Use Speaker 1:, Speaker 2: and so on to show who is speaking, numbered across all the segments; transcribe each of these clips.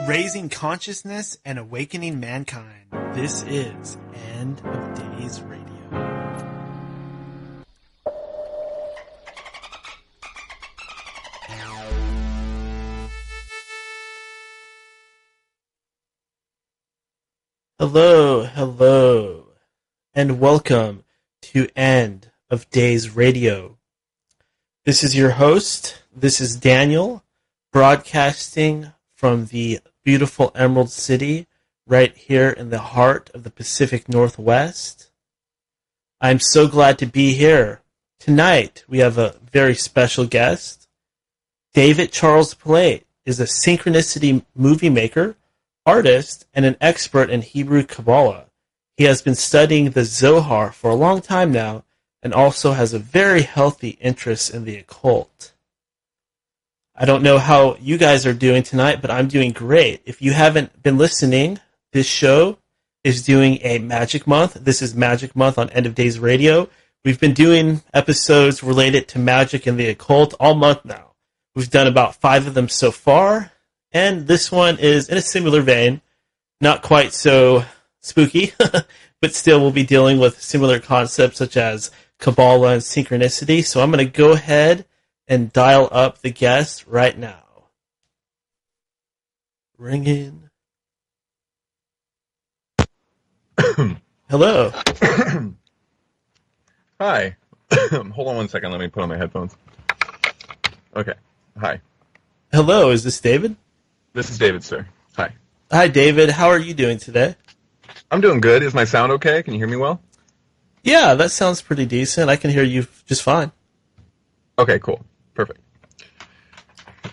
Speaker 1: Raising consciousness and awakening mankind. This is End of Days Radio. Hello, and welcome to End of Days Radio. This is your host. This is Daniel, broadcasting from the beautiful Emerald City, right here in the heart of the Pacific Northwest. I'm so glad to be here. Tonight, we have a very special guest. David Charles Plate is a synchronicity movie maker, artist, and an expert in Hebrew Kabbalah. He has been studying the Zohar for a long time now, and also has a very healthy interest in the occult. I don't know how you guys are doing tonight, but I'm doing great. If you haven't been listening, this show is doing a Magic Month. This is Magic Month on End of Days Radio. We've been doing episodes related to magic and the occult all month now. We've done about 5 of them so far, and this one is in a similar vein, not quite so spooky, but still we'll be dealing with similar concepts such as Kabbalah and synchronicity. So I'm going to go ahead and dial up the guest right now. Ring in. Hello.
Speaker 2: Hi. Hold on one second. Let me put on my headphones. Okay. Hi.
Speaker 1: Hello. Is this David?
Speaker 2: This is David, sir. Hi.
Speaker 1: Hi, David. How are you doing today?
Speaker 2: I'm doing good. Is my sound okay? Can you hear me well?
Speaker 1: Yeah, that sounds pretty decent. I can hear you just fine.
Speaker 2: Okay, cool. Perfect.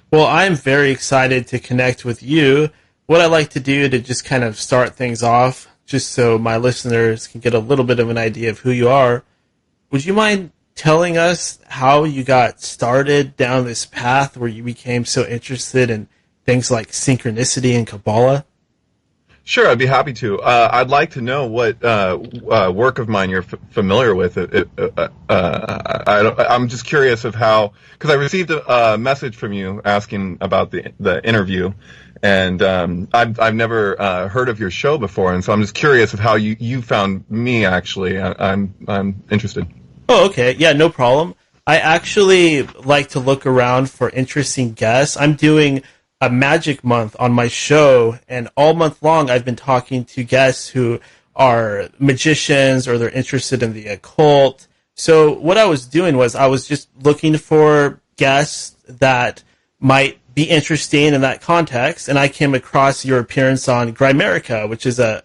Speaker 1: Well, I'm very excited to connect with you. What I like to do to just kind of start things off, just so my listeners can get a little bit of an idea of who you are, would you mind telling us how you got started down this path where you became so interested in things like synchronicity and Kabbalah?
Speaker 2: Sure, I'd be happy to. I'd like to know what work of mine you're familiar with. I'm just curious of how, because I received a message from you asking about the interview, and I've never heard of your show before, and so I'm just curious of how you found me. Actually, I'm interested.
Speaker 1: Oh, okay, yeah, no problem. I actually like to look around for interesting guests. I'm doing a Magic Month on my show, and all month long I've been talking to guests who are magicians or they're interested in the occult. So what I was doing was I was just looking for guests that might be interesting in that context, and I came across your appearance on Grimerica, which is a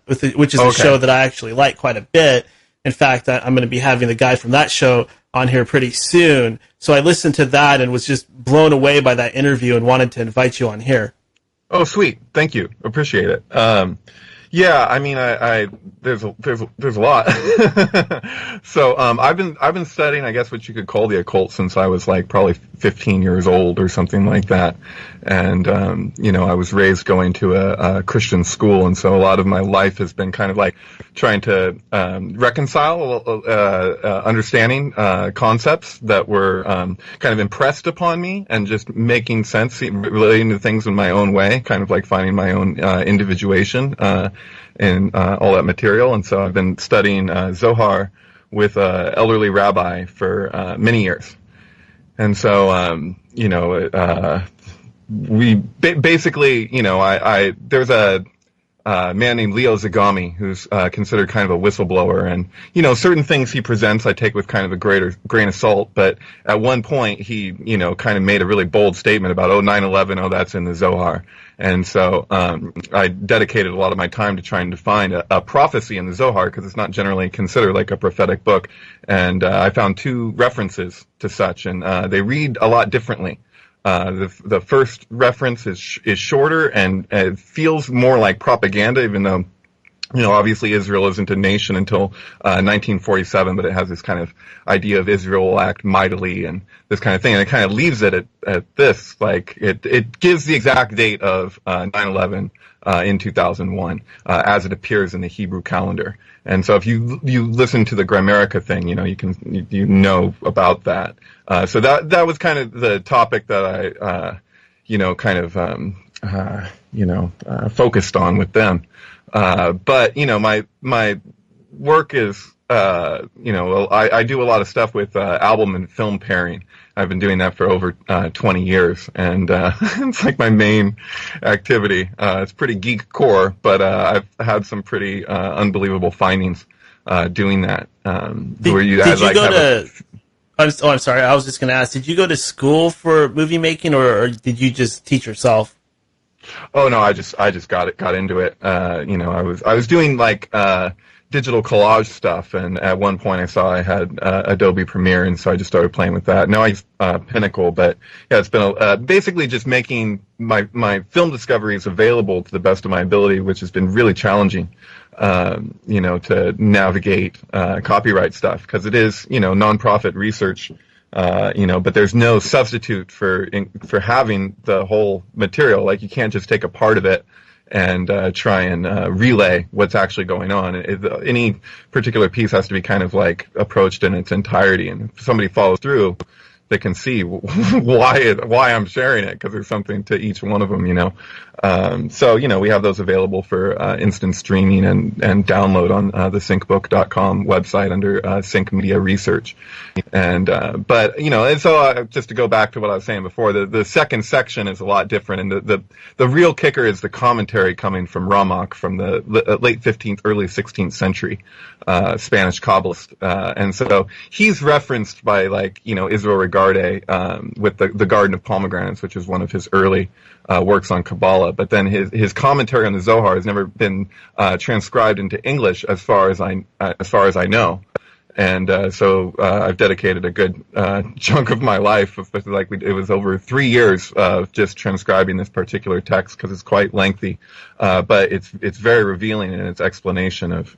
Speaker 1: show that I actually like quite a bit. In fact, I'm going to be having the guy from that show on here pretty soon. So I listened to that and was just blown away by that interview and wanted to invite you on here.
Speaker 2: Oh, sweet. Thank you. Appreciate it. Yeah, I mean, there's a lot. So, I've been studying, I guess, what you could call the occult since I was like probably 15 years old or something like that. And, I was raised going to a Christian school. And so a lot of my life has been kind of like trying to, reconcile, understanding, concepts that were, kind of impressed upon me and just making sense, relating to things in my own way, kind of like finding my own, individuation, and all that material. And so I've been studying Zohar with an elderly rabbi for many years. And so, we basically, there's a man named Leo Zagami, who's considered kind of a whistleblower. And, certain things he presents I take with kind of a greater grain of salt. But at one point, he, kind of made a really bold statement about, 9/11, that's in the Zohar. And so I dedicated a lot of my time to trying to find a prophecy in the Zohar, because it's not generally considered like a prophetic book. And I found 2 references to such, and they read a lot differently. The first reference is shorter and it feels more like propaganda, even though, obviously Israel isn't a nation until 1947, but it has this kind of idea of Israel will act mightily and this kind of thing. And it kind of leaves it at this, like it gives the exact date of 9/11 in 2001 as it appears in the Hebrew calendar. And so if you listen to the Grammarica thing, you know about that. So that was kind of the topic that I focused on with them. But my work is, I do a lot of stuff with album and film pairing. I've been doing that for over 20 years, and it's like my main activity. It's pretty geek core, but I've had some pretty unbelievable findings doing that. I'm
Speaker 1: sorry. I was just going to ask, did you go to school for movie making, or did you just teach yourself?
Speaker 2: Oh no, I just got into it. I was doing like digital collage stuff, and at one point I saw I had Adobe Premiere, and so I just started playing with that. Now I use Pinnacle, but yeah, it's been basically just making my film discoveries available to the best of my ability, which has been really challenging. To navigate copyright stuff, because it is nonprofit research. But there's no substitute for having the whole material. Like, you can't just take a part of it and try and relay what's actually going on. Any particular piece has to be kind of like approached in its entirety, and if somebody follows through, they can see why I'm sharing it, because there's something to each one of them, So, we have those available for instant streaming and download on the syncbook.com website under Sync Media Research. And so just to go back to what I was saying before, the second section is a lot different, and the real kicker is the commentary coming from Ramak from the late 15th, early 16th century Spanish Kabbalist. And so he's referenced by, Israel Regarde with the Garden of Pomegranates, which is one of his early works on Kabbalah. But then his commentary on the Zohar has never been transcribed into English, as far as I know. And so I've dedicated a good chunk of my life, it was over 3 years of just transcribing this particular text, because it's quite lengthy, but it's very revealing in its explanation of.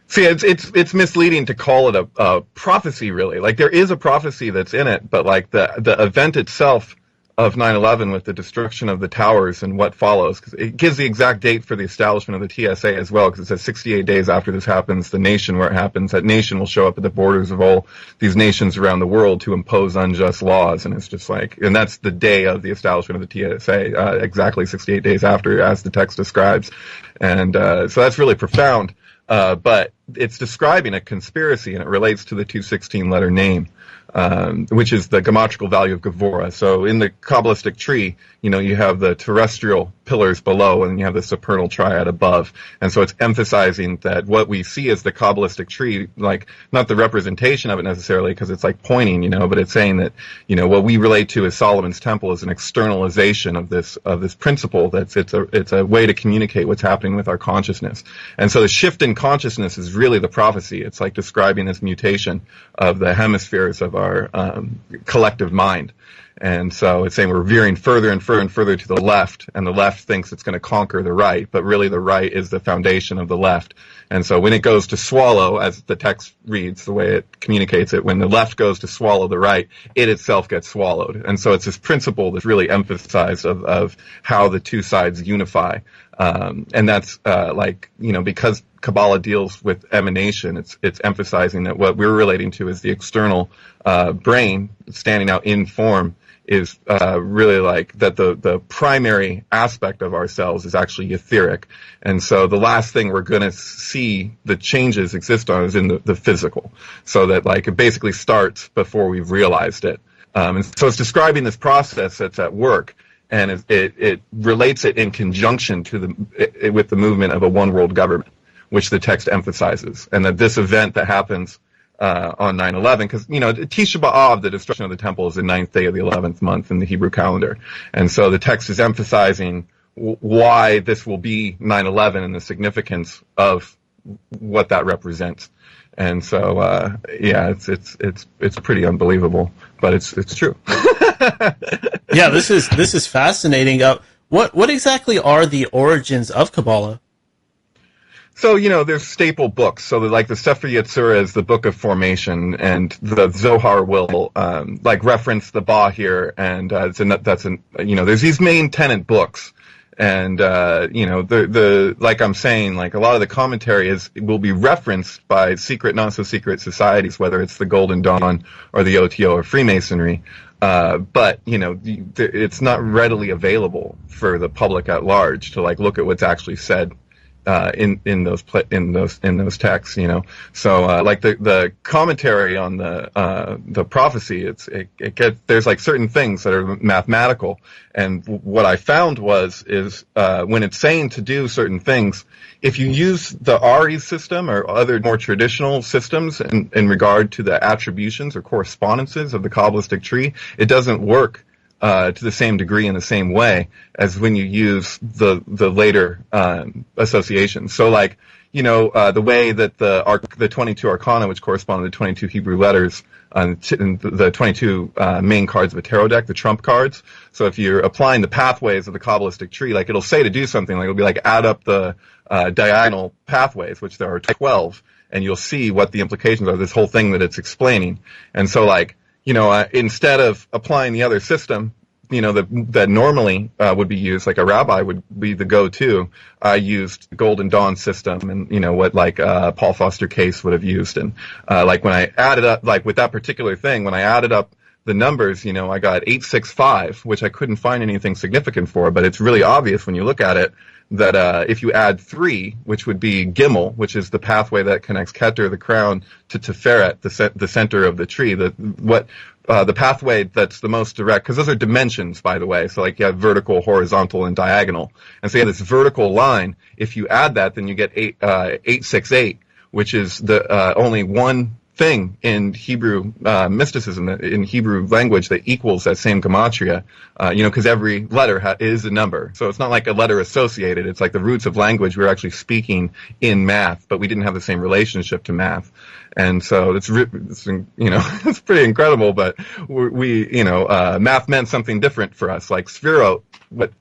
Speaker 2: See, it's misleading to call it a prophecy, really. Like, there is a prophecy that's in it, but like the event itself of 9/11 with the destruction of the towers and what follows, because it gives the exact date for the establishment of the TSA as well, because it says 68 days after this happens, the nation where it happens, that nation will show up at the borders of all these nations around the world to impose unjust laws. And it's just like, and that's the day of the establishment of the TSA, exactly 68 days after, as the text describes. And so that's really profound. But it's describing a conspiracy, and it relates to the 216 letter name, which is the gematria value of Gevurah. So in the Kabbalistic tree, you have the terrestrial pillars below, and you have the supernal triad above. And so it's emphasizing that what we see as the Kabbalistic tree, like, not the representation of it necessarily, because it's like pointing, but it's saying that, what we relate to as Solomon's temple is an externalization of this principle. It's a way to communicate what's happening with our consciousness. And so the shift in consciousness is really the prophecy. It's like describing this mutation of the hemispheres of our collective mind. And so it's saying we're veering further and further and further to the left, and the left thinks it's going to conquer the right, but really the right is the foundation of the left. And so when it goes to swallow, as the text reads, the way it communicates it, when the left goes to swallow the right, it itself gets swallowed. And so it's this principle that's really emphasized of how the two sides unify. And that's because Kabbalah deals with emanation, it's emphasizing that what we're relating to is the external brain standing out in form is really like that the primary aspect of ourselves is actually etheric. And so the last thing we're going to see the changes exist on is in the physical. So that, like, it basically starts before we've realized it. And so it's describing this process that's at work. and it relates it in conjunction with the movement of a one world government, which the text emphasizes, and that this event that happens on 9/11, because Tisha B'Av, the destruction of the temple, is the 9th day of the 11th month in the Hebrew calendar, and so the text is emphasizing why this will be 9/11 and the significance of what that represents. And so, it's pretty unbelievable, but it's true.
Speaker 1: Yeah, this is fascinating. What exactly are the origins of Kabbalah?
Speaker 2: So, there's staple books. So, like the Sefer Yetzirah is the book of formation, and the Zohar will reference the Ba here, and there's these main tenet books. And like I'm saying, like a lot of the commentary will be referenced by secret, not so secret societies, whether it's the Golden Dawn or the OTO or Freemasonry. But it's not readily available for the public at large to look at what's actually said in those texts, So the commentary on the prophecy, there's certain things that are mathematical, and what I found is when it's saying to do certain things, if you use the Ari system or other more traditional systems in regard to the attributions or correspondences of the Kabbalistic tree, it doesn't work to the same degree in the same way as when you use the later associations. So the way that the 22 arcana, which correspond to the 22 Hebrew letters, the 22 main cards of a tarot deck, the trump cards. So if you're applying the pathways of the Kabbalistic tree, it'll say to do something, it'll be add up the diagonal pathways, which there are 12, and you'll see what the implications are, this whole thing that it's explaining. And so instead of applying the other system, that normally would be used, like a rabbi would be the go-to, I used the Golden Dawn system and, what Paul Foster Case would have used. And when I added up, with that particular thing, when I added up the numbers, I got 865, which I couldn't find anything significant for, but it's really obvious when you look at it that if you add 3, which would be Gimel, which is the pathway that connects Keter, the crown, to Tiferet, the center of the tree, the pathway that's the most direct, because those are dimensions, by the way. So you have vertical, horizontal, and diagonal. And so you have this vertical line. If you add that, then you get 868, which is the only one thing in Hebrew mysticism, in Hebrew language, that equals that same gematria, because every letter is a number. So it's not like a letter associated. It's like the roots of language. We were actually speaking in math, but we didn't have the same relationship to math. And so it's it's pretty incredible, but math meant something different for us. Like Sphirot, what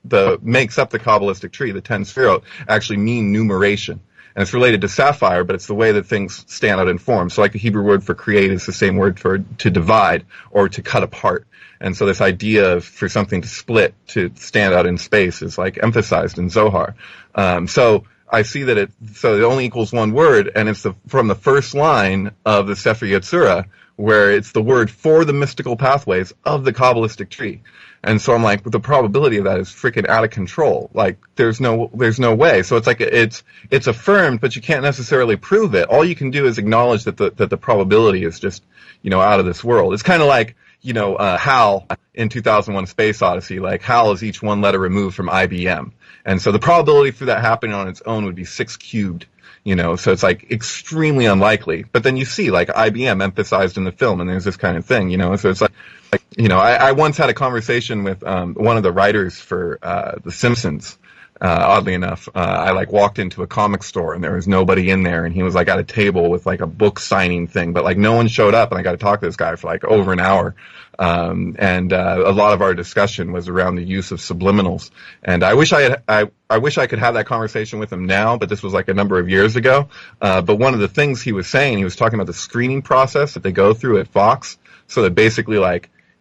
Speaker 2: makes up the Kabbalistic tree, the 10 Sphirot, actually mean numeration. And it's related to sapphire, but it's the way that things stand out in form. So the Hebrew word for create is the same word for to divide or to cut apart. And so this idea for something to split, to stand out in space, is emphasized in Zohar. So I see that it only equals one word, and it's from the first line of the Sefer Yetzirah, where it's the word for the mystical pathways of the Kabbalistic tree. And so I'm the probability of that is freaking out of control. There's no way. So it's affirmed, but you can't necessarily prove it. All you can do is acknowledge that the probability is just, out of this world. It's kind of HAL in 2001: Space Odyssey. HAL is each one letter removed from IBM. And so the probability for that happening on its own would be 6 cubed. So it's extremely unlikely. But then you see IBM emphasized in the film, and there's this kind of thing, so it's I once had a conversation with one of the writers for The Simpsons. Oddly enough, I walked into a comic store and there was nobody in there, and he was at a table with a book signing thing, but no one showed up, and I got to talk to this guy for over an hour. And a lot of our discussion was around the use of subliminals. And I wish I could have that conversation with him now, but this was a number of years ago. But one of the things he was saying, he was talking about the screening process that they go through at Fox, so that basically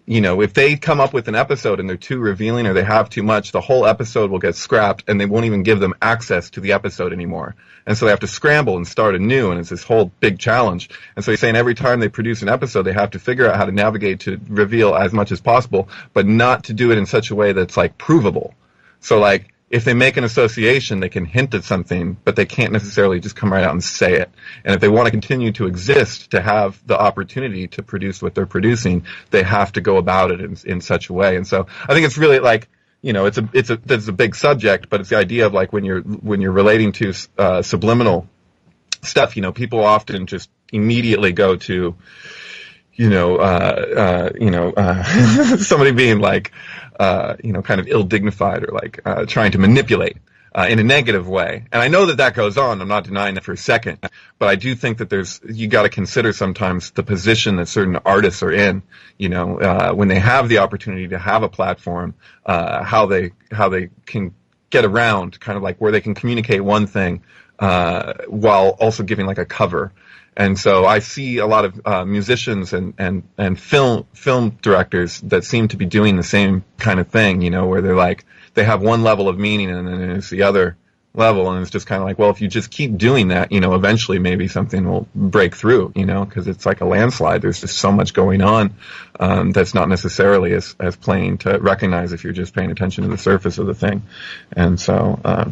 Speaker 2: if they come up with an episode and they're too revealing or they have too much, the whole episode will get scrapped and they won't even give them access to the episode anymore. And so they have to scramble and start anew, and it's this whole big challenge. And so he's saying every time they produce an episode, they have to figure out how to navigate to reveal as much as possible, but not to do it in such a way that's provable. So if they make an association, they can hint at something, but they can't necessarily just come right out and say it. And if they want to continue to exist, to have the opportunity to produce what they're producing, they have to go about it in such a way. And so I think it's really it's a big subject, but it's the idea of like when you're relating to subliminal stuff, people often just immediately go to, somebody being like, kind of ill-dignified or like trying to manipulate in a negative way. And I know that goes on. I'm not denying that for a second. But I do think that you got to consider sometimes the position that certain artists are in, when they have the opportunity to have a platform, how they can get around, kind of like where they can communicate one thing while also giving like a cover. And so I see a lot of musicians and film directors that seem to be doing the same kind of thing, where they're like, they have one level of meaning and then there's the other level, and it's just kind of like, well, if you just keep doing that, eventually maybe something will break through, because it's like a landslide. There's just so much going on that's not necessarily as plain to recognize if you're just paying attention to the surface of the thing. And so, I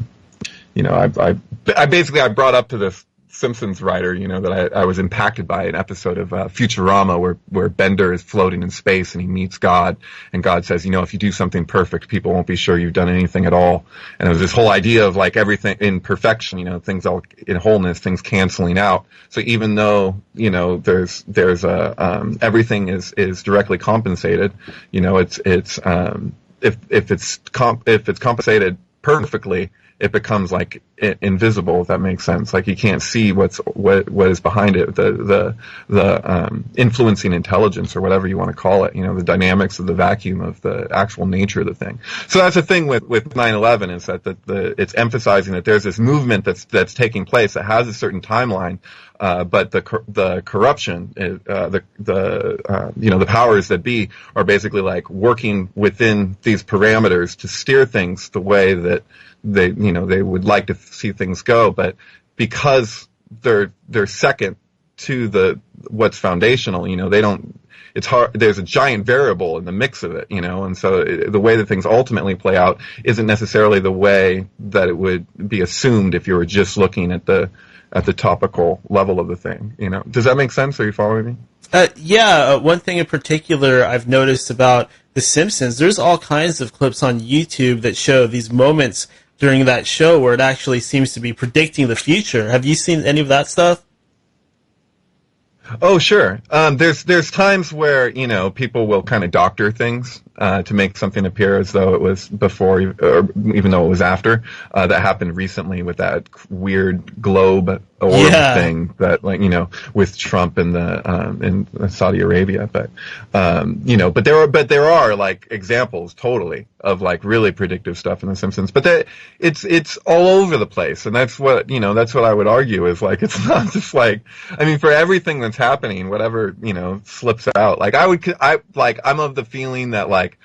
Speaker 2: brought up to this Simpsons writer, that I was impacted by an episode of Futurama where Bender is floating in space and he meets God, and God says, if you do something perfect, people won't be sure you've done anything at all. And it was this whole idea of like everything in perfection, things all in wholeness, things canceling out. So even though, there's everything is directly compensated, if it's compensated perfectly, it becomes like invisible, if that makes sense. Like you can't see what is behind it, the influencing intelligence or whatever you want to call it, the dynamics of the vacuum of the actual nature of the thing. So that's the thing with 9/11 is that it's emphasizing that there's this movement that's taking place that has a certain timeline, but the corruption, the powers that be are basically like working within these parameters to steer things the way that they would like to see things go, but because they're second to what's foundational, they don't. It's hard. There's a giant variable in the mix of it, and so the way that things ultimately play out isn't necessarily the way that it would be assumed if you were just looking at the topical level of the thing. Does that make sense? Are you following me?
Speaker 1: Yeah. One thing in particular I've noticed about The Simpsons, there's all kinds of clips on YouTube that show these moments during that show where it actually seems to be predicting the future. Have you seen any of that stuff?
Speaker 2: Oh, sure. There's times where, people will kind of doctor things to make something appear as though it was before, or even though it was after. That happened recently with that weird globe orb thing that, with Trump and in Saudi Arabia. But but there are like examples totally of like really predictive stuff in The Simpsons. But it's all over the place, and that's what I would argue is like it's not just like, I mean, for everything that's happening, whatever slips out. Like I'm of the feeling that like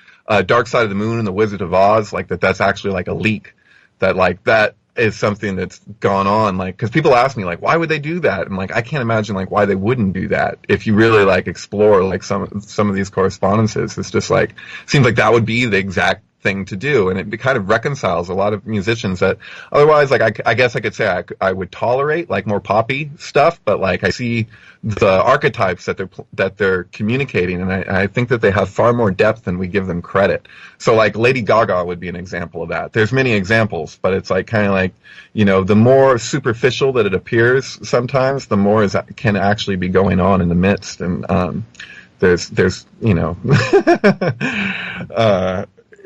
Speaker 2: Dark Side of the Moon and the Wizard of Oz, like that's actually like a leak, that is something that's gone on, like, because people ask me like, why would they do that? And like, I can't imagine like why they wouldn't do that if you really like explore like some of these correspondences. It's just like, seems like that would be the exact thing to do, and it kind of reconciles a lot of musicians that otherwise, like, I guess I could say I would tolerate like more poppy stuff, but like I see the archetypes that they're communicating, and I think that they have far more depth than we give them credit. So like Lady Gaga would be an example of that. There's many examples, but it's like kind of like, the more superficial that it appears sometimes, the more can actually be going on in the midst, and there's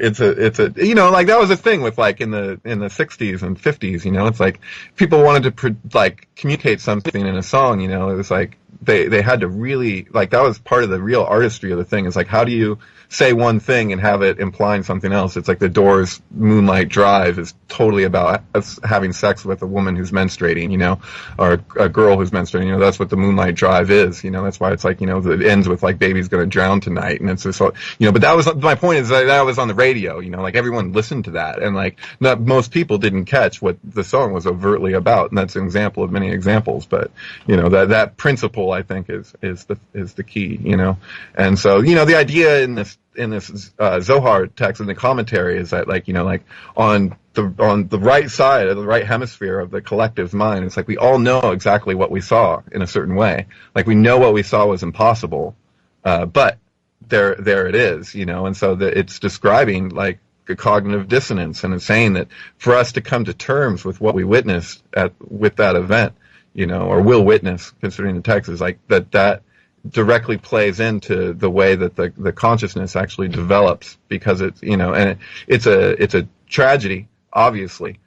Speaker 2: it's a like that was a thing with like in the 60s and 50s, it's like people wanted to like communicate something in a song, it was like they had to really, like, that was part of the real artistry of the thing. It's like, how do you say one thing and have it implying something else? It's like the Doors' Moonlight Drive is totally about us having sex with a woman who's menstruating, or a girl who's menstruating. That's what the Moonlight Drive is. That's why it's like, it ends with like baby's gonna drown tonight, and it's just but that was my point, is that was on the radio. Like everyone listened to that, and like not most people didn't catch what the song was overtly about, and that's an example of many examples. But that principle, I think, is the key. And so the idea in this Zohar text in the commentary is that like on the right side of the right hemisphere of the collective mind, it's like we all know exactly what we saw in a certain way. Like we know what we saw was impossible, but there it is, and so it's describing like cognitive dissonance, and it's saying that for us to come to terms with what we witnessed with that event, or will witness, considering the text, is like that directly plays into the way that the consciousness actually develops, because it's and it's a tragedy, obviously,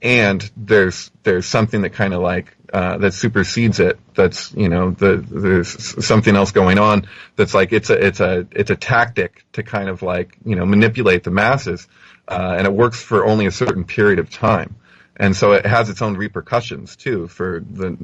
Speaker 2: and there's something that kind of like that supersedes it. That's there's something else going on. That's like it's a tactic to kind of like manipulate the masses, and it works for only a certain period of time. And so it has its own repercussions too. For the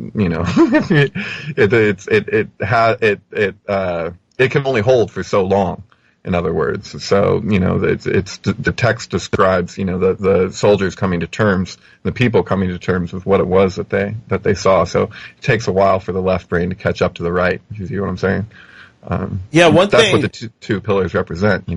Speaker 2: it can only hold for so long. In other words, so it's the text describes the soldiers coming to terms, the people coming to terms with what it was that they saw. So it takes a while for the left brain to catch up to the right. If you see what I'm saying? That's what the two pillars represent.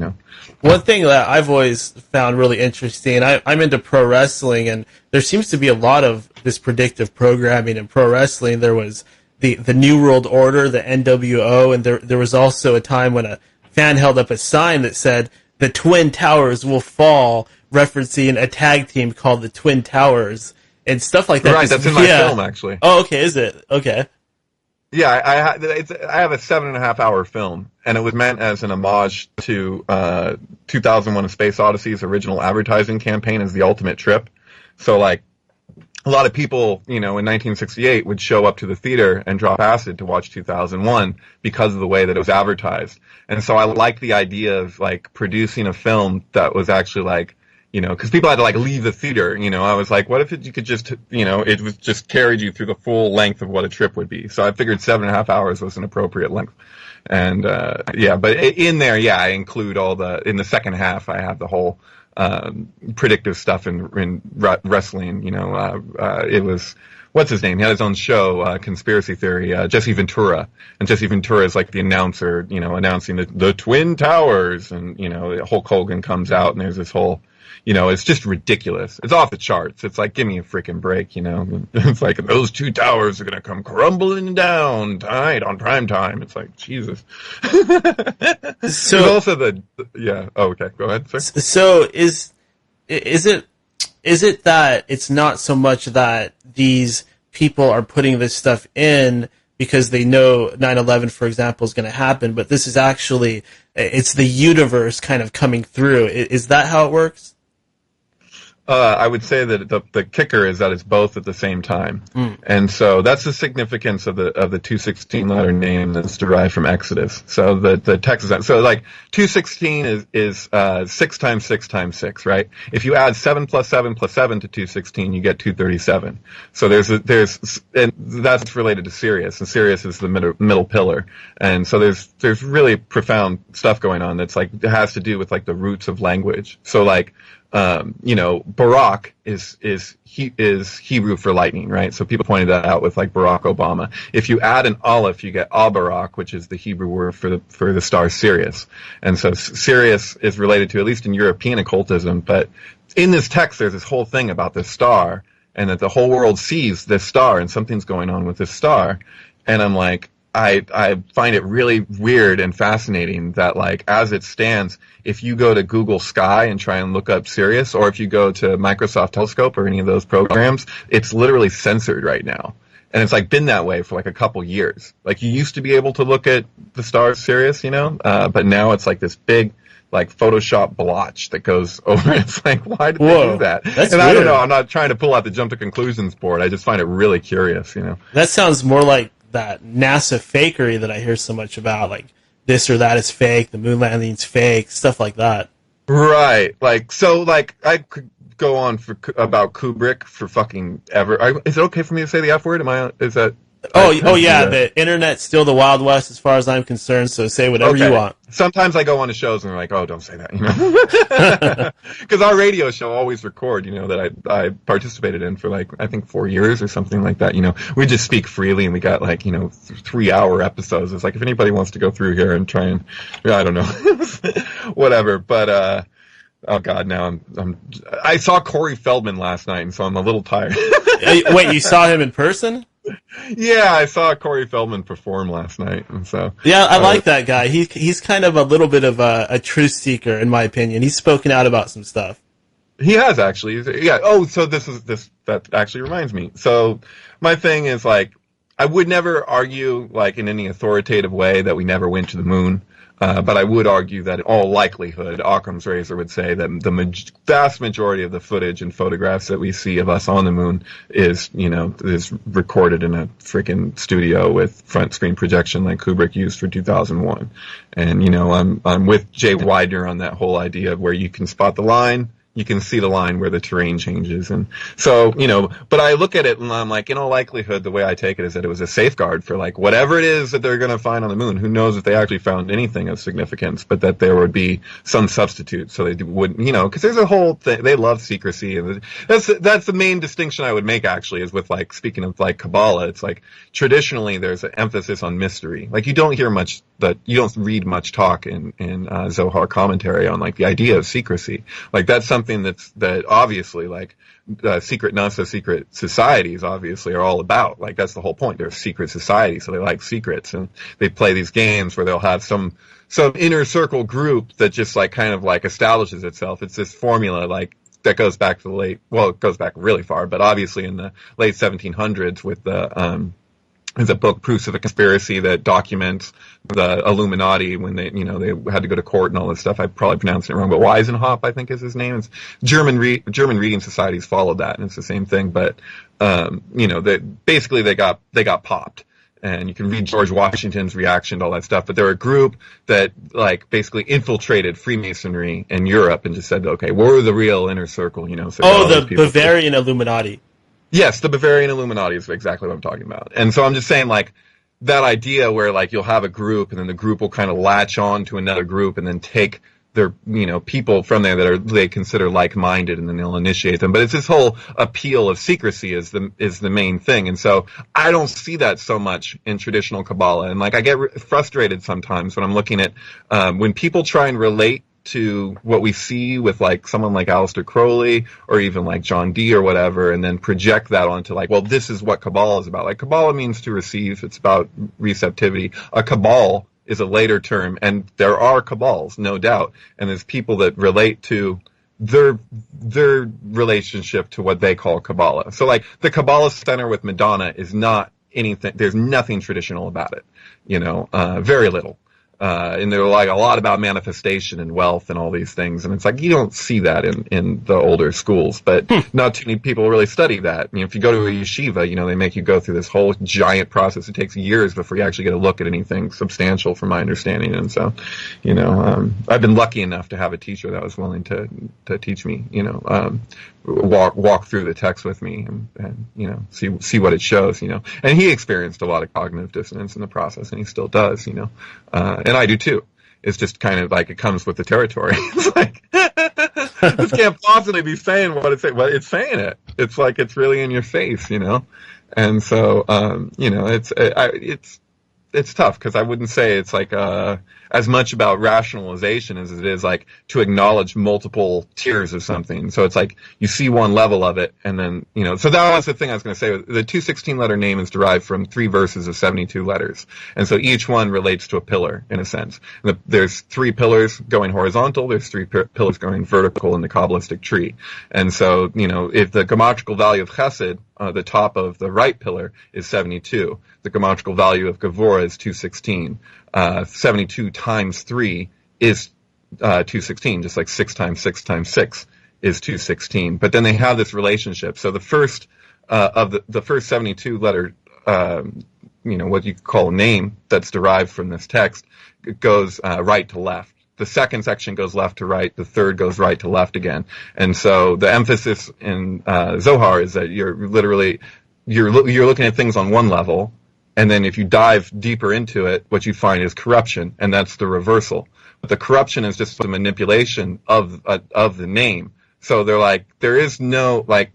Speaker 1: One thing that I've always found really interesting, I'm into pro wrestling, and there seems to be a lot of this predictive programming in pro wrestling. There was the New World Order, the NWO, and there was also a time when a fan held up a sign that said the Twin Towers will fall, referencing a tag team called the Twin Towers and stuff like that.
Speaker 2: Right, that's in my film, actually.
Speaker 1: Oh, okay, is it? Okay.
Speaker 2: Yeah, I have a 7.5 hour film, and it was meant as an homage to 2001: A Space Odyssey's original advertising campaign as the ultimate trip. So, like, a lot of people, in 1968 would show up to the theater and drop acid to watch 2001 because of the way that it was advertised. And so I like the idea of, like, producing a film that was actually, like, because people had to, like, leave the theater, I was like, what if you could just, it was just carried you through the full length of what a trip would be. So I figured 7.5 hours was an appropriate length. And, but in there, I include in the second half, I have the whole predictive stuff in wrestling. It was, what's his name? He had his own show, Conspiracy Theory, Jesse Ventura. And Jesse Ventura is like the announcer, announcing the Twin Towers. And, Hulk Hogan comes out, and there's this whole, it's just ridiculous. It's off the charts. It's like, give me a freaking break, It's like, those two towers are going to come crumbling down tonight on prime time. It's like, Jesus. So, there's also oh, okay, go ahead, sir. So
Speaker 1: is it that it's not so much that these people are putting this stuff in because they know 9/11, for example, is going to happen, but this is actually, it's the universe kind of coming through. Is that how it works?
Speaker 2: I would say that the kicker is that it's both at the same time. And so that's the significance of the 216 letter name that's derived from Exodus. So the text is, so like 216 is 6 times 6 times 6, right? If you add 7 plus 7 plus 7 to 216, you get 237. So and that's related to Sirius, and Sirius is the middle pillar. And so there's really profound stuff going on that's like, it has to do with like the roots of language. So like, Barak is Hebrew for lightning, right? So people pointed that out with like Barack Obama. If you add an aleph, you get Abarak, which is the Hebrew word for the star Sirius. And so Sirius is related to, at least in European occultism, but in this text there's this whole thing about this star, and that the whole world sees this star and something's going on with this star. And I'm like, I find it really weird and fascinating that, like, as it stands, if you go to Google Sky and try and look up Sirius, or if you go to Microsoft Telescope or any of those programs, it's literally censored right now. And it's like been that way for like a couple years. Like, you used to be able to look at the star Sirius, but now it's like this big, like, Photoshop blotch that goes over. It's like, why did they do that?
Speaker 1: That's
Speaker 2: and
Speaker 1: weird.
Speaker 2: I don't know. I'm not trying to pull out the jump to conclusions board. I just find it really curious,
Speaker 1: That sounds more like that NASA fakery that I hear so much about, like this or that is fake, the moon landing's fake, stuff like that.
Speaker 2: Right. Like, so, like, I could go on about Kubrick for fucking ever. Is it okay for me to say the F word? Is that...
Speaker 1: Oh yeah, the internet's still the Wild West as far as I'm concerned, so say whatever you want.
Speaker 2: Sometimes I go on to shows and they're like, oh, don't say that, Because our radio show always record, that I participated in for like, I think 4 years or something like that, We just speak freely, and we got like, 3-hour episodes. It's like, if anybody wants to go through here and try and, I don't know, whatever, but, oh God, now I saw Corey Feldman last night, and so I'm a little tired.
Speaker 1: Wait, you saw him in person?
Speaker 2: Yeah, I saw Corey Feldman perform last night, and so
Speaker 1: Yeah, I
Speaker 2: uh,
Speaker 1: like that guy. He's kind of a little bit of a truth seeker, in my opinion. He's spoken out about some stuff.
Speaker 2: he has actually. Yeah. Oh, so this that actually reminds me. So my thing is like, I would never argue like in any authoritative way that we never went to the moon. But I would argue that in all likelihood, Occam's razor would say that the vast majority of the footage and photographs that we see of us on the moon is recorded in a freaking studio with front screen projection like Kubrick used for 2001. And, I'm with Jay Widener on that whole idea of where you can spot the line. You can see the line where the terrain changes. And so, but I look at it and I'm like, in all likelihood, the way I take it is that it was a safeguard for like whatever it is that they're going to find on the moon. Who knows if they actually found anything of significance, but that there would be some substitute so they wouldn't, because there's a whole thing. They love secrecy. And that's the main distinction I would make actually is with like, speaking of like Kabbalah, it's like traditionally there's an emphasis on mystery. Like you don't read much talk in Zohar commentary on like the idea of secrecy. Like that's something that obviously like secret, not so secret societies obviously are all about. Like that's the whole point. They're a secret society, so they like secrets, and they play these games where they'll have some inner circle group that just like kind of like establishes itself. It's this formula like that goes back to it goes back really far, but obviously in the late 1700s with there's a book, Proofs of a Conspiracy, that documents the Illuminati when they had to go to court and all this stuff. I probably pronounced it wrong, but Weisenhoff, I think is his name. It's German reading societies followed that, and it's the same thing. But basically they got popped. And you can read George Washington's reaction to all that stuff. But they're a group that like basically infiltrated Freemasonry in Europe and just said, okay, we're the real inner circle, So
Speaker 1: the Bavarian Illuminati.
Speaker 2: Yes, the Bavarian Illuminati is exactly what I'm talking about. And so I'm just saying, like, that idea where, like, you'll have a group and then the group will kind of latch on to another group and then take their, people from there that they consider like-minded and then they'll initiate them. But it's this whole appeal of secrecy is the main thing. And so I don't see that so much in traditional Kabbalah. And, like, I get frustrated sometimes when I'm looking at when people try and relate to what we see with like someone like Aleister Crowley or even like John Dee or whatever, and then project that onto like, well, this is what Kabbalah is about. Like Kabbalah means to receive. It's about receptivity. A Kabbal is a later term, and there are Kabbals, no doubt. And there's people that relate to their relationship to what they call Kabbalah. So like the Kabbalah Center with Madonna is not anything. There's nothing traditional about it. Very little. And they're like a lot about manifestation and wealth and all these things. And it's like, you don't see that in the older schools, but not too many people really study that. If you go to a yeshiva, they make you go through this whole giant process. It takes years before you actually get a look at anything substantial from my understanding. And so, I've been lucky enough to have a teacher that was willing to teach me, walk through the text with me and see what it shows, and he experienced a lot of cognitive dissonance in the process, and he still does, and I do too. It's just kind of like it comes with the territory. It's like this can't possibly be saying what it's saying. Well, it's saying it. It's like it's really in your face, And so it's tough because I wouldn't say it's like as much about rationalization as it is like to acknowledge multiple tiers of something. So it's like you see one level of it, and then So that was the thing I was going to say. The 216-letter name is derived from 3 verses of 72 letters, and so each one relates to a pillar in a sense. There's 3 pillars going horizontal. There's 3 pillars going vertical in the Kabbalistic tree, and so if the geometrical value of Chesed, the top of the right pillar, is 72. The geometrical value of Gevurah is 216. 72 times 3 is 216, just like 6 times 6 times 6 is 216. But then they have this relationship. So the first of the first 72 letter, what you call a name that's derived from this text, goes right to left. The second section goes left to right. The third goes right to left again. And so the emphasis in Zohar is that you're looking at things on one level, and then if you dive deeper into it, what you find is corruption, and that's the reversal. But the corruption is just the manipulation of the name. So they're like, there is no like,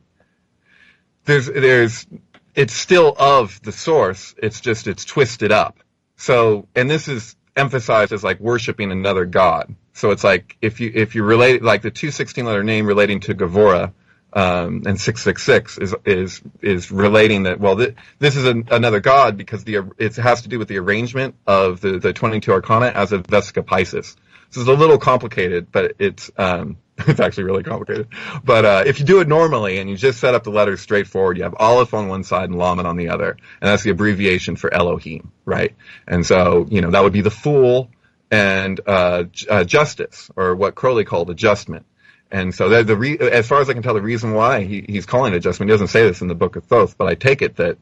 Speaker 2: it's still of the source. It's just it's twisted up. So, and this is emphasized as like worshiping another god. So it's like if you relate like the 216-letter name relating to Gevurah, and 666 is relating that, well, this is another god because it has to do with the arrangement of the 22 arcana as a Vesica Pisces. This is a little complicated, but it's it's actually really complicated. But if you do it normally and you just set up the letters straightforward, you have Aleph on one side and Lamed on the other, and that's the abbreviation for Elohim, right? And so, that would be the Fool and Justice, or what Crowley called adjustment. And so as far as I can tell, the reason why he's calling it adjustment, he doesn't say this in the Book of Thoth, but I take it that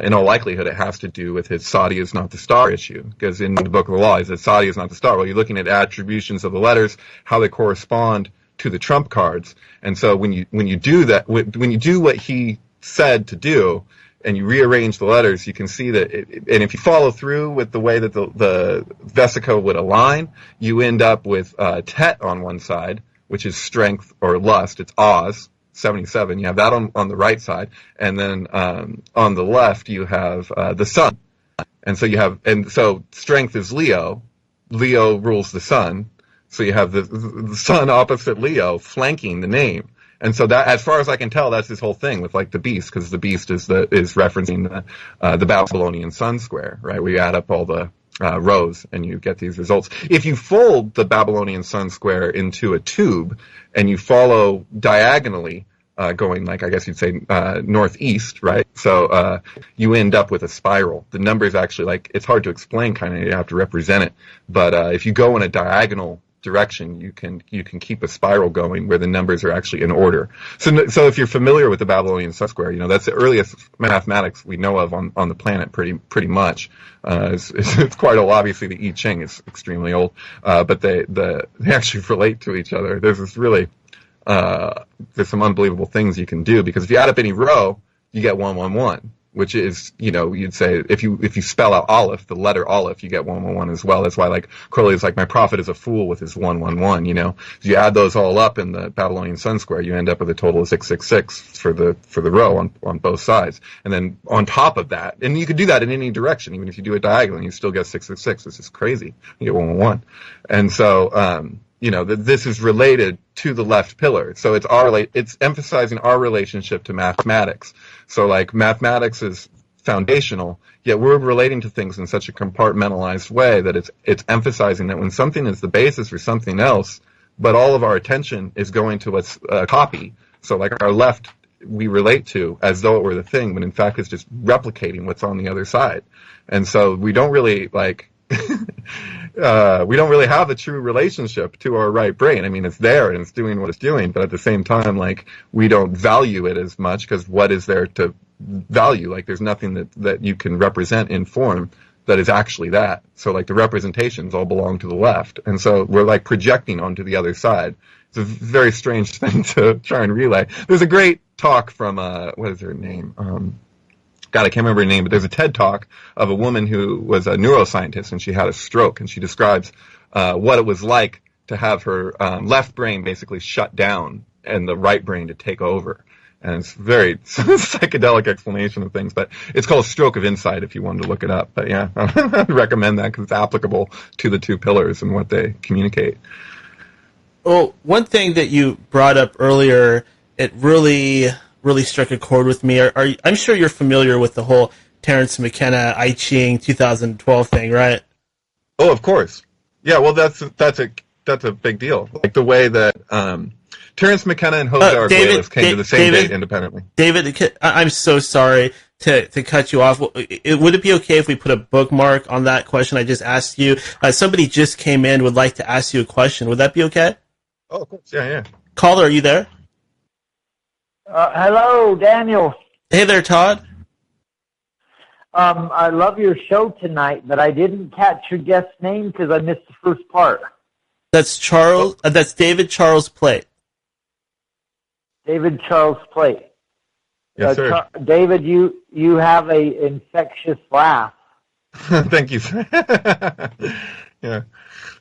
Speaker 2: in all likelihood it has to do with his Sadi is not the star issue. Because in the Book of the Law, he says Sadi is not the star. Well, you're looking at attributions of the letters, how they correspond to the trump cards. And so when you do that, when you do what he said to do, and you rearrange the letters, you can see that, and if you follow through with the way that the Vesica would align, you end up with Tet on one side, which is strength or lust. It's Oz, 77. You have that on the right side. And then on the left, you have the sun. And so strength is Leo. Leo rules the sun. So you have the sun opposite Leo flanking the name. And so that, as far as I can tell, that's this whole thing with like the beast, because the beast is referencing the Babylonian sun square, right? We add up all the rows and you get these results. If you fold the Babylonian sun square into a tube and you follow diagonally, going like, I guess you'd say, northeast, right? So you end up with a spiral. The number is actually like, it's hard to explain, kind of, you have to represent it. But if you go in a diagonal direction, you can keep a spiral going where the numbers are actually in order. So if you're familiar with the Babylonian sun square, that's the earliest mathematics we know of on the planet, pretty much. It's quite old. Obviously, the I Ching is extremely old, but they actually relate to each other. There's this really there's some unbelievable things you can do, because if you add up any row, you get 111. Which is, you'd say, if you spell out Aleph, the letter Aleph, you get 111 as well. That's why, like, Crowley's like, my prophet is a fool with his 111, If you add those all up in the Babylonian sun square, you end up with a total of 666 for the row on both sides. And then on top of that, and you could do that in any direction, even if you do it diagonally, you still get 666. This is crazy. You get 111. And so, this is related to the left pillar. So it's emphasizing our relationship to mathematics. So like mathematics is foundational, yet we're relating to things in such a compartmentalized way that it's emphasizing that when something is the basis for something else, but all of our attention is going to what's a copy. So like our left we relate to as though it were the thing, but in fact it's just replicating what's on the other side. And so we don't really like we don't really have a true relationship to our right brain. I mean, it's there and it's doing what it's doing, but at the same time, like, we don't value it as much, because what is there to value? Like, there's nothing that you can represent in form that is actually that. So, like, the representations all belong to the left. And so we're, like, projecting onto the other side. It's a very strange thing to try and relay. There's a great talk from, what is her name? God, I can't remember her name, but there's a TED Talk of a woman who was a neuroscientist, and she had a stroke, and she describes what it was like to have her left brain basically shut down and the right brain to take over. And it's a very psychedelic explanation of things, but it's called Stroke of Insight if you wanted to look it up. But yeah, I'd recommend that because it's applicable to the two pillars and what they communicate.
Speaker 1: Well, one thing that you brought up earlier, it really struck a chord with me. I'm sure you're familiar with the whole Terence McKenna I Ching 2012 thing, right?
Speaker 2: Oh, of course. Yeah, well, that's a big deal. Like the way that Terence McKenna and Jose Arguelles came to the same date independently.
Speaker 1: David, I'm so sorry to cut you off. Would it be okay if we put a bookmark on that question I just asked you? Somebody just came in, would like to ask you a question. Would that be okay?
Speaker 2: Oh, of course. Yeah.
Speaker 1: Caller, are you there?
Speaker 3: Hello, Daniel.
Speaker 1: Hey there, Todd.
Speaker 3: I love your show tonight, but I didn't catch your guest's name because I missed the first part.
Speaker 1: That's Charles. That's David Charles Plate.
Speaker 3: David Charles Plate.
Speaker 2: Yes, sir.
Speaker 3: David, you have a infectious laugh.
Speaker 2: Thank you. Yeah,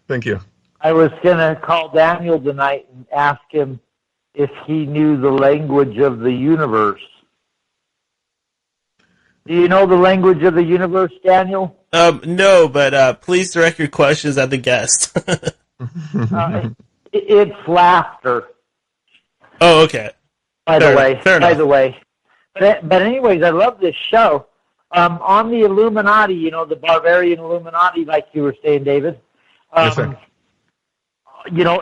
Speaker 2: thank you.
Speaker 3: I was going to call Daniel tonight and ask him if he knew the language of the universe. Do you know the language of the universe, Daniel?
Speaker 1: No, but please direct your questions at the guest.
Speaker 3: It's laughter.
Speaker 1: Oh, okay.
Speaker 3: By
Speaker 1: enough.
Speaker 3: the way. But anyways, I love this show. On the Illuminati, the barbarian Illuminati, like you were saying, David.
Speaker 2: Yes, sir.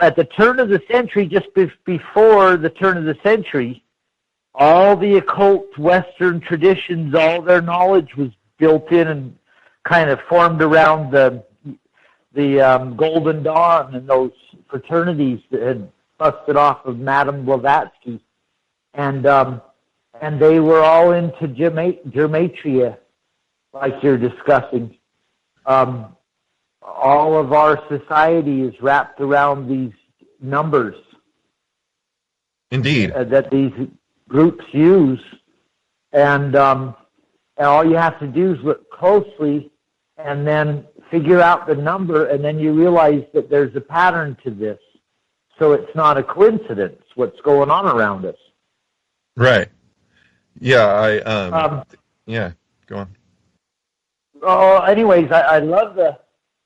Speaker 3: At the turn of the century, just before the turn of the century, all the occult Western traditions, all their knowledge was built in and kind of formed around the Golden Dawn and those fraternities that had busted off of Madame Blavatsky, and they were all into gematria, like you're discussing. All of our society is wrapped around these numbers.
Speaker 2: Indeed.
Speaker 3: That these groups use, and all you have to do is look closely and then figure out the number, and then you realize that there's a pattern to this. So it's not a coincidence what's going on around us.
Speaker 2: Right. Yeah, yeah, go on.
Speaker 3: Oh, anyways, I love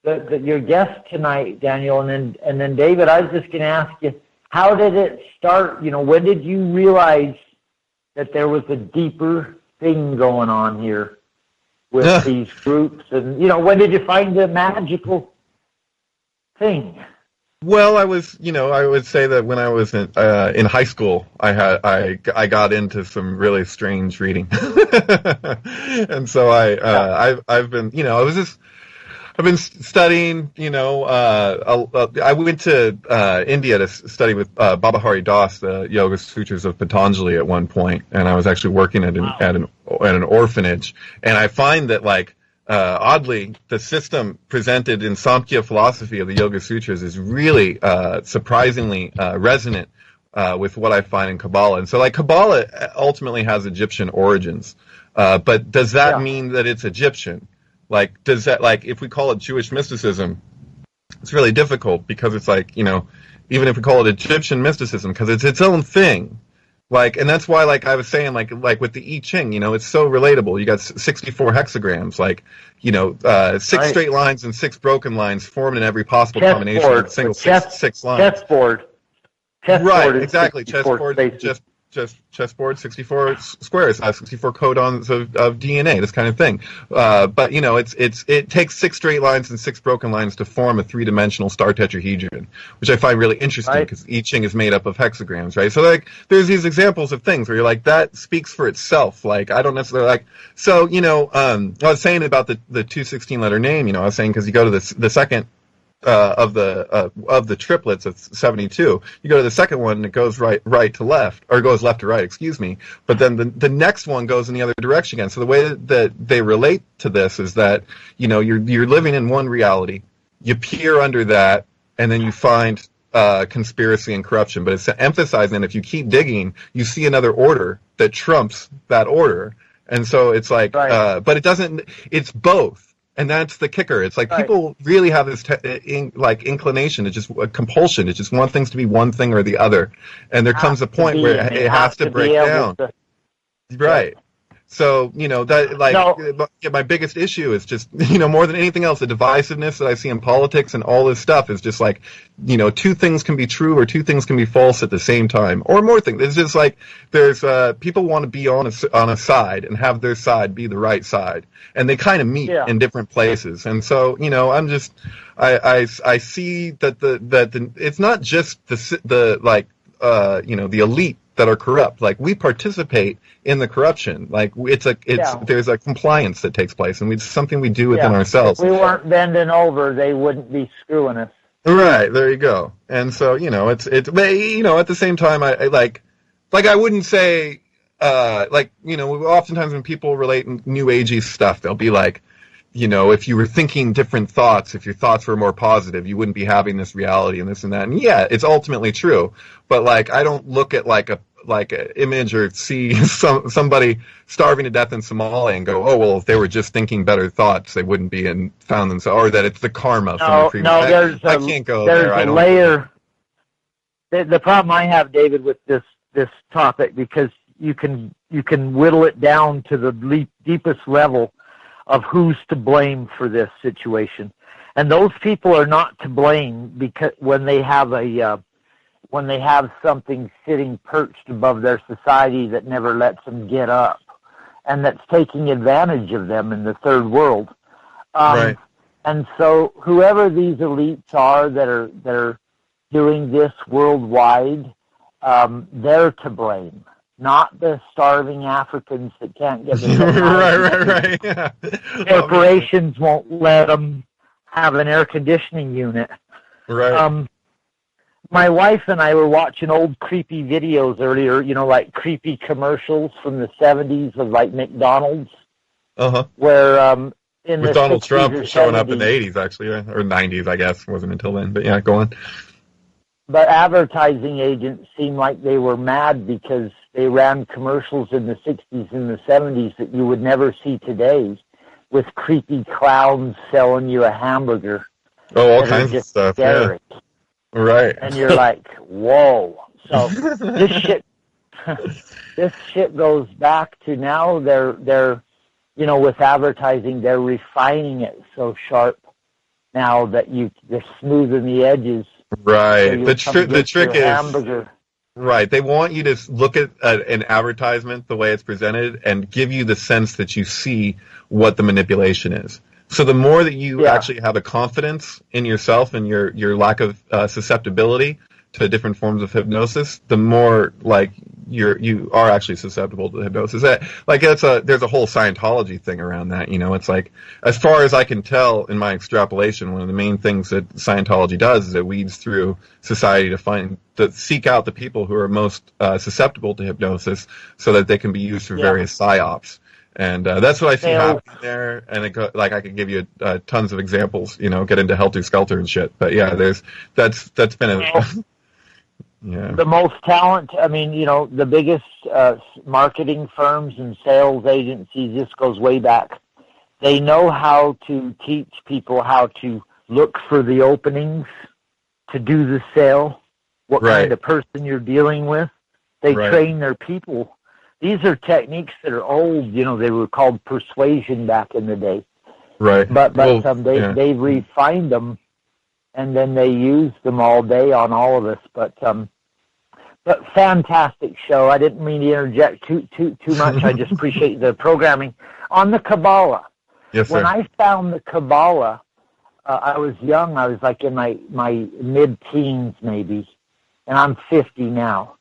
Speaker 3: your guest tonight, Daniel, and then David, I was just going to ask you, how did it start? When did you realize that there was a deeper thing going on here with these groups? And, when did you find the magical thing?
Speaker 2: Well, I would say that when I was in high school, I got into some really strange reading, and so I've been I've been studying. I went to India to study with Baba Hari Das, the Yoga Sutras of Patanjali, at one point, and I was actually working at an orphanage, and I find that oddly, the system presented in Samkhya philosophy of the Yoga Sutras is really surprisingly resonant with what I find in Kabbalah. And so, Kabbalah ultimately has Egyptian origins, but does that mean that it's Egyptian? Does that, if we call it Jewish mysticism, it's really difficult because it's even if we call it Egyptian mysticism, because it's its own thing. And that's why, I was saying, with the I Ching, it's so relatable. You got 64 hexagrams, 6 straight lines and 6 broken lines formed in every possible combination of single six lines.
Speaker 3: Chessboard.
Speaker 2: Right, exactly. Chessboard, 64 squares, 64 codons of DNA, this kind of thing. But it takes 6 straight lines and 6 broken lines to form a 3-dimensional star tetrahedron, which I find really interesting because I Ching is made up of hexagrams, right? So there's these examples of things where you're that speaks for itself. I don't necessarily So I was saying about the 216 letter name. I was saying because you go to the second. Of the triplets of 72, you go to the second one and it goes right to left, or goes left to right, excuse me. But then the next one goes in the other direction again. So the way that they relate to this is that you're living in one reality, you peer under that, and then you find conspiracy and corruption. But it's emphasizing that if you keep digging, you see another order that trumps that order. And so it's but it doesn't. It's both. And that's the kicker. It's people really have this inclination. It's just a compulsion. It's just want things to be one thing or the other. And there comes a point where it has to break down. Right. So, my biggest issue is just, more than anything else, the divisiveness that I see in politics and all this stuff is just 2 things can be true or 2 things can be false at the same time, or more things. It's just there's, people want to be on a side and have their side be the right side. And they kind of meet in different places. And so, I'm just, I see that it's not just the elite that are corrupt. We participate in the corruption. There's a compliance that takes place, and it's something we do within ourselves.
Speaker 3: If we weren't bending over, they wouldn't be screwing us.
Speaker 2: Right, there you go. And so, it's at the same time, I wouldn't say, oftentimes when people relate New Agey stuff, they'll be if you were thinking different thoughts, if your thoughts were more positive, you wouldn't be having this reality and this and that. And yeah, it's ultimately true. But I don't look at an image or see somebody starving to death in Somalia and go, oh, well, if they were just thinking better thoughts, they wouldn't be found themselves, or that it's the karma from the previous. I can't go there.
Speaker 3: There's a layer. The problem I have, David, with this topic, because you can whittle it down to the deepest level of who's to blame for this situation. And those people are not to blame because when they have a when they have something sitting perched above their society that never lets them get up, and that's taking advantage of them in the third world.
Speaker 2: Right.
Speaker 3: And so whoever these elites are that are doing this worldwide, they're to blame, not the starving Africans that can't get the
Speaker 2: right. Yeah.
Speaker 3: Corporations won't let them have an air conditioning unit.
Speaker 2: Right.
Speaker 3: My wife and I were watching old creepy videos earlier, like creepy commercials from the 70s of like McDonald's.
Speaker 2: Uh-huh.
Speaker 3: Where
Speaker 2: with Donald Trump showing
Speaker 3: 70s,
Speaker 2: up in the 80s, actually, or 90s, I guess. It wasn't until then, but yeah, go on.
Speaker 3: But advertising agents seemed like they were mad because they ran commercials in the 60s and the 70s that you would never see today with creepy clowns selling you a hamburger.
Speaker 2: Oh, all kinds of stuff, yeah. Right.
Speaker 3: And you're like, whoa. So this shit goes back to now they're with advertising, they're refining it so sharp now that they're smoothing the edges.
Speaker 2: Right.
Speaker 3: So
Speaker 2: the trick is,
Speaker 3: hamburger.
Speaker 2: Right. They want you to look at an advertisement the way it's presented and give you the sense that you see what the manipulation is. So the more that you actually have a confidence in yourself and your lack of susceptibility to different forms of hypnosis, the more like you are actually susceptible to hypnosis. There's a whole Scientology thing around that. It's like, as far as I can tell in my extrapolation, one of the main things that Scientology does is it weeds through society to seek out the people who are most susceptible to hypnosis, so that they can be used for various psyops. And that's what I see happening there. And I could give you tons of examples. Get into Helter Skelter and shit. But yeah, that's been yeah.
Speaker 3: The most talent. I mean, the biggest marketing firms and sales agencies. This goes way back. They know how to teach people how to look for the openings to do the sale. What kind of person you're dealing with. They train their people. These are techniques that are old. They were called persuasion back in the day.
Speaker 2: Right.
Speaker 3: But they've refined them, and then they use them all day on all of us. But fantastic show. I didn't mean to interject too much. I just appreciate the programming on the Kabbalah.
Speaker 2: Yes, sir.
Speaker 3: When I found the Kabbalah, I was young. I was like in my mid-teens maybe, and I'm 50 now.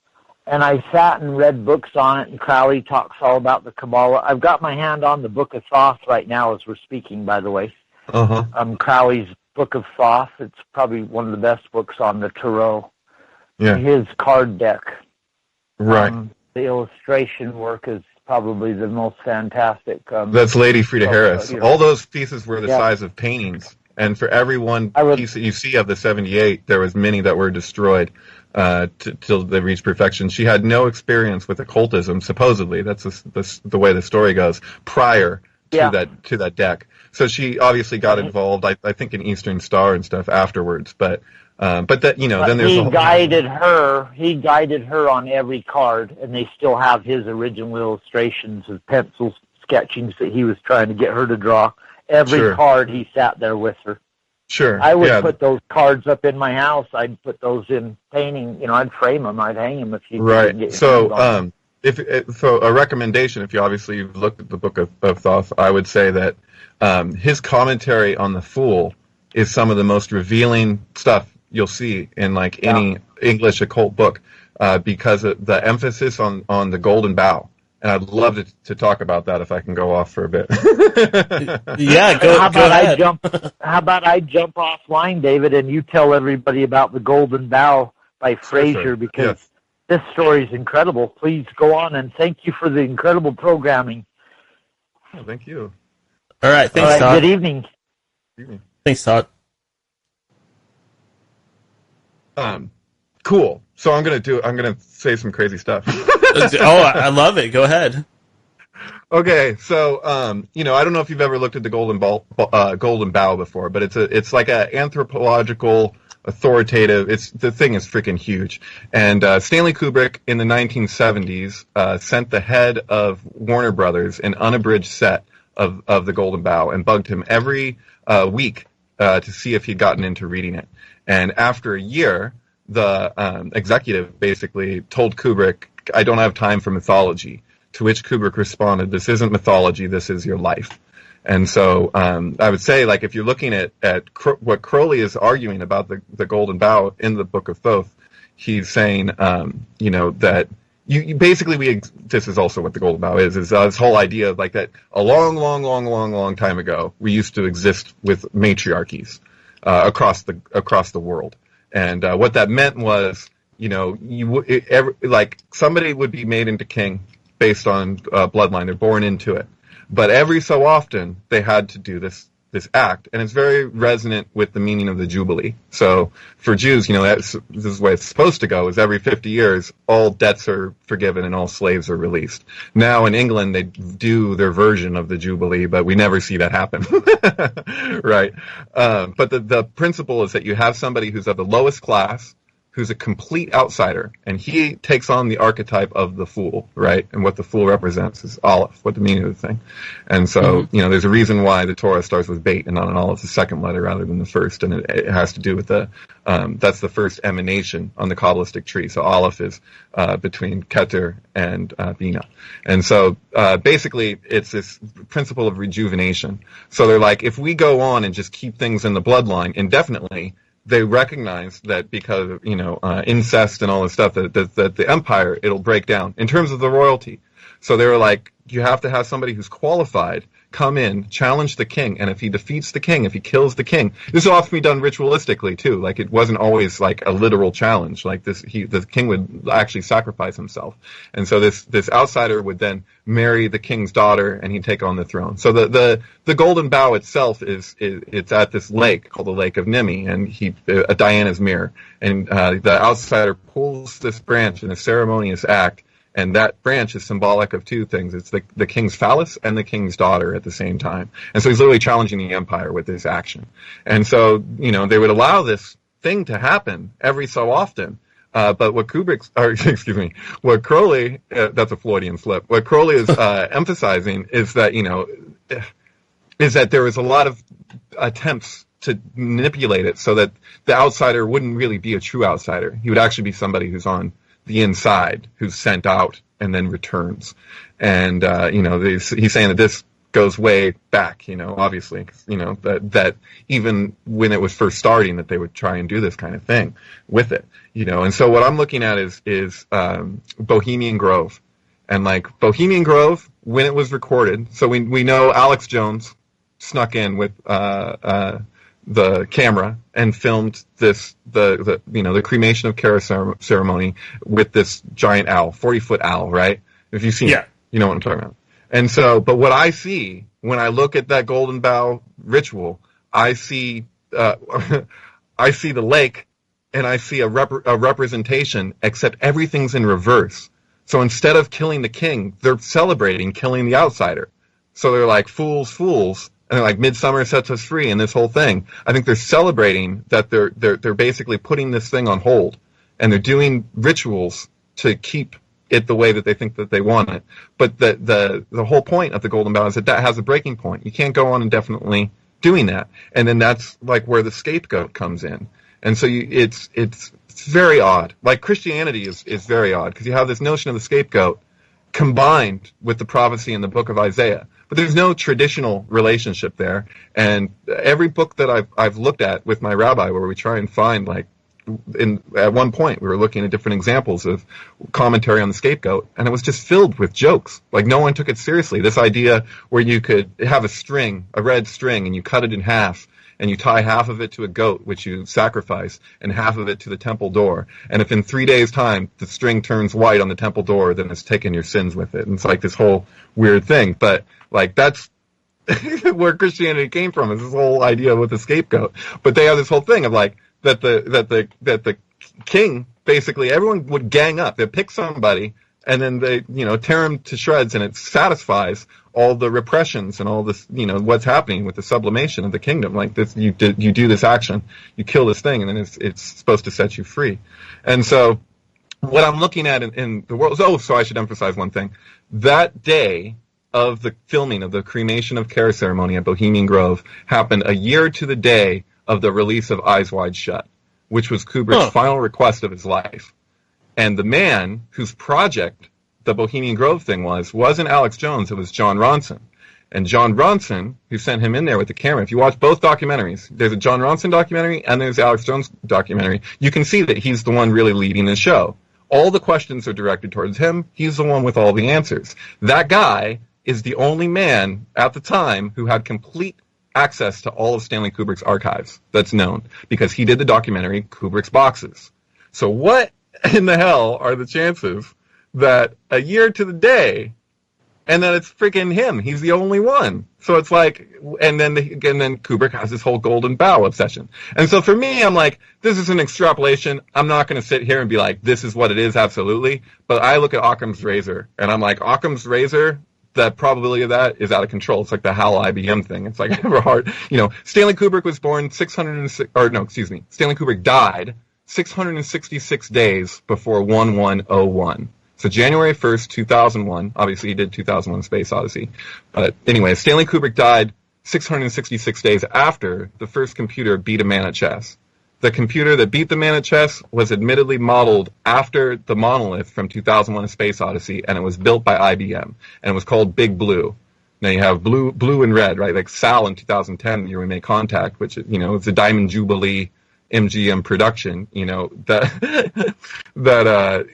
Speaker 3: And I sat and read books on it, and Crowley talks all about the Kabbalah. I've got my hand on the Book of Thoth right now as we're speaking, by the way.
Speaker 2: Uh-huh.
Speaker 3: Crowley's Book of Thoth. It's probably one of the best books on the tarot.
Speaker 2: Yeah.
Speaker 3: His card deck.
Speaker 2: Right.
Speaker 3: The illustration work is probably the most fantastic.
Speaker 2: That's Lady Frida Harris. All those pieces were the size of paintings. And for every one piece that you see of the 78, there was many that were destroyed till they reached perfection. She had no experience with occultism, supposedly. That's the way the story goes, prior to that deck. So she obviously got involved, I think, in Eastern Star and stuff afterwards. But then there's
Speaker 3: he guided her on every card, and they still have his original illustrations of pencil sketchings that he was trying to get her to draw. Every card he sat there with her.
Speaker 2: Sure.
Speaker 3: I would put those cards up in my house. I'd put those in painting. I'd frame them. I'd hang them if you
Speaker 2: right. Get so, so a recommendation, if you've looked at the Book of Thoth, I would say that his commentary on the Fool is some of the most revealing stuff you'll see in any English occult book, because of the emphasis on the Golden Bough. And I'd love to talk about that if I can go off for a bit.
Speaker 3: Yeah, go ahead. How about I jump offline, David, and you tell everybody about the Golden Bough by Fraser, because this story is incredible. Please go on, and thank you for the incredible programming.
Speaker 2: Oh, thank you.
Speaker 1: All right, thanks, Todd.
Speaker 3: Good evening.
Speaker 1: Thanks, Todd.
Speaker 2: Cool. So I'm gonna say some crazy stuff.
Speaker 1: I love it. Go ahead.
Speaker 2: Okay, so I don't know if you've ever looked at the Golden Bough before, but it's like a anthropological, authoritative. The thing is freaking huge. And Stanley Kubrick in the 1970s sent the head of Warner Brothers an unabridged set of the Golden Bough and bugged him every week to see if he'd gotten into reading it. And after a year, the executive basically told Kubrick, "I don't have time for mythology." To which Kubrick responded, "This isn't mythology. This is your life." And so I would say, like, if you're looking at what Crowley is arguing about the Golden Bough in the Book of Thoth, he's saying, that you basically this is also what the Golden Bough is this whole idea of like that a long time ago we used to exist with matriarchies across the world, and what that meant was, like somebody would be made into king based on bloodline. They're born into it. But every so often, they had to do this act, and it's very resonant with the meaning of the Jubilee. So for Jews, this is the way it's supposed to go, is every 50 years, all debts are forgiven and all slaves are released. Now in England, they do their version of the Jubilee, but we never see that happen. Right? But the principle is that you have somebody who's of the lowest class, who's a complete outsider, and he takes on the archetype of the fool, right? And what the fool represents is Aleph, what the meaning of the thing. And so, there's a reason why the Torah starts with Beit and not an Aleph, the second letter rather than the first, and it has to do with that's the first emanation on the Kabbalistic tree. So Aleph is between Keter and Bina. And so basically it's this principle of rejuvenation. So they're like, if we go on and just keep things in the bloodline indefinitely, they recognize that because of, incest and all this stuff, that the empire, it'll break down in terms of the royalty. So they were like, you have to have somebody who's qualified come in, challenge the king, and if he defeats the king, if he kills the king, this will often be done ritualistically too. Like it wasn't always like a literal challenge. Like the king would actually sacrifice himself, and so this outsider would then marry the king's daughter, and he'd take on the throne. So the Golden Bough itself it's at this lake called the Lake of Nimi, and Diana's mirror, and the outsider pulls this branch in a ceremonious act. And that branch is symbolic of two things. It's the king's phallus and the king's daughter at the same time. And so he's literally challenging the empire with this action. And so, they would allow this thing to happen every so often. But what what Crowley, that's a Freudian slip. What Crowley is emphasizing is that, there was a lot of attempts to manipulate it so that the outsider wouldn't really be a true outsider. He would actually be somebody who's on the inside, who's sent out and then returns. And he's saying that this goes way back, obviously, that even when it was first starting, that they would try and do this kind of thing with it, and so what I'm looking at is Bohemian Grove, and like Bohemian Grove, when it was recorded, so we know Alex Jones snuck in with the camera and filmed the cremation of Kara ceremony with this giant owl, 40-foot owl, right? If you've seen it, you know what I'm talking about. And so, but what I see when I look at that Golden Bough ritual, I see the lake, and I see a representation, except everything's in reverse. So instead of killing the king, they're celebrating killing the outsider. So they're like, fools, fools. And they're like, midsummer sets us free, and this whole thing. I think they're celebrating that they're basically putting this thing on hold, and they're doing rituals to keep it the way that they think that they want it. But the whole point of the Golden Bough is that has a breaking point. You can't go on indefinitely doing that, and then that's like where the scapegoat comes in. And so it's very odd. Like Christianity is very odd because you have this notion of the scapegoat combined with the prophecy in the book of Isaiah. But there's no traditional relationship there. And every book that I've looked at with my rabbi, where we try and find, like, at one point we were looking at different examples of commentary on the scapegoat, and it was just filled with jokes. Like, no one took it seriously. This idea where you could have a red string, and you cut it in half, and you tie half of it to a goat, which you sacrifice, and half of it to the temple door. And if in 3 days' time the string turns white on the temple door, then it's taken your sins with it. And it's like this whole weird thing. But, like, that's where Christianity came from, is this whole idea with the scapegoat. But they have this whole thing of, like, that the king, basically, everyone would gang up. They'd pick somebody, and then they, tear him to shreds, and it satisfies all the repressions and all this, what's happening with the sublimation of the kingdom. Like this, you do this action, you kill this thing, and then it's supposed to set you free. And so, what I'm looking at in the world. So I should emphasize one thing: that day of the filming of the cremation of Kara ceremony at Bohemian Grove happened a year to the day of the release of Eyes Wide Shut. which was Kubrick's final request of his life. And the man whose project the Bohemian Grove thing wasn't Alex Jones, it was John Ronson. And John Ronson, who sent him in there with the camera, if you watch both documentaries, there's a John Ronson documentary and there's Alex Jones documentary, you can see that he's the one really leading the show. All the questions are directed towards him. He's the one with all the answers. That guy is the only man at the time who had complete access to all of Stanley Kubrick's archives that's known, because he did the documentary Kubrick's Boxes. So what in the hell are the chances that a year to the day, and then it's freaking him? He's the only one. So it's like, and then Kubrick has this whole Golden Bough obsession. And so for me, I'm like, this is an extrapolation. I'm not going to sit here and be like, this is what it is, absolutely. But I look at Occam's razor, and I'm like, Occam's razor, the probability of that is out of control. It's like the HAL IBM thing. It's like ever hard. Stanley Kubrick was born Stanley Kubrick died 666 days before 1101. So January 1st, 2001. Obviously, he did 2001: Space Odyssey. But anyway, Stanley Kubrick died 666 days after the first computer beat a man at chess. The computer that beat the man at chess was admittedly modeled after the monolith from 2001: A Space Odyssey, and it was built by IBM, and it was called Big Blue. Now you have blue and red, right? Like Sal in 2010, the year we made contact, which it's a Diamond Jubilee MGM production, you got the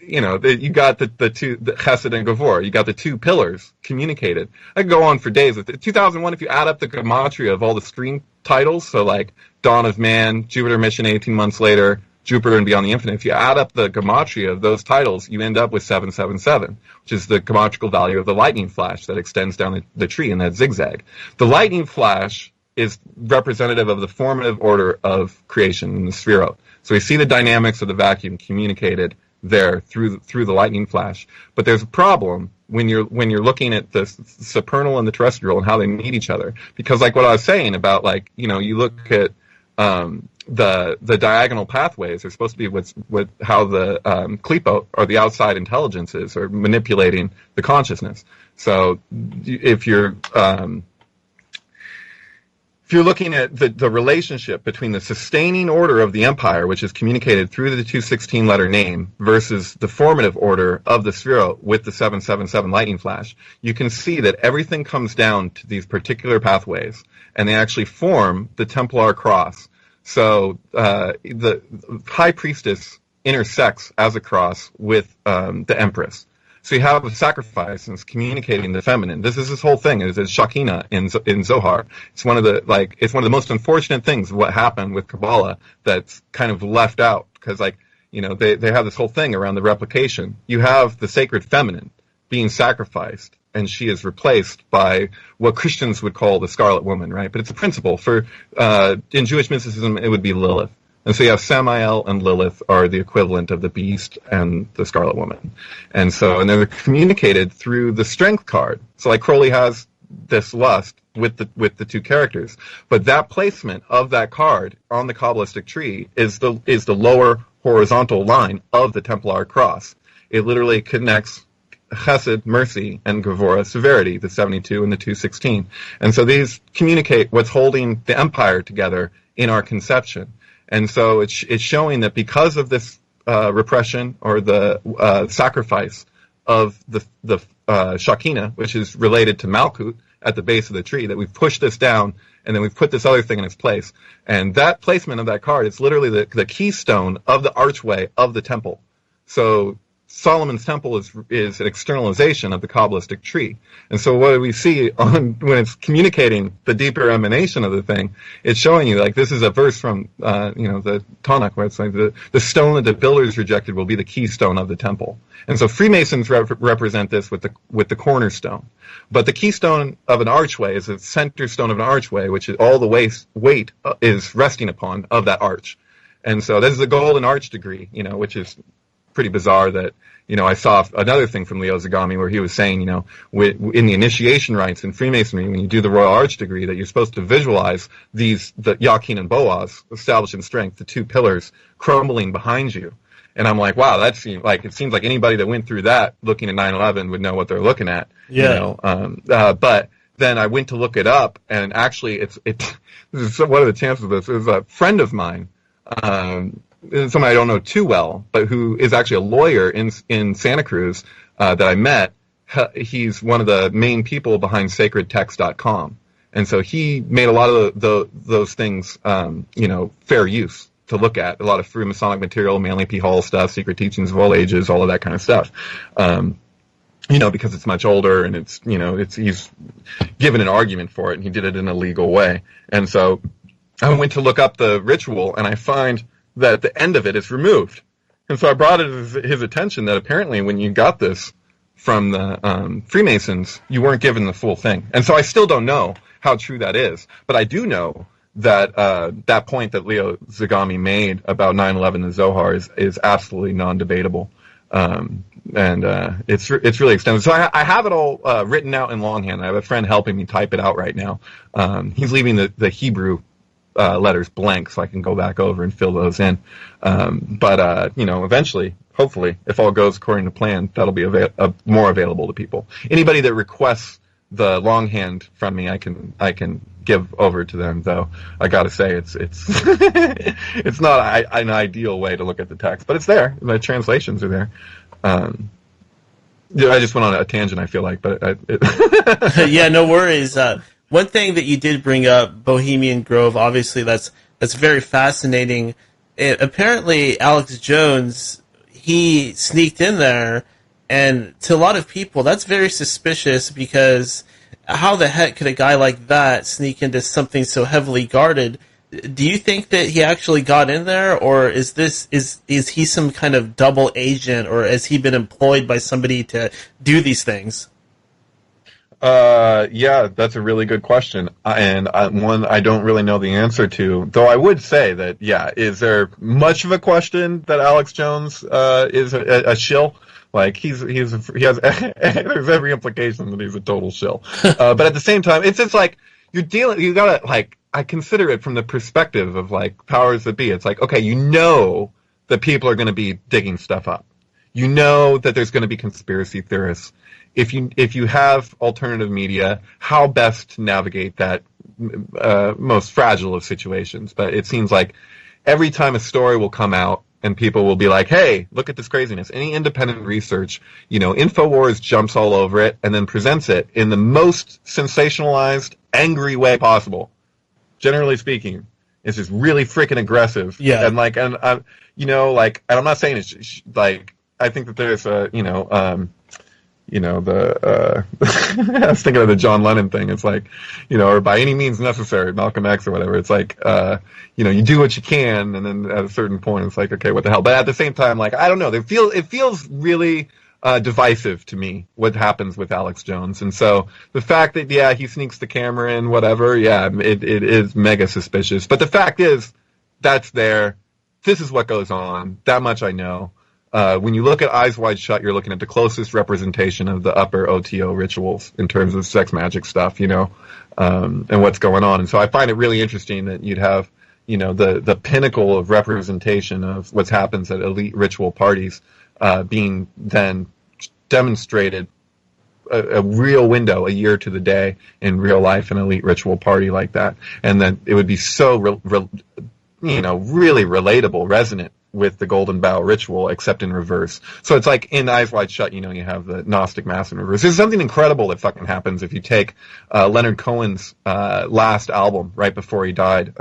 Speaker 2: two, the Chesed and Gavor, you got the two pillars communicated. I could go on for days with it. 2001, if you add up the gematria of all the screen titles, so like Dawn of Man, Jupiter Mission 18 months later, Jupiter and Beyond the Infinite, if you add up the gematria of those titles, you end up with 777, which is the geometrical value of the lightning flash that extends down the tree in that zigzag. The lightning flash is representative of the formative order of creation in the Sphero. So we see the dynamics of the vacuum communicated there through the lightning flash. But there's a problem when you're looking at the supernal and the terrestrial and how they meet each other. Because like what I was saying about, like, you look at the diagonal pathways are supposed to be with how the Klipo, or the outside intelligences, are manipulating the consciousness. So if you're looking at the relationship between the sustaining order of the empire, which is communicated through the 216 letter name, versus the formative order of the Sphero with the 777 lightning flash, you can see that everything comes down to these particular pathways, and they actually form the Templar cross. So the High Priestess intersects as a cross with the Empress. So you have a sacrifice, and it's communicating the feminine. This whole thing is Shekinah in Zohar. It's one of the most unfortunate things of what happened with Kabbalah that's kind of left out, because they have this whole thing around the replication. You have the sacred feminine being sacrificed, and she is replaced by what Christians would call the Scarlet Woman, right? But it's a principle. In Jewish mysticism, it would be Lilith. And so you have Samael and Lilith are the equivalent of the beast and the Scarlet Woman. And they're communicated through the strength card. So like Crowley has this lust with the two characters. But that placement of that card on the Kabbalistic tree is the lower horizontal line of the Templar cross. It literally connects Chesed, mercy, and Gevurah, severity, the 72 and the 216. And so these communicate what's holding the empire together in our conception. And so it's showing that because of this repression, or the sacrifice of the Shekinah, which is related to Malkut at the base of the tree, that we've pushed this down, and then we've put this other thing in its place. And that placement of that card is literally the keystone of the archway of the temple. So Solomon's temple is an externalization of the Kabbalistic tree. And so what we see when it's communicating the deeper emanation of the thing, it's showing you, like, this is a verse from, the Tanakh, where it's like the stone that the builders rejected will be the keystone of the temple. And so Freemasons represent this with the cornerstone. But the keystone of an archway is the center stone of an archway, which is all the weight is resting upon of that arch. And so this is a golden arch degree, which is pretty bizarre that, I saw another thing from Leo Zagami where he was saying, in the initiation rites in Freemasonry, when you do the Royal Arch degree, that you're supposed to visualize the Yakin and Boaz, establishing strength, the two pillars crumbling behind you. And I'm like, wow, it seems like anybody that went through that looking at 9/11 would know what they're looking at. Yeah. But then I went to look it up, and actually what are the chances of this? It was a friend of mine, someone I don't know too well, but who is actually a lawyer in Santa Cruz that I met. He's one of the main people behind sacredtext.com. And so he made a lot of those things, fair use to look at. A lot of Freemasonic material, Manly P. Hall stuff, Secret Teachings of All Ages, all of that kind of stuff. Because it's much older and he's given an argument for it, and he did it in a legal way. And so I went to look up the ritual, and I find that the end of it is removed. And so I brought it to his attention that apparently when you got this from the Freemasons, you weren't given the full thing. And so I still don't know how true that is. But I do know that that point that Leo Zagami made about 9/11 and Zohar is absolutely non-debatable. It's really extensive. So I have it all written out in longhand. I have a friend helping me type it out right now. He's leaving the Hebrew letters blank so I can go back over and fill those in. Eventually, hopefully, if all goes according to plan, that'll be more available to people. Anybody that requests the longhand from me, I can give over to them. Though I got to say, it's it's not an ideal way to look at the text, but it's there. The translations are there. I just went on a tangent, I feel like, but
Speaker 1: yeah, no worries. One thing that you did bring up, Bohemian Grove, obviously that's very fascinating. Apparently, Alex Jones, he sneaked in there, and to a lot of people, that's very suspicious, because how the heck could a guy like that sneak into something so heavily guarded? Do you think that he actually got in there, or is he some kind of double agent, or has he been employed by somebody to do these things?
Speaker 2: Yeah, that's a really good question, and one I don't really know the answer to. Though I would say that, yeah, is there much of a question that Alex Jones is a shill? Like he has there's every implication that he's a total shill. But at the same time, it's just like you gotta, like, I consider it from the perspective of, like, powers that be. It's like, okay, that people are going to be digging stuff up. You know that there's going to be conspiracy theorists. If you have alternative media, how best to navigate that most fragile of situations? But it seems like every time a story will come out and people will be like, hey, look at this craziness. Any independent research, InfoWars jumps all over it and then presents it in the most sensationalized, angry way possible. Generally speaking, it's just really freaking aggressive.
Speaker 1: Yeah.
Speaker 2: And I'm not saying it's like, I think that there's I was thinking of the John Lennon thing. It's like, or by any means necessary, Malcolm X or whatever. It's like, you do what you can, and then at a certain point, it's like, okay, what the hell? But at the same time, like, I don't know. It feels really divisive to me what happens with Alex Jones. And so the fact that, yeah, he sneaks the camera in, whatever, yeah, it is mega suspicious. But the fact is, that's there. This is what goes on. That much I know. When you look at Eyes Wide Shut, you're looking at the closest representation of the upper OTO rituals in terms of sex magic stuff, and what's going on. And so I find it really interesting that you'd have, the pinnacle of representation of what happens at elite ritual parties being then demonstrated a real window, a year to the day in real life, an elite ritual party like that. And then it would be so, really relatable, resonant with the Golden Bough ritual, except in reverse. So it's like in Eyes Wide Shut, you have the Gnostic Mass in reverse. There's something incredible that fucking happens if you take Leonard Cohen's last album right before he died,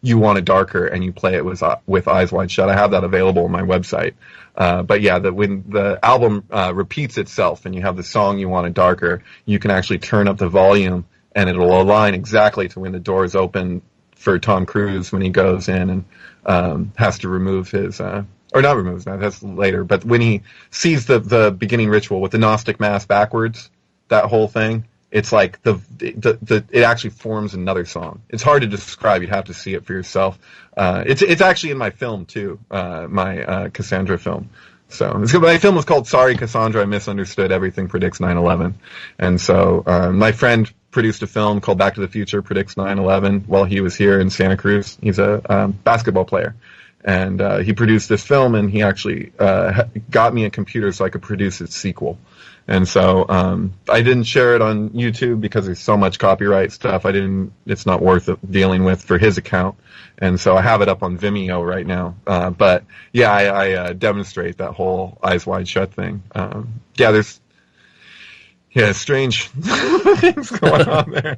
Speaker 2: You Want It Darker, and you play it with Eyes Wide Shut. I have that available on my website. But yeah, when the album repeats itself and you have the song You Want It Darker, you can actually turn up the volume and it'll align exactly to when the doors open for Tom Cruise when he goes in and has to remove his, or not remove his mask, that's later, but when he sees the beginning ritual with the Gnostic Mass backwards, that whole thing, it's like it actually forms another song. It's hard to describe. You'd have to see it for yourself. It's actually in my film too, my Cassandra film. So my film was called Sorry Cassandra, I Misunderstood Everything Predicts 9/11. And so my friend produced a film called Back to the Future Predicts 9/11 while he was here in Santa Cruz. He's a basketball player. And he produced this film, and he actually got me a computer so I could produce its sequel. And so I didn't share it on YouTube because there's so much copyright stuff. It's not worth dealing with for his account. And so I have it up on Vimeo right now. But yeah, I demonstrate that whole eyes wide shut thing. There's strange things going on there.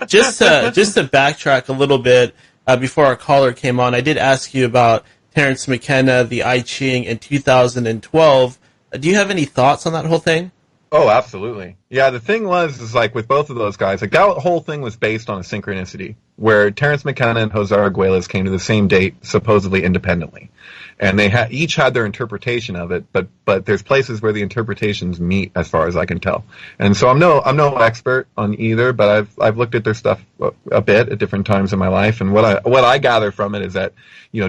Speaker 1: Just to backtrack a little bit, before our caller came on, I did ask you about Terence McKenna, the I Ching in 2012. Do you have any thoughts on that whole thing?
Speaker 2: Oh, absolutely. Yeah, the thing is like with both of those guys, like that whole thing was based on a synchronicity where Terence McKenna and Jose Arguelles came to the same date, supposedly independently. And they each had their interpretation of it, but there's places where the interpretations meet, as far as I can tell. And so I'm no expert on either, but I've looked at their stuff a bit at different times in my life. And what I gather from it is that,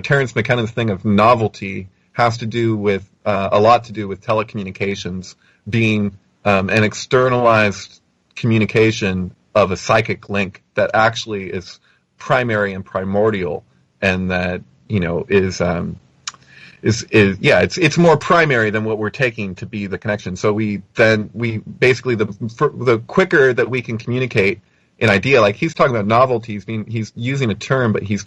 Speaker 2: Terence McKenna's thing of novelty has to do with a lot to do with telecommunications being an externalized communication of a psychic link that actually is primary and primordial, and that it's more primary than what we're taking to be the connection. So we basically the quicker that we can communicate an idea, like he's talking about novelty, he's using a term, but he's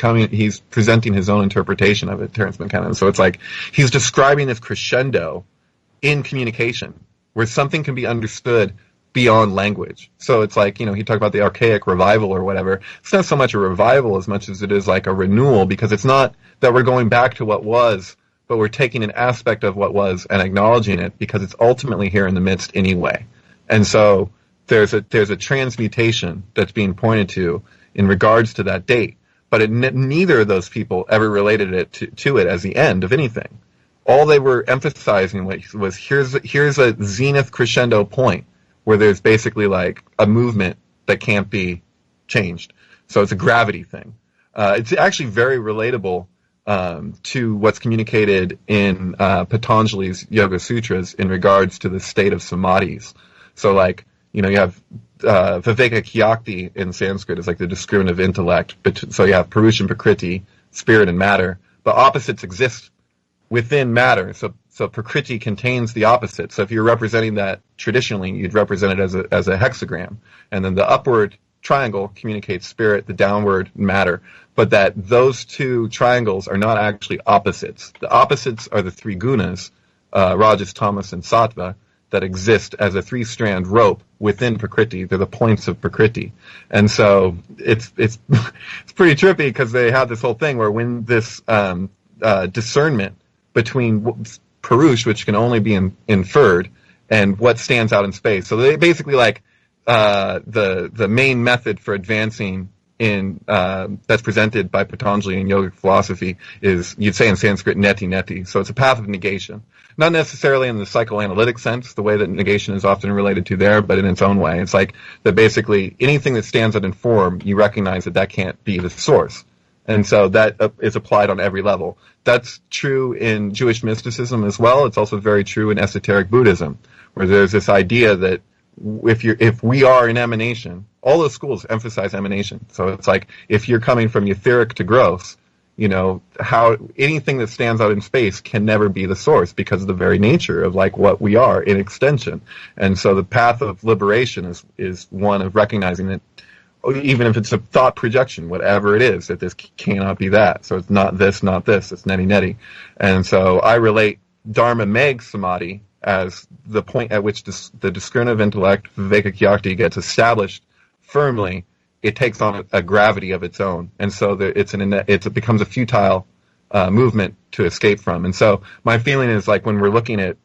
Speaker 2: presenting his own interpretation of it, Terence McKenna. So it's like he's describing this crescendo in communication where something can be understood beyond language. So it's like, he talked about the archaic revival or whatever. It's not so much a revival as much as it is like a renewal, because it's not that we're going back to what was, but we're taking an aspect of what was and acknowledging it because it's ultimately here in the midst anyway. And so there's a transmutation that's being pointed to in regards to that date, but neither of those people ever related it to it as the end of anything. All they were emphasizing was here's a zenith crescendo point where there's basically like a movement that can't be changed. So it's a gravity thing. It's actually very relatable to what's communicated in Patanjali's Yoga Sutras in regards to the state of samadhis. So like, you have Viveka Kyakti in Sanskrit is like the discriminative intellect. So you have Purush and Prakriti, spirit and matter, but opposites exist within matter. So Prakriti contains the opposite. So if you're representing that traditionally, you'd represent it as a hexagram. And then the upward triangle communicates spirit, the downward matter. But that those two triangles are not actually opposites. The opposites are the three gunas, Rajas, Tamas, and Sattva, that exist as a three-strand rope within Prakriti. They're the points of Prakriti. And so it's pretty trippy because they have this whole thing where when this discernment between Purush, which can only be inferred, and what stands out in space. So they basically like the main method for advancing in that's presented by Patanjali in yogic philosophy is, you'd say in Sanskrit, neti neti. So it's a path of negation. Not necessarily in the psychoanalytic sense, the way that negation is often related to there, but in its own way. It's like that basically anything that stands out in form, you recognize that can't be the source. And so that is applied on every level. That's true in Jewish mysticism as well. It's also very true in esoteric Buddhism, where there's this idea that if we are an emanation, all those schools emphasize emanation. So it's like if you're coming from etheric to gross, how anything that stands out in space can never be the source because of the very nature of like what we are in extension. And so the path of liberation is one of recognizing that even if it's a thought projection, whatever it is, that this cannot be that. So it's not this, it's neti neti. And so I relate Dharma Meg Samadhi as the point at which the discriminative intellect, Viveka Kyakti, gets established firmly. It takes on a gravity of its own. And so it becomes a futile movement to escape from. And so my feeling is like when we're looking at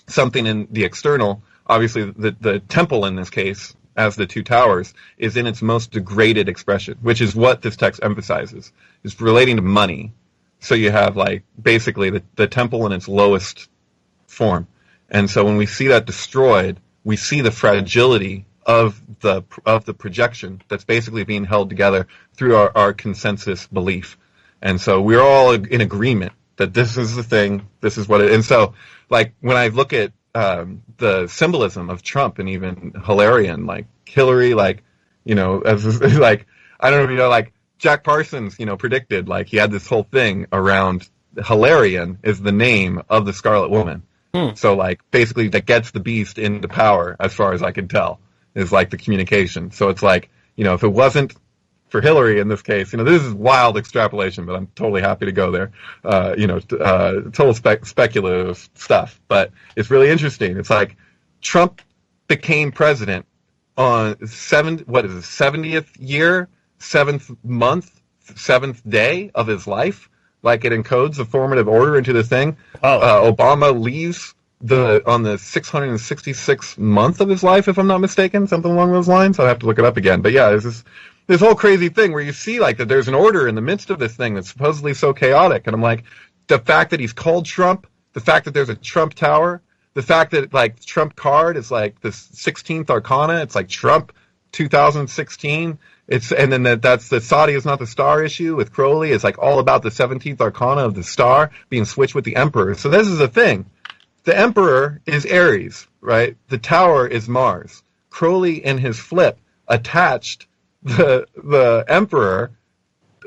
Speaker 2: something in the external, obviously the temple in this case, as the two towers, is in its most degraded expression, which is what this text emphasizes. It's relating to money. So you have like basically the temple in its lowest form. And so when we see that destroyed, we see the fragility of the projection that's basically being held together through our consensus belief. And so we're all in agreement that this is the thing, this is what it is. And so like when I look at the symbolism of Trump and even Hillary, like, as like, I don't know if you know, like Jack Parsons, predicted, like, he had this whole thing around Hilarion is the name of the Scarlet Woman. So, like, basically that gets the beast into power, as far as I can tell, is like the communication. So it's like, if it wasn't for Hillary in this case, this is wild extrapolation, but I'm totally happy to go there. Total speculative stuff, but it's really interesting. It's like Trump became president on 70th year, 7th month, 7th day of his life. Like, it encodes the formative order into the thing. Obama leaves on the 666th month of his life, if I'm not mistaken, something along those lines. I'll have to look it up again. But yeah, there's this whole crazy thing where you see, like, that there's an order in the midst of this thing that's supposedly so chaotic. And I'm like, the fact that he's called Trump, the fact that there's a Trump Tower, the fact that, like, Trump card is like the 16th Arcana, it's like Trump 2016. And then that's the Saudi is not the star issue with Crowley. It's like all about the 17th Arcana of the star being switched with the Emperor. So this is the thing. The Emperor is Aries, right? The Tower is Mars. Crowley in his flip attached the Emperor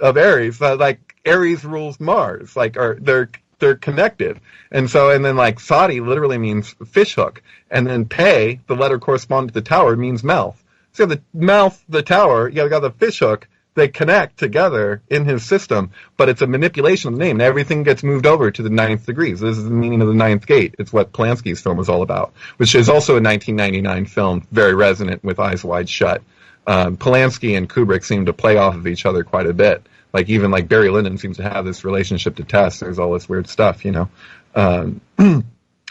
Speaker 2: of Aries. Like, Aries rules Mars. Like, they're connected. And then, like, Saudi literally means fishhook. And then Pe, the letter corresponding to the tower, means mouth. So the mouth, the tower, you got the fishhook, they connect together in his system, but it's a manipulation of the name, and everything gets moved over to the 9th degree. So this is the meaning of the 9th gate. It's what Polanski's film was all about, which is also a 1999 film, very resonant with Eyes Wide Shut. Polanski and Kubrick seem to play off of each other quite a bit. Like, even like Barry Lyndon seems to have this relationship to Tess. There's all this weird stuff,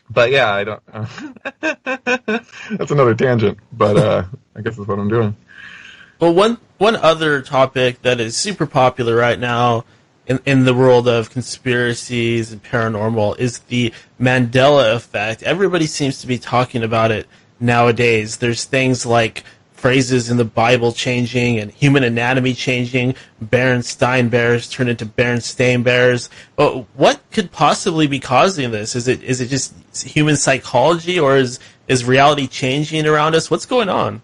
Speaker 2: But yeah, I don't. That's another tangent, but I guess that's what I'm doing.
Speaker 1: Well, one other topic that is super popular right now in the world of conspiracies and paranormal is the Mandela effect. Everybody seems to be talking about it nowadays. There's things like phrases in the Bible changing and human anatomy changing, Berenstain Bears turn into Berenstain Bears. What could possibly be causing this? Is it just human psychology, or is reality changing around us? What's going on?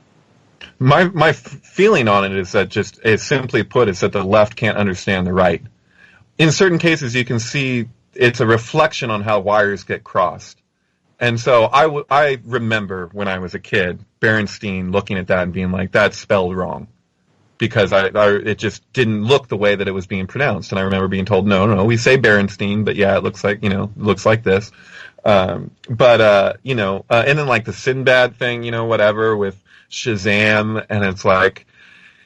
Speaker 2: My feeling on it is that, just as simply put, is that the left can't understand the right. In certain cases, you can see it's a reflection on how wires get crossed. And so I remember when I was a kid, Berenstein looking at that and being like, that's spelled wrong. Because it just didn't look the way that it was being pronounced. And I remember being told, no, we say Berenstein, but yeah, it looks like, looks like this. And then like the Sinbad thing, whatever, with Shazam, and it's like,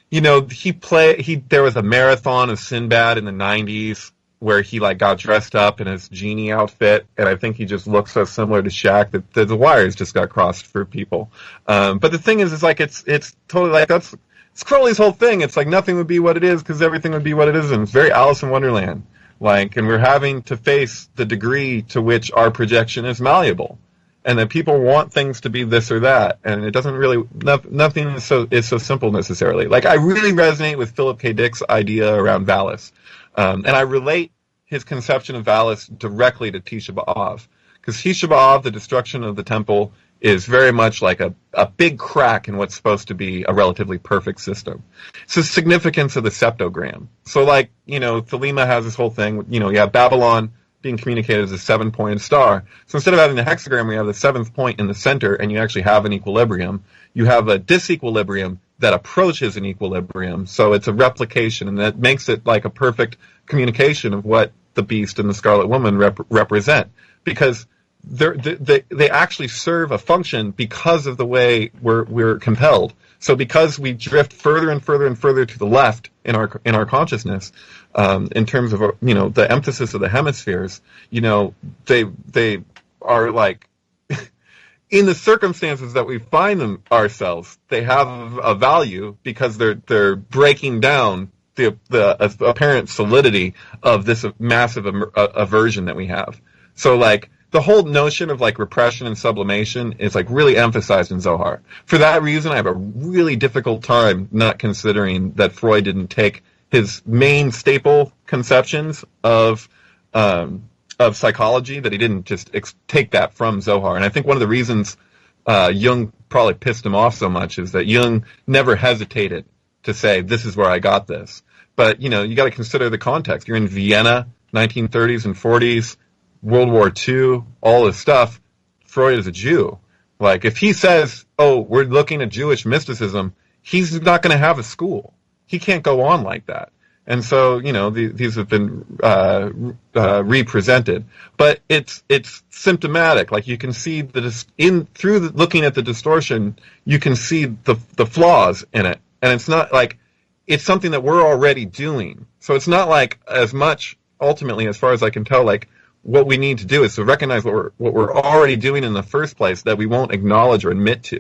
Speaker 2: there was a marathon of Sinbad in the 90s where he like got dressed up in his genie outfit, and I think he just looks so similar to Shaq that the wires just got crossed for people. But the thing is like it's totally like it's Crowley's whole thing. It's like nothing would be what it is because everything would be what it isn't. It's very Alice in Wonderland. Like, and we're having to face the degree to which our projection is malleable, and that people want things to be this or that, and it doesn't really. Nothing is so simple necessarily. Like, I really resonate with Philip K. Dick's idea around Valis. And I relate his conception of Valis directly to Tisha B'Av. Because Tisha B'Av, the destruction of the temple, is very much like a big crack in what's supposed to be a relatively perfect system. It's the significance of the septogram. So, like, Thelema has this whole thing, you have Babylon being communicated as a 7-pointed star. So instead of having the hexagram, we have the 7th point in the center, and you actually have an equilibrium. You have a disequilibrium that approaches an equilibrium, so it's a replication, and that makes it like a perfect communication of what the beast and the Scarlet Woman represent, because they actually serve a function because of the way we're compelled. So because we drift further and further and further to the left in our consciousness, in terms of the emphasis of the hemispheres, they are like. In the circumstances that we find them ourselves, they have a value because they're breaking down the apparent solidity of this massive aversion that we have. So, like, the whole notion of like repression and sublimation is like really emphasized in Zohar. For that reason, I have a really difficult time not considering that Freud didn't take his main staple conceptions of psychology, that he didn't just take that from Zohar. And I think one of the reasons Jung probably pissed him off so much is that Jung never hesitated to say, this is where I got this. But, you know, you got to consider the context. You're in Vienna, 1930s and 40s, World War II, all this stuff. Freud is a Jew. Like, if he says, oh, we're looking at Jewish mysticism, he's not going to have a school. He can't go on like that. And so, you know, these have been represented. But it's symptomatic. Like, you can see looking at the distortion, you can see the flaws in it. And it's not like, it's something that we're already doing. So it's not like as much, ultimately, as far as I can tell, like, what we need to do is to recognize what we're already doing in the first place that we won't acknowledge or admit to.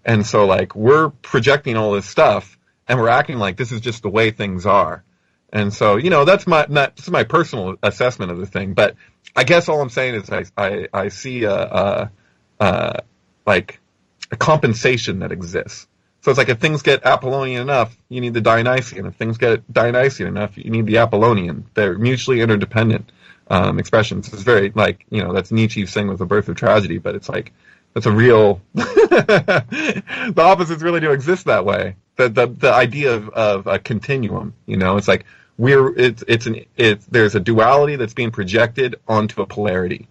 Speaker 2: And so, like, we're projecting all this stuff, and we're acting like this is just the way things are. And so, you know, this is my personal assessment of the thing. But I guess all I'm saying is I see like a compensation that exists. So it's like, if things get Apollonian enough, you need the Dionysian. If things get Dionysian enough, you need the Apollonian. They're mutually interdependent expressions. It's very, like, you know, that's Nietzsche's thing with the birth of tragedy, but it's like, that's a real, the opposites really do exist that way. The idea of a continuum, you know, it's like, there's a duality that's being projected onto a polarity.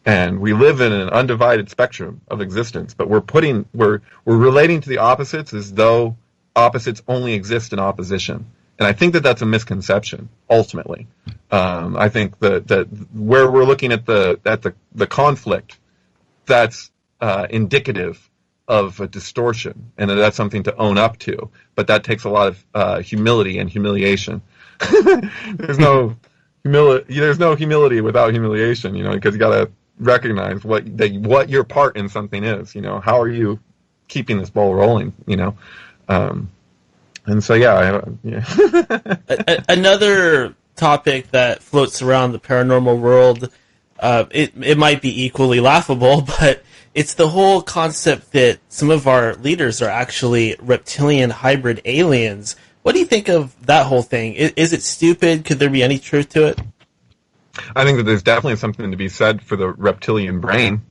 Speaker 2: And we live in an undivided spectrum of existence, but we're relating to the opposites as though opposites only exist in opposition. And I think that that's a misconception, ultimately. I think that where we're looking at the conflict, that's indicative of a distortion, and that's something to own up to. But that takes a lot of humility and humiliation. There's no humility without humiliation, you know, because you got to recognize what your part in something is. You know, how are you keeping this ball rolling? You know. And so, yeah.
Speaker 1: Another topic that floats around the paranormal world, it might be equally laughable, but it's the whole concept that some of our leaders are actually reptilian hybrid aliens. What do you think of that whole thing? Is it stupid? Could there be any truth to it?
Speaker 2: I think that there's definitely something to be said for the reptilian brain,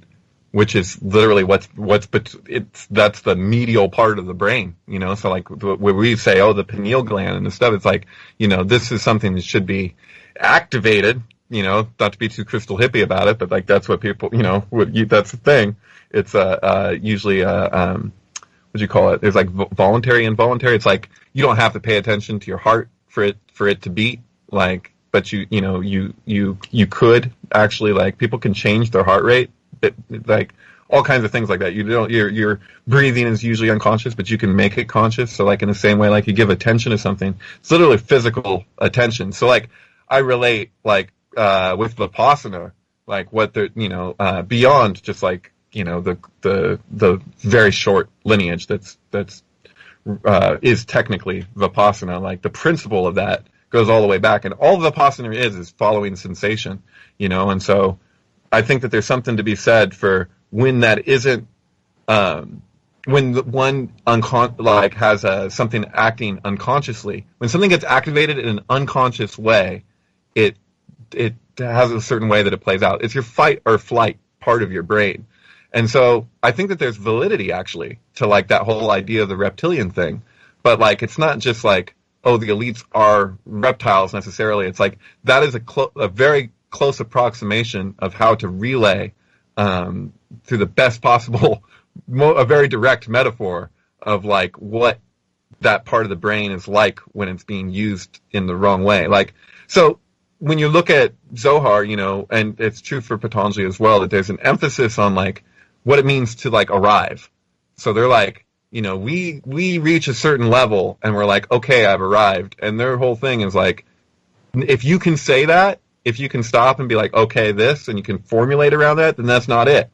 Speaker 2: which is literally that's the medial part of the brain, you know. So, like, where we say, oh, the pineal gland and the stuff, it's like, you know, this is something that should be activated, you know, not to be too crystal hippie about it, but like, that's what people, you know, that's the thing. It's usually what do you call it? There's like voluntary, involuntary. It's like, you don't have to pay attention to your heart for it to beat, like, but you could actually, like, people can change their heart rate. Like, all kinds of things like that. Your breathing is usually unconscious, but you can make it conscious. So, like, in the same way, like, you give attention to something, it's literally physical attention. So, like, I relate, like, with Vipassana, like, what the, you know, beyond just, like, you know, the very short lineage that's is technically Vipassana. Like, the principle of that goes all the way back, and all Vipassana is following sensation, you know. And so I think that there's something to be said for when that isn't, when one has something acting unconsciously. When something gets activated in an unconscious way, it has a certain way that it plays out. It's your fight or flight part of your brain. And so I think that there's validity, actually, to, like, that whole idea of the reptilian thing. But, like, it's not just like, oh, the elites are reptiles necessarily. It's like, that is a very close approximation of how to relay through the best possible, a very direct metaphor of, like, what that part of the brain is like when it's being used in the wrong way. Like, so when you look at Zohar, you know, and it's true for Patanjali as well, that there's an emphasis on, like, what it means to, like, arrive. So they're like, you know, we reach a certain level and we're like, okay, I've arrived. And their whole thing is like, if you can say that, if you can stop and be like, okay, this, and you can formulate around that, then that's not it,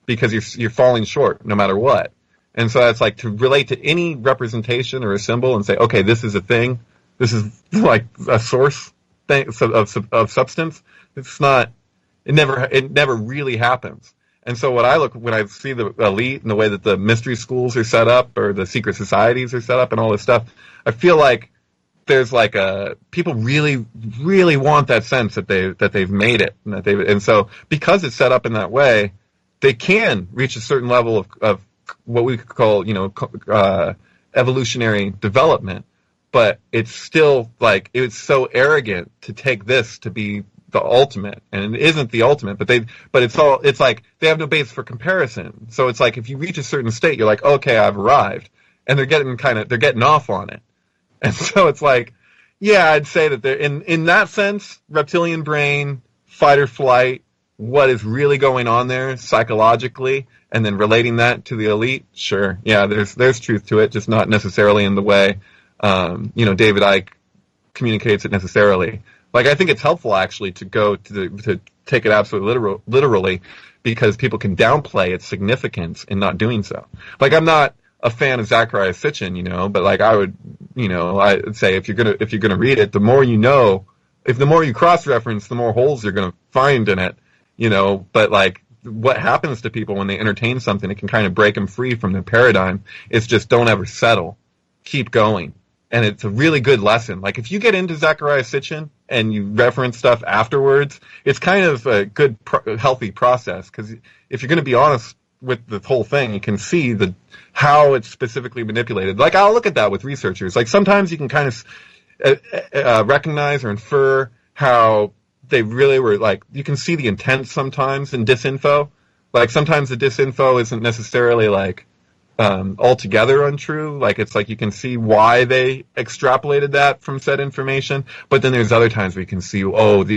Speaker 2: because you're falling short no matter what. And so that's like, to relate to any representation or a symbol and say, okay, this is a thing, this is like a source thing of substance. It's not. It never really happens. And so when I see the elite and the way that the mystery schools are set up, or the secret societies are set up, and all this stuff, I feel like there's like people really, really want that sense that they've made it, and so because it's set up in that way, they can reach a certain level of what we could call, you know, evolutionary development. but it's still like, it's so arrogant to take this to be the ultimate, and it isn't the ultimate, but it's like they have no base for comparison. So it's like if you reach a certain state, you're like, okay, I've arrived, and they're getting off on it. And so it's like, yeah, I'd say that they're in that sense, reptilian brain, fight or flight, what is really going on there psychologically, and then relating that to the elite, sure, yeah, there's truth to it, just not necessarily in the way David Icke communicates it necessarily. Like, I think it's helpful actually to take it absolutely literally, because people can downplay its significance in not doing so. Like, I'm not a fan of Zecharia Sitchin, but like I would say if you're gonna read it, the more you know, if the more you cross-reference, the more holes you're gonna find in it, But like, what happens to people when they entertain something, it can kind of break them free from their paradigm. It's just don't ever settle, keep going. And it's a really good lesson. Like, if you get into Zecharia Sitchin and you reference stuff afterwards, it's kind of a good, healthy process. Because if you're going to be honest with the whole thing, you can see how it's specifically manipulated. Like, I'll look at that with researchers. Like, sometimes you can kind of recognize or infer how they really were, like, you can see the intent sometimes in disinfo. Like, sometimes the disinfo isn't necessarily, like, altogether untrue. Like, it's like you can see why they extrapolated that from said information, but then there's other times where you can see,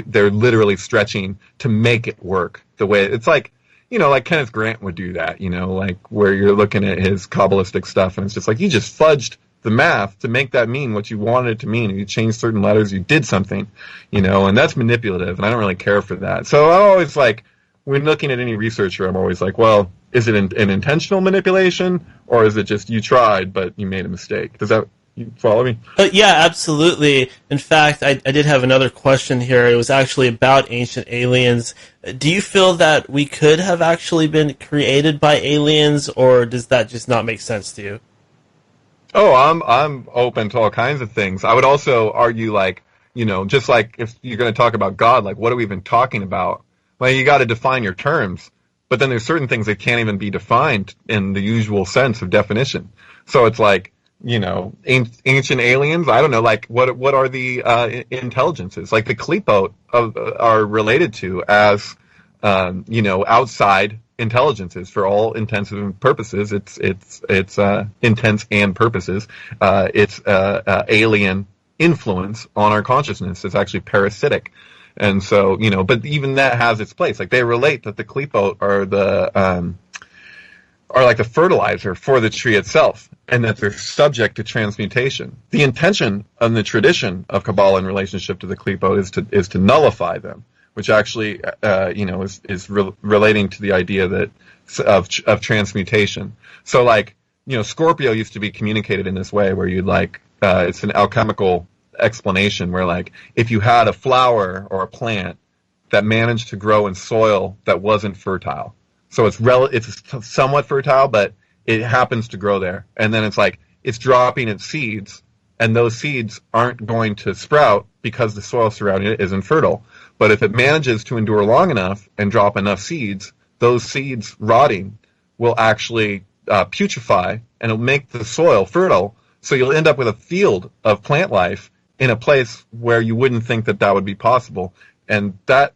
Speaker 2: they're literally stretching to make it work the way it's like, like Kenneth Grant would do that, like where you're looking at his Kabbalistic stuff and it's just like, you just fudged the math to make that mean what you wanted it to mean, and you changed certain letters, you did something, and that's manipulative, and I don't really care for that. So I always like, when looking at any researcher, I'm always like, well, is it an intentional manipulation, or is it just you tried but you made a mistake? You follow me?
Speaker 1: Yeah, absolutely. In fact, I did have another question here. It was actually about ancient aliens. Do you feel that we could have actually been created by aliens, or does that just not make sense to you?
Speaker 2: Oh, I'm open to all kinds of things. I would also argue, like, just like if you're going to talk about God, like, what are we even talking about? Like, you got to define your terms. But then there's certain things that can't even be defined in the usual sense of definition. So it's like, ancient aliens, I don't know, like, what are the intelligences? Like, the Klipot are related to as, outside intelligences for all intents and purposes. It's intents and purposes. It's alien influence on our consciousness. It's actually parasitic. And so, but even that has its place. Like, they relate that the Klipot are like the fertilizer for the tree itself, and that they're subject to transmutation. The intention and the tradition of Kabbalah in relationship to the Klipot is to nullify them, which actually, is relating to the idea that of transmutation. So, like, Scorpio used to be communicated in this way, where you'd like, it's an alchemical explanation where, like, if you had a flower or a plant that managed to grow in soil that wasn't fertile, so it's somewhat fertile, but it happens to grow there, and then it's like it's dropping its seeds, and those seeds aren't going to sprout because the soil surrounding it isn't fertile. But if it manages to endure long enough and drop enough seeds, those seeds rotting will actually putrefy, and it'll make the soil fertile, so you'll end up with a field of plant life in a place where you wouldn't think that would be possible. And that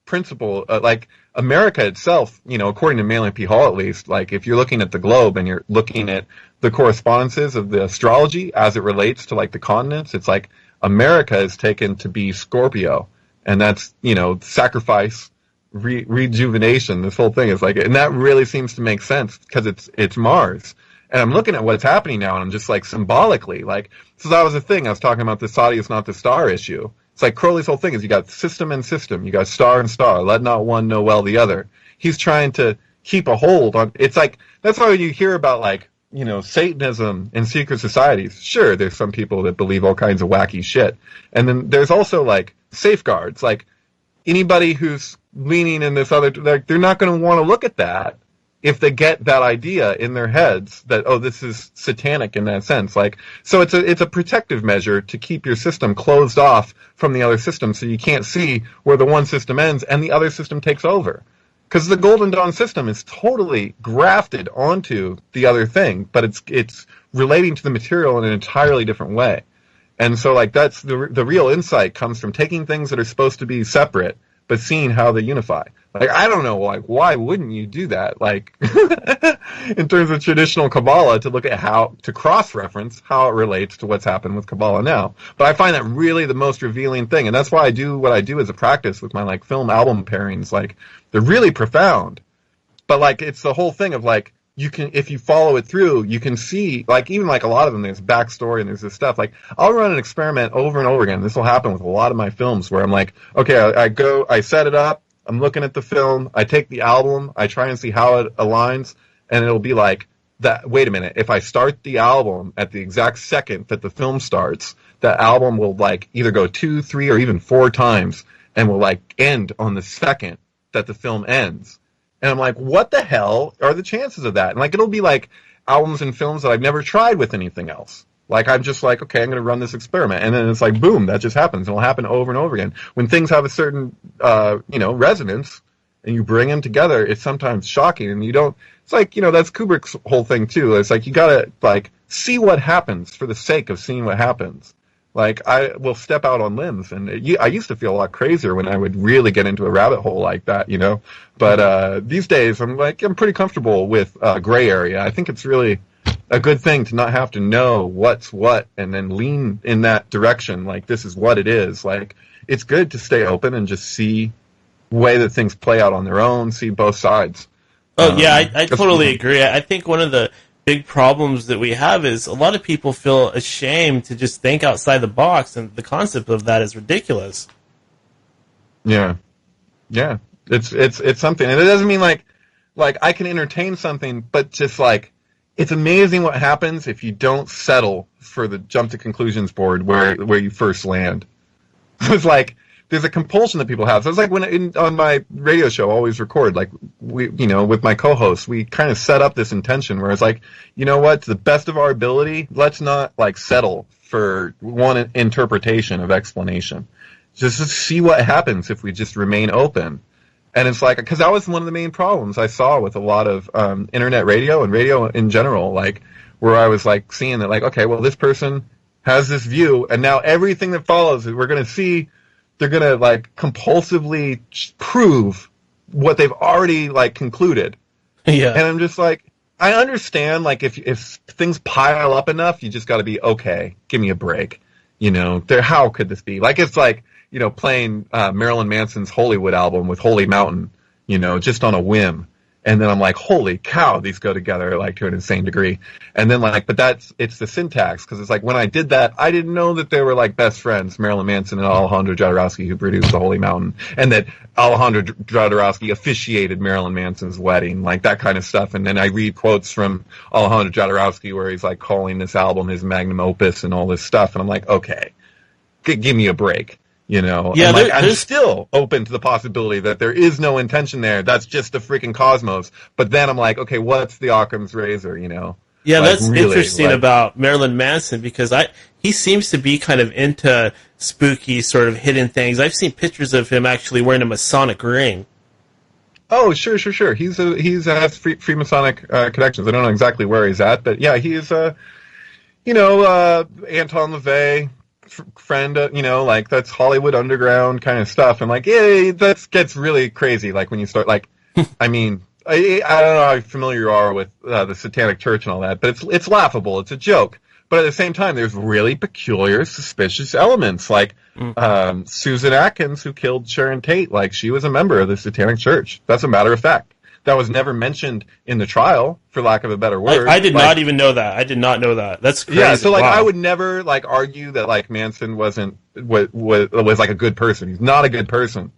Speaker 2: principle, like America itself, according to Marilyn P. Hall at least, like, if you're looking at the globe and you're looking at the correspondences of the astrology as it relates to, like, the continents, it's like America is taken to be Scorpio, and that's, sacrifice, rejuvenation. This whole thing is like, and that really seems to make sense because it's Mars. And I'm looking at what's happening now, and I'm just like, symbolically, like, so that was the thing I was talking about, the Saudi is not the star issue. It's like Crowley's whole thing is you got system and system, you got star and star, let not one know well the other. He's trying to keep a hold on, it's like, that's why you hear about, like, Satanism and secret societies. Sure, there's some people that believe all kinds of wacky shit. And then there's also, like, safeguards. Like, anybody who's leaning in this other, like, they're not going to want to look at that if they get that idea in their heads that, oh, this is satanic in that sense. Like, so it's a protective measure to keep your system closed off from the other system, so you can't see where the one system ends and the other system takes over. Because the Golden Dawn system is totally grafted onto the other thing, but it's relating to the material in an entirely different way. And so, like, that's the real insight comes from taking things that are supposed to be separate, but seeing how they unify. Like, I don't know, like, why wouldn't you do that? Like, in terms of traditional Kabbalah, to look at how, to cross-reference how it relates to what's happened with Kabbalah now. But I find that really the most revealing thing, and that's why I do what I do as a practice with my, like, film album pairings. Like, they're really profound. But, like, it's the whole thing of, like, you can, if you follow it through, you can see, like, even like a lot of them, there's backstory and there's this stuff. Like, I'll run an experiment over and over again. This will happen with a lot of my films where I'm like, okay, I set it up, I'm looking at the film, I take the album, I try and see how it aligns, and it'll be like, that. Wait a minute, if I start the album at the exact second that the film starts, that album will, like, either go 2, 3, or even 4 times, and will, like, end on the second that the film ends. And I'm like, what the hell are the chances of that? And, like, it'll be, like, albums and films that I've never tried with anything else. Like, I'm just like, okay, I'm going to run this experiment. And then it's like, boom, that just happens. It'll happen over and over again. When things have a certain, resonance, and you bring them together, it's sometimes shocking. And you don't, it's like, that's Kubrick's whole thing, too. It's like, you got to, like, see what happens for the sake of seeing what happens. Like, I will step out on limbs, and I used to feel a lot crazier when I would really get into a rabbit hole like that, But these days, I'm pretty comfortable with gray area. I think it's really a good thing to not have to know what's what and then lean in that direction. Like, this is what it is. Like, it's good to stay open and just see the way that things play out on their own, see both sides.
Speaker 1: Oh, yeah, I totally agree. I think one of the big problems that we have is a lot of people feel ashamed to just think outside the box, and the concept of that is ridiculous.
Speaker 2: Yeah. It's something, and it doesn't mean like I can entertain something, but just like, it's amazing what happens if you don't settle for the jump to conclusions board where you first land. It's like, there's a compulsion that people have. So it's like when on my radio show, I always record, like, with my co-hosts, we kind of set up this intention where it's like, you know what, to the best of our ability, let's not, like, settle for one interpretation of explanation. Just to see what happens if we just remain open. And it's like, because that was one of the main problems I saw with a lot of internet radio and radio in general, like, where I was, like, seeing that, like, okay, well, this person has this view, and now everything that follows is we're going to see, they're going to, like, compulsively prove what they've already, like, concluded.
Speaker 1: Yeah.
Speaker 2: And I'm just like, I understand, like, if things pile up enough, you just got to be, okay, give me a break. How could this be? Like, it's like, playing Marilyn Manson's Hollywood album with Holy Mountain, just on a whim. And then I'm like, holy cow, these go together, like, to an insane degree. And then, like, but it's the syntax, because it's like, when I did that, I didn't know that they were, like, best friends, Marilyn Manson and Alejandro Jodorowsky, who produced the Holy Mountain, and that Alejandro Jodorowsky officiated Marilyn Manson's wedding, like, that kind of stuff. And then I read quotes from Alejandro Jodorowsky where he's, like, calling this album his magnum opus and all this stuff. And I'm like, okay, give me a break.
Speaker 1: Yeah,
Speaker 2: and, like, I'm still open to the possibility that there is no intention there. That's just the freaking cosmos. But then I'm like, okay, what's the Occam's razor,
Speaker 1: Yeah,
Speaker 2: like,
Speaker 1: that's
Speaker 2: really,
Speaker 1: interesting about Marilyn Manson, because he seems to be kind of into spooky sort of hidden things. I've seen pictures of him actually wearing a Masonic ring.
Speaker 2: Oh, sure. He's has Freemasonic connections. I don't know exactly where he's at, but yeah, he is Anton LaVey friend, like, that's Hollywood underground kind of stuff. And, like, yeah, that gets really crazy. Like, when you start, like, I mean, I don't know how familiar you are with the Satanic Church and all that, but it's laughable. It's a joke. But at the same time, there's really peculiar, suspicious elements, like Susan Atkins, who killed Sharon Tate. Like, she was a member of the Satanic Church. That's a matter of fact. That was never mentioned in the trial, for lack of a better word.
Speaker 1: I did not even know that. I did not know that. That's crazy.
Speaker 2: Yeah, so, like,
Speaker 1: wow.
Speaker 2: I would never, like, argue that, like, Manson was like a good person. He's not a good person.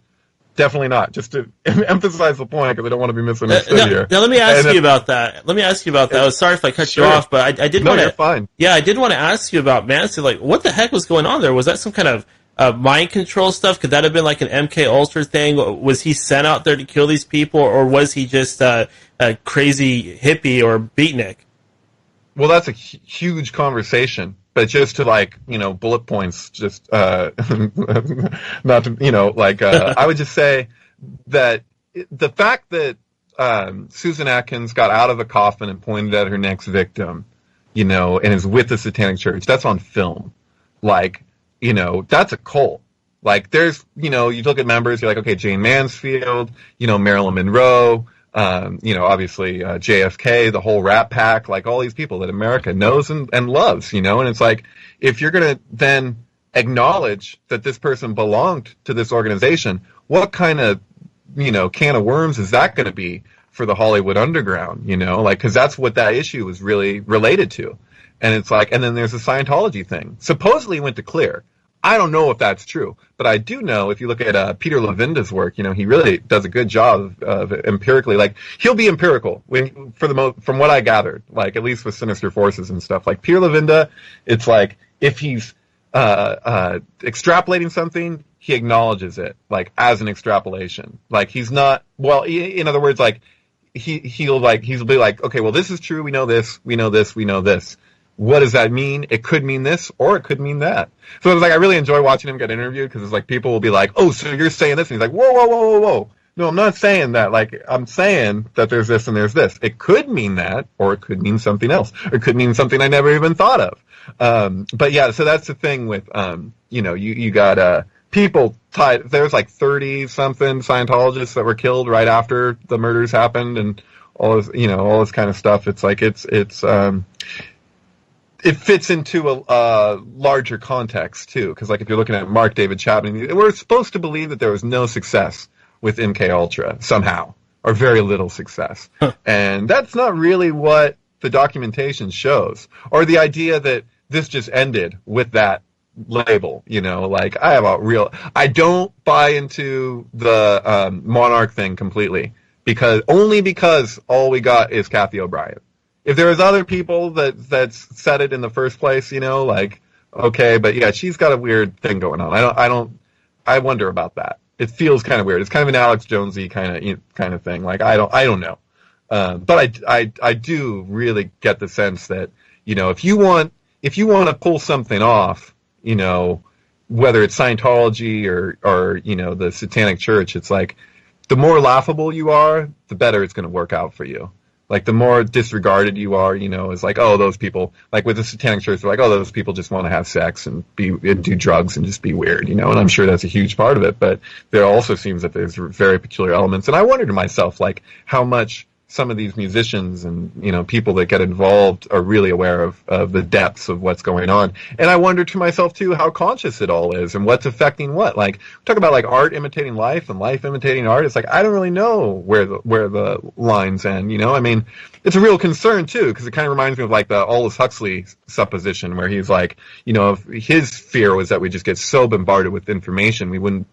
Speaker 2: Definitely not. Just to emphasize the point, because I don't want to be misunderstood here.
Speaker 1: Now, let me ask you about that. Oh, sorry if I cut you off, but I did want to.
Speaker 2: You're fine.
Speaker 1: Yeah, I did want to ask you about Manson. Like, what the heck was going on there? Was that some kind of mind control stuff? Could that have been like an MKUltra thing? Was he sent out there to kill these people, or was he just a crazy hippie or beatnik?
Speaker 2: Well, that's a huge conversation. But just to, like, bullet points, just not to, I would just say that the fact that Susan Atkins got out of the coffin and pointed at her next victim, and is with the Satanic Church, that's on film. like, that's a cult. Like, there's, you look at members, you're like, okay, Jane Mansfield, Marilyn Monroe, obviously JFK, the whole Rat Pack, like all these people that America knows and loves, and it's like, if you're going to then acknowledge that this person belonged to this organization, what kind of, can of worms is that going to be for the Hollywood underground, like, because that's what that issue was really related to. And it's like, and then there's the Scientology thing. Supposedly went to clear. I don't know if that's true, but I do know if you look at Peter Levinda's work, he really does a good job of empirically, like, he'll be empirical from what I gathered, like, at least with Sinister Forces and stuff. Like, Peter Levinda, it's like, if he's extrapolating something, he acknowledges it, like, as an extrapolation. Like, he's not, well, in other words, like, he'll be like, okay, well, this is true, we know this, we know this, we know this. What does that mean? It could mean this, or it could mean that. So it's like, I really enjoy watching him get interviewed, because it's like, people will be like, oh, so you're saying this? And he's like, whoa, whoa, whoa, whoa, whoa. No, I'm not saying that. Like, I'm saying that there's this and there's this. It could mean that, or it could mean something else. Or it could mean something I never even thought of. But yeah, so that's the thing with, you got, people tied, there's like 30-something Scientologists that were killed right after the murders happened, and all this kind of stuff. It's like, it fits into a larger context, too, because, like, if you're looking at Mark David Chapman, we're supposed to believe that there was no success with MKUltra, somehow, or very little success. And that's not really what the documentation shows, or the idea that this just ended with that label, like, I don't buy into the Monarch thing completely, because all we got is Kathy O'Brien. If there was other people that said it in the first place, like, okay, but yeah, she's got a weird thing going on. I wonder about that. It feels kind of weird. It's kind of an Alex Jonesy kind of thing. Like, I don't know. But I do really get the sense that, if you want to pull something off, whether it's Scientology or the Satanic Church, it's like, the more laughable you are, the better it's going to work out for you. Like, the more disregarded you are, is like, oh, those people, like with the Satanic Church, they're like, oh, those people just want to have sex and do drugs and just be weird, and I'm sure that's a huge part of it, but there also seems that there's very peculiar elements. And I wonder to myself, like, how much some of these musicians and, people that get involved are really aware of the depths of what's going on. And I wonder to myself, too, how conscious it all is and what's affecting what. Like, talk about, like, art imitating life and life imitating art. It's like, I don't really know where the lines end, I mean, it's a real concern, too, because it kind of reminds me of, like, the Aldous Huxley supposition, where he's like, if his fear was that we just get so bombarded with information, we would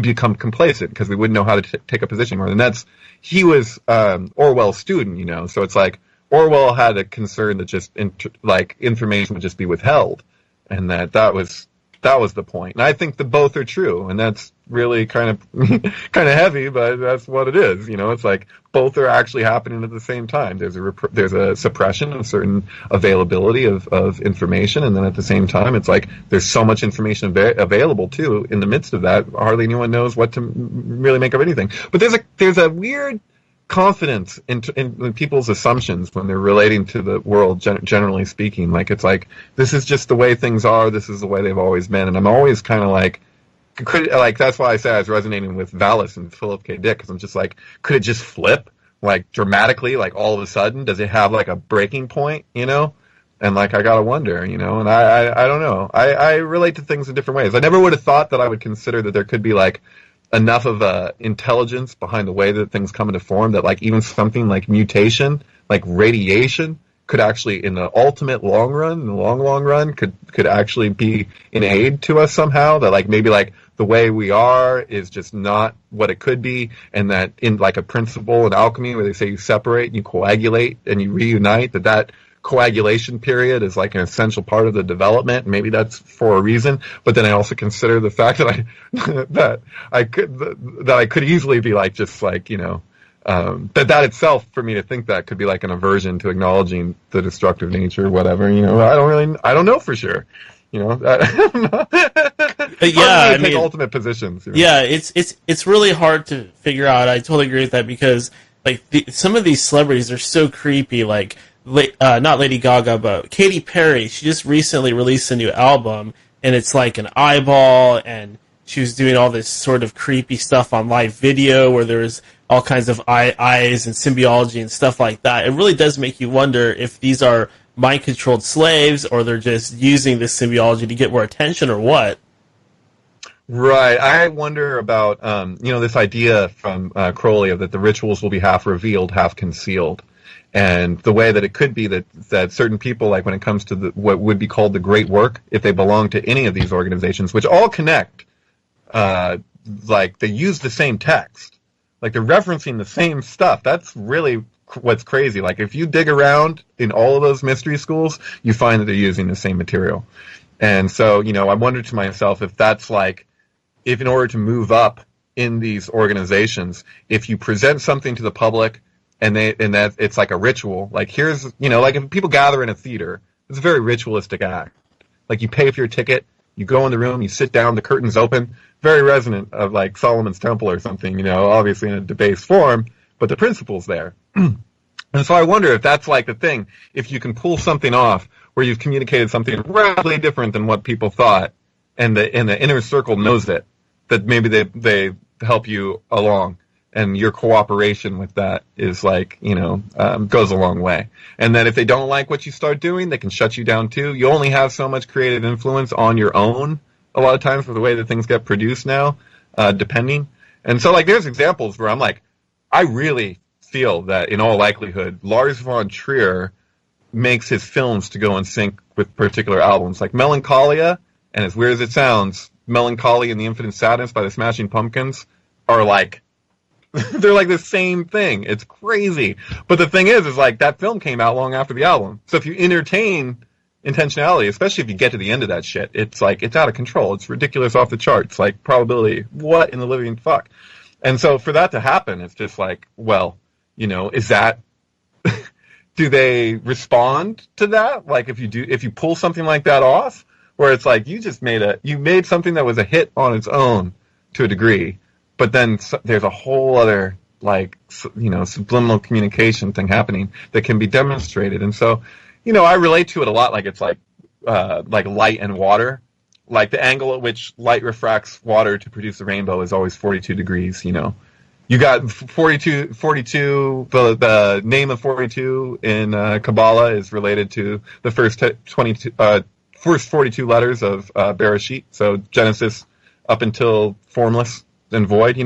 Speaker 2: become complacent because we wouldn't know how to take a position. And he was Orwell's student, so it's like Orwell had a concern that just information would just be withheld, and that was the point. And I think that both are true, and that's really kind of heavy, but that's what it is. It's like both are actually happening at the same time. There's a suppression of certain availability of information, and then at the same time, it's like there's so much information available too. In the midst of that, hardly anyone knows what to really make of anything. But there's a weird confidence in people's assumptions when they're relating to the world, generally speaking. Like, it's like, this is just the way things are, this is the way they've always been. And I'm always kind of like, that's why I say I was resonating with Valis and Philip K. Dick, because I'm just like, could it just flip, like, dramatically, like, all of a sudden? Does it have, like, a breaking point, And, like, I gotta wonder, and I don't know. I relate to things in different ways. I never would have thought that I would consider that there could be, like, enough of a intelligence behind the way that things come into form that, like, even something like mutation, like radiation, could actually, in the ultimate long run, in the long run, could actually be an aid to us somehow. That, like, maybe, like, the way we are is just not what it could be, and that in, like, a principle in alchemy where they say you separate and you coagulate and you reunite, that coagulation period is like an essential part of the development. Maybe that's for a reason, but then I also consider the fact that I could easily be like, just like, that itself, for me to think that, could be like an aversion to acknowledging the destructive nature, whatever. I don't know for sure.
Speaker 1: Yeah,
Speaker 2: take ultimate positions.
Speaker 1: Yeah, it's really hard to figure out. I totally agree with that, because like some of these celebrities are so creepy. Like, not Lady Gaga, but Katy Perry. She just recently released a new album, and it's like an eyeball, and she was doing all this sort of creepy stuff on live video where there's all kinds of eyes and symbiology and stuff like that. It really does make you wonder if these are mind-controlled slaves or they're just using this symbiology to get more attention or what.
Speaker 2: Right. I wonder about, this idea from Crowley of that the rituals will be half revealed, half concealed. And the way that it could be that certain people, like when it comes to what would be called the great work, if they belong to any of these organizations, which all connect, like they use the same text, like they're referencing the same stuff. That's really what's crazy. Like if you dig around in all of those mystery schools, you find that they're using the same material. And so, I wonder to myself if that's like, if in order to move up in these organizations, if you present something to the public and that it's like a ritual, like here's, like if people gather in a theater, it's a very ritualistic act. Like you pay for your ticket, you go in the room, you sit down, the curtains open, very resonant of like Solomon's Temple or something, obviously in a debased form, but the principle's there. And so I wonder if that's like the thing, if you can pull something off where you've communicated something radically different than what people thought, and the inner circle knows it, that maybe they help you along, and your cooperation with that is like, goes a long way. And then if they don't like what you start doing, they can shut you down too. You only have so much creative influence on your own a lot of times for the way that things get produced now, depending. And so like there's examples where I'm like, I really feel that in all likelihood, Lars von Trier makes his films to go in sync with particular albums. Like Melancholia, and as weird as it sounds, Melancholy and the Infinite Sadness by the Smashing Pumpkins are like, they're like the same thing. It's crazy. But the thing is like that film came out long after the album. So if you entertain intentionality, especially if you get to the end of that shit, it's like, it's out of control. It's ridiculous, off the charts. Like probability. What in the living fuck? And so for that to happen, it's just like, well, is that, do they respond to that? Like if you pull something like that off, where it's like, you made something that was a hit on its own to a degree, but then there's a whole other, like, subliminal communication thing happening that can be demonstrated. And so, I relate to it a lot like it's like light and water. Like the angle at which light refracts water to produce a rainbow is always 42 degrees, You got 42, the name of 42 in Kabbalah is related to the first 42 letters of Bereshit, so Genesis up until formless and void,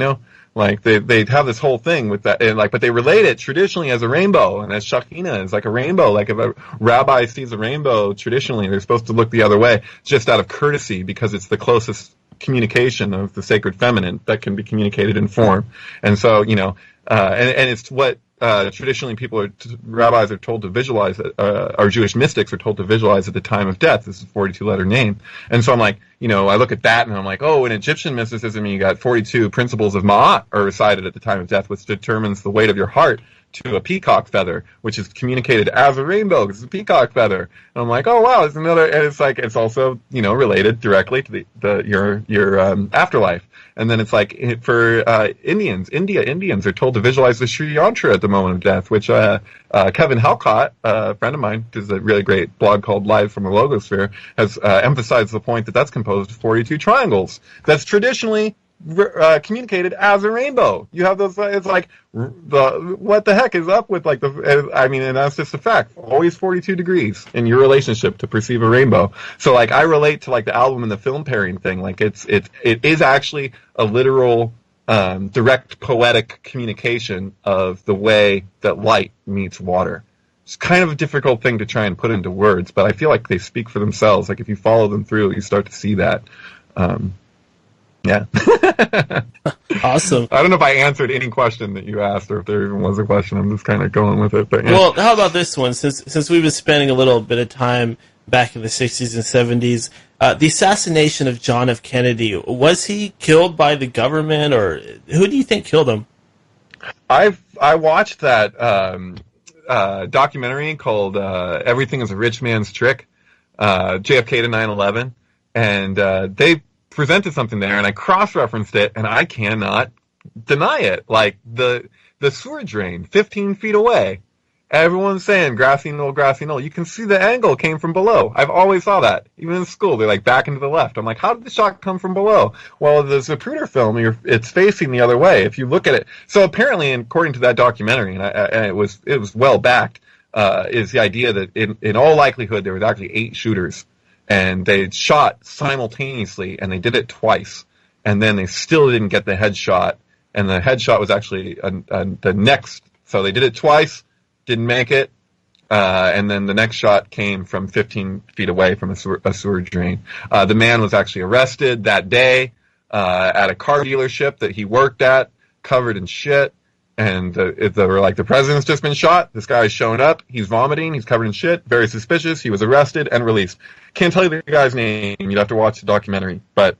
Speaker 2: Like they have this whole thing with that, and but they relate it traditionally as a rainbow, and as Shekhinah is like a rainbow. Like if a rabbi sees a rainbow traditionally, they're supposed to look the other way, just out of courtesy, because it's the closest communication of the sacred feminine that can be communicated in form. And so, and it's what traditionally rabbis are told to visualize, or Jewish mystics are told to visualize at the time of death. This is a 42-letter name. And so I'm like, I look at that and I'm like, oh, in Egyptian mysticism, you got 42 principles of Ma'at are recited at the time of death, which determines the weight of your heart to a peacock feather, which is communicated as a rainbow because it's a peacock feather. And I'm like, oh wow, it's another, and it's like, it's also, related directly to your afterlife. And then it's like, for Indians are told to visualize the Sri Yantra at the moment of death, which Kevin Halcott, a friend of mine, does a really great blog called Live from the Logosphere, has emphasized the point that that's composed of 42 triangles. That's traditionally communicated as a rainbow. You have those, it's like, what the heck is up with and that's just a fact. Always 42 degrees in your relationship to perceive a rainbow. So I relate to the album and the film pairing thing. It is actually a literal, direct poetic communication of the way that light meets water. It's kind of a difficult thing to try and put into words, but I feel like they speak for themselves. If you follow them through, you start to see that. Yeah.
Speaker 1: Awesome.
Speaker 2: I don't know if I answered any question that you asked, or if there even was a question. I'm just kind of going with it. But yeah.
Speaker 1: Well, how about this one? Since we've been spending a little bit of time back in the 60s and 70s, the assassination of John F. Kennedy, was he killed by the government, or who do you think killed him?
Speaker 2: I watched that documentary called "Everything Is a Rich Man's Trick," JFK to 9/11, and they presented something there, and I cross-referenced it, and I cannot deny it. The sewer drain 15 feet away Everyone's saying grassy knoll, grassy knoll. You can see the angle came from below. I've always saw that. Even in school, they're like back and to the left. I'm like, how did the shot come from below? Well, the Zapruder film, it's facing the other way. If you look at it, so apparently, according to that documentary, and it was well backed, is the idea that in all likelihood there was actually 8 shooters, and they shot simultaneously, and they did it twice, and then they still didn't get the headshot, and the headshot was actually the next. So they did it twice. Didn't make it, and then the next shot came from 15 feet away from a sewer drain. The man was actually arrested that day at a car dealership that he worked at, covered in shit, and they were like, the president's just been shot, this guy's showing up, he's vomiting, he's covered in shit, very suspicious, he was arrested and released. Can't tell you the guy's name, you'd have to watch the documentary, but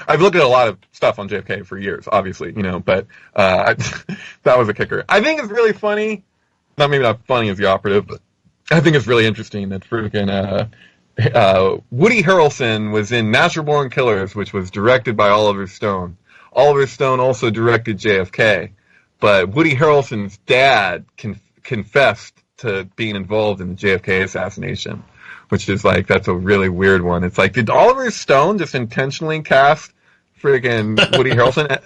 Speaker 2: I've looked at a lot of stuff on JFK for years, obviously, but that was a kicker. I think it's really funny. Maybe not funny as the operative, but I think it's really interesting that freaking Woody Harrelson was in Natural Born Killers, which was directed by Oliver Stone. Oliver Stone also directed JFK, but Woody Harrelson's dad confessed to being involved in the JFK assassination, which is like, that's a really weird one. It's like, did Oliver Stone just intentionally cast freaking Woody Harrelson?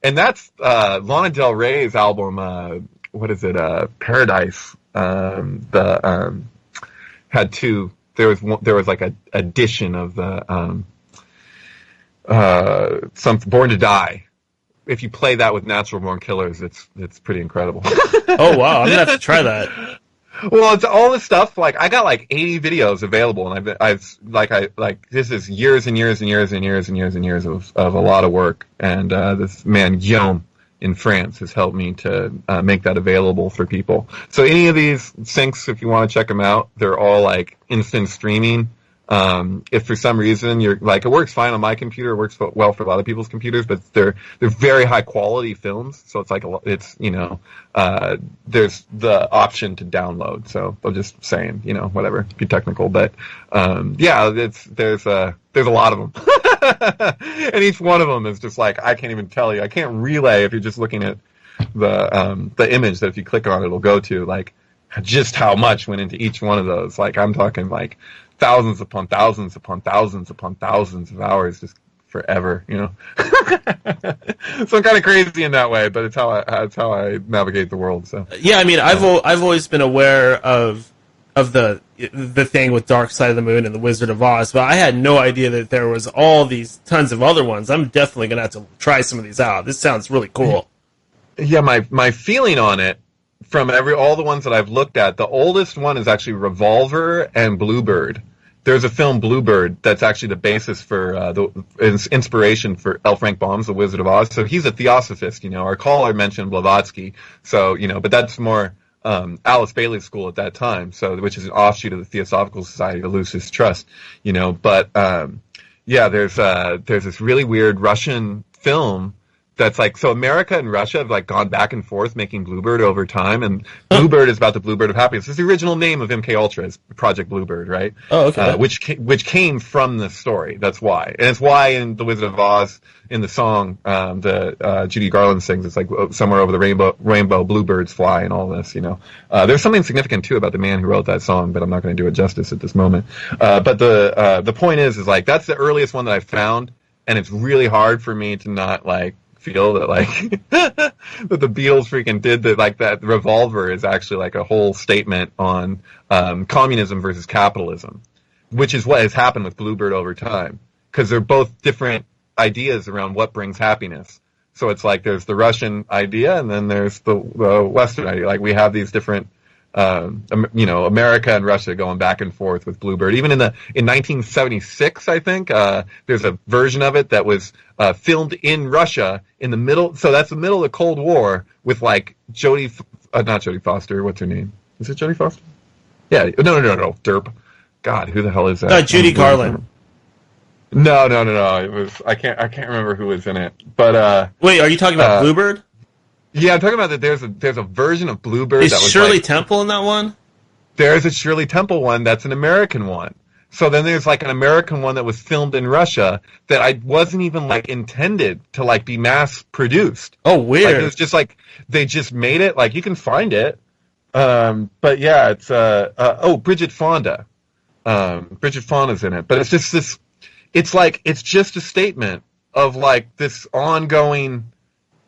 Speaker 2: And that's Lana Del Rey's album, what is it? Paradise. Had 2. There was like a edition of the Born to Die. If you play that with Natural Born Killers, it's pretty incredible.
Speaker 1: Oh wow, I'm gonna have to try that.
Speaker 2: Well, it's all this stuff. Like, I got like 80 videos available, and this is years and years and years and years and years and years of a lot of work. And this man Guillaume in France has helped me to make that available for people. So any of these syncs, if you want to check them out, they're all like instant streaming. If for some reason you're like, it works fine on my computer, it works well for a lot of people's computers, but they're very high quality films. So it's like there's the option to download. So I'm just saying, whatever, be technical, but there's a lot of them. And each one of them is just like, I can't even tell you. I can't relay if you're just looking at the image that if you click on it'll go to, like, just how much went into each one of those. Like, I'm talking like thousands upon thousands upon thousands upon thousands of hours, just forever, So I'm kind of crazy in that way, but it's how I navigate the world. So
Speaker 1: yeah, I mean, I've always been aware of the thing with Dark Side of the Moon and the Wizard of Oz, but I had no idea that there was all these tons of other ones. I'm definitely gonna have to try some of these out. This sounds really cool.
Speaker 2: Yeah, my feeling on it, from all the ones that I've looked at, the oldest one is actually Revolver and Bluebird. There's a film, Bluebird, that's actually the basis for the inspiration for L. Frank Baum's The Wizard of Oz. So he's a theosophist, Our caller mentioned Blavatsky, so but that's more Alice Bailey's school at that time, which is an offshoot of the Theosophical Society, the Lucis Trust, But there's this really weird Russian film that's like, so America and Russia have like gone back and forth making Bluebird over time, and Bluebird is about the Bluebird of Happiness. It's the original name of MKUltra, is Project Bluebird, right?
Speaker 1: Oh, okay.
Speaker 2: Which came from this story. That's why, and it's why in The Wizard of Oz, in the song that Judy Garland sings, it's like somewhere over the rainbow bluebirds fly and all this. There's something significant too about the man who wrote that song, but I'm not going to do it justice at this moment. But the point is like, that's the earliest one that I found, and it's really hard for me to not like feel that like that the Beatles freaking did that. Like, that Revolver is actually like a whole statement on communism versus capitalism, which is what has happened with Bluebird over time, because they're both different ideas around what brings happiness. So it's like there's the Russian idea, and then there's the Western idea. Like, we have these different America and Russia going back and forth with Bluebird. Even in 1976, I think, there's a version of it that was filmed in Russia in the middle. So that's the middle of the Cold War, with like not Jodie Foster. What's her name? Is it Jodie Foster? Yeah. No. Derp. God, who the hell is that?
Speaker 1: Judy Garland.
Speaker 2: No. It was, I can't remember who was in it. But
Speaker 1: wait, are you talking about Bluebird?
Speaker 2: Yeah, I'm talking about that. There's a version of Bluebird.
Speaker 1: Is
Speaker 2: that was
Speaker 1: Shirley Temple in that one?
Speaker 2: There's a Shirley Temple one that's an American one. So then there's like an American one that was filmed in Russia that I wasn't even like intended to like be mass produced.
Speaker 1: Oh, weird.
Speaker 2: Like, it was just like, they just made it. Like, you can find it. But yeah, it's Bridget Fonda. Bridget Fonda's in it, but it's just this. It's like it's just a statement of like this ongoing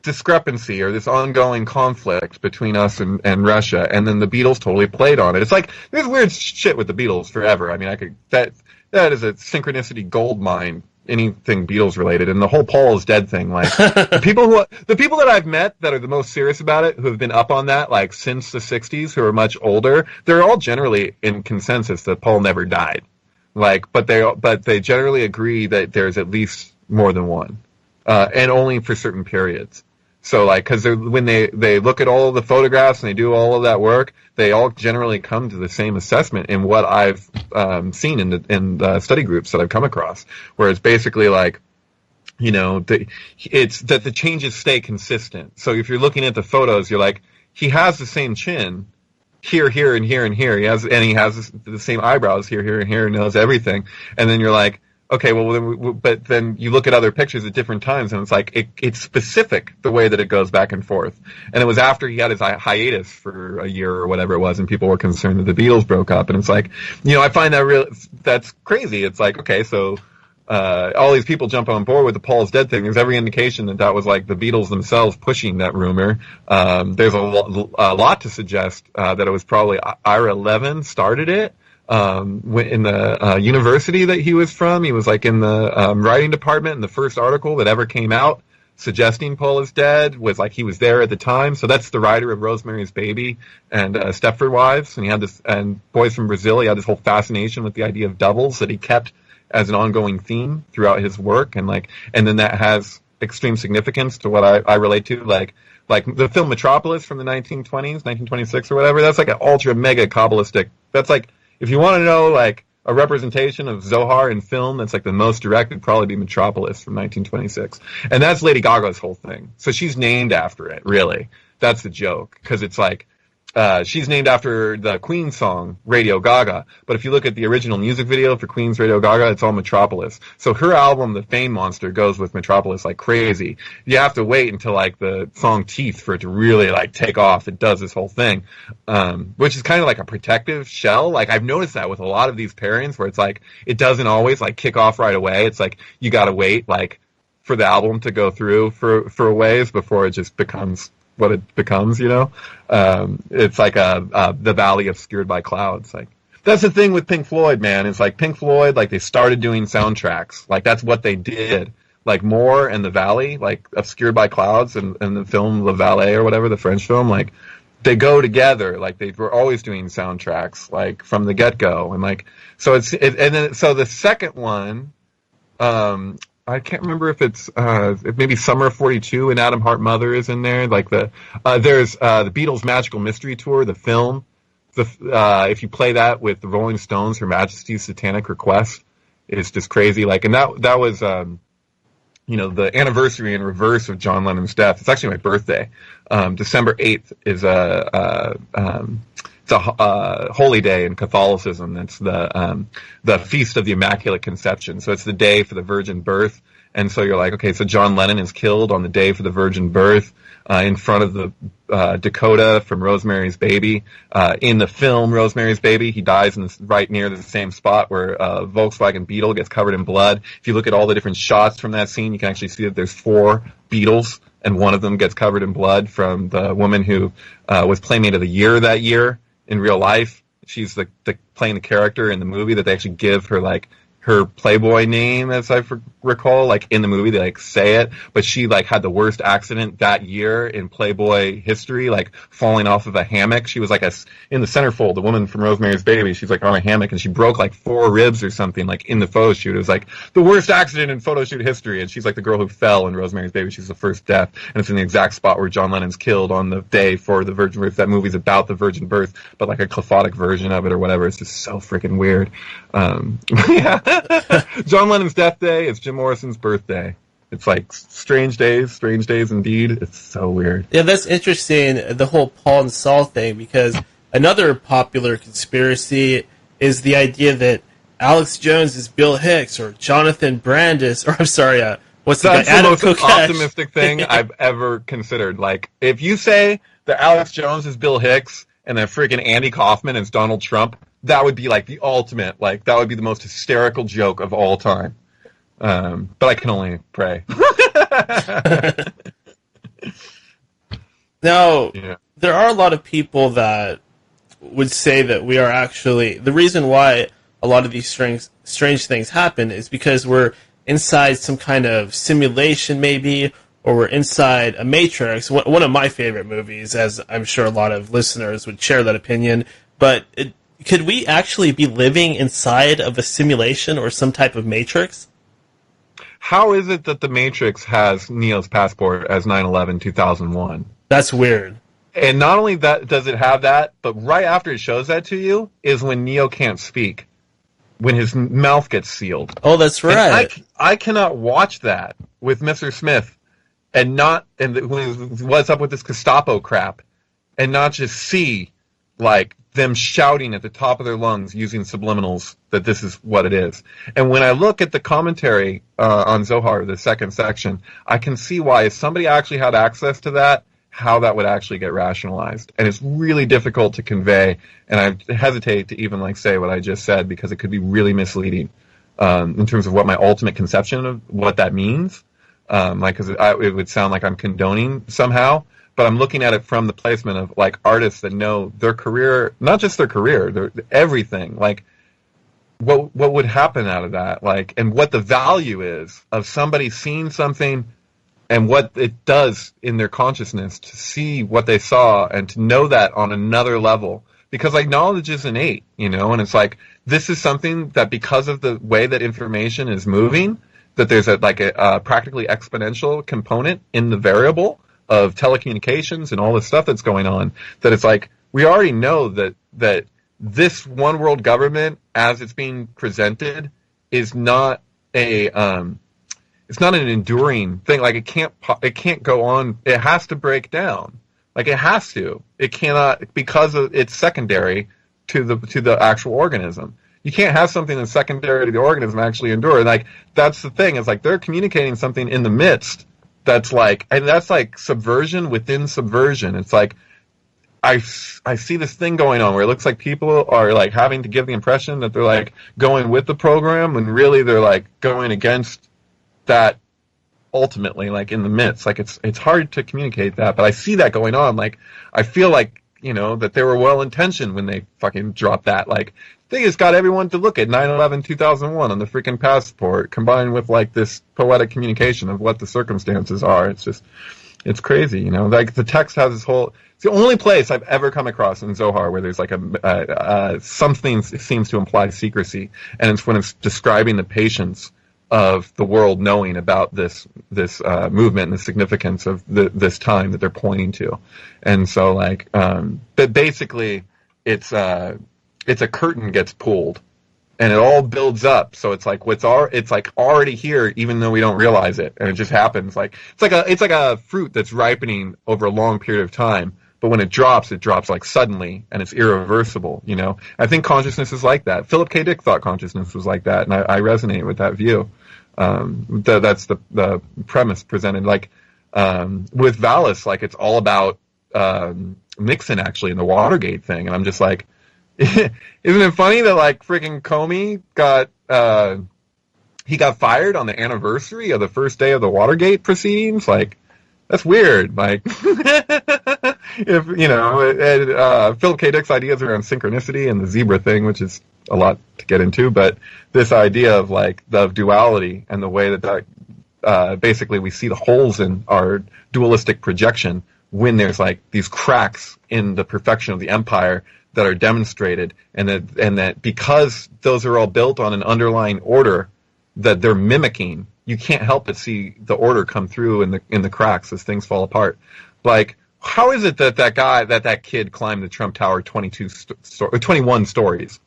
Speaker 2: discrepancy or this ongoing conflict between us and Russia, and then the Beatles totally played on it. It's like there's weird shit with the Beatles forever. I mean, that is a synchronicity gold mine. Anything Beatles related, and the whole Paul is dead thing. Like the people that I've met that are the most serious about it, who have been up on that like since the '60s, who are much older, they're all generally in consensus that Paul never died. Like, but they generally agree that there's at least more than one, and only for certain periods. So like, because when they look at all of the photographs and they do all of that work, they all generally come to the same assessment in what I've seen in the study groups that I've come across, where it's basically like, you know, it's that the changes stay consistent. So if you're looking at the photos, you're like, he has the same chin here, here, and here, and here. He has the same eyebrows here, here, and here, and knows everything. And then you're like, okay, but then you look at other pictures at different times, and it's like it's specific the way that it goes back and forth. And it was after he had his hiatus for a year or whatever it was, and people were concerned that the Beatles broke up. And it's like, you know, I find that's crazy. It's like, okay, so all these people jump on board with the Paul's dead thing. There's every indication that was like the Beatles themselves pushing that rumor. There's a lot to suggest that it was probably Ira Levin started it. In the university that he was from, he was like in the writing department, and the first article that ever came out suggesting Paul is dead was like he was there at the time. So that's the writer of Rosemary's Baby and Stepford Wives, and he had this, and Boys from Brazil. He had this whole fascination with the idea of doubles that he kept as an ongoing theme throughout his work, and then that has extreme significance to what I relate to, like the film Metropolis from the 1920s, 1926 or whatever. That's like an ultra mega Kabbalistic. That's like, if you want to know, like, a representation of Zohar in film that's, like, the most direct, would probably be Metropolis from 1926. And that's Lady Gaga's whole thing. So she's named after it, really. That's the joke. Because it's like, she's named after the Queen song, Radio Gaga. But if you look at the original music video for Queen's Radio Gaga, it's all Metropolis. So her album, The Fame Monster, goes with Metropolis like crazy. You have to wait until, like, the song Teeth for it to really, like, take off. It does this whole thing. Which is kind of like a protective shell. Like, I've noticed that with a lot of these pairings where it's like, it doesn't always, like, kick off right away. It's like, you gotta wait, like, for the album to go through for a ways before it just becomes what it becomes, you know? It's like the valley obscured by clouds. Like, that's the thing with Pink Floyd, man. It's like Pink Floyd, like, they started doing soundtracks. Like, that's what they did. Like, Moore and the Valley, like, obscured by clouds, and the film Le Valet or whatever, the French film, like, they go together. Like, they were always doing soundtracks, like, from the get-go. And, like, so so the second one, I can't remember if it's maybe Summer of '42 and Adam Hart Mother is in there. Like there's the Beatles Magical Mystery Tour, the film. If you play that with the Rolling Stones, Her Majesty's Satanic Request, is just crazy. Like, and that was the anniversary in reverse of John Lennon's death. It's actually my birthday. December 8th is it's a holy day in Catholicism. That's the Feast of the Immaculate Conception. So it's the day for the virgin birth. And so you're like, okay, so John Lennon is killed on the day for the virgin birth in front of the Dakota from Rosemary's Baby. In the film Rosemary's Baby, he dies right near the same spot where a Volkswagen Beetle gets covered in blood. If you look at all the different shots from that scene, you can actually see that there's 4 Beetles, and one of them gets covered in blood from the woman who was Playmate of the Year that year. In real life, she's playing the character in the movie that they actually give her, like, her Playboy name, as I recall. Like, in the movie, they, like, say it, but she, like, had the worst accident that year in Playboy history, like, falling off of a hammock. She was, like, in the centerfold, the woman from Rosemary's Baby, she's, like, on a hammock, and she broke, like, 4 ribs or something, like, in the photo shoot. It was, like, the worst accident in photo shoot history, and she's, like, the girl who fell in Rosemary's Baby. She's the first death, and it's in the exact spot where John Lennon's killed on the day for the virgin birth. That movie's about the virgin birth, but, like, a Clephotic version of it or whatever. It's just so freaking weird. Yeah. John Lennon's death day is Jim Morrison's birthday. It's like strange days indeed. It's so weird.
Speaker 1: Yeah, that's interesting, the whole Paul and Saul thing, because another popular conspiracy is the idea that Alex Jones is Bill Hicks, or Jonathan Brandis, or I'm sorry, what's the guy?
Speaker 2: That's the most optimistic thing I've ever considered. Like, if you say that Alex Jones is Bill Hicks, and then freaking Andy Kaufman as Donald Trump, that would be like the ultimate, like that would be the most hysterical joke of all time. But I can only pray.
Speaker 1: Now, there are a lot of people that would say that we are actually, the reason why a lot of these strange things happen is because we're inside some kind of simulation maybe, or we're inside a matrix. One of my favorite movies, as I'm sure a lot of listeners would share that opinion, but could we actually be living inside of a simulation or some type of matrix?
Speaker 2: How is it that the Matrix has Neo's passport as 9/11/2001?
Speaker 1: That's weird.
Speaker 2: And not only that does it have that, but right after it shows that to you is when Neo can't speak, when his mouth gets sealed.
Speaker 1: Oh, that's right.
Speaker 2: And I cannot watch that with Mr. Smith and what's up with this Gestapo crap, and not just see like them shouting at the top of their lungs using subliminals that this is what it is. And when I look at the commentary on Zohar, the second section, I can see why if somebody actually had access to that, how that would actually get rationalized. And it's really difficult to convey, and I hesitate to even like say what I just said because it could be really misleading in terms of what my ultimate conception of what that means. Because it would sound like I'm condoning somehow, but I'm looking at it from the placement of like artists that know their career, not just their career, their everything. Like what would happen out of that, like, and what the value is of somebody seeing something and what it does in their consciousness to see what they saw and to know that on another level. Because like knowledge is innate, and it's like this is something that because of the way that information is moving, that there's a practically exponential component in the variable of telecommunications and all this stuff that's going on, that it's like we already know that this one world government as it's being presented is not it's not an enduring thing. Like it can't go on. It has to break down. Like it has to. It cannot, because it's secondary to the actual organism. You can't have something that's secondary to the organism actually endure. Like that's the thing. It's like they're communicating something in the midst that's like subversion within subversion. It's like I see this thing going on where it looks like people are like having to give the impression that they're like going with the program when really they're like going against that ultimately, like in the midst. Like it's hard to communicate that, but I see that going on. Like I feel like, that they were well intentioned when they fucking dropped that. Like they just got everyone to look at 9/11/2001 on the freaking passport, combined with like this poetic communication of what the circumstances are. It's crazy, Like the text has this whole. It's the only place I've ever come across in Zohar where there's like something seems to imply secrecy, and it's when it's describing the patience of the world knowing about this movement and the significance of this time that they're pointing to. And so like but basically it's a curtain gets pulled and it all builds up, so it's like it's like already here even though we don't realize it, and it just happens. Like it's like a fruit that's ripening over a long period of time, but when it drops like suddenly, and it's irreversible, I think consciousness is like that. Philip K. Dick thought consciousness was like that, and I resonate with that view. That's the premise presented. Like with Vallis, like it's all about Nixon actually in the Watergate thing, and I'm just like, isn't it funny that like freaking Comey got fired on the anniversary of the first day of the Watergate proceedings? Like that's weird. Like if Philip K. Dick's ideas around synchronicity and the zebra thing, which is a lot to get into, but this idea of like the duality and the way that basically we see the holes in our dualistic projection when there's like these cracks in the perfection of the empire that are demonstrated, and that because those are all built on an underlying order that they're mimicking, you can't help but see the order come through in the cracks as things fall apart. Like, how is it that kid climbed the Trump Tower 21 stories?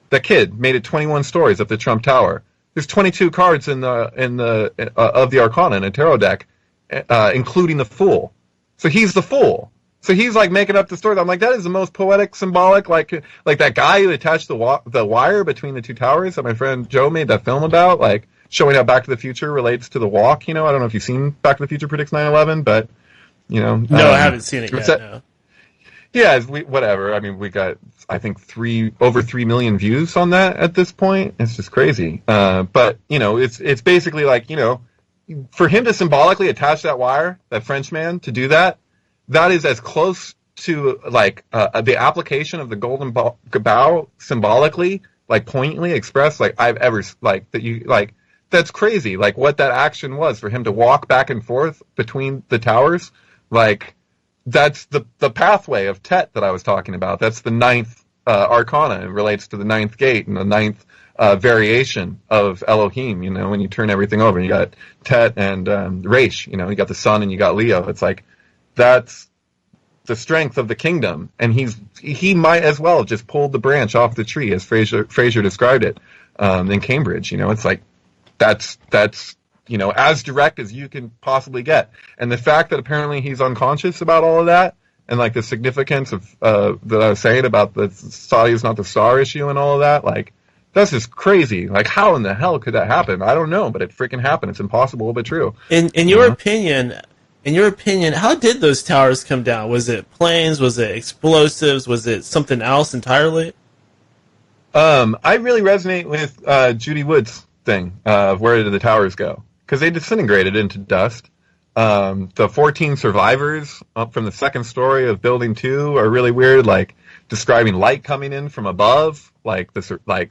Speaker 2: That kid made it 21 stories up the Trump Tower. There's 22 cards in the of the Arcana in a tarot deck, including the Fool. So he's the Fool. So he's like making up the story. I'm like, that is the most poetic, symbolic, like that guy who attached the wire between the two towers that my friend Joe made that film about, like showing how Back to the Future relates to the walk. I don't know if you've seen Back to the Future predicts 9/11, but
Speaker 1: No, I haven't seen it yet. No.
Speaker 2: Yeah, whatever. I mean, we got, I think, over 3 million views on that at this point. It's just crazy. But, it's basically like, for him to symbolically attach that wire, that Frenchman, to do that, that is as close to, like, the application of the Golden Bough symbolically, like, poignantly expressed, like, I've ever, like, that's crazy. Like, what that action was for him to walk back and forth between the towers, like, that's the pathway of Tet that I was talking about. That's the ninth arcana. It relates to the ninth gate and the ninth variation of Elohim. When you turn everything over, you got Tet and Resh. You got the sun and you got Leo. It's like that's the strength of the kingdom, and he might as well have just pulled the branch off the tree, as Fraser described it in Cambridge. It's like that's as direct as you can possibly get. And the fact that apparently he's unconscious about all of that, and like the significance of that I was saying about the Saudi is not the star issue and all of that, like, that's just crazy. Like, how in the hell could that happen? I don't know, but it freaking happened. It's impossible, but true.
Speaker 1: In your opinion, how did those towers come down? Was it planes? Was it explosives? Was it something else entirely?
Speaker 2: I really resonate with Judy Wood's thing of where did the towers go? Because they disintegrated into dust. The 14 survivors up from the second story of Building 2 are really weird, like describing light coming in from above. Like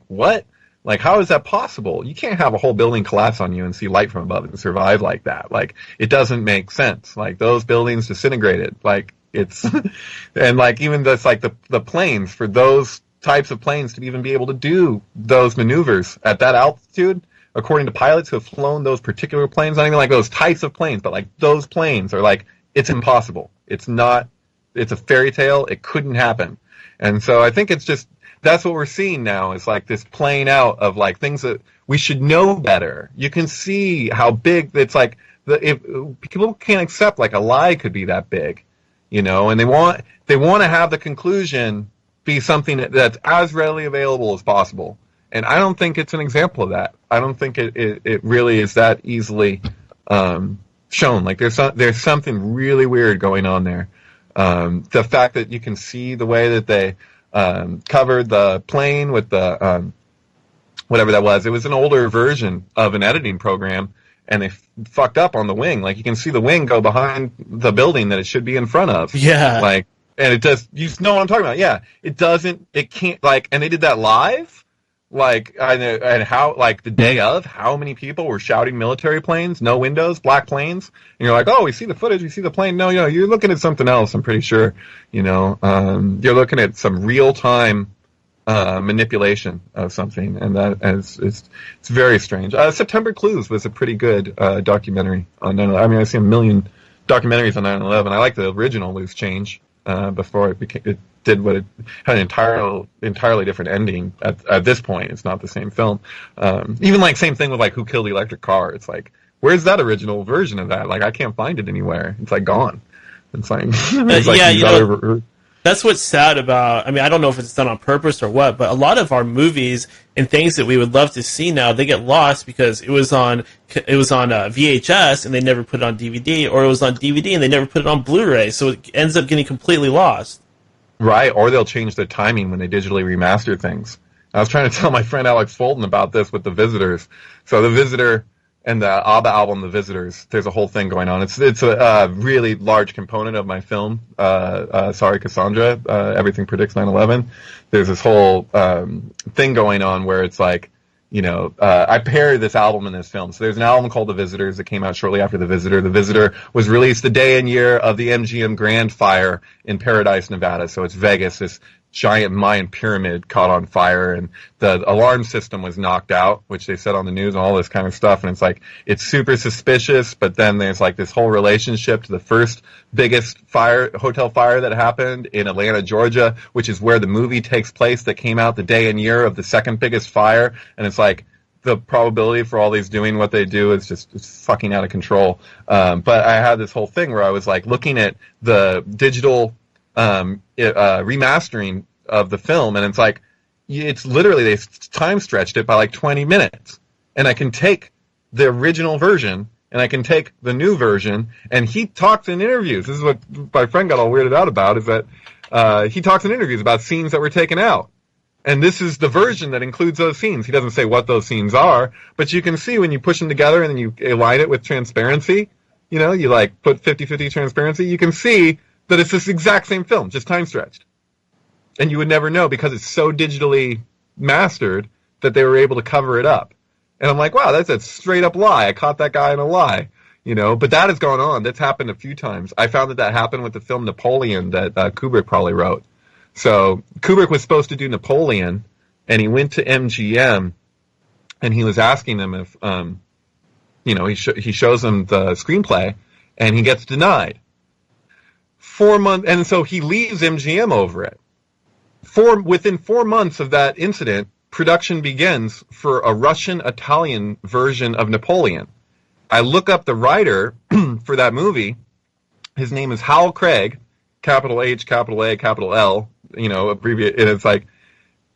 Speaker 2: what? Like, how is that possible? You can't have a whole building collapse on you and see light from above and survive like that. Like, it doesn't make sense. Like, those buildings disintegrated. Like, it's and like even that's like the planes, for those types of planes to even be able to do those maneuvers at that altitude, according to pilots who have flown those particular planes, not even like those types of planes, but like those planes are like, it's impossible. It's a fairy tale. It couldn't happen. And so I think it's just, that's what we're seeing now, is like this playing out of like things that we should know better. You can see how big it's like, if people can't accept like a lie could be that big, and they want to have the conclusion be something that's as readily available as possible. And I don't think it's an example of that. I don't think it really is that easily shown. Like, there's something really weird going on there. The fact that you can see the way that they covered the plane with the whatever that was. It was an older version of an editing program, and they fucked up on the wing. Like, you can see the wing go behind the building that it should be in front of.
Speaker 1: Yeah.
Speaker 2: Like, and it does. You know what I'm talking about? Yeah. It can't. Like, and they did that live. Like, and how, like, the day of, how many people were shouting military planes, no windows, black planes, and you're like, oh, we see the footage, we see the plane. No, you're looking at something else, I'm pretty sure, you're looking at some real-time manipulation of something, and that is, it's very strange. September Clues was a pretty good documentary on 9/11. I mean, I've seen a million documentaries on 9/11. I like the original Loose Change before it did what it had an entirely different ending. At this point, it's not the same film. Even like same thing with like Who Killed the Electric Car. It's like, where's that original version of that? Like, I can't find it anywhere. It's like gone. It's like,
Speaker 1: that's what's sad about. I mean, I don't know if it's done on purpose or what, but a lot of our movies and things that we would love to see now, they get lost because it was on VHS and they never put it on DVD, or it was on DVD and they never put it on Blu-ray, so it ends up getting completely lost. Right,
Speaker 2: or they'll change their timing when they digitally remaster things. I was trying to tell my friend Alex Fulton about this with The Visitors. So The Visitor and the ABBA album, The Visitors, there's a whole thing going on. It's a really large component of my film, Sorry Cassandra, Everything Predicts 9/11. There's this whole thing going on where it's like, I pair this album and this film. So there's an album called The Visitors that came out shortly after The Visitor. The Visitor was released the day and year of the MGM Grand Fire in Paradise, Nevada. So it's Vegas, this giant Mayan pyramid caught on fire, and the alarm system was knocked out, which they said on the news and all this kind of stuff. And it's like, it's super suspicious, but then there's like this whole relationship to the first biggest hotel fire that happened in Atlanta, Georgia, which is where the movie takes place that came out the day and year of the second biggest fire. And it's like, the probability for all these doing what they do is just fucking out of control. But I had this whole thing where I was like looking at the digital remastering of the film, and it's like, it's literally, they time stretched it by like 20 minutes, and I can take the original version and I can take the new version. And he talks in interviews, this is what my friend got all weirded out about, is that he talks in interviews about scenes that were taken out. And this is the version that includes those scenes. He doesn't say what those scenes are, but you can see when you push them together and then you align it with transparency, you know, you like put 50-50 transparency, you can see that it's this exact same film, just time stretched. And you would never know because it's so digitally mastered that they were able to cover it up. And I'm like, wow, that's a straight up lie. I caught that guy in a lie, you know, but that has gone on. That's happened a few times. I found that happened with the film Napoleon that Kubrick probably wrote. So Kubrick was supposed to do Napoleon, and he went to MGM, and he was asking them if, you know, he shows them the screenplay, and he gets denied. 4 months, and so he leaves MGM over it. Within 4 months of that incident, production begins for a Russian-Italian version of Napoleon. I look up the writer for that movie. His name is Hal Craig, capital H, capital A, capital L, you know, abbreviate, and it's like,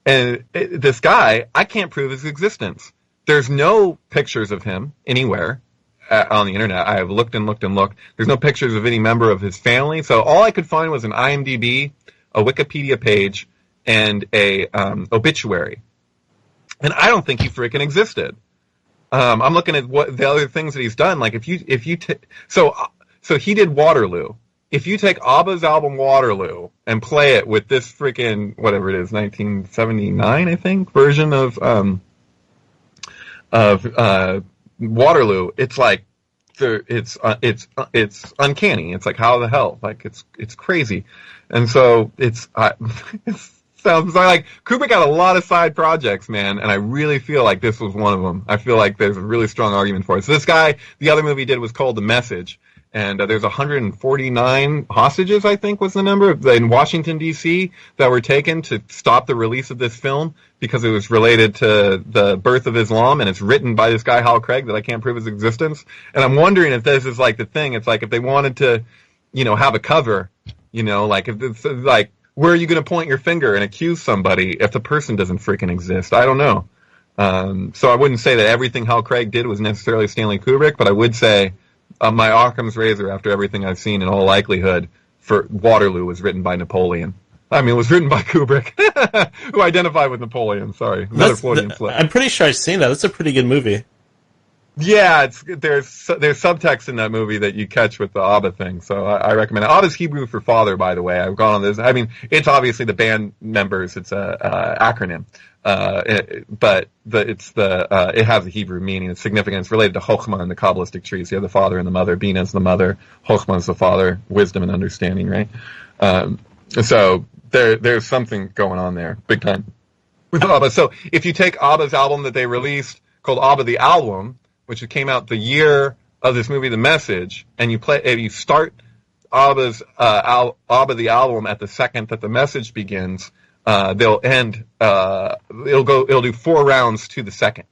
Speaker 2: and this guy, I can't prove his existence. There's no pictures of him anywhere on the internet. I have looked and looked and looked. There's no pictures of any member of his family. So all I could find was an IMDb, a Wikipedia page, and a obituary. And I don't think he freaking existed. I'm looking at what the other things that he's done. Like so he did Waterloo. If you take ABBA's album Waterloo and play it with this freaking, whatever it is, 1979, I think, version of Waterloo, it's like, it's uncanny. It's like, how the hell? Like, it's crazy. And so it sounds like Kubrick had a lot of side projects, man, and I really feel like this was one of them. I feel like there's a really strong argument for it. So this guy, the other movie he did was called The Message. And there's 149 hostages, I think was the number, in Washington, D.C. that were taken to stop the release of this film because it was related to the birth of Islam, and it's written by this guy, Hal Craig, that I can't prove his existence. And I'm wondering if this is like the thing. It's like if they wanted to, you know, have a cover, you know, like if it's like, where are you going to point your finger and accuse somebody if the person doesn't freaking exist? I don't know. So I wouldn't say that everything Hal Craig did was necessarily Stanley Kubrick, but I would say my Occam's razor, after everything I've seen, in all likelihood, for Waterloo was written by Napoleon. I mean, it was written by Kubrick, who identified with Napoleon. Sorry, another Freudian slip.
Speaker 1: I'm pretty sure I've seen that. That's a pretty good movie.
Speaker 2: Yeah, there's subtext in that movie that you catch with the ABBA thing, so I recommend it. ABBA's Hebrew for father, by the way. I've gone on this. I mean, it's obviously the band members. It's a acronym, but it has a Hebrew meaning. It's significant. It's related to Chokhmah and the Kabbalistic trees. You have the father and the mother. Bina is the mother. Chokhmah is the father. Wisdom and understanding, right? So there's something going on there, big time, with ABBA. So if you take ABBA's album that they released called ABBA the Album, which came out the year of this movie, The Message, and you start ABBA's ABBA the Album at the second that The Message begins, they'll end. It'll do 4 rounds to the second.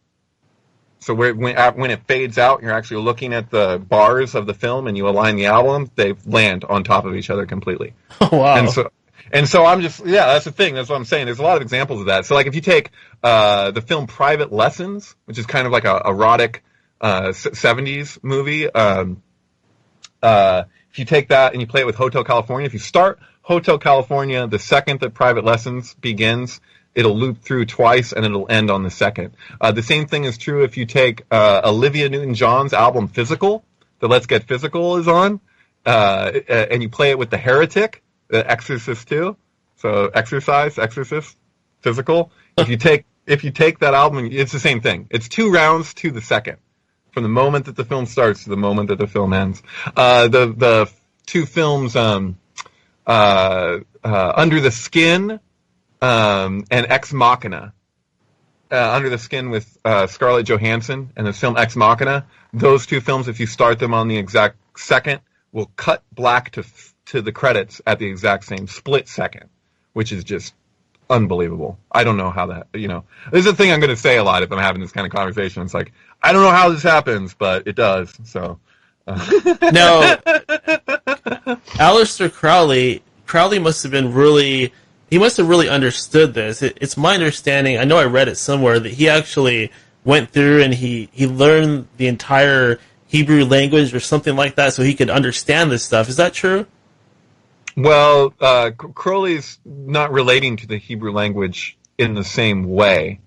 Speaker 2: So when it fades out, you're actually looking at the bars of the film, and you align the album. They land on top of each other completely.
Speaker 1: Oh, wow.
Speaker 2: And so I'm just, yeah, that's the thing. That's what I'm saying. There's a lot of examples of that. So like if you take the film Private Lessons, which is kind of like a erotic 70s movie. If you take that and you play it with Hotel California, if you start Hotel California the second that Private Lessons begins, it'll loop through twice and it'll end on the second. The same thing is true if you take Olivia Newton-John's album Physical, the Let's Get Physical is on, and you play it with The Heretic, The Exorcist 2, so Exorcist, Physical. If you take that album, it's the same thing. It's 2 rounds to the second, from the moment that the film starts to the moment that the film ends. The 2 films, Under the Skin and Ex Machina. Under the Skin with Scarlett Johansson and the film Ex Machina. Those 2 films, if you start them on the exact second, will cut black to the credits at the exact same split second, which is just unbelievable. I don't know how that, this is the thing I'm going to say a lot if I'm having this kind of conversation. It's like, I don't know how this happens, but it does. So,
Speaker 1: Now, Aleister Crowley must have been really understood this. It's my understanding, I know I read it somewhere, that he actually went through and he learned the entire Hebrew language or something like that so he could understand this stuff. Is that true?
Speaker 2: Well, Crowley's not relating to the Hebrew language in the same way.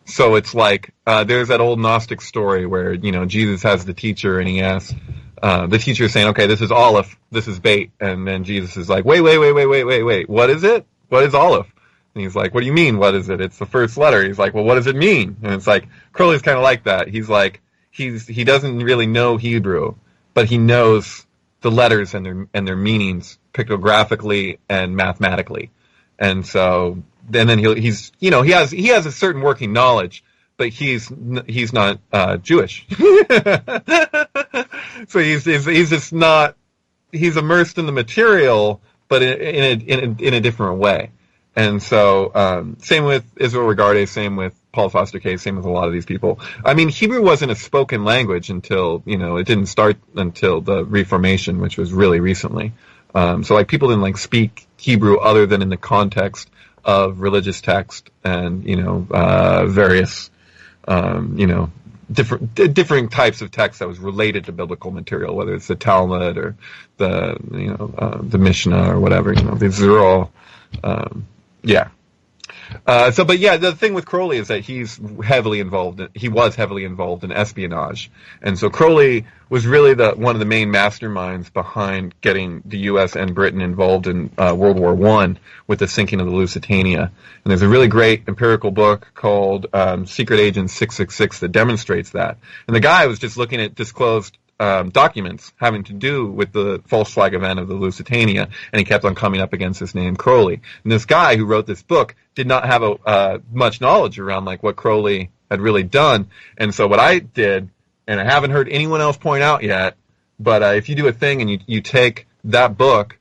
Speaker 2: So it's like, there's that old Gnostic story where, Jesus has the teacher and he asks, the teacher is saying, okay, this is Aleph, this is Beit. And then Jesus is like, wait, what is it? What is Aleph? And he's like, what do you mean, what is it? It's the first letter. He's like, well, what does it mean? And it's like, Crowley's kind of like that. He's like, he doesn't really know Hebrew, but he knows the letters and their meanings pictographically and mathematically. And so, and then he has a certain working knowledge, but he's not Jewish. So he's just not, he's immersed in the material, but in a different way. And so, same with Israel Regardie, same with Paul Foster Case, same with a lot of these people. I mean, Hebrew wasn't a spoken language until, it didn't start until the Reformation, which was really recently. So like people didn't like speak Hebrew other than in the context of religious text and, various, different types of text that was related to biblical material, whether it's the Talmud or the Mishnah or whatever, these are all, yeah. The thing with Crowley is that he was heavily involved in espionage. And so Crowley was really one of the main masterminds behind getting the U.S. and Britain involved in World War I with the sinking of the Lusitania. And there's a really great empirical book called Secret Agent 666 that demonstrates that. And the guy was just looking at disclosed documents having to do with the false flag event of the Lusitania, and he kept on coming up against this name Crowley. And this guy who wrote this book did not have much knowledge around like what Crowley had really done. And so what I did, and I haven't heard anyone else point out yet, but if you do a thing and you take that book,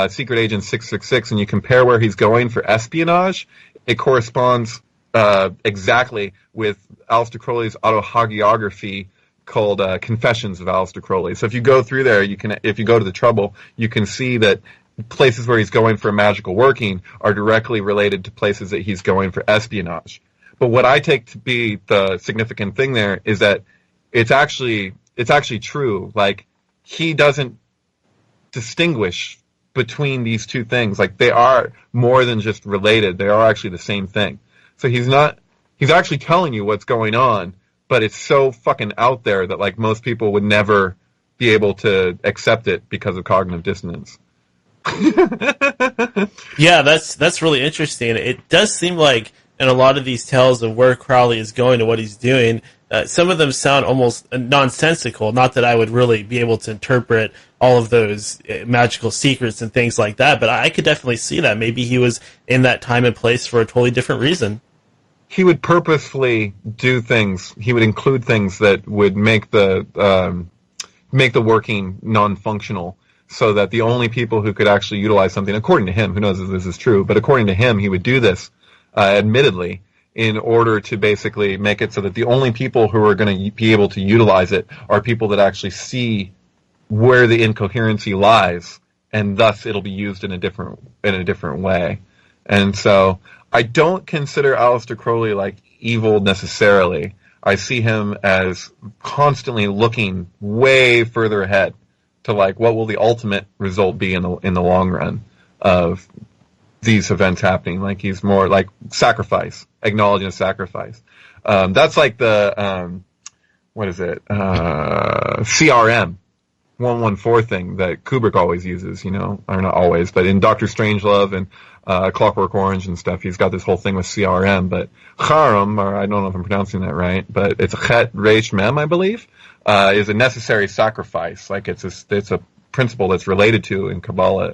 Speaker 2: Secret Agent 666, and you compare where he's going for espionage, it corresponds exactly with Aleister Crowley's autohagiography called Confessions of Aleister Crowley. So if you go through there, if you go to the trouble, you can see that places where he's going for magical working are directly related to places that he's going for espionage. But what I take to be the significant thing there is that it's actually true. Like, he doesn't distinguish between these two things. Like, they are more than just related. They are actually the same thing. So he's actually telling you what's going on, but it's so fucking out there that like most people would never be able to accept it because of cognitive dissonance.
Speaker 1: Yeah, that's really interesting. It does seem like in a lot of these tales of where Crowley is going and what he's doing, some of them sound almost nonsensical. Not that I would really be able to interpret all of those magical secrets and things like that, but I could definitely see that. Maybe he was in that time and place for a totally different reason.
Speaker 2: He would purposefully do things. He would include things that would make the working non-functional, so that the only people who could actually utilize something, according to him, who knows if this is true, but according to him, he would do this, admittedly, in order to basically make it so that the only people who are going to be able to utilize it are people that actually see where the incoherency lies, and thus it'll be used in a different way. And so I don't consider Aleister Crowley like evil necessarily. I see him as constantly looking way further ahead to like what will the ultimate result be in the long run of these events happening. Like, he's more like sacrifice, acknowledging a sacrifice. That's like the CRM 114 thing that Kubrick always uses, or not always, but in Dr. Strangelove and Clockwork Orange and stuff, he's got this whole thing with CRM, but Charam, or I don't know if I'm pronouncing that right, but it's a Chet Reish Mem, I believe, is a necessary sacrifice. Like, it's a principle that's related to in Kabbalah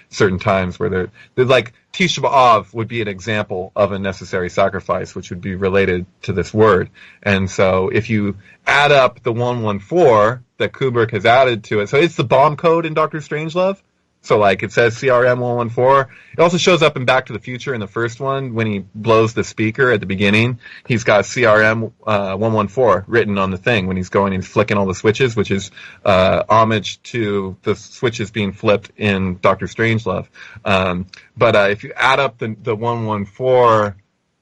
Speaker 2: certain times where they're like Tisha B'Av would be an example of a necessary sacrifice, which would be related to this word. And so if you add up the 114 that Kubrick has added to it, so it's the bomb code in Dr. Strangelove. So like it says CRM 114. It also shows up in Back to the Future in the first one when he blows the speaker at the beginning. He's got CRM 114 written on the thing when he's going and flicking all the switches, which is homage to the switches being flipped in Dr. Strangelove. But if you add up the 114,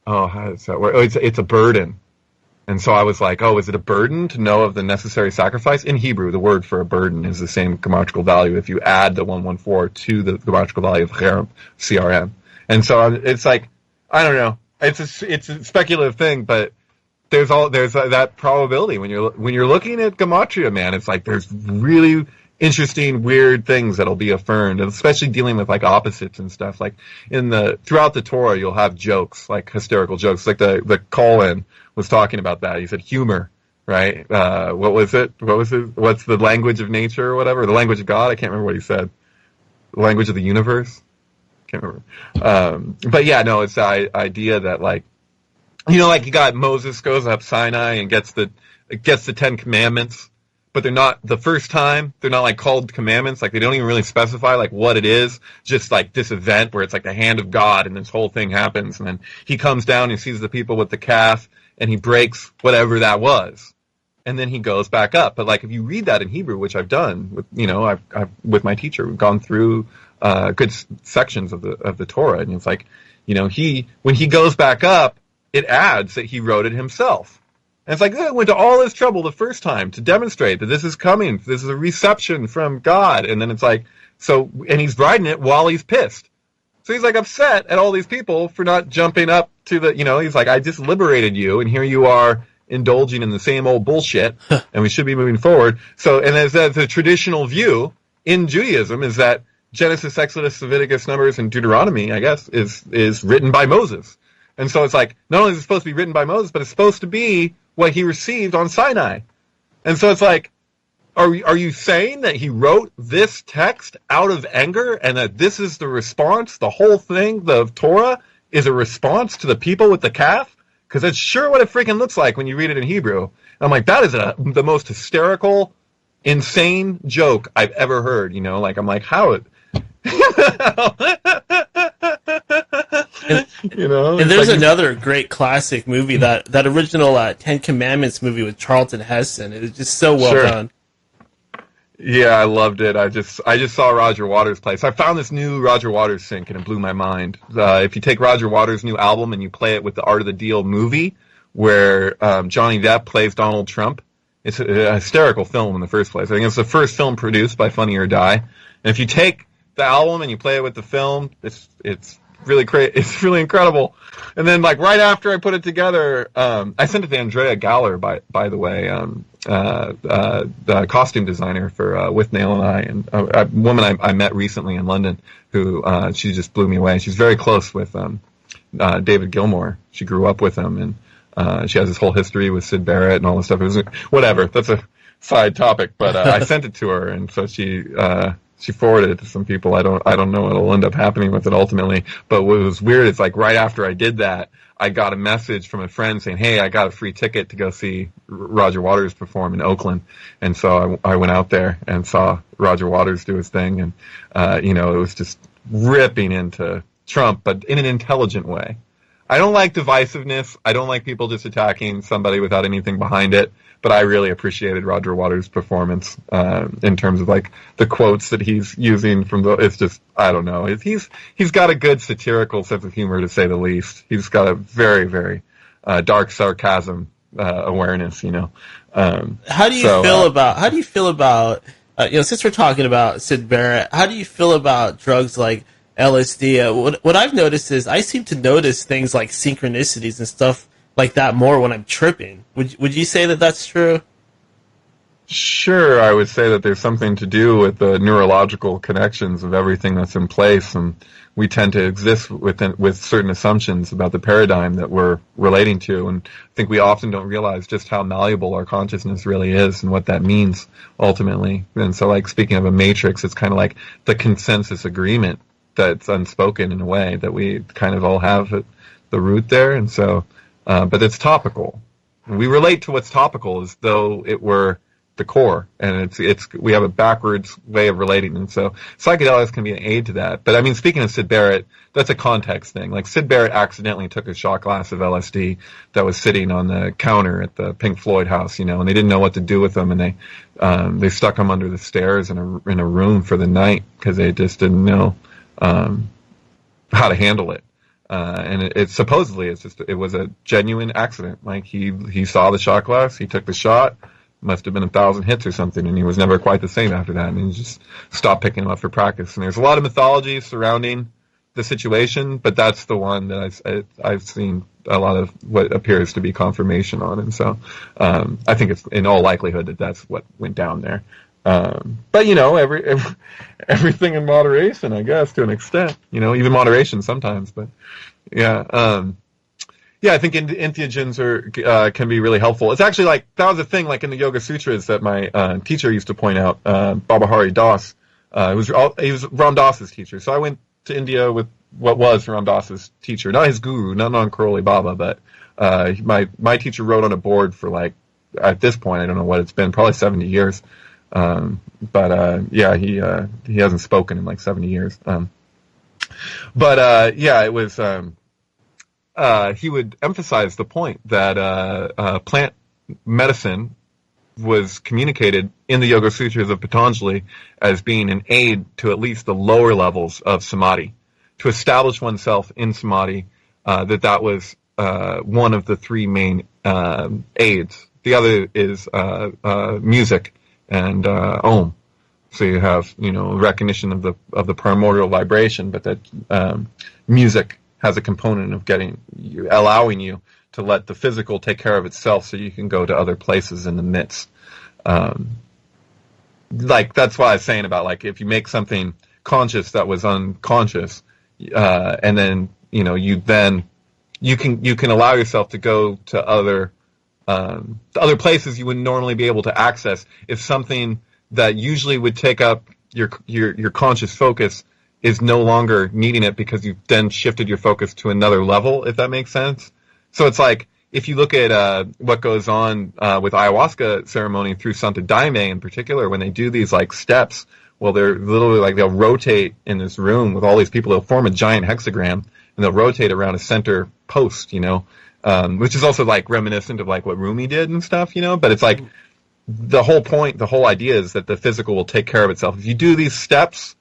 Speaker 2: how does that work? Oh, it's a burden. And so I was like, oh, is it a burden to know of the necessary sacrifice? In Hebrew, the word for a burden is the same grammatical value if you add the 114 to the grammatical value of cherem, CRM. And so it's like, I don't know. It's a speculative thing, but there's that probability when you're looking at gematria, man. It's like there's really interesting, weird things that'll be affirmed, and especially dealing with like opposites and stuff. Like throughout the Torah, you'll have jokes, like hysterical jokes. Like the Colin was talking about that. He said humor, right? What was it? What's the language of nature or whatever? The language of God? I can't remember what he said. The language of the universe? Can't remember. But yeah, no, it's the idea that like, like you got Moses goes up Sinai and gets the 10 Commandments. But they're not, the first time, they're not like called commandments. Like they don't even really specify like what it is. Just like this event where it's like the hand of God and this whole thing happens. And then he comes down and sees the people with the calf and he breaks whatever that was. And then he goes back up. But like if you read that in Hebrew, which I've done with, I've with my teacher, we've gone through good sections of the Torah. And it's like, when he goes back up, it adds that he wrote it himself. And it's like, I went to all this trouble the first time to demonstrate that this is coming. This is a reception from God. And then it's like, and he's writing it while he's pissed. So he's like upset at all these people for not jumping up to he's like, I just liberated you and here you are indulging in the same old bullshit and we should be moving forward. So, and as the traditional view in Judaism is that Genesis, Exodus, Leviticus, Numbers, and Deuteronomy, I guess, is written by Moses. And so it's like, not only is it supposed to be written by Moses, but it's supposed to be what he received on Sinai. And so it's like, are you saying that he wrote this text out of anger and that this is the response, the whole thing, the Torah is a response to the people with the calf? Because that's sure what it freaking looks like when you read it in Hebrew. And I'm like, that is the most hysterical, insane joke I've ever heard, Like, I'm like, how it...
Speaker 1: And there's like another great classic movie, that original 10 Commandments movie with Charlton Heston. It was just so well done.
Speaker 2: Yeah, I loved it. I just saw Roger Waters play. So I found this new Roger Waters sync and it blew my mind. If you take Roger Waters' new album and you play it with the Art of the Deal movie, where Johnny Depp plays Donald Trump, it's a hysterical film in the first place. I think it's the first film produced by Funny or Die. And if you take the album and you play it with the film, it's really great. It's really incredible. And then like right after I put it together, I sent it to Andrea Galler, by the way, the costume designer for With Nail and I, and a woman I met recently in London who she just blew me away. She's very close with David Gilmour. She grew up with him, and she has this whole history with Syd Barrett and all this stuff. It was whatever. That's a side topic, but I sent it to her, and so she forwarded it to some people. I don't know what'll end up happening with it ultimately. But what was weird is like right after I did that, I got a message from a friend saying, "Hey, I got a free ticket to go see Roger Waters perform in Oakland." And so I went out there and saw Roger Waters do his thing, and it was just ripping into Trump, but in an intelligent way. I don't like divisiveness. I don't like people just attacking somebody without anything behind it. But I really appreciated Roger Waters' performance in terms of like the quotes that he's using from it's just, I don't know. He's got a good satirical sense of humor, to say the least. He's got a very, very dark sarcasm awareness,
Speaker 1: How do you feel about since we're talking about Syd Barrett, how do you feel about drugs like LSD? What I've noticed is I seem to notice things like synchronicities and stuff like that more when I'm tripping. Would you say that that's true?
Speaker 2: Sure, I would say that there's something to do with the neurological connections of everything that's in place, and we tend to exist with certain assumptions about the paradigm that we're relating to, and I think we often don't realize just how malleable our consciousness really is and what that means ultimately. And so, like, speaking of a matrix, it's kind of like the consensus agreement that's unspoken in a way that we kind of all have at the root there, and so but it's topical. We relate to what's topical as though it were the core, and we have a backwards way of relating, and so psychedelics can be an aid to that. But I mean, speaking of Syd Barrett, that's a context thing. Like Syd Barrett accidentally took a shot glass of LSD that was sitting on the counter at the Pink Floyd house, and they didn't know what to do with them, and they stuck him under the stairs in a room for the night because they just didn't know how to handle it. And it supposedly it was a genuine accident. Like he saw the shot glass, he took the shot, must have been 1,000 hits or something, and he was never quite the same after that. And he just stopped picking them up for practice. And there's a lot of mythology surrounding the situation, but that's the one that I've seen a lot of what appears to be confirmation on. And so I think it's in all likelihood that that's what went down there. But everything in moderation, I guess, to an extent. Even moderation sometimes. But yeah, I think entheogens can be really helpful. It's actually like that was a thing like in the Yoga Sutras that my teacher used to point out, Baba Hari Das. He was Ram Dass's teacher. So I went to India with what was Ram Dass's teacher, not his guru, not Karoli Baba, but my teacher wrote on a board for like at this point I don't know what it's been, probably 70 years. But he hasn't spoken in like 70 years. It was he would emphasize the point that plant medicine was communicated in the Yoga Sutras of Patanjali as being an aid to at least the lower levels of samadhi, to establish oneself in samadhi. That was one of the three main aids. The other is music and Om. So you have recognition of the primordial vibration, but that music has a component of allowing you to let the physical take care of itself so you can go to other places in the midst. Like that's why I was saying about like if you make something conscious that was unconscious, and then you can allow yourself to go to other places you wouldn't normally be able to access if something that usually would take up your conscious focus is no longer needing it because you've then shifted your focus to another level, if that makes sense. So it's like, if you look at what goes on with ayahuasca ceremony through Santa Daime in particular, when they do these like steps, well, they're literally like they'll rotate in this room with all these people. They'll form a giant hexagram and they'll rotate around a center post, which is also like reminiscent of like what Rumi did and stuff, But it's like the whole point, the whole idea is that the physical will take care of itself. If you do these steps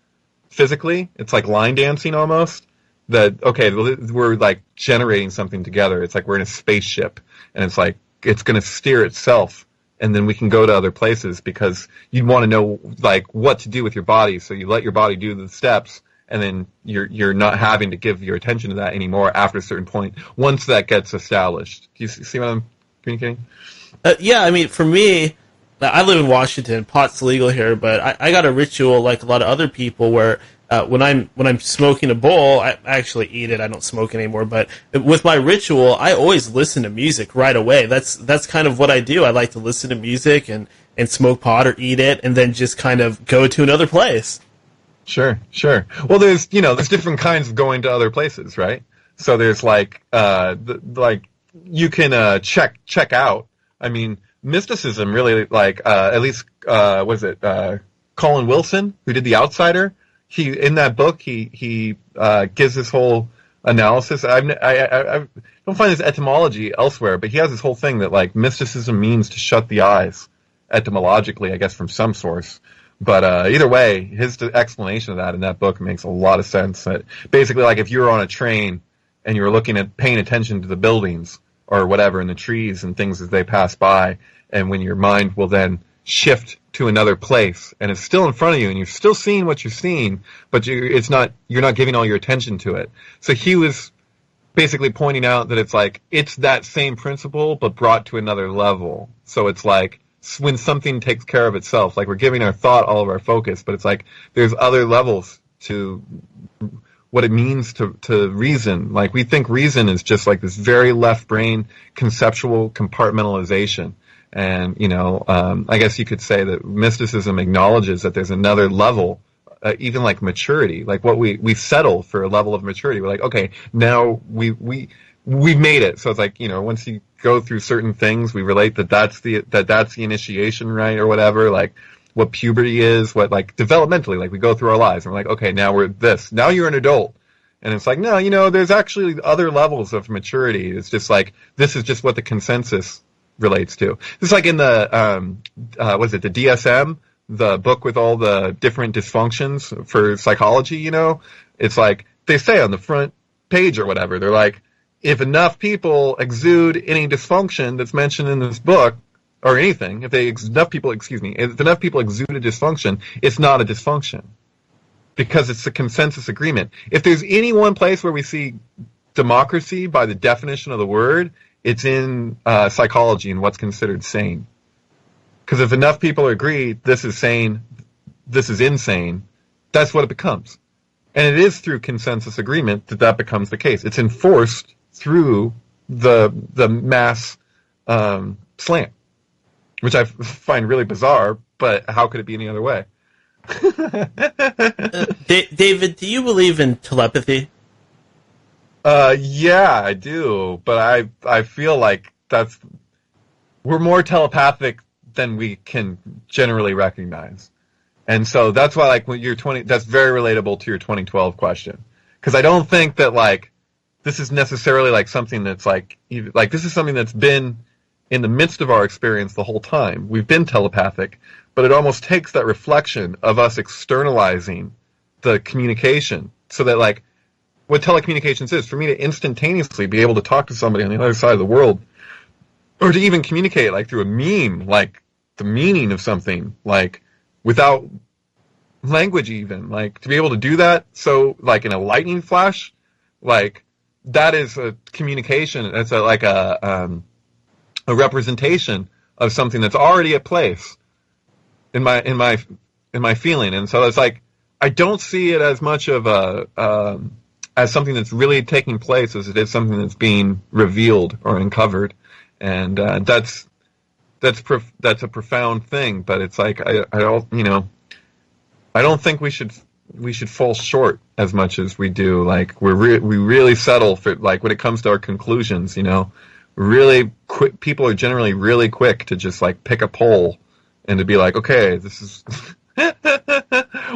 Speaker 2: physically, it's like line dancing almost. That okay, we're like generating something together. It's like we're in a spaceship, and it's like it's going to steer itself, and then we can go to other places because you'd want to know like what to do with your body. So you let your body do the steps, and then you're not having to give your attention to that anymore after a certain point. Once that gets established, do you see what I'm communicating?
Speaker 1: Yeah, I mean, for me, I live in Washington. Pot's legal here, but I got a ritual like a lot of other people where. When I'm smoking a bowl, I actually eat it. I don't smoke anymore. But with my ritual, I always listen to music right away. That's kind of what I do. I like to listen to music and smoke pot or eat it, and then just kind of go to another place.
Speaker 2: Sure. Well, there's different kinds of going to other places, right? So there's like you can check out. I mean, mysticism really like at least was it Colin Wilson who did The Outsider. He in that book he gives this whole analysis. I don't find this etymology elsewhere, but he has this whole thing that like mysticism means to shut the eyes, etymologically, I guess from some source. But either way, his explanation of that in that book makes a lot of sense. That basically, like if you were on a train and you were paying attention to the buildings or whatever and the trees and things as they pass by, and when your mind will then shift to another place and it's still in front of you and you're still seeing what you're seeing, but you're not giving all your attention to it. So he was basically pointing out that it's that same principle but brought to another level. So it's like when something takes care of itself, like we're giving our thought all of our focus, but it's like there's other levels to what it means to reason. Like we think reason is just like this very left brain conceptual compartmentalization. And, I guess you could say that mysticism acknowledges that there's another level, even like maturity, like what we settle for a level of maturity. We're like, okay, now we've made it. So it's like, once you go through certain things, we relate that's the initiation, right? Or whatever, like what puberty is, what like developmentally, like we go through our lives and we're like, okay, now we're this, now you're an adult. And it's like, no, there's actually other levels of maturity. It's just like, this is just what the consensus relates to. It's like in the the DSM, the book with all the different dysfunctions for psychology, it's like they say on the front page or whatever. They're like, if enough people exude any dysfunction that's mentioned in this book, or anything, if enough people exude a dysfunction, it's not a dysfunction. Because it's a consensus agreement. If there's any one place where we see democracy by the definition of the word, it's in psychology and what's considered sane. Because if enough people agree this is sane, this is insane, that's what it becomes. And it is through consensus agreement that becomes the case. It's enforced through the mass slant, which I find really bizarre, but how could it be any other way?
Speaker 1: David, do you believe in telepathy?
Speaker 2: Yeah, I do, but I feel like we're more telepathic than we can generally recognize. And so that's why, like, when you're 20, that's very relatable to your 2012 question. Because I don't think that, like, this is necessarily, like, something that's, like, this is something that's been in the midst of our experience the whole time. We've been telepathic, but it almost takes that reflection of us externalizing the communication. So that, like, what telecommunications is, for me to instantaneously be able to talk to somebody on the other side of the world, or to even communicate, like, through a meme, like, the meaning of something, like, without language even, like, to be able to do that, so, like, in a lightning flash, like, that is a communication, that's a representation of something that's already at place in my feeling. And so it's like, I don't see it as much of as something that's really taking place as it is something that's being revealed or uncovered. And that's a profound thing, but it's like, I don't think we should fall short as much as we do. Like, we really settle for, like, when it comes to our conclusions, really quick. People are generally really quick to just, like, pick a poll and to be like, okay, this is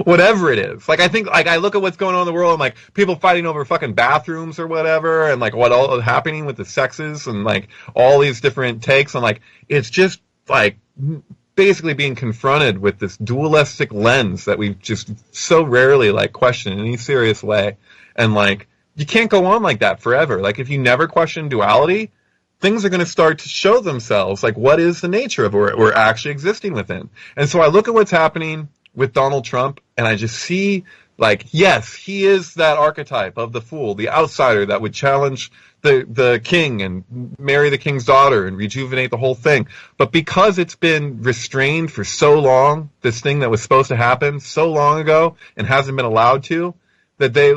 Speaker 2: whatever it is. Like, I think, like, I look at what's going on in the world and, like, people fighting over fucking bathrooms or whatever, and, like, what all happening with the sexes and, like, all these different takes. And, like, it's just, like, basically being confronted with this dualistic lens that we just so rarely, like, question in any serious way. And, like, you can't go on like that forever. Like, if you never question duality, things are going to start to show themselves, like, what is the nature of what we're actually existing within. And so I look at what's happening with Donald Trump, and I just see, like, yes, he is that archetype of the fool, the outsider that would challenge the king and marry the king's daughter and rejuvenate the whole thing. But because it's been restrained for so long, this thing that was supposed to happen so long ago and hasn't been allowed to, that they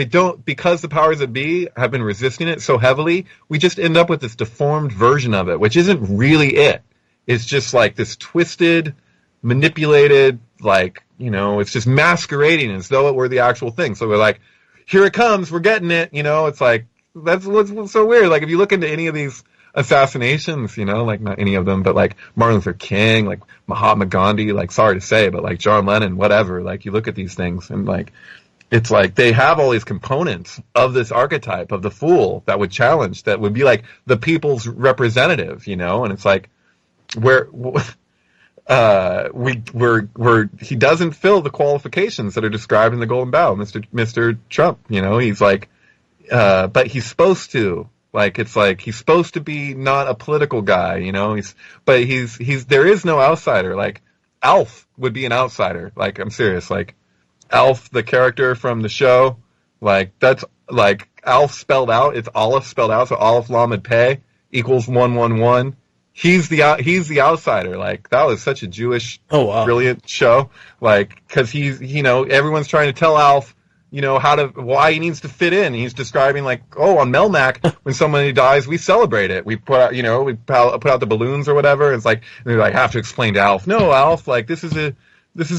Speaker 2: don't, because the powers that be have been resisting it so heavily, we just end up with this deformed version of it, which isn't really it. It's just, like, this twisted, manipulated, like, it's just masquerading as though it were the actual thing. So we're like, here it comes, we're getting it, it's like, that's what's so weird. Like, if you look into any of these assassinations, like, not any of them, but, like, Martin Luther King, like, Mahatma Gandhi, like, sorry to say, but, like, John Lennon, whatever, like, you look at these things and, like, it's like they have all these components of this archetype of the fool that would challenge, that would be like the people's representative, and it's like, he doesn't fill the qualifications that are described in the Golden Bough, Mr. Trump, he's like, but he's supposed to, like, it's like he's supposed to be not a political guy, but he's there is no outsider. Like, Alf would be an outsider. Like, I'm serious, like, Alf, the character from the show, like, that's, like, Alf spelled out, it's Aleph spelled out, so Aleph Lamed Pei equals 111. He's the outsider. Like, that was such a Jewish, brilliant show. Like, cause everyone's trying to tell Alf, why he needs to fit in. He's describing, like, on Melmac, when somebody dies, we celebrate it. We put out, we put out the balloons or whatever. It's like, and they, like, have to explain to Alf, no, Alf, like, this is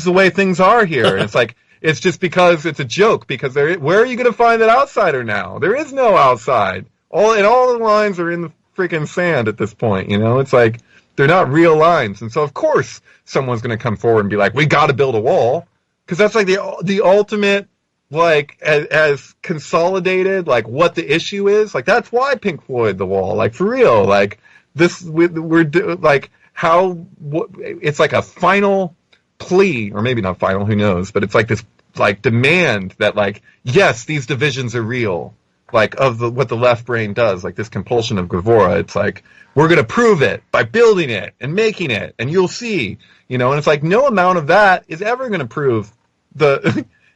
Speaker 2: the way things are here. And it's like, it's just because it's a joke, because where are you going to find that outsider now? There is no outside. All the lines are in the freaking sand at this point, It's like, they're not real lines. And so, of course, someone's going to come forward and be like, we got to build a wall. Because that's, like, the ultimate, like, as consolidated, like, what the issue is. Like, that's why Pink Floyd, The Wall. Like, for real. Like, this, like, it's like a final plea, or maybe not final, who knows, but it's like this, like, demand that, like, yes, these divisions are real, like of what the left brain does, like this compulsion of Gavora. It's like, we're going to prove it by building it and making it, and you'll see, and it's like no amount of that is ever going to prove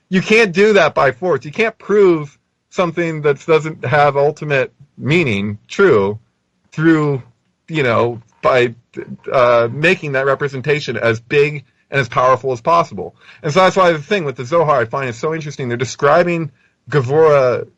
Speaker 2: you can't do that by force. You can't prove something that doesn't have ultimate meaning true through, by making that representation as big and as powerful as possible. And so that's why the thing with the Zohar I find is so interesting. They're describing Gavora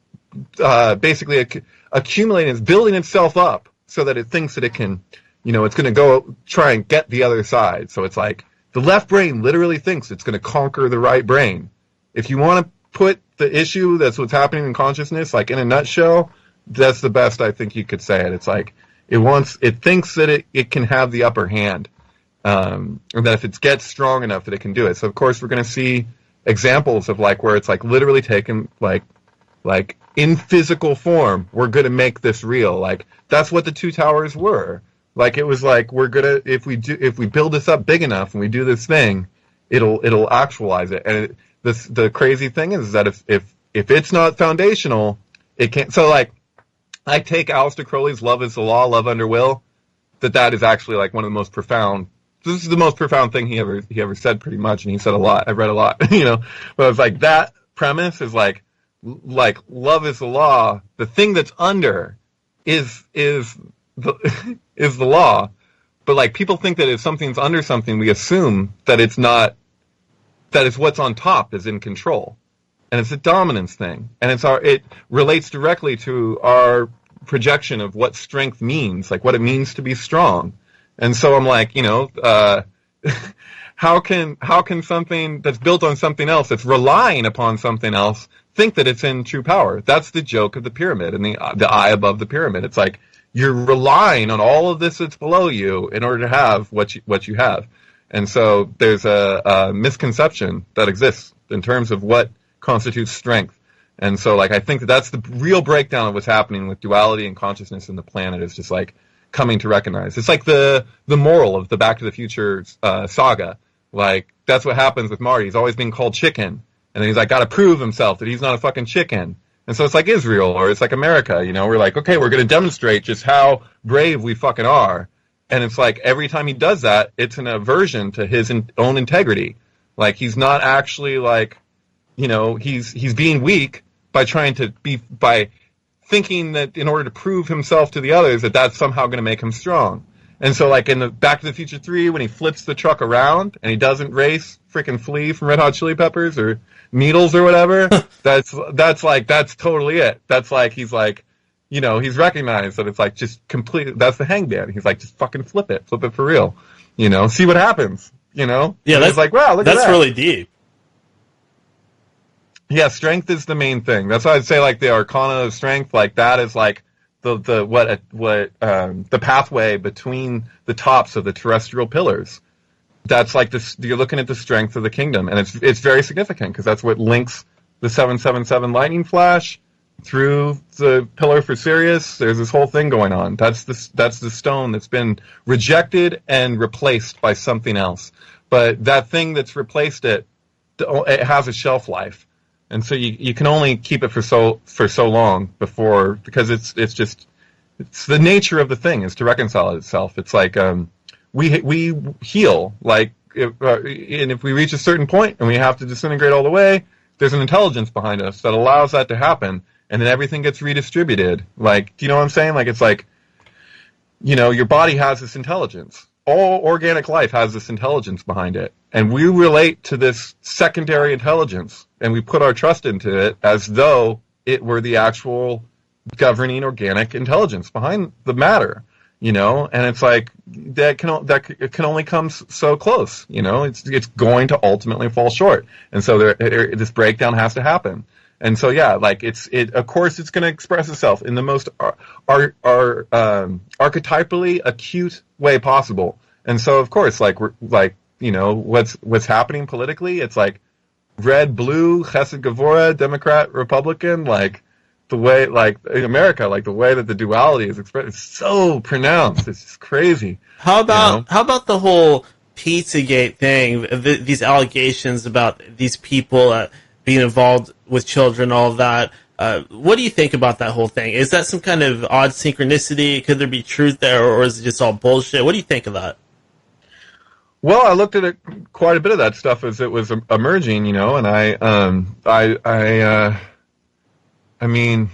Speaker 2: basically accumulating, it's building itself up so that it thinks that it can, it's going to go try and get the other side. So it's like the left brain literally thinks it's going to conquer the right brain. If you want to put the issue that's what's happening in consciousness, like in a nutshell, that's the best I think you could say it. It's like it thinks that it can have the upper hand, and that if it gets strong enough that it can do it. So of course we're going to see examples of like where it's like literally taken like in physical form, we're going to make this real. Like that's what the two towers were. Like it was like we're gonna if we build this up big enough and we do this thing, it'll actualize it. And the crazy thing is that if it's not foundational, it can't. So like I take Aleister Crowley's "Love is the Law, Love Under Will," that is actually like one of the most profound. This is the most profound thing he ever said, pretty much, and he said a lot. I've read a lot, But I was like, that premise is like love is the law. The thing that's under is the law, but like people think that if something's under something, we assume that it's not. That is what's on top is in control, and it's a dominance thing, and it relates directly to our projection of what strength means, like what it means to be strong. And so I'm like, how can something that's built on something else, that's relying upon something else, think that it's in true power? That's the joke of the pyramid and the eye above the pyramid. It's like you're relying on all of this that's below you in order to have what you have. And so there's a misconception that exists in terms of what constitutes strength. And so like I think that's the real breakdown of what's happening with duality and consciousness in the planet, is just like coming to recognize. It's like the moral of the Back to the Future saga. Like that's what happens with Marty. He's always being called chicken, and then he's like got to prove himself that he's not a fucking chicken. And so it's like Israel, or it's like America. We're like, okay, we're going to demonstrate just how brave we fucking are. And it's like every time he does that, it's an aversion to his own integrity. Like he's not actually like, he's being weak by thinking that in order to prove himself to the others that that's somehow going to make him strong. And so like in the Back to the Future 3, when he flips the truck around and he doesn't race freaking Flea from Red Hot Chili Peppers or Needles or whatever, that's totally it. That's like he's like, he's recognized that it's like just completely, that's the hangman. He's like, just fucking flip it for real. See what happens, Yeah,
Speaker 1: that's
Speaker 2: like, wow, look at that.
Speaker 1: That's really deep.
Speaker 2: Yeah, strength is the main thing. That's why I'd say like the arcana of strength, like that is like the pathway between the tops of the terrestrial pillars. That's like this, you're looking at the strength of the kingdom, and it's very significant because that's what links the 777 lightning flash through the pillar for Sirius. There's this whole thing going on. That's the stone that's been rejected and replaced by something else. But that thing that's replaced it has a shelf life. And so you can only keep it for so long before, because it's the nature of the thing is to reconcile itself. It's like we heal, like and if we reach a certain point and we have to disintegrate all the way, there's an intelligence behind us that allows that to happen, and then everything gets redistributed. Like, do you know what I'm saying? Like it's like, your body has this intelligence. All organic life has this intelligence behind it. And we relate to this secondary intelligence, and we put our trust into it as though it were the actual governing organic intelligence behind the matter, and it's like it can only come so close, it's going to ultimately fall short. And so this breakdown has to happen. And so, yeah, like of course it's going to express itself in the most archetypally acute way possible. And so, of course, what's happening politically, it's like red, blue, Chesed Gevurah, Democrat, Republican, like the way, like in America, like the way that the duality is expressed is so pronounced. It's just crazy.
Speaker 1: How about the whole Pizzagate thing? These allegations about these people being involved with children, all of that. What do you think about that whole thing? Is that some kind of odd synchronicity? Could there be truth there, or is it just all bullshit? What do you think of that?
Speaker 2: Well, I looked at it, quite a bit of that stuff as it was emerging, you know, and I mean,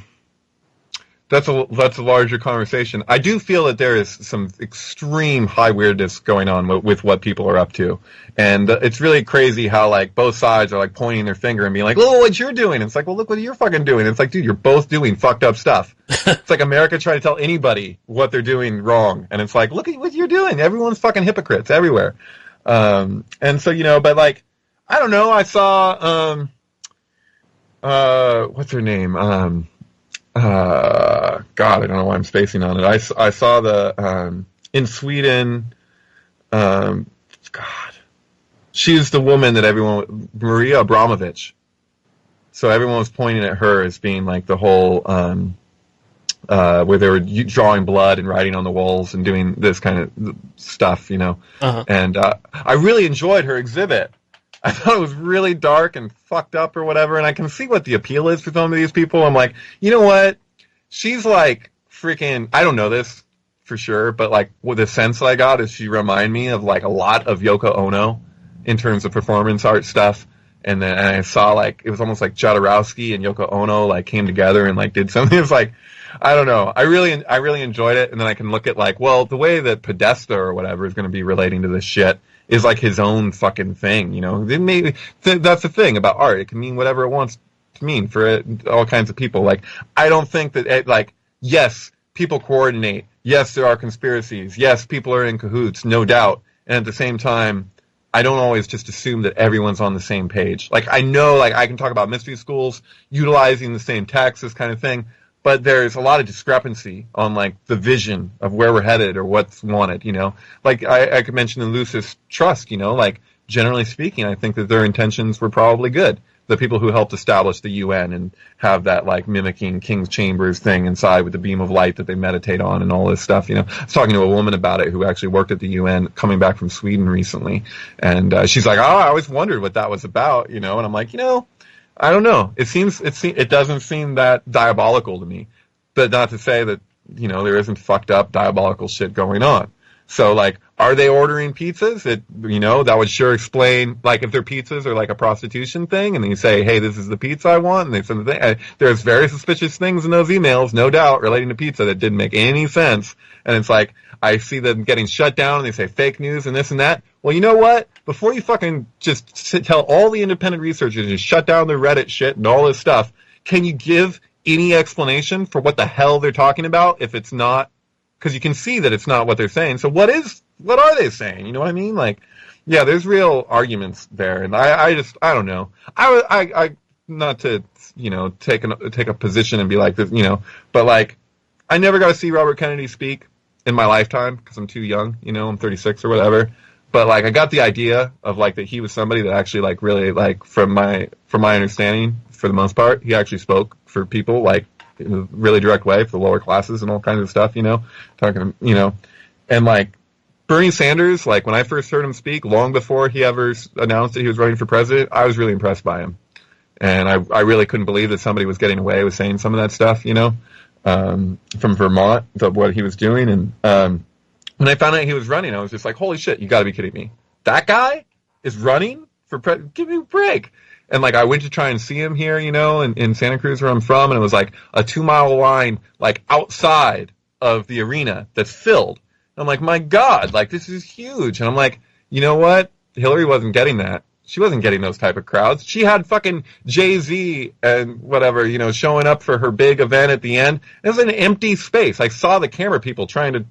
Speaker 2: that's a larger conversation. I do feel that there is some extreme high weirdness going on with what people are up to, and it's really crazy how like both sides are like pointing their finger and being like, "Oh, what you're doing?" It's like, "Well, look what you're fucking doing." It's like, dude, you're both doing fucked up stuff. It's like America trying to tell anybody what they're doing wrong, and it's like, look at what you're doing. Everyone's fucking hypocrites everywhere. And so, you know, but like, I don't know. I saw what's her name? God, I don't know why I'm spacing on it. I saw the, in Sweden, God, she's the woman that everyone, Maria Abramovich. So everyone was pointing at her as being like the whole, where they were drawing blood and writing on the walls and doing this kind of stuff, you know. Uh-huh. And, I really enjoyed her exhibit. I thought it was really dark and fucked up or whatever, and I can see what the appeal is for some of these people. I'm like, you know what? She's like freaking, I don't know this for sure, but like with the sense that I got is she reminded me of like a lot of Yoko Ono in terms of performance art stuff. And then I saw like, it was almost like Jodorowsky and Yoko Ono like came together and like did something. It was like, I don't know. I really enjoyed it. And then I can look at like, well, the way that Podesta or whatever is going to be relating to this shit is like his own fucking thing, you know. That's the thing about art. It can mean whatever it wants to mean for all kinds of people. Like, I don't think that, like, yes, people coordinate. Yes, there are conspiracies. Yes, people are in cahoots, no doubt. And at the same time, I don't always just assume that everyone's on the same page. Like, I know, like, I can talk about mystery schools utilizing the same text, this kind of thing. But there's a lot of discrepancy on, like, the vision of where we're headed or what's wanted, you know? Like, I could mention the Lucis Trust, you know? Like, generally speaking, I think that their intentions were probably good. The people who helped establish the UN and have that, like, mimicking King's Chambers thing inside with the beam of light that they meditate on and all this stuff, you know? I was talking to a woman about it who actually worked at the UN coming back from Sweden recently. And she's like, I always wondered what that was about, you know? And I'm like, you know, I don't know. It doesn't seem that diabolical to me. But not to say that, you know, there isn't fucked up diabolical shit going on. So, like, are they ordering pizzas? You know, that would sure explain, like, if their pizzas are like a prostitution thing, and then you say, hey, this is the pizza I want, and they send the thing. There's very suspicious things in those emails, no doubt, relating to pizza that didn't make any sense. And it's like, I see them getting shut down, and they say fake news and this and that. Well, you know what? Before you fucking just tell all the independent researchers to shut down their Reddit shit and all this stuff, can you give any explanation for what the hell they're talking about if it's not? Because you can see that it's not what they're saying. So what are they saying? You know what I mean? Like, yeah, there's real arguments there, and I don't know. I not to, you know, take a position and be like this, you know, but like, I never got to see Robert Kennedy speak in my lifetime because I'm too young, you know, I'm 36 or whatever. But like, I got the idea of like that he was somebody that actually like really like from my understanding, for the most part, he actually spoke for people like in a really direct way for the lower classes and all kinds of stuff, you know, talking, you know, and like Bernie Sanders, like when I first heard him speak, long before he ever announced that he was running for president, I was really impressed by him. And I really couldn't believe that somebody was getting away with saying some of that stuff, you know, from Vermont, what he was doing. And when I found out he was running, I was just like, holy shit, you gotta be kidding me. That guy is running for president? Give me a break. And like, I went to try and see him here, you know, in Santa Cruz where I'm from, and it was like a 2-mile line, like outside of the arena that's filled. And I'm like, my God, like this is huge. And I'm like, you know what? Hillary wasn't getting that. She wasn't getting those type of crowds. She had fucking Jay-Z and whatever, you know, showing up for her big event at the end. It was an empty space. I saw the camera people trying to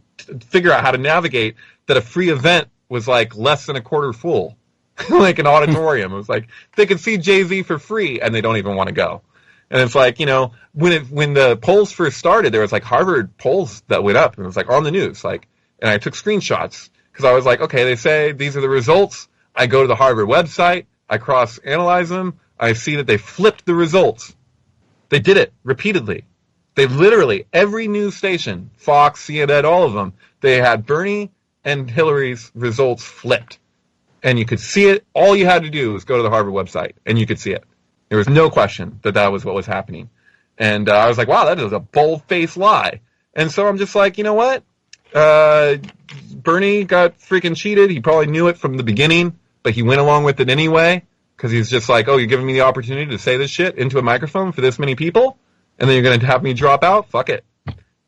Speaker 2: figure out how to navigate that a free event was like less than a quarter full. Like an auditorium. It was like they could see Jay-Z for free and they don't even want to go. And it's like, you know, when the polls first started, there was like Harvard polls that went up and it was like on the news, like, and I took screenshots because I was like, okay, they say these are the results. I go to the Harvard website, I cross-analyze them, I see that they flipped the results. They did it repeatedly. They literally, every news station, Fox, CNN, all of them, they had Bernie and Hillary's results flipped. And you could see it. All you had to do was go to the Harvard website, and you could see it. There was no question that that was what was happening. And I was like, wow, that is a bold-faced lie. And so I'm just like, you know what? Bernie got freaking cheated. He probably knew it from the beginning, but he went along with it anyway, because he's just like, oh, you're giving me the opportunity to say this shit into a microphone for this many people, and then you're going to have me drop out? Fuck it.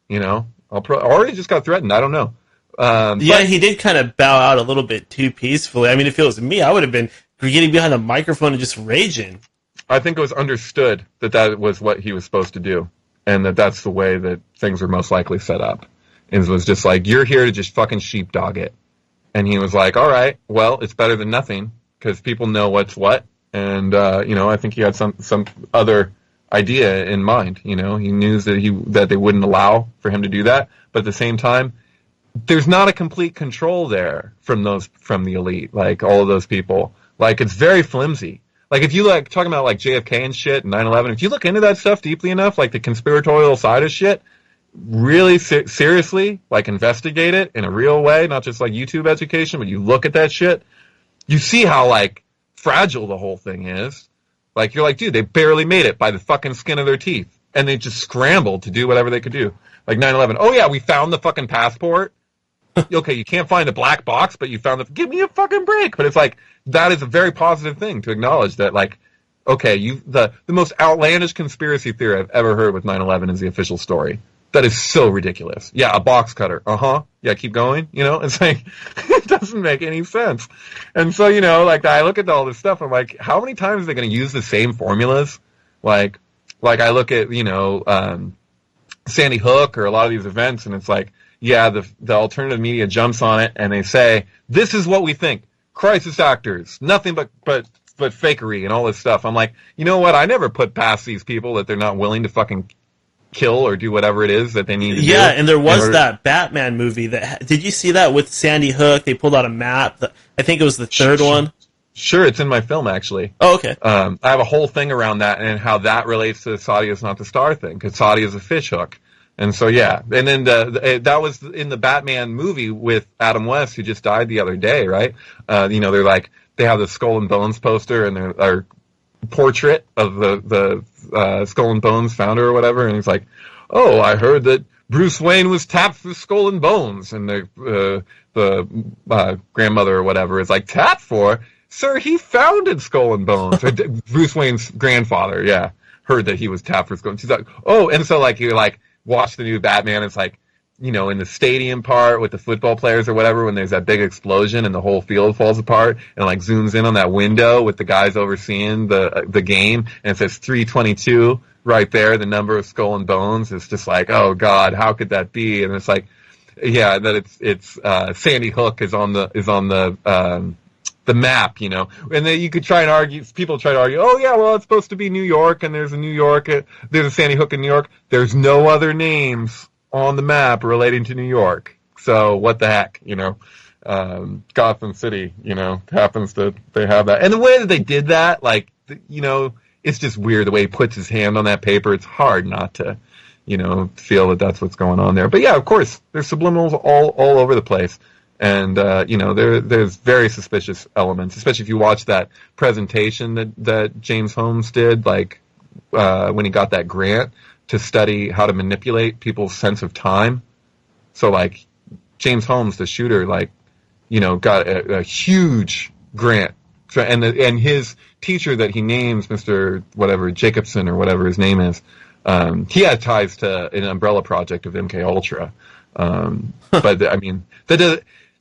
Speaker 2: You know, or he just got threatened. I don't know.
Speaker 1: Yeah, he did kind of bow out a little bit too peacefully. I mean, if it was me, I would have been getting behind a microphone and just raging.
Speaker 2: I think it was understood that that was what he was supposed to do, and that that's the way that things were most likely set up. It was just like, you're here to just fucking sheepdog it. And he was like, all right, well, it's better than nothing, because people know what's what. And, you know, I think he had some other idea in mind. You know, he knew that they wouldn't allow for him to do that. But at the same time, there's not a complete control there from the elite, like all of those people. Like, it's very flimsy. Like, if you like talking about like JFK and shit and 9/11, if you look into that stuff deeply enough, like the conspiratorial side of shit, really seriously, like investigate it in a real way, not just like YouTube education, but you look at that shit, you see how like fragile the whole thing is. Like, you're like, dude, they barely made it by the fucking skin of their teeth, and they just scrambled to do whatever they could do. Like 9/11, oh yeah, we found the fucking passport. Okay, you can't find the black box, but you found give me a fucking break. But it's like, that is a very positive thing to acknowledge that, like, okay, the most outlandish conspiracy theory I've ever heard with 9/11 is the official story. That is so ridiculous. Yeah, a box cutter. Yeah, keep going. You know, it's like, it doesn't make any sense. And so, you know, like, I look at all this stuff, I'm like, how many times are they going to use the same formulas? Like I look at, you know, Sandy Hook or a lot of these events, and it's like, yeah, the alternative media jumps on it, and they say, this is what we think. Crisis actors, nothing but fakery and all this stuff. I'm like, you know what? I never put past these people that they're not willing to fucking kill or do whatever it is that they need to do.
Speaker 1: Yeah, and there was that Batman movie did you see that with Sandy Hook? They pulled out a map. I think it was the third one.
Speaker 2: Sure, it's in my film, actually.
Speaker 1: Oh, okay.
Speaker 2: I have a whole thing around that and how that relates to the Saudi is not the star thing, because Saudi is a fish hook. And so, yeah. And then that was in the Batman movie with Adam West, who just died the other day, right? You know, they're like, they have the Skull and Bones poster and their portrait of the Skull and Bones founder or whatever, and he's like, oh, I heard that Bruce Wayne was tapped for Skull and Bones, and the grandmother or whatever is like, tapped for? Sir, he founded Skull and Bones. Bruce Wayne's grandfather, yeah, heard that he was tapped for Skull and Bones. She's like, oh, and so like, you're like, watch the new Batman, it's like, you know, in the stadium part with the football players or whatever, when there's that big explosion and the whole field falls apart, and like zooms in on that window with the guys overseeing the game, and it says 322 right there, the number of Skull and Bones. It's just like, oh god, how could that be? And it's like, yeah, that it's Sandy Hook is on the map, you know. And then you could try and argue, people try to argue, oh yeah, well, it's supposed to be New York, and there's a Sandy Hook in New York. There's no other names on the map relating to New York. So what the heck, you know? Gotham City, you know, happens that they have that. And the way that they did that, like, you know, it's just weird the way he puts his hand on that paper. It's hard not to, you know, feel that that's what's going on there. But yeah, of course, there's subliminals all over the place. And, you know, there's very suspicious elements, especially if you watch that presentation that James Holmes did, like, when he got that grant to study how to manipulate people's sense of time. So, like, James Holmes, the shooter, like, you know, got a huge grant. And his teacher that he names, Mr. whatever, Jacobson or whatever his name is, he had ties to an umbrella project of MKUltra. But, I mean,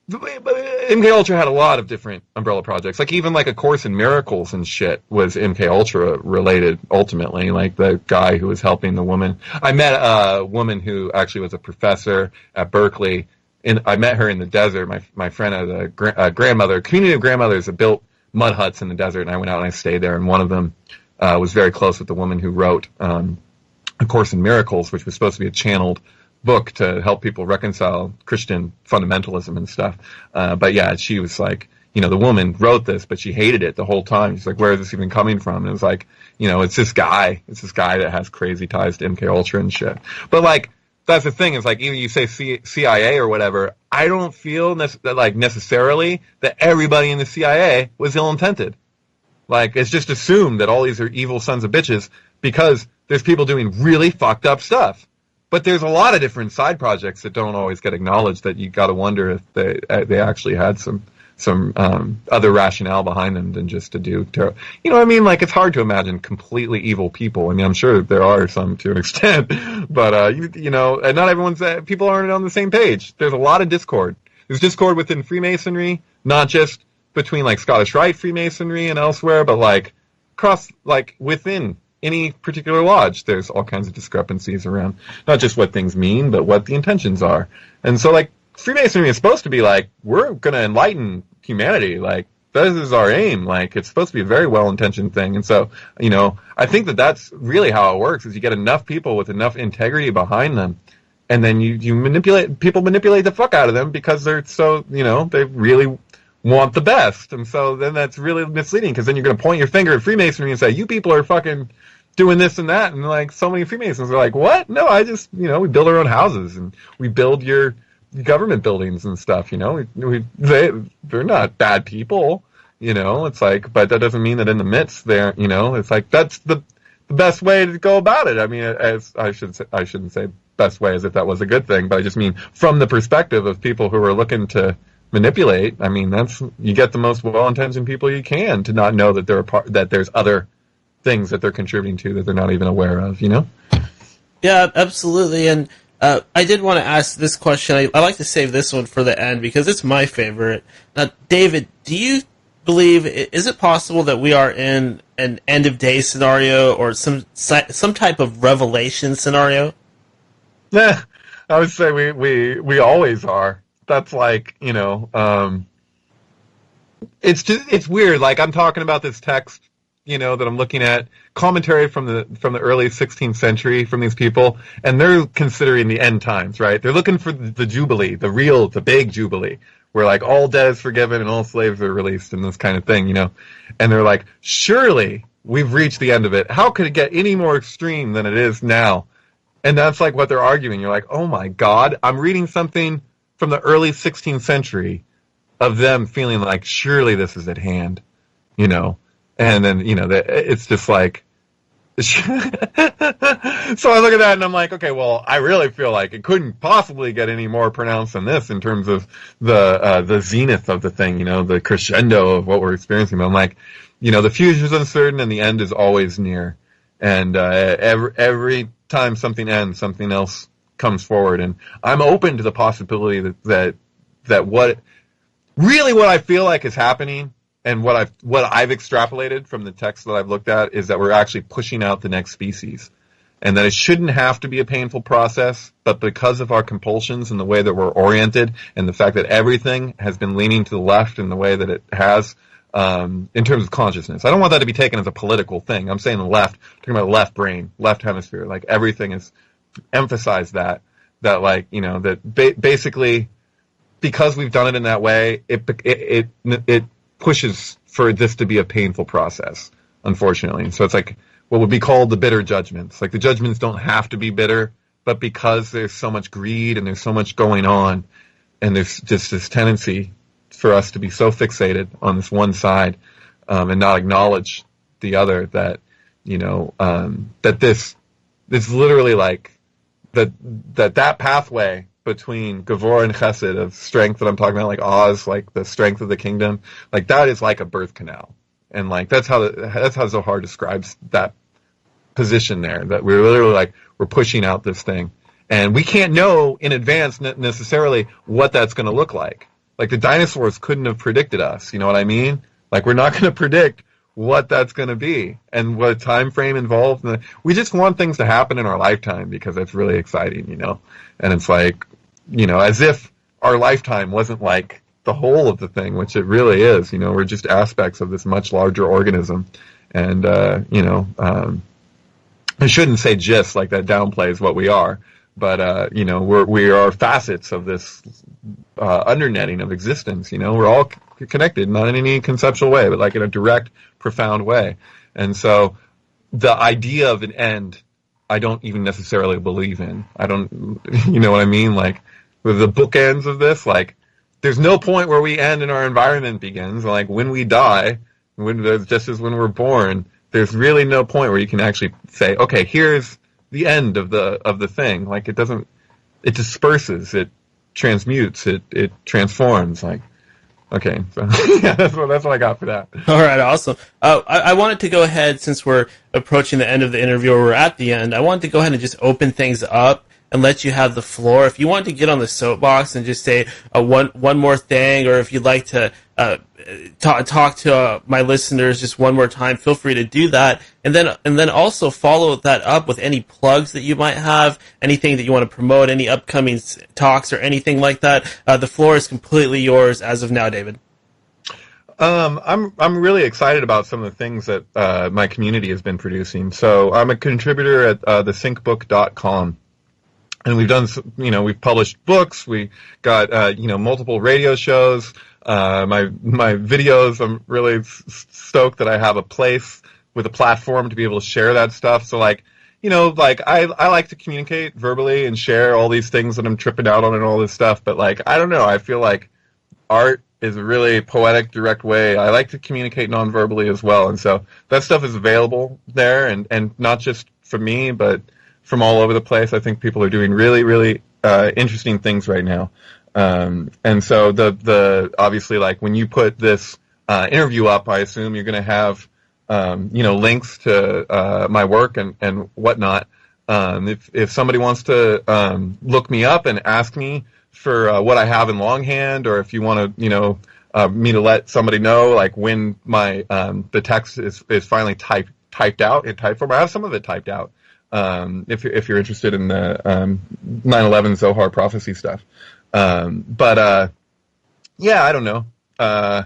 Speaker 2: MKUltra had a lot of different umbrella projects. Like, even like A Course in Miracles and shit was MKUltra related ultimately. Like, the guy who was helping the woman. I met a woman who actually was a professor at Berkeley. And I met her in the desert. My friend had a grandmother, a community of grandmothers that built mud huts in the desert, and I went out and I stayed there. And one of them was very close with the woman who wrote A Course in Miracles, which was supposed to be a channeled book to help people reconcile Christian fundamentalism and stuff. But yeah, she was like, you know, the woman wrote this, but she hated it the whole time. She's like, where is this even coming from? And it was like, you know, it's this guy that has crazy ties to MKUltra and shit. But like, that's the thing, is like, even you say CIA or whatever, I don't feel necessarily that everybody in the CIA was ill-intended. Like, it's just assumed that all these are evil sons of bitches because there's people doing really fucked up stuff. But there's a lot of different side projects that don't always get acknowledged that you got to wonder if they actually had some other rationale behind them than just to do terror. You know what I mean? Like, it's hard to imagine completely evil people. I mean, I'm sure there are some to an extent, but you know, and not everyone's people aren't on the same page. There's a lot of discord. There's discord within Freemasonry, not just between like Scottish Rite Freemasonry and elsewhere, but like across, like within any particular lodge, there's all kinds of discrepancies around not just what things mean, but what the intentions are. And so, like, Freemasonry is supposed to be like, we're going to enlighten humanity. Like, this is our aim. Like, it's supposed to be a very well-intentioned thing. And so, you know, I think that that's really how it works, is you get enough people with enough integrity behind them, and then you manipulate the fuck out of them because they're so, you know, they really want the best. And so then that's really misleading, because then you're going to point your finger at Freemasonry and say, you people are fucking doing this and that. And like, so many Freemasons are like, what? No, I just, you know, we build our own houses and we build your government buildings and stuff, you know. They're not bad people, you know. It's like, but that doesn't mean that in the midst there, you know, it's like, that's the best way to go about it. I mean, as I shouldn't say best way as if that was a good thing, but I just mean from the perspective of people who are looking to manipulate. I mean, that's, you get the most well-intentioned people you can to not know that that there's other things that they're contributing to that they're not even aware of, you know?
Speaker 1: Yeah, absolutely. And I did want to ask this question. I like to save this one for the end because it's my favorite. Now, David, do you believe, is it possible that we are in an end of day scenario or some type of revelation scenario?
Speaker 2: Yeah, I would say we always are. That's like, you know, it's weird. Like, I'm talking about this text, you know, that I'm looking at, commentary from the early 16th century from these people, and they're considering the end times, right? They're looking for the Jubilee, the big Jubilee, where like all debt is forgiven and all slaves are released and this kind of thing, you know? And they're like, surely we've reached the end of it. How could it get any more extreme than it is now? And that's like what they're arguing. You're like, oh my God, I'm reading something from the early 16th century of them feeling like surely this is at hand, you know? And then, you know, it's just like, so I look at that and I'm like, okay, well, I really feel like it couldn't possibly get any more pronounced than this in terms of the zenith of the thing, you know, the crescendo of what we're experiencing. But I'm like, you know, the future is uncertain and the end is always near. And every time something ends, something else comes forward. And I'm open to the possibility that what I feel like is happening, and what I've extrapolated from the text that I've looked at, is that we're actually pushing out the next species. And that it shouldn't have to be a painful process, but because of our compulsions and the way that we're oriented, and the fact that everything has been leaning to the left in the way that it has, in terms of consciousness. I don't want that to be taken as a political thing. I'm saying the left, talking about left brain, left hemisphere, like everything is emphasized that like, you know, that basically, because we've done it in that way, it pushes for this to be a painful process, unfortunately. So it's like what would be called the bitter judgments. Like, the judgments don't have to be bitter, but because there's so much greed and there's so much going on, and there's just this tendency for us to be so fixated on this one side, and not acknowledge the other, that, you know, that this literally like that pathway between Gavor and Chesed of strength that I'm talking about, like Oz, like the strength of the kingdom, like that is like a birth canal. And like, that's how Zohar describes that position there, that we're literally like, we're pushing out this thing. And we can't know in advance necessarily what that's going to look like. Like, the dinosaurs couldn't have predicted us, you know what I mean? Like, we're not going to predict what that's going to be and what time frame involved. We just want things to happen in our lifetime because it's really exciting, you know? And it's like, you know, as if our lifetime wasn't like the whole of the thing, which it really is. You know, we're just aspects of this much larger organism. And, you know, I shouldn't say just, like that downplays what we are, but, you know, we are facets of this undernetting of existence. You know, we're all connected, not in any conceptual way, but like in a direct, profound way. And so the idea of an end, I don't even necessarily believe in. I don't, you know what I mean? Like, with the bookends of this, like, there's no point where we end and our environment begins. Like, when we die, just as when we're born, there's really no point where you can actually say, okay, here's the end of the thing. Like, it doesn't, it disperses, it transmutes, it transforms. Like, okay, so yeah, that's what I got for that.
Speaker 1: All right, awesome. I wanted to go ahead, since we're approaching the end of the interview, or we're at the end, I wanted to go ahead and just open things up and let you have the floor. If you want to get on the soapbox and just say one more thing, or if you'd like to talk to my listeners just one more time, feel free to do that. And then also follow that up with any plugs that you might have, anything that you want to promote, any upcoming talks or anything like that. The floor is completely yours as of now, David.
Speaker 2: I'm really excited about some of the things that my community has been producing. So I'm a contributor at thesyncbook.com. And we've done, we've published books. We got, multiple radio shows. My videos, I'm really stoked that I have a place with a platform to be able to share that stuff. So I like to communicate verbally and share all these things that I'm tripping out on and all this stuff. But I don't know. I feel like art is a really poetic, direct way. I like to communicate non-verbally as well. And so that stuff is available there, and not just from me, but from all over the place. I think people are doing really, really interesting things right now. And so the obviously, when you put this interview up, I assume you're going to have links to my work and whatnot. If somebody wants to look me up and ask me for what I have in longhand, or if you want to me to let somebody know when my the text is finally typed out in type form. I have some of it typed out. If you're interested in the 9/11 Zohar prophecy stuff. I don't know. I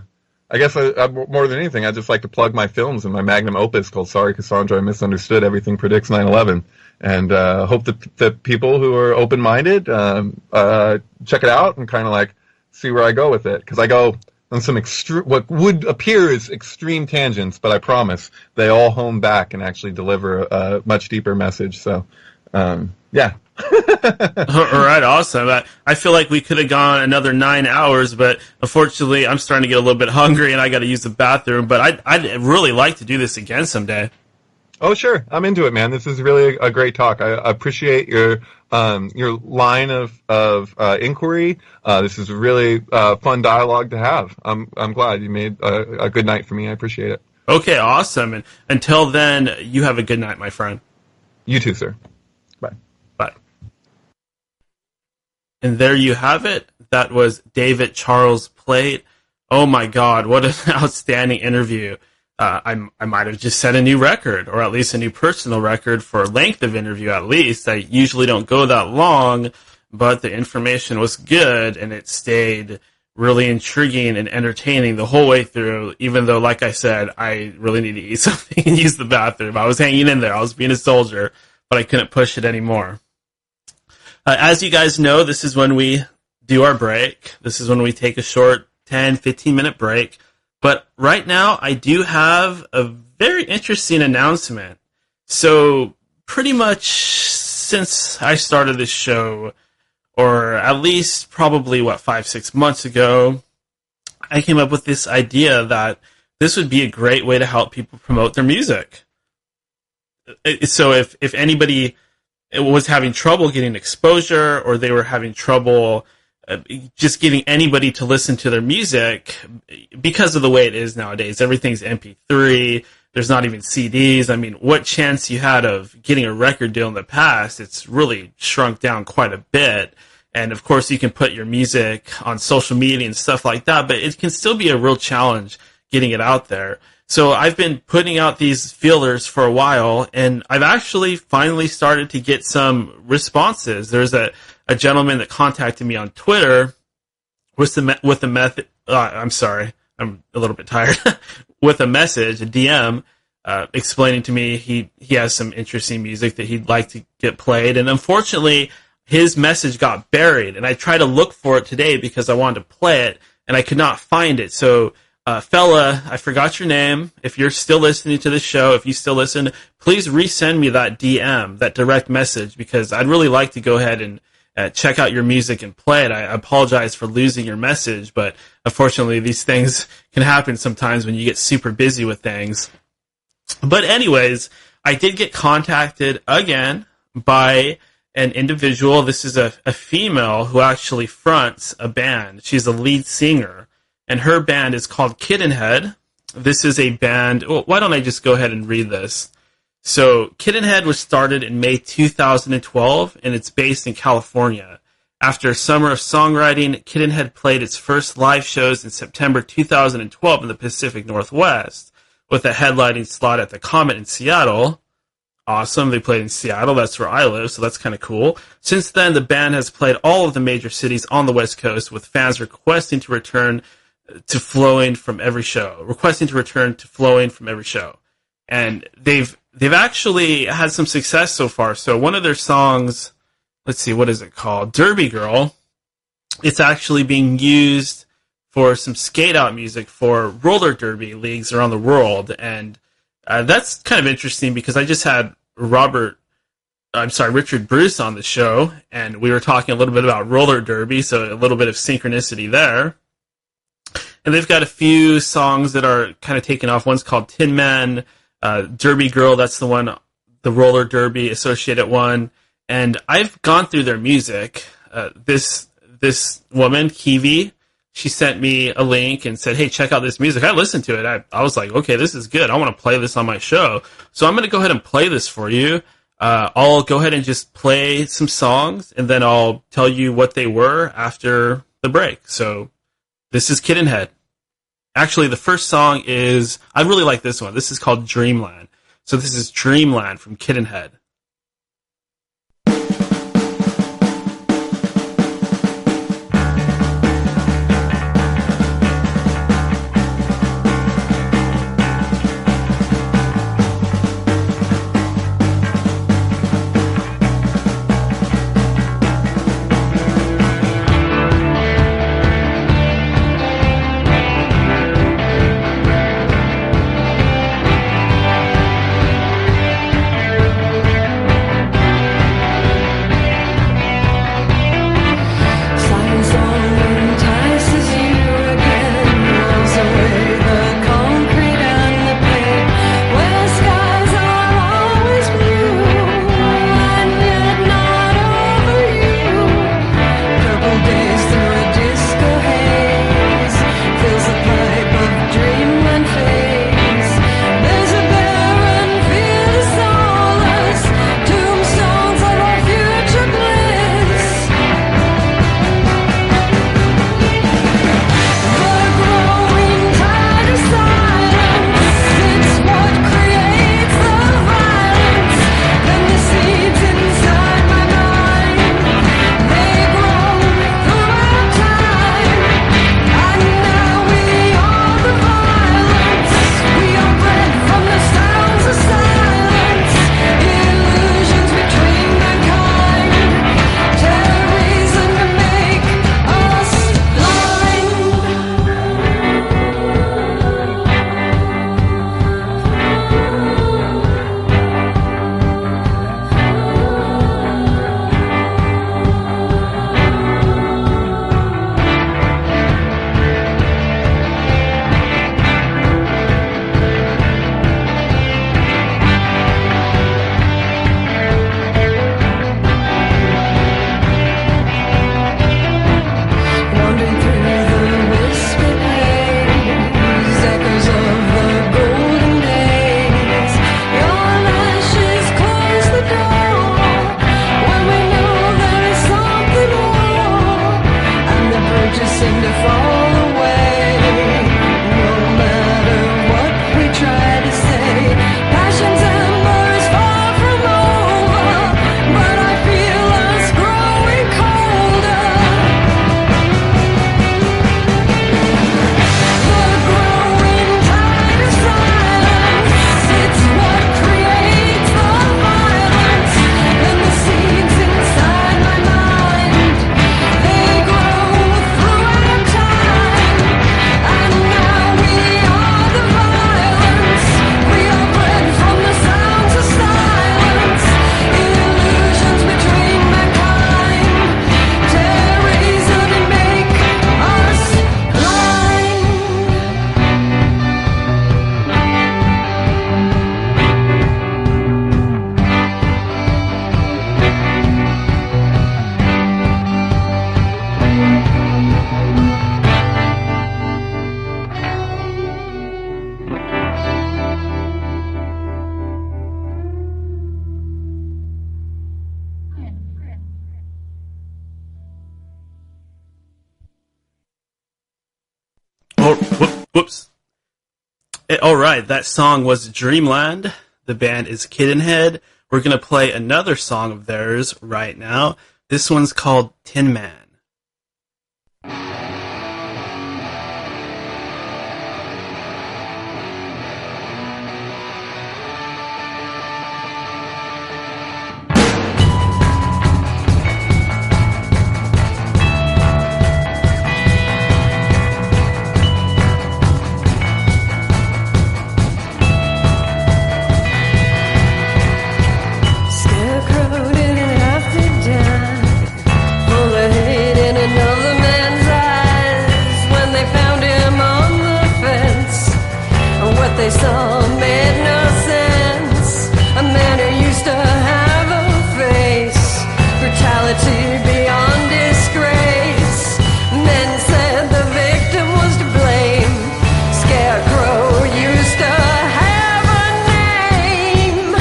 Speaker 2: guess more than anything, I just like to plug my films and my magnum opus called Sorry Cassandra, I Misunderstood, Everything Predicts 9/11. And hope that the people who are open-minded check it out and kind of see where I go with it. Because I go on some what would appear as extreme tangents, but I promise they all home back and actually deliver a much deeper message. So, yeah.
Speaker 1: All right, awesome. I feel like we could have gone another 9 hours, but unfortunately I'm starting to get a little bit hungry and I got to use the bathroom. But I'd really like to do this again someday.
Speaker 2: Oh, sure. I'm into it, man. This is really a great talk. I appreciate your line of inquiry. This is a really fun dialogue to have. I'm glad you made a good night for me. I appreciate it.
Speaker 1: Okay, awesome. And until then, you have a good night, my friend.
Speaker 2: You too, sir. Bye.
Speaker 1: Bye. And there you have it. That was David Charles Plate. Oh my God, what an outstanding interview. I might have just set a new record, or at least a new personal record for length of interview at least. I usually don't go that long, but the information was good, and it stayed really intriguing and entertaining the whole way through, even though, like I said, I really need to eat something and use the bathroom. I was hanging in there. I was being a soldier, but I couldn't push it anymore. As you guys know, this is when we do our break. This is when we take a short 10, 15-minute break. But right now, I do have a very interesting announcement. So pretty much since I started this show, or at least probably, 5-6 months ago, I came up with this idea that this would be a great way to help people promote their music. So if anybody was having trouble getting exposure, or they were having trouble just getting anybody to listen to their music, because of the way it is nowadays, everything's MP3, there's not even CDs. I mean, what chance you had of getting a record deal in the past, it's really shrunk down quite a bit. And of course, you can put your music on social media and stuff like that, but it can still be a real challenge getting it out there. So I've been putting out these feelers for a while, and I've actually finally started to get some responses. There's a gentleman that contacted me on Twitter with a method. I'm sorry, I'm a little bit tired. With a message, a DM, explaining to me he has some interesting music that he'd like to get played, and unfortunately, his message got buried. And I tried to look for it today because I wanted to play it, and I could not find it. So, fella, I forgot your name. If you're still listening to the show, if you still listen, please resend me that DM, that direct message, because I'd really like to go ahead and check out your music and play it. I apologize for losing your message, but unfortunately these things can happen sometimes when you get super busy with things. But anyways, I did get contacted again by an individual. This is a female who actually fronts a band. She's a lead singer, and her band is called Kittenhead. This is a band. Well, why don't I just go ahead and read this? So, Kittenhead was started in May 2012, and it's based in California. After a summer of songwriting, Kittenhead played its first live shows in September 2012 in the Pacific Northwest, with a headlining slot at the Comet in Seattle. Awesome, they played in Seattle, that's where I live, so that's kind of cool. Since then, the band has played all of the major cities on the West Coast, with fans requesting to return to flowing from every show. And they've actually had some success so far. So one of their songs, let's see, what is it called? Derby Girl. It's actually being used for some skate-out music for roller derby leagues around the world. And that's kind of interesting because I just had Richard Bruce on the show, and we were talking a little bit about roller derby, so a little bit of synchronicity there. And they've got a few songs that are kind of taking off. One's called Tin Man, Derby Girl, that's the one, the roller derby associated one. And I've gone through their music. This woman, Kiwi, she sent me a link and said, hey, check out this music. I listened to it. I was like, okay, this is good. I want to play this on my show. So I'm going to go ahead and play this for you. I'll go ahead and just play some songs, and then I'll tell you what they were after the break. So this is Kittenhead. Actually, the first song is, I really like this one. This is called Dreamland. So this is Dreamland from Kittenhead. Whoops. All right, that song was Dreamland. The band is Kittenhead. We're going to play another song of theirs right now. This one's called Tin Man.
Speaker 4: They saw made no sense. A man who used to have a face, brutality beyond disgrace. Men said the victim was to blame. Scarecrow used to have a name.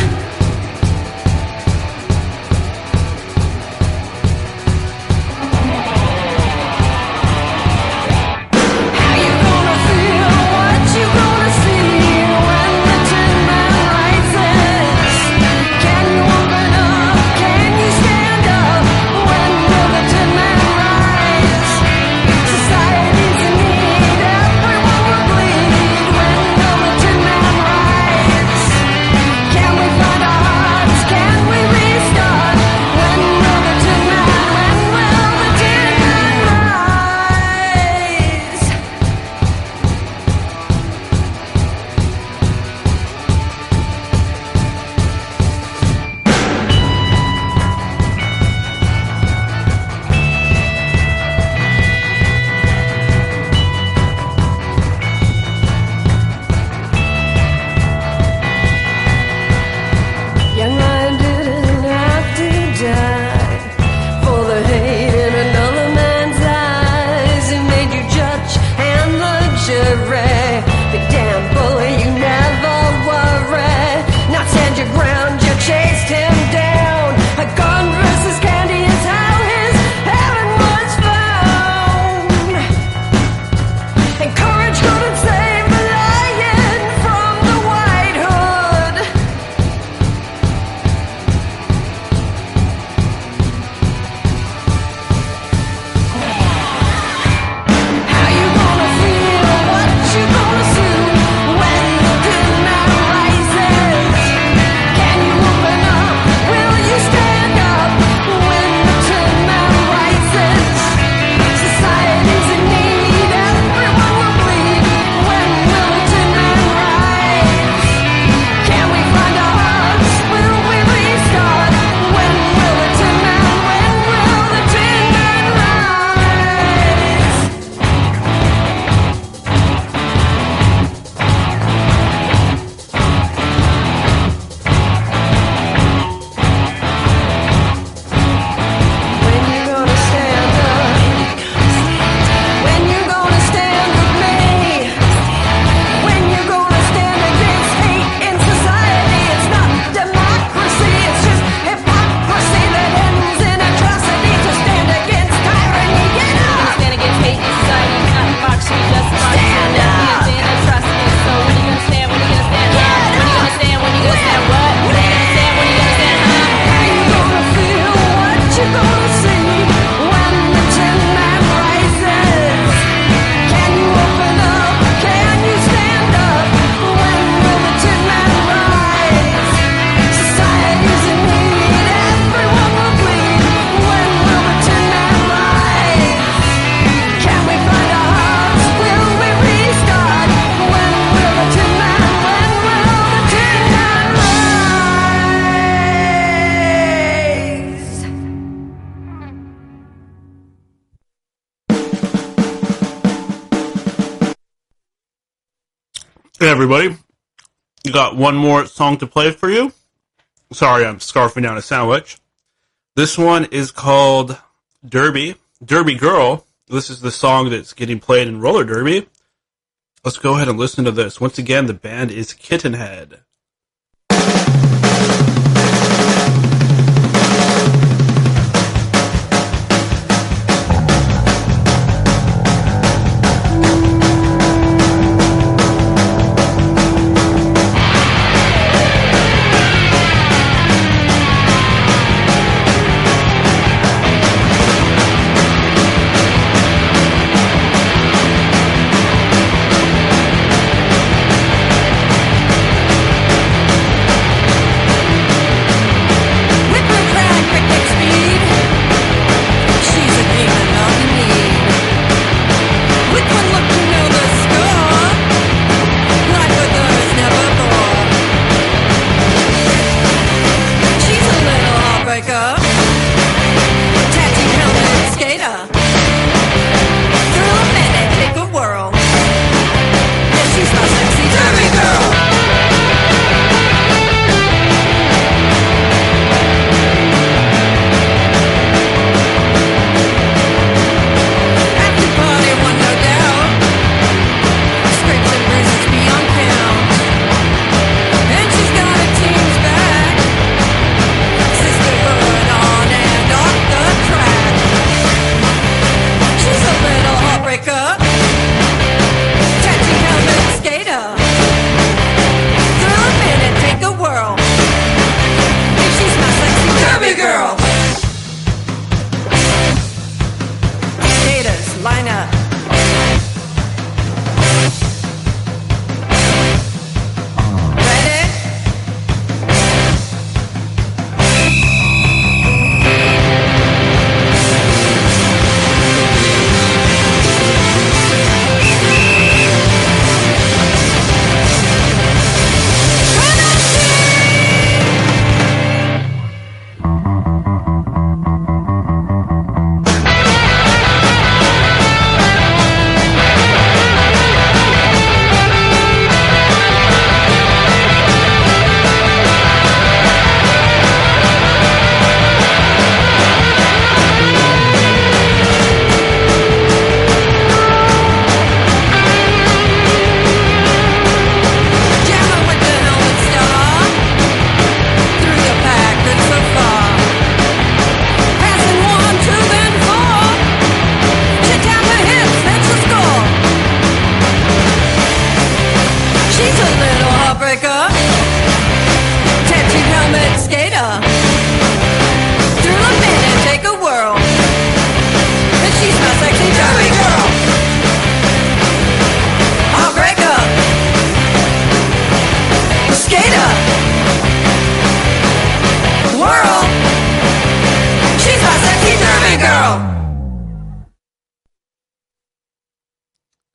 Speaker 4: How you gonna feel? What you gonna see?
Speaker 1: Hey everybody, you got one more song to play for you. Sorry, I'm scarfing down a sandwich. This one is called Derby Girl. This is the song that's getting played in roller derby. Let's go ahead and listen to this. Once again, the band is Kittenhead.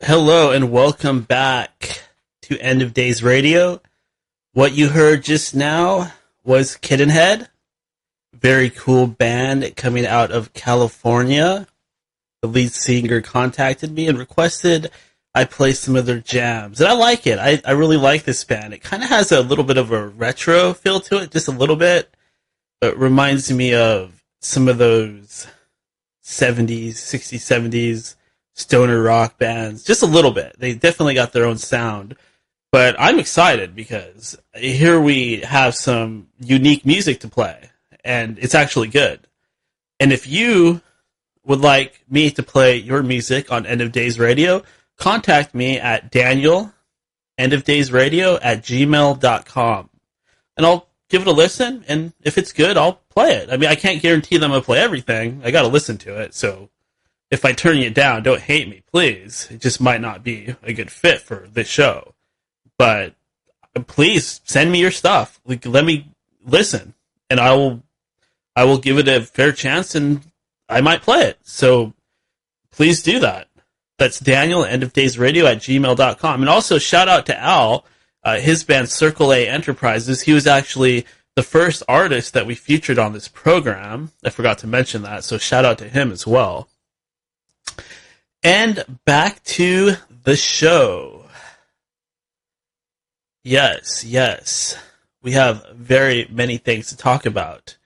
Speaker 1: Hello and welcome back to End of Days Radio. What you heard just now was Kittenhead, very cool band coming out of California. The lead singer contacted me and requested I play some of their jams, and I like it. I really like this band. It kind of has a little bit of a retro feel to it, just a little bit. It reminds me of some of those 70s, 60s, 70s stoner rock bands, just a little bit. They definitely got their own sound, but I'm excited because here we have some unique music to play, and it's actually good. And if you would like me to play your music on End of Days Radio, contact me at daniel@endofdaysradio@gmail.com, and I'll give it a listen, and if it's good, I'll play it. I mean, I can't guarantee them I'll play everything. I gotta listen to it, so if I turn you down, don't hate me, please. It just might not be a good fit for this show. But please send me your stuff. Like, let me listen, and I will give it a fair chance, and I might play it. So please do that. That's Daniel, endofdaysradio@gmail.com. And also shout out to Al, his band Circle A Enterprises. He was actually the first artist that we featured on this program. I forgot to mention that, so shout out to him as well. And back to the show. Yes. We have very many things to talk about.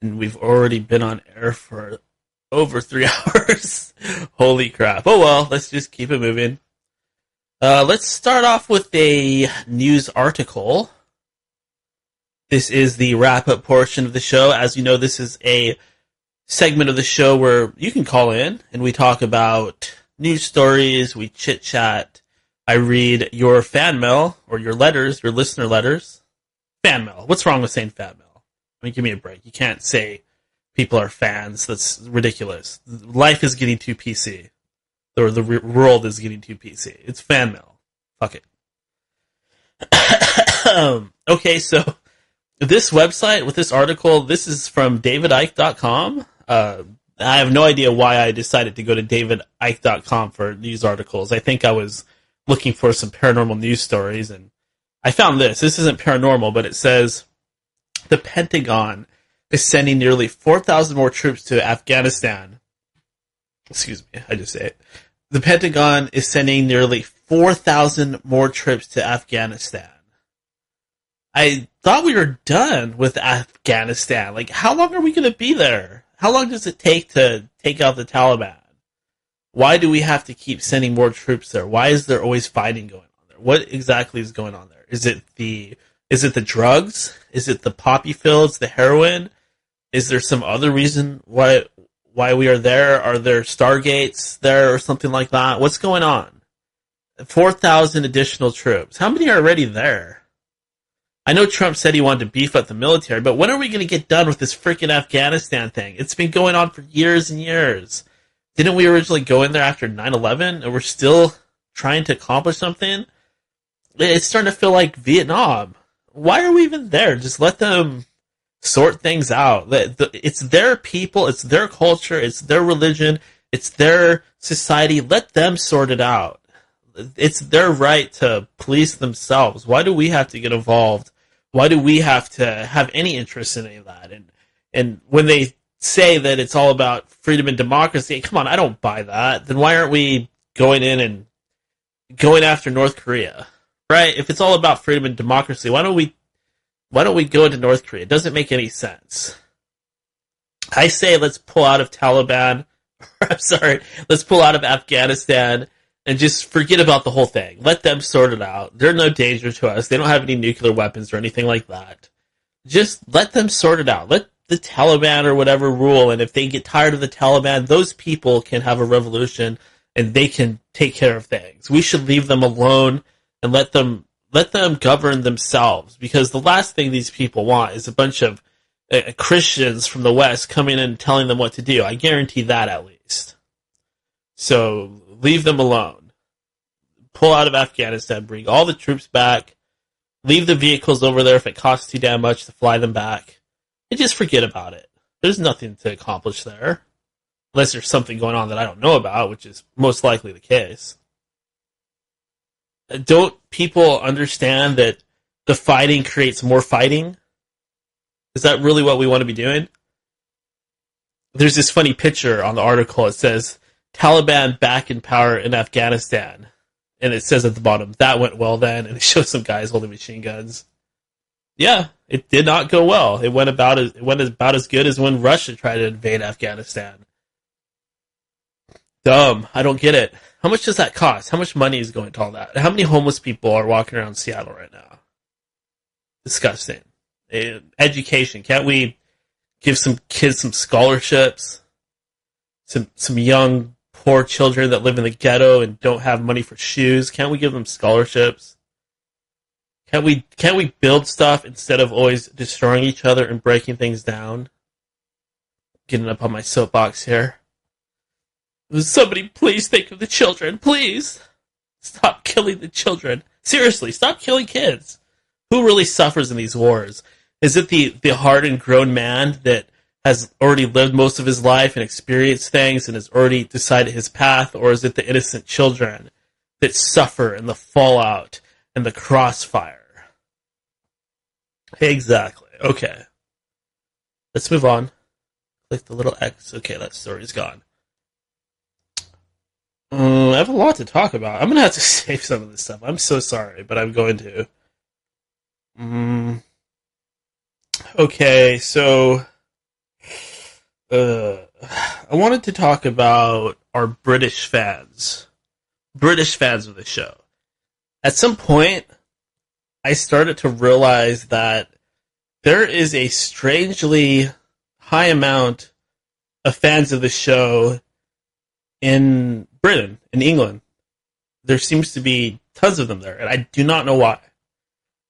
Speaker 1: And we've already been on air for over 3 hours. Holy crap. Oh well, let's just keep it moving. Let's start off with a news article. This is the wrap-up portion of the show. As you know, this is a segment of the show where you can call in and we talk about news stories, we chit-chat, I read your fan mail, or your letters, your listener letters. Fan mail. What's wrong with saying fan mail? I mean, give me a break. You can't say people are fans. That's ridiculous. Life is getting too PC. Or the world is getting too PC. It's fan mail. Fuck it. Okay, so this website with this article, this is from davidike.com. I have no idea why I decided to go to davidike.com for news articles. I think I was looking for some paranormal news stories, and I found this. This isn't paranormal, but it says the Pentagon is sending nearly 4,000 more troops to Afghanistan. Excuse me, I just say it. The Pentagon is sending nearly 4,000 more troops to Afghanistan. I thought we were done with Afghanistan. Like, how long are we going to be there? How long does it take to take out the Taliban? Why do we have to keep sending more troops there? Why is there always fighting going on there? What exactly is going on there? Is it the drugs? Is it the poppy fields, the heroin? Is there some other reason why we are there? Are there stargates there or something like that? What's going on? 4,000 additional troops. How many are already there? I know Trump said he wanted to beef up the military, but when are we going to get done with this freaking Afghanistan thing? It's been going on for years and years. Didn't we originally go in there after 9/11 and we're still trying to accomplish something? It's starting to feel like Vietnam. Why are we even there? Just let them sort things out. It's their people, it's their culture, it's their religion, it's their society. Let them sort it out. It's their right to police themselves. Why do we have to get involved? Why do we have to have any interest in any of that? And when they say that it's all about freedom and democracy, come on, I don't buy that. Then why aren't we going in and going after North Korea? Right? If it's all about freedom and democracy, why don't we go into North Korea? It doesn't make any sense. I say let's pull out of Taliban. Let's pull out of Afghanistan and just forget about the whole thing. Let them sort it out. They're no danger to us. They don't have any nuclear weapons or anything like that. Just let them sort it out. Let the Taliban or whatever rule, and if they get tired of the Taliban, those people can have a revolution and they can take care of things. We should leave them alone and let them govern themselves, because the last thing these people want is a bunch of Christians from the West coming in and telling them what to do. I guarantee that, at least. So leave them alone. Pull out of Afghanistan, bring all the troops back, leave the vehicles over there if it costs too damn much to fly them back, and just forget about it. There's nothing to accomplish there. Unless there's something going on that I don't know about, which is most likely the case. Don't people understand that the fighting creates more fighting? Is that really what we want to be doing? There's this funny picture on the article. It says, Taliban back in power in Afghanistan. And it says at the bottom, that went well then. And it shows some guys holding machine guns. Yeah, it did not go well. It went about as good as when Russia tried to invade Afghanistan. Dumb. I don't get it. How much does that cost? How much money is going to all that? How many homeless people are walking around Seattle right now? Disgusting. Education. Can't we give some kids some scholarships? Some young, poor children that live in the ghetto and don't have money for shoes. Can't we give them scholarships? Can't we build stuff instead of always destroying each other and breaking things down? Getting up on my soapbox here. Somebody please think of the children, please. Stop killing the children. Seriously, stop killing kids. Who really suffers in these wars? Is it the hardened grown man that has already lived most of his life and experienced things and has already decided his path, or is it the innocent children that suffer in the fallout and the crossfire? Exactly. Okay. Let's move on. Click the little X. Okay, that story's gone. I have a lot to talk about. I'm going to have to save some of this stuff. I'm so sorry, but I'm going to. Okay, so I wanted to talk about our British fans. British fans of the show. At some point, I started to realize that there is a strangely high amount of fans of the show in Britain, in England. There seems to be tons of them there, and I do not know why.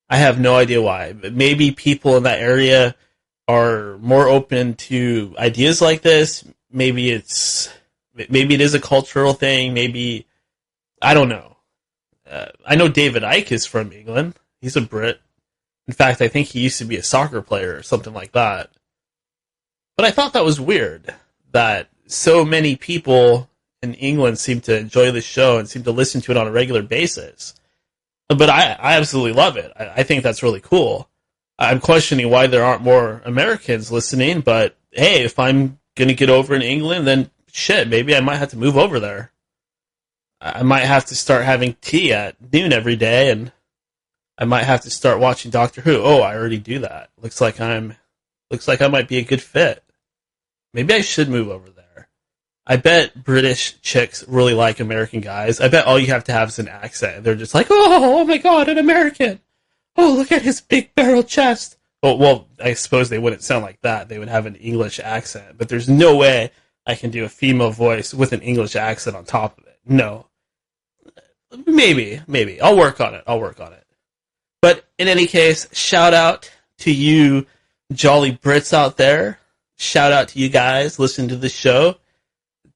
Speaker 1: I have no idea why. But maybe people in that area are more open to ideas like this. Maybe it is a cultural thing. Maybe, I don't know. I know David Icke is from England. He's a Brit. In fact, I think he used to be a soccer player or something like that. But I thought that was weird that so many people in England seem to enjoy the show and seem to listen to it on a regular basis. But I absolutely love it. I think that's really cool. I'm questioning why there aren't more Americans listening, but hey, if I'm going to get over in England, then shit, maybe I might have to move over there. I might have to start having tea at noon every day, and I might have to start watching Doctor Who. Oh, I already do that. Looks like I might be a good fit. Maybe I should move over there. I bet British chicks really like American guys. I bet all you have to have is an accent. They're just like, oh my god, an American. Oh, look at his big barrel chest. Well, I suppose they wouldn't sound like that. They would have an English accent. But there's no way I can do a female voice with an English accent on top of it. No. Maybe. I'll work on it. But in any case, shout out to you jolly Brits out there. Shout out to you guys listening to the show.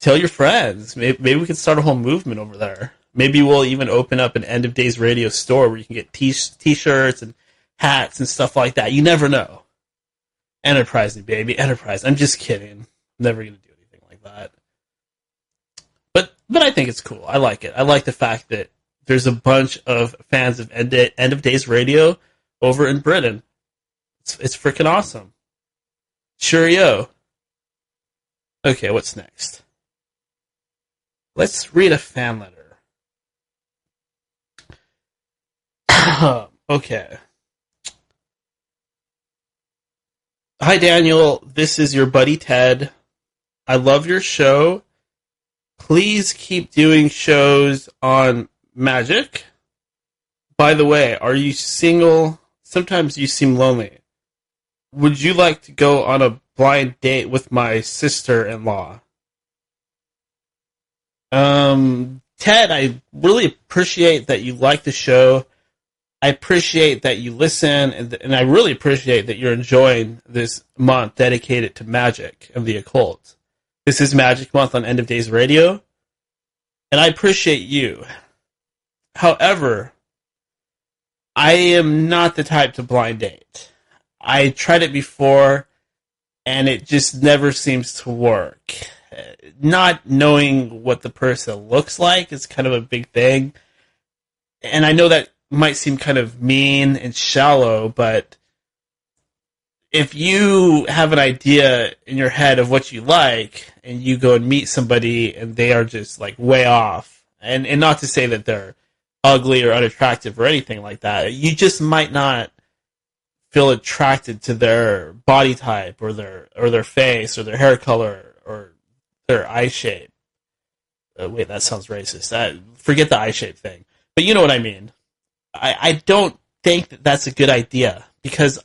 Speaker 1: Tell your friends. Maybe we can start a whole movement over there. Maybe we'll even open up an End of Days radio store where you can get t-shirts and hats and stuff like that. You never know. Enterprising, baby. Enterprise. I'm just kidding. I'm never going to do anything like that. But I think it's cool. I like it. I like the fact that there's a bunch of fans of End of Days radio over in Britain. It's freaking awesome. Cheerio. Okay, what's next? Let's read a fan letter. Okay. Hi, Daniel. This is your buddy Ted. I love your show. Please keep doing shows on magic. By the way, are you single? Sometimes you seem lonely. Would you like to go on a blind date with my sister-in-law? Ted, I really appreciate that you like the show. I appreciate that you listen, and I really appreciate that you're enjoying this month dedicated to magic and the occult. This is Magic Month on End of Days Radio, and I appreciate you. However, I am not the type to blind date. I tried it before, and it just never seems to work. not knowing what the person looks like is kind of a big thing. And I know that might seem kind of mean and shallow, but if you have an idea in your head of what you like and you go and meet somebody and they are just like way off, and not to say that they're ugly or unattractive or anything like that, you just might not feel attracted to their body type or their face or their hair color or their eye shape. Wait, that sounds racist. Forget the eye shape thing. But you know what I mean. I don't think that that's a good idea, because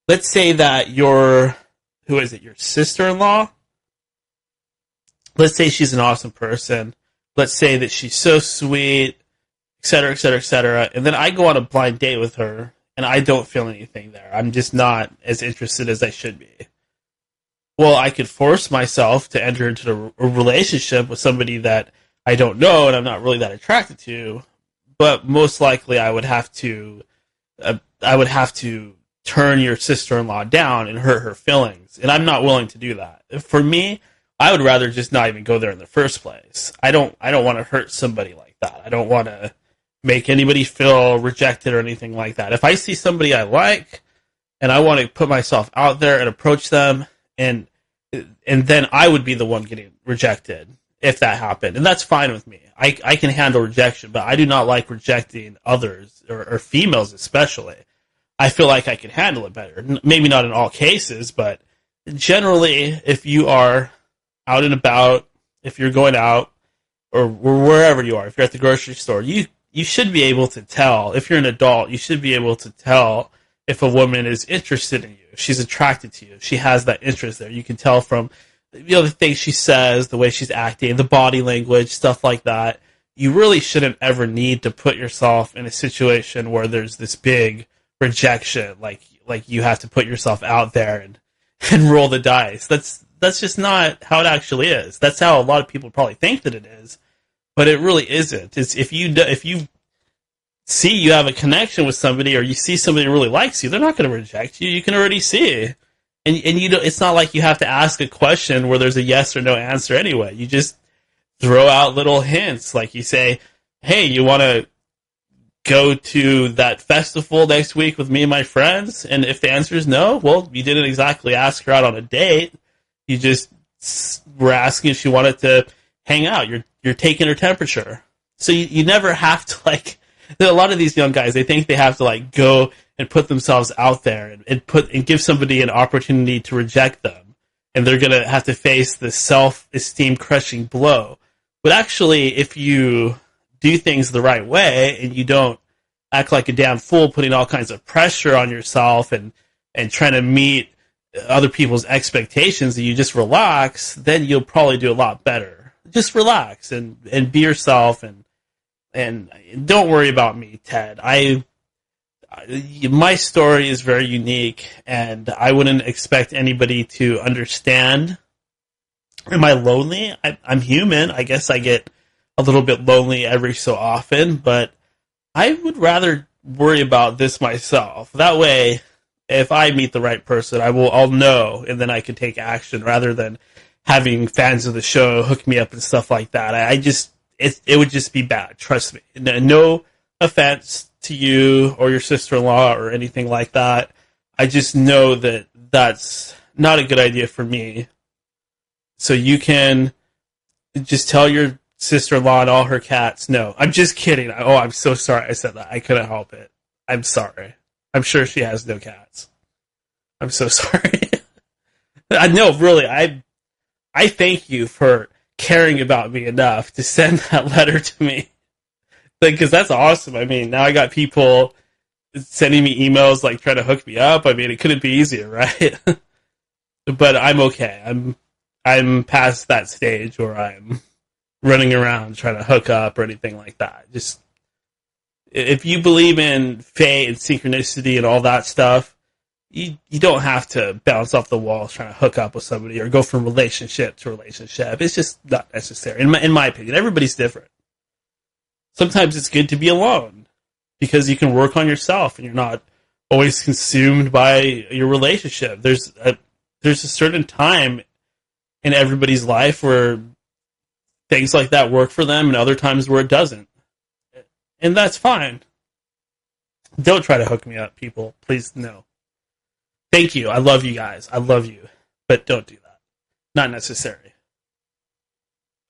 Speaker 1: let's say that your sister-in-law? Let's say she's an awesome person. Let's say that she's so sweet, et cetera, et cetera, et cetera. And then I go on a blind date with her, and I don't feel anything there. I'm just not as interested as I should be. Well, I could force myself to enter into a relationship with somebody that I don't know and I'm not really that attracted to, but most likely I would have to turn your sister-in-law down and hurt her feelings, and I'm not willing to do that. For me, I would rather just not even go there in the first place. I don't want to hurt somebody like that. I don't want to make anybody feel rejected or anything like that. If I see somebody I like and I want to put myself out there and approach them, and then I would be the one getting rejected if that happened, and that's fine with me. I can handle rejection, but I do not like rejecting others, or females especially. I feel like I can handle it better. Maybe not in all cases, but generally, if you are out and about, if you're going out, or wherever you are, if you're at the grocery store, you should be able to tell. If you're an adult, you should be able to tell if a woman is interested in you, if she's attracted to you, if she has that interest there. You can tell from the things she says, the way she's acting, the body language, stuff like that. You really shouldn't ever need to put yourself in a situation where there's this big rejection, like you have to put yourself out there and roll the dice. That's just not how it actually is. That's how a lot of people probably think that it is, but it really isn't. It's if you see you have a connection with somebody, or you see somebody who really likes you, they're not going to reject you. You can already see. And you know, it's not like you have to ask a question where there's a yes or no answer anyway. You just throw out little hints, like you say, "Hey, you want to go to that festival next week with me and my friends?" And if the answer is no, well, you didn't exactly ask her out on a date. You just were asking if she wanted to hang out. You're taking her temperature. So you never have to, like, a lot of these young guys, they think they have to, like, go and put themselves out there and give somebody an opportunity to reject them. And they're going to have to face the self-esteem crushing blow. But actually, if you do things the right way and you don't act like a damn fool putting all kinds of pressure on yourself and trying to meet other people's expectations, and you just relax, then you'll probably do a lot better. Just relax and be yourself, and don't worry about me, Ted. My story is very unique, and I wouldn't expect anybody to understand. Am I lonely? I'm human. I guess I get a little bit lonely every so often, but I would rather worry about this myself. That way, if I meet the right person, I'll know, and then I can take action rather than having fans of the show hook me up and stuff like that. It would just be bad. Trust me. No offense to you or your sister-in-law or anything like that. I just know that that's not a good idea for me. So you can just tell your sister-in-law and all her cats, no. I'm just kidding. Oh, I'm so sorry I said that. I couldn't help it. I'm sorry. I'm sure she has no cats. I'm so sorry. No, really, I thank you for caring about me enough to send that letter to me. Because that's awesome. I mean, now I got people sending me emails, like, trying to hook me up. I mean, it couldn't be easier, right? But I'm okay. I'm past that stage where I'm running around trying to hook up or anything like that. Just, if you believe in fate and synchronicity and all that stuff, you don't have to bounce off the walls trying to hook up with somebody or go from relationship to relationship. It's just not necessary. In my opinion, everybody's different. Sometimes it's good to be alone because you can work on yourself and you're not always consumed by your relationship. There's a certain time in everybody's life where things like that work for them and other times where it doesn't. And that's fine. Don't try to hook me up, people. Please, no. Thank you. I love you guys. I love you. But don't do that. Not necessary.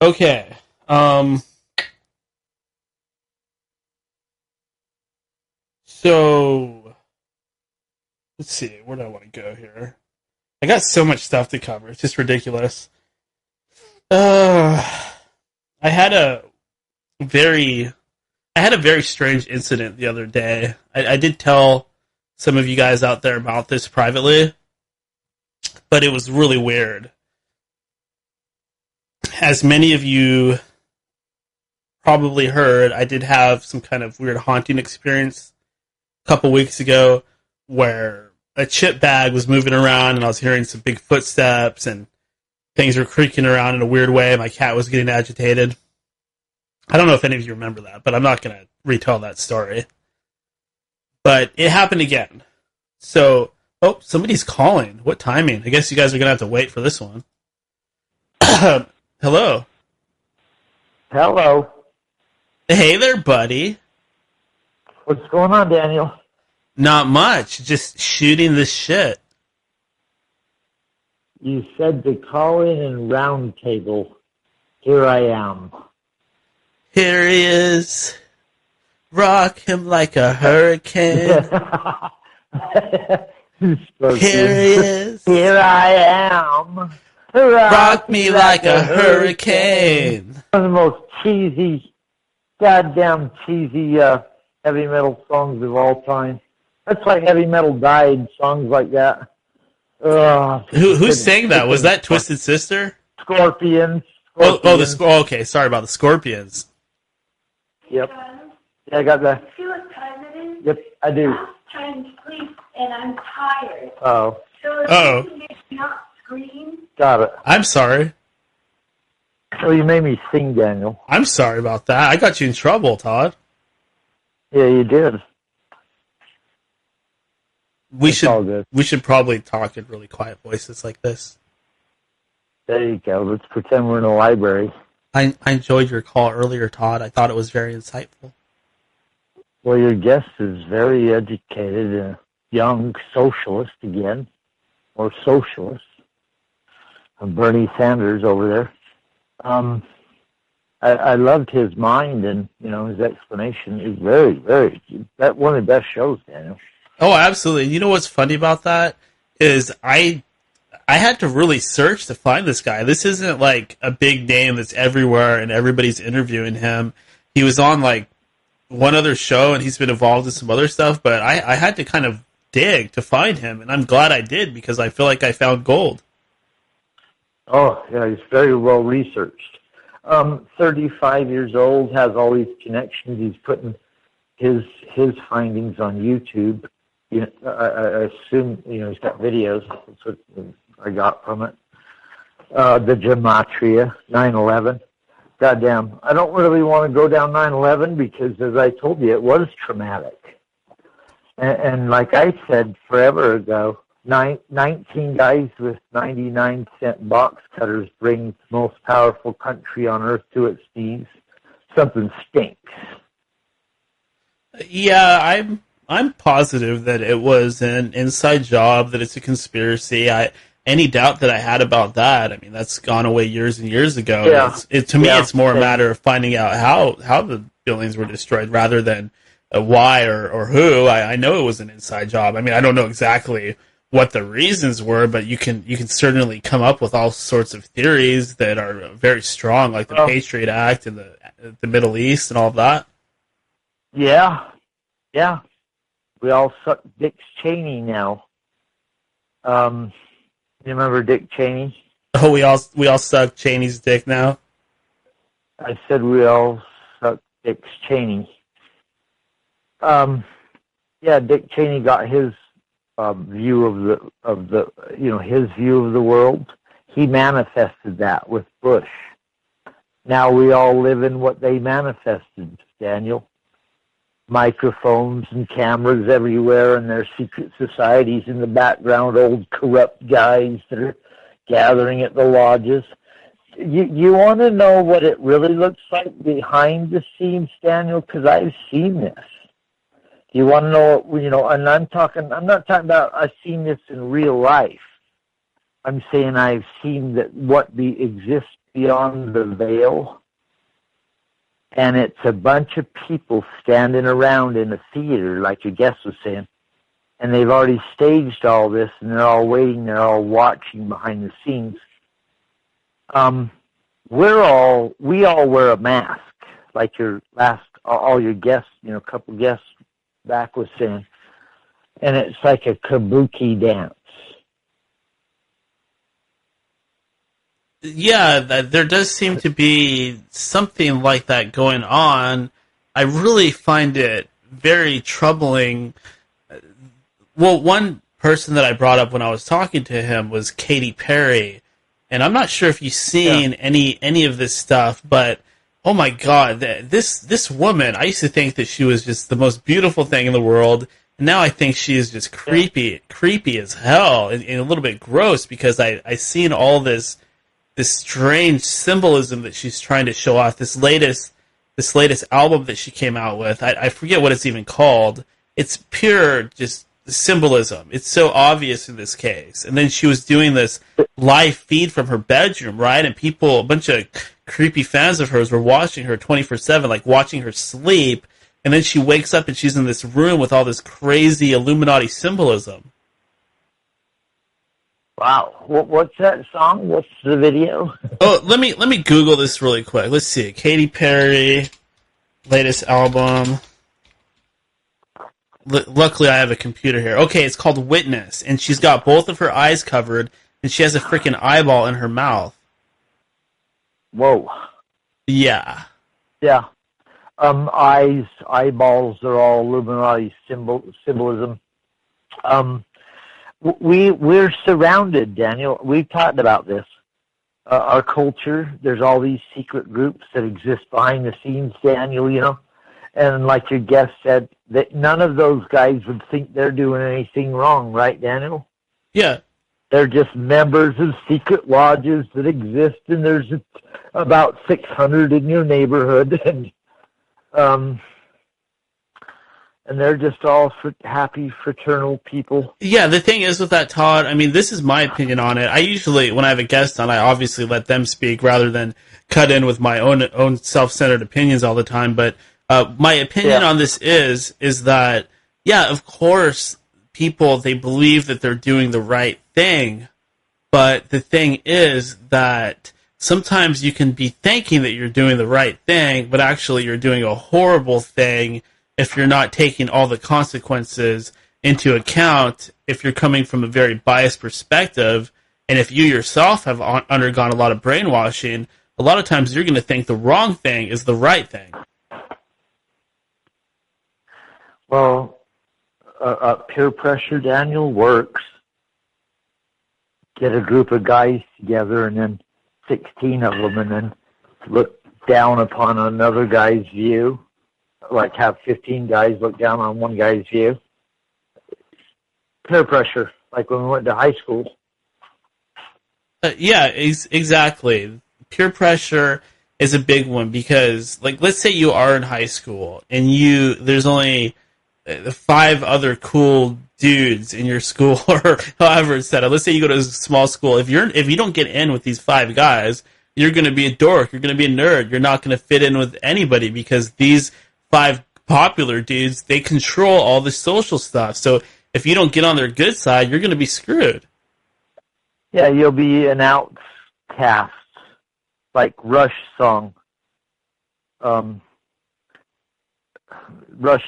Speaker 1: Okay. So, let's see. Where do I want to go here? I got so much stuff to cover. It's just ridiculous. I had a very strange incident the other day. I did tell some of you guys out there about this privately, but it was really weird. As many of you probably heard, I did have some kind of weird haunting experience a couple weeks ago where a chip bag was moving around and I was hearing some big footsteps and things were creaking around in a weird way. My cat was getting agitated. I don't know if any of you remember that, but I'm not going to retell that story. But it happened again. So, somebody's calling. What timing? I guess you guys are going to have to wait for this one. Hello.
Speaker 3: Hello.
Speaker 1: Hey there, buddy.
Speaker 3: What's going on, Daniel?
Speaker 1: Not much. Just shooting the shit.
Speaker 3: You said to call in and round table. Here I am.
Speaker 1: Here he is. Rock him like a hurricane. Here he is.
Speaker 3: Here I am.
Speaker 1: Rock me like a hurricane.
Speaker 3: One of the most cheesy, goddamn cheesy heavy metal songs of all time. That's why heavy metal died, songs like that.
Speaker 1: Who sang that? Was that Twisted Sister?
Speaker 3: Scorpions.
Speaker 1: Okay, sorry about the Scorpions.
Speaker 3: Yep. Yeah, I got that.
Speaker 5: See what time it is?
Speaker 3: Yep, I do.
Speaker 5: I'm trying to sleep and I'm tired.
Speaker 3: Oh.
Speaker 5: So if you can not scream.
Speaker 3: Got it.
Speaker 1: I'm sorry.
Speaker 3: Well, you made me sing, Daniel.
Speaker 1: I'm sorry about that. I got you in trouble, Todd.
Speaker 3: Yeah, you did.
Speaker 1: We
Speaker 3: all good.
Speaker 1: should probably talk in really quiet voices like this.
Speaker 3: There you go. Let's pretend we're in a library.
Speaker 1: I enjoyed your call earlier, Todd. I thought it was very insightful.
Speaker 3: Well, your guest is very educated and young socialist again, or socialist. Bernie Sanders over there. I loved his mind and, his explanation is very, very, one of the best shows, Daniel.
Speaker 1: Oh, absolutely. You know what's funny about that is I had to really search to find this guy. This isn't like a big name that's everywhere and everybody's interviewing him. He was on like one other show and he's been involved in some other stuff, but I had to kind of dig to find him, and I'm glad I did because I feel like I found gold.
Speaker 3: Oh, yeah, he's very well researched. 35 years old, has all these connections. He's putting his findings on YouTube. I assume, he's got videos. That's what I got from it. The gematria, 9/11. Goddamn, I don't really want to go down 9/11 because, as I told you, it was traumatic. And like I said forever ago, 19 guys with 99-cent box cutters bring the most powerful country on earth to its knees. Something stinks.
Speaker 1: Yeah, I'm positive that it was an inside job, that it's a conspiracy. Any doubt that I had about that, I mean, that's gone away years and years ago.
Speaker 3: Yeah.
Speaker 1: To me, it's more a matter of finding out how the buildings were destroyed rather than why or who. I know it was an inside job. I mean, I don't know exactly what the reasons were, but you can certainly come up with all sorts of theories that are very strong, like the Patriot Act and the Middle East and all of that.
Speaker 3: Yeah. We all suck Dick Cheney now. You remember Dick Cheney?
Speaker 1: Oh, we all suck Cheney's dick now.
Speaker 3: I said we all suck Dick Cheney. Dick Cheney got his view of the his view of the world. He manifested that with Bush. Now we all live in what they manifested, Daniel. Microphones and cameras everywhere, and their secret societies in the background, old corrupt guys that are gathering at the lodges. You want to know what it really looks like behind the scenes, Daniel? Because I've seen this. You want to know, and I'm not talking about I've seen this in real life. I'm saying I've seen that exists beyond the veil. And it's a bunch of people standing around in a theater, like your guest was saying. And they've already staged all this, and they're all waiting, they're all watching behind the scenes. We all wear a mask, like all your guests, a couple guests back was saying, and it's like a kabuki dance.
Speaker 1: Yeah, there does seem to be something like that going on. I really find it very troubling. Well, one person that I brought up when I was talking to him was Katy Perry. And I'm not sure if you've seen any of this stuff, but oh my God, this woman, I used to think that she was just the most beautiful thing in the world, and now I think she is just creepy as hell, and a little bit gross, because I seen all this strange symbolism that she's trying to show off. This latest album that she came out with, I forget what it's even called. It's pure just symbolism. It's so obvious in this case. And then she was doing this live feed from her bedroom, right? And a bunch of creepy fans of hers were watching her 24/7, like watching her sleep. And then she wakes up and she's in this room with all this crazy Illuminati symbolism.
Speaker 3: Wow. What's that song? What's the video?
Speaker 1: Oh, let me Google this really quick. Let's see. Katy Perry, latest album. Luckily, I have a computer here. Okay, it's called Witness, and she's got both of her eyes covered, and she has a freaking eyeball in her mouth.
Speaker 3: Whoa.
Speaker 1: Yeah.
Speaker 3: Yeah. Eyes, eyeballs, they're all Illuminati symbolism. We're surrounded, Daniel. We've talked about this. Our culture, there's all these secret groups that exist behind the scenes, Daniel, And like your guest said, that none of those guys would think they're doing anything wrong, right, Daniel?
Speaker 1: Yeah.
Speaker 3: They're just members of secret lodges that exist, and there's about 600 in your neighborhood, and they're just all happy, fraternal people.
Speaker 1: Yeah, the thing is with that, Todd, I mean, this is my opinion on it. I usually, when I have a guest on, I obviously let them speak rather than cut in with my own self-centered opinions all the time, but my opinion on this is that, yeah, of course, people, they believe that they're doing the right thing, but the thing is that sometimes you can be thinking that you're doing the right thing, but actually you're doing a horrible thing if you're not taking all the consequences into account, if you're coming from a very biased perspective, and if you yourself have undergone a lot of brainwashing, a lot of times you're going to think the wrong thing is the right thing.
Speaker 3: Well, peer pressure, Daniel, works. Get a group of guys together, and then 16 of them, and then look down upon another guy's view. Like have 15 guys look down on one guy's view. Peer pressure, like when we went to high school.
Speaker 1: Yeah, exactly. Peer pressure is a big one because, like, let's say you are in high school and there's only 5 other cool dudes in your school, or however it's set up. Let's say you go to a small school. If you don't get in with these 5 guys, you're going to be a dork. You're going to be a nerd. You're not going to fit in with anybody because these 5 popular dudes, they control all the social stuff. So if you don't get on their good side, you're going to be screwed.
Speaker 3: Yeah, you'll be an outcast, like Rush song. Rush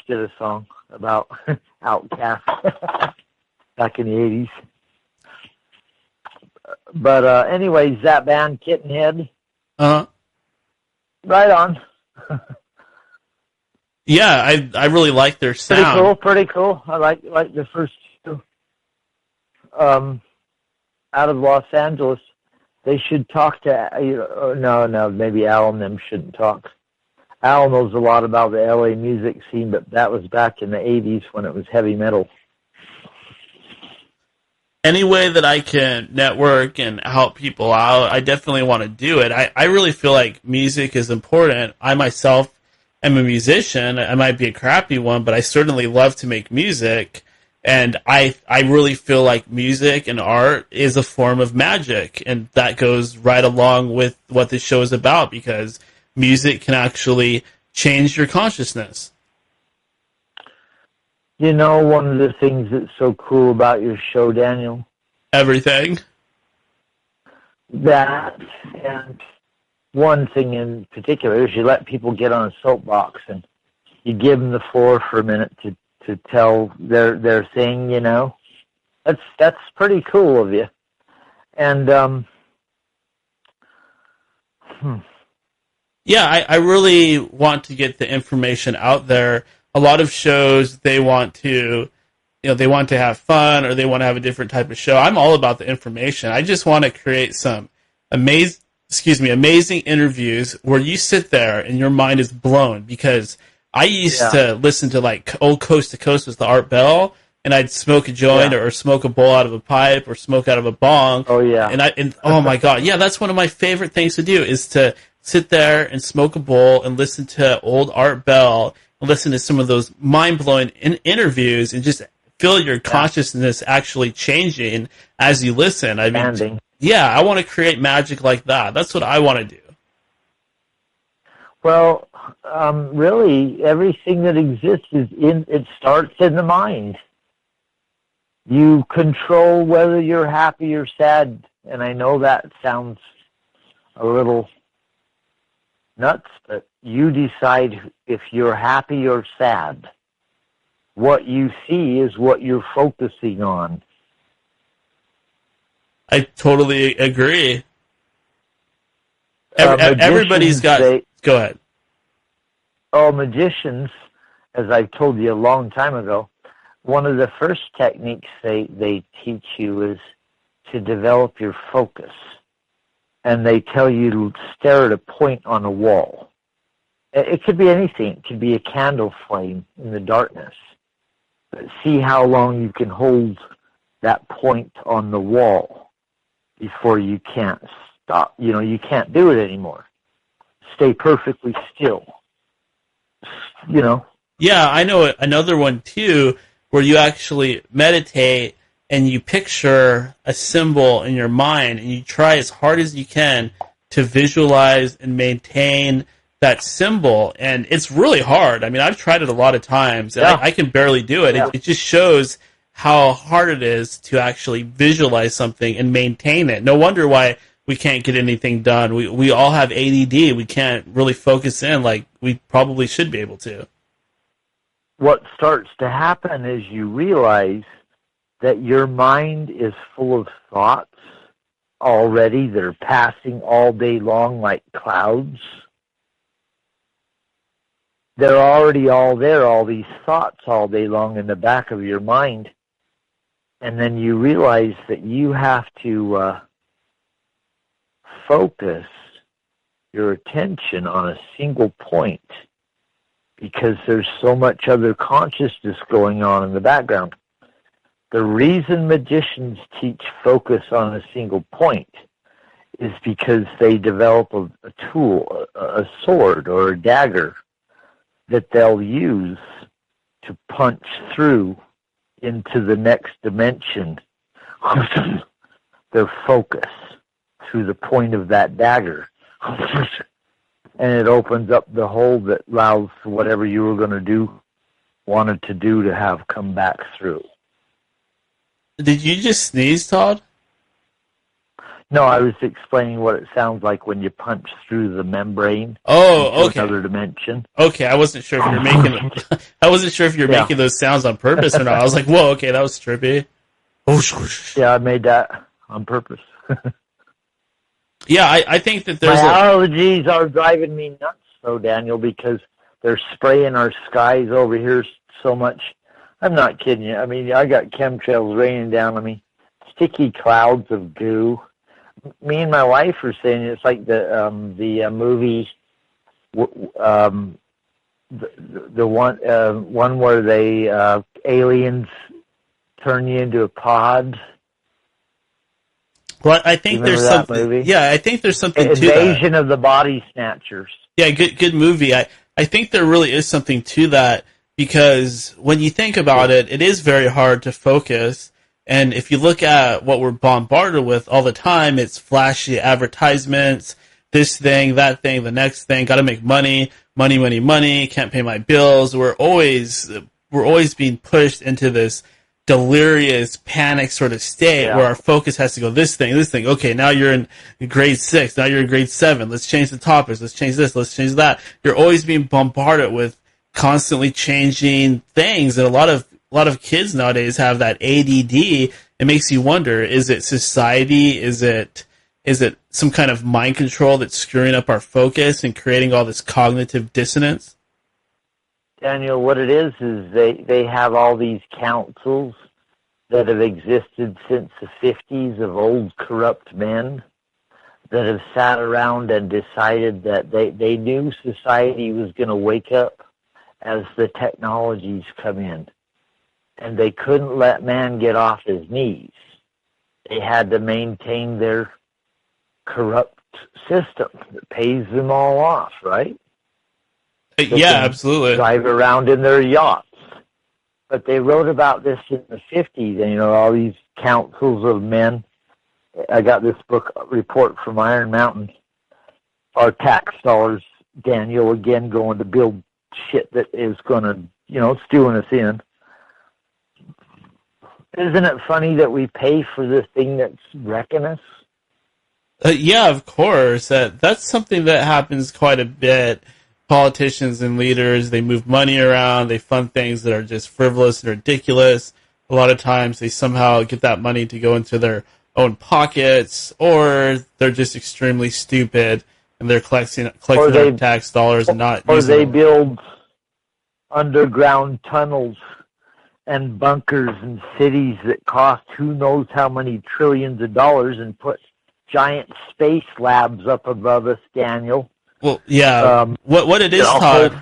Speaker 3: did a song about outcasts back in the 80s. But anyways, that band, Kittenhead.
Speaker 1: Uh-huh.
Speaker 3: Right on.
Speaker 1: Yeah, I really like their sound.
Speaker 3: Pretty cool. I like the first 2. Out of Los Angeles, they should talk to. No, maybe Al and them shouldn't talk. Al knows a lot about the LA music scene, but that was back in the 80s when it was heavy metal.
Speaker 1: any way that I can network and help people out, I definitely want to do it. I really feel like music is important. I myself am a musician. I might be a crappy one, but I certainly love to make music. And I really feel like music and art is a form of magic. And that goes right along with what this show is about, because music can actually change your consciousness.
Speaker 3: You know, one of the things that's so cool about your show, Daniel?
Speaker 1: Everything.
Speaker 3: That, and one thing in particular is you let people get on a soapbox and you give them the floor for a minute to tell their thing, you know. That's pretty cool of you. And,
Speaker 1: Yeah, I really want to get the information out there. A lot of shows, they want to have fun, or they want to have a different type of show. I'm all about the information. I just want to create some amazing interviews where you sit there and your mind is blown, because I used to listen to like old Coast to Coast with the Art Bell, and I'd smoke a joint or smoke a bowl out of a pipe or smoke out of a bong.
Speaker 3: Oh yeah.
Speaker 1: And oh my God. Yeah, that's one of my favorite things to do, is to sit there and smoke a bowl and listen to old Art Bell, listen to some of those mind-blowing interviews, and just feel your consciousness actually changing as you listen. I mean, I want to create magic like that. That's what I want to do.
Speaker 3: Well, really, everything that exists it starts in the mind. You control whether you're happy or sad, and I know that sounds a little nuts, but you decide if you're happy or sad. What you see is what you're focusing on.
Speaker 1: I totally agree. Everybody's got... Go ahead.
Speaker 3: Oh, magicians, as I told you a long time ago, one of the first techniques they teach you is to develop your focus. And they tell you to stare at a point on a wall. It could be anything. It could be a candle flame in the darkness. But see how long you can hold that point on the wall before you can't stop. You know, you can't do it anymore. Stay perfectly still. You know?
Speaker 1: Yeah, I know another one too, where you actually meditate and you picture a symbol in your mind, and you try as hard as you can to visualize and maintain that symbol. And it's really hard. I mean, I've tried it a lot of times, and I can barely do it. It just shows how hard it is to actually visualize something and maintain it. No wonder why we can't get anything done. We all have ADD. We can't really focus in like we probably should be able to.
Speaker 3: What starts to happen is you realize that your mind is full of thoughts already that are passing all day long like clouds. They're already all there, all these thoughts all day long in the back of your mind. And then you realize that you have to focus your attention on a single point, because there's so much other consciousness going on in the background. The reason magicians teach focus on a single point is because they develop a tool, a sword or a dagger, that they'll use to punch through into the next dimension. Their focus through the point of that dagger. And it opens up the hole that allows whatever you were going to wanted to do to have come back through.
Speaker 1: Did you just sneeze, Todd?
Speaker 3: No, I was explaining what it sounds like when you punch through the membrane.
Speaker 1: Oh, okay.
Speaker 3: Another dimension.
Speaker 1: Okay, I wasn't sure if you're making. I wasn't sure if you're making those sounds on purpose or not. I was like, "Whoa, okay, that was trippy."
Speaker 3: Yeah, I made that on purpose.
Speaker 1: Yeah, I think that there's
Speaker 3: my allergies are driving me nuts, though, Daniel, because they're spraying our skies over here so much. I'm not kidding you. I mean, I got chemtrails raining down on me, sticky clouds of goo. Me and my wife were saying it's like the movie, the one where they aliens turn you into a pod
Speaker 1: Well, I think
Speaker 3: Remember
Speaker 1: there's
Speaker 3: that
Speaker 1: something.
Speaker 3: movie?
Speaker 1: Yeah, I think there's something to that.
Speaker 3: Invasion of the Body Snatchers.
Speaker 1: Yeah, good movie. I think there really is something to that, because when you think about it, it is very hard to focus. And if you look at what we're bombarded with all the time, it's flashy advertisements, this thing, that thing, the next thing, got to make money, can't pay my bills. We're always being pushed into this delirious panic sort of state where our focus has to go this thing. Okay, now you're in grade 6. Now you're in grade 7. Let's change the topics. Let's change this. Let's change that. You're always being bombarded with constantly changing things. And a lot of kids nowadays have that ADD. It makes you wonder, is it society? Is it some kind of mind control that's screwing up our focus and creating all this cognitive dissonance?
Speaker 3: Daniel, what it is they have all these councils that have existed since the 50s of old corrupt men that have sat around and decided that they knew society was going to wake up as the technologies come in. And they couldn't let man get off his knees. They had to maintain their corrupt system that pays them all off, right?
Speaker 1: Yeah, absolutely.
Speaker 3: Drive around in their yachts. But they wrote about this in the 50s, and, all these councils of men. I got this book report from Iron Mountain. Our tax dollars, Daniel, again, going to build shit that is going to, stewing us in. Isn't it funny that we pay for this thing that's wrecking us?
Speaker 1: Yeah, of course. That's something that happens quite a bit. Politicians and leaders, they move money around, they fund things that are just frivolous and ridiculous. A lot of times they somehow get that money to go into their own pockets, or they're just extremely stupid and they're collecting their tax dollars and not
Speaker 3: or
Speaker 1: using
Speaker 3: they
Speaker 1: them.
Speaker 3: Build underground tunnels and bunkers and cities that cost who knows how many trillions of dollars and put giant space labs up above us, Daniel.
Speaker 1: Well, yeah. What it is, Todd.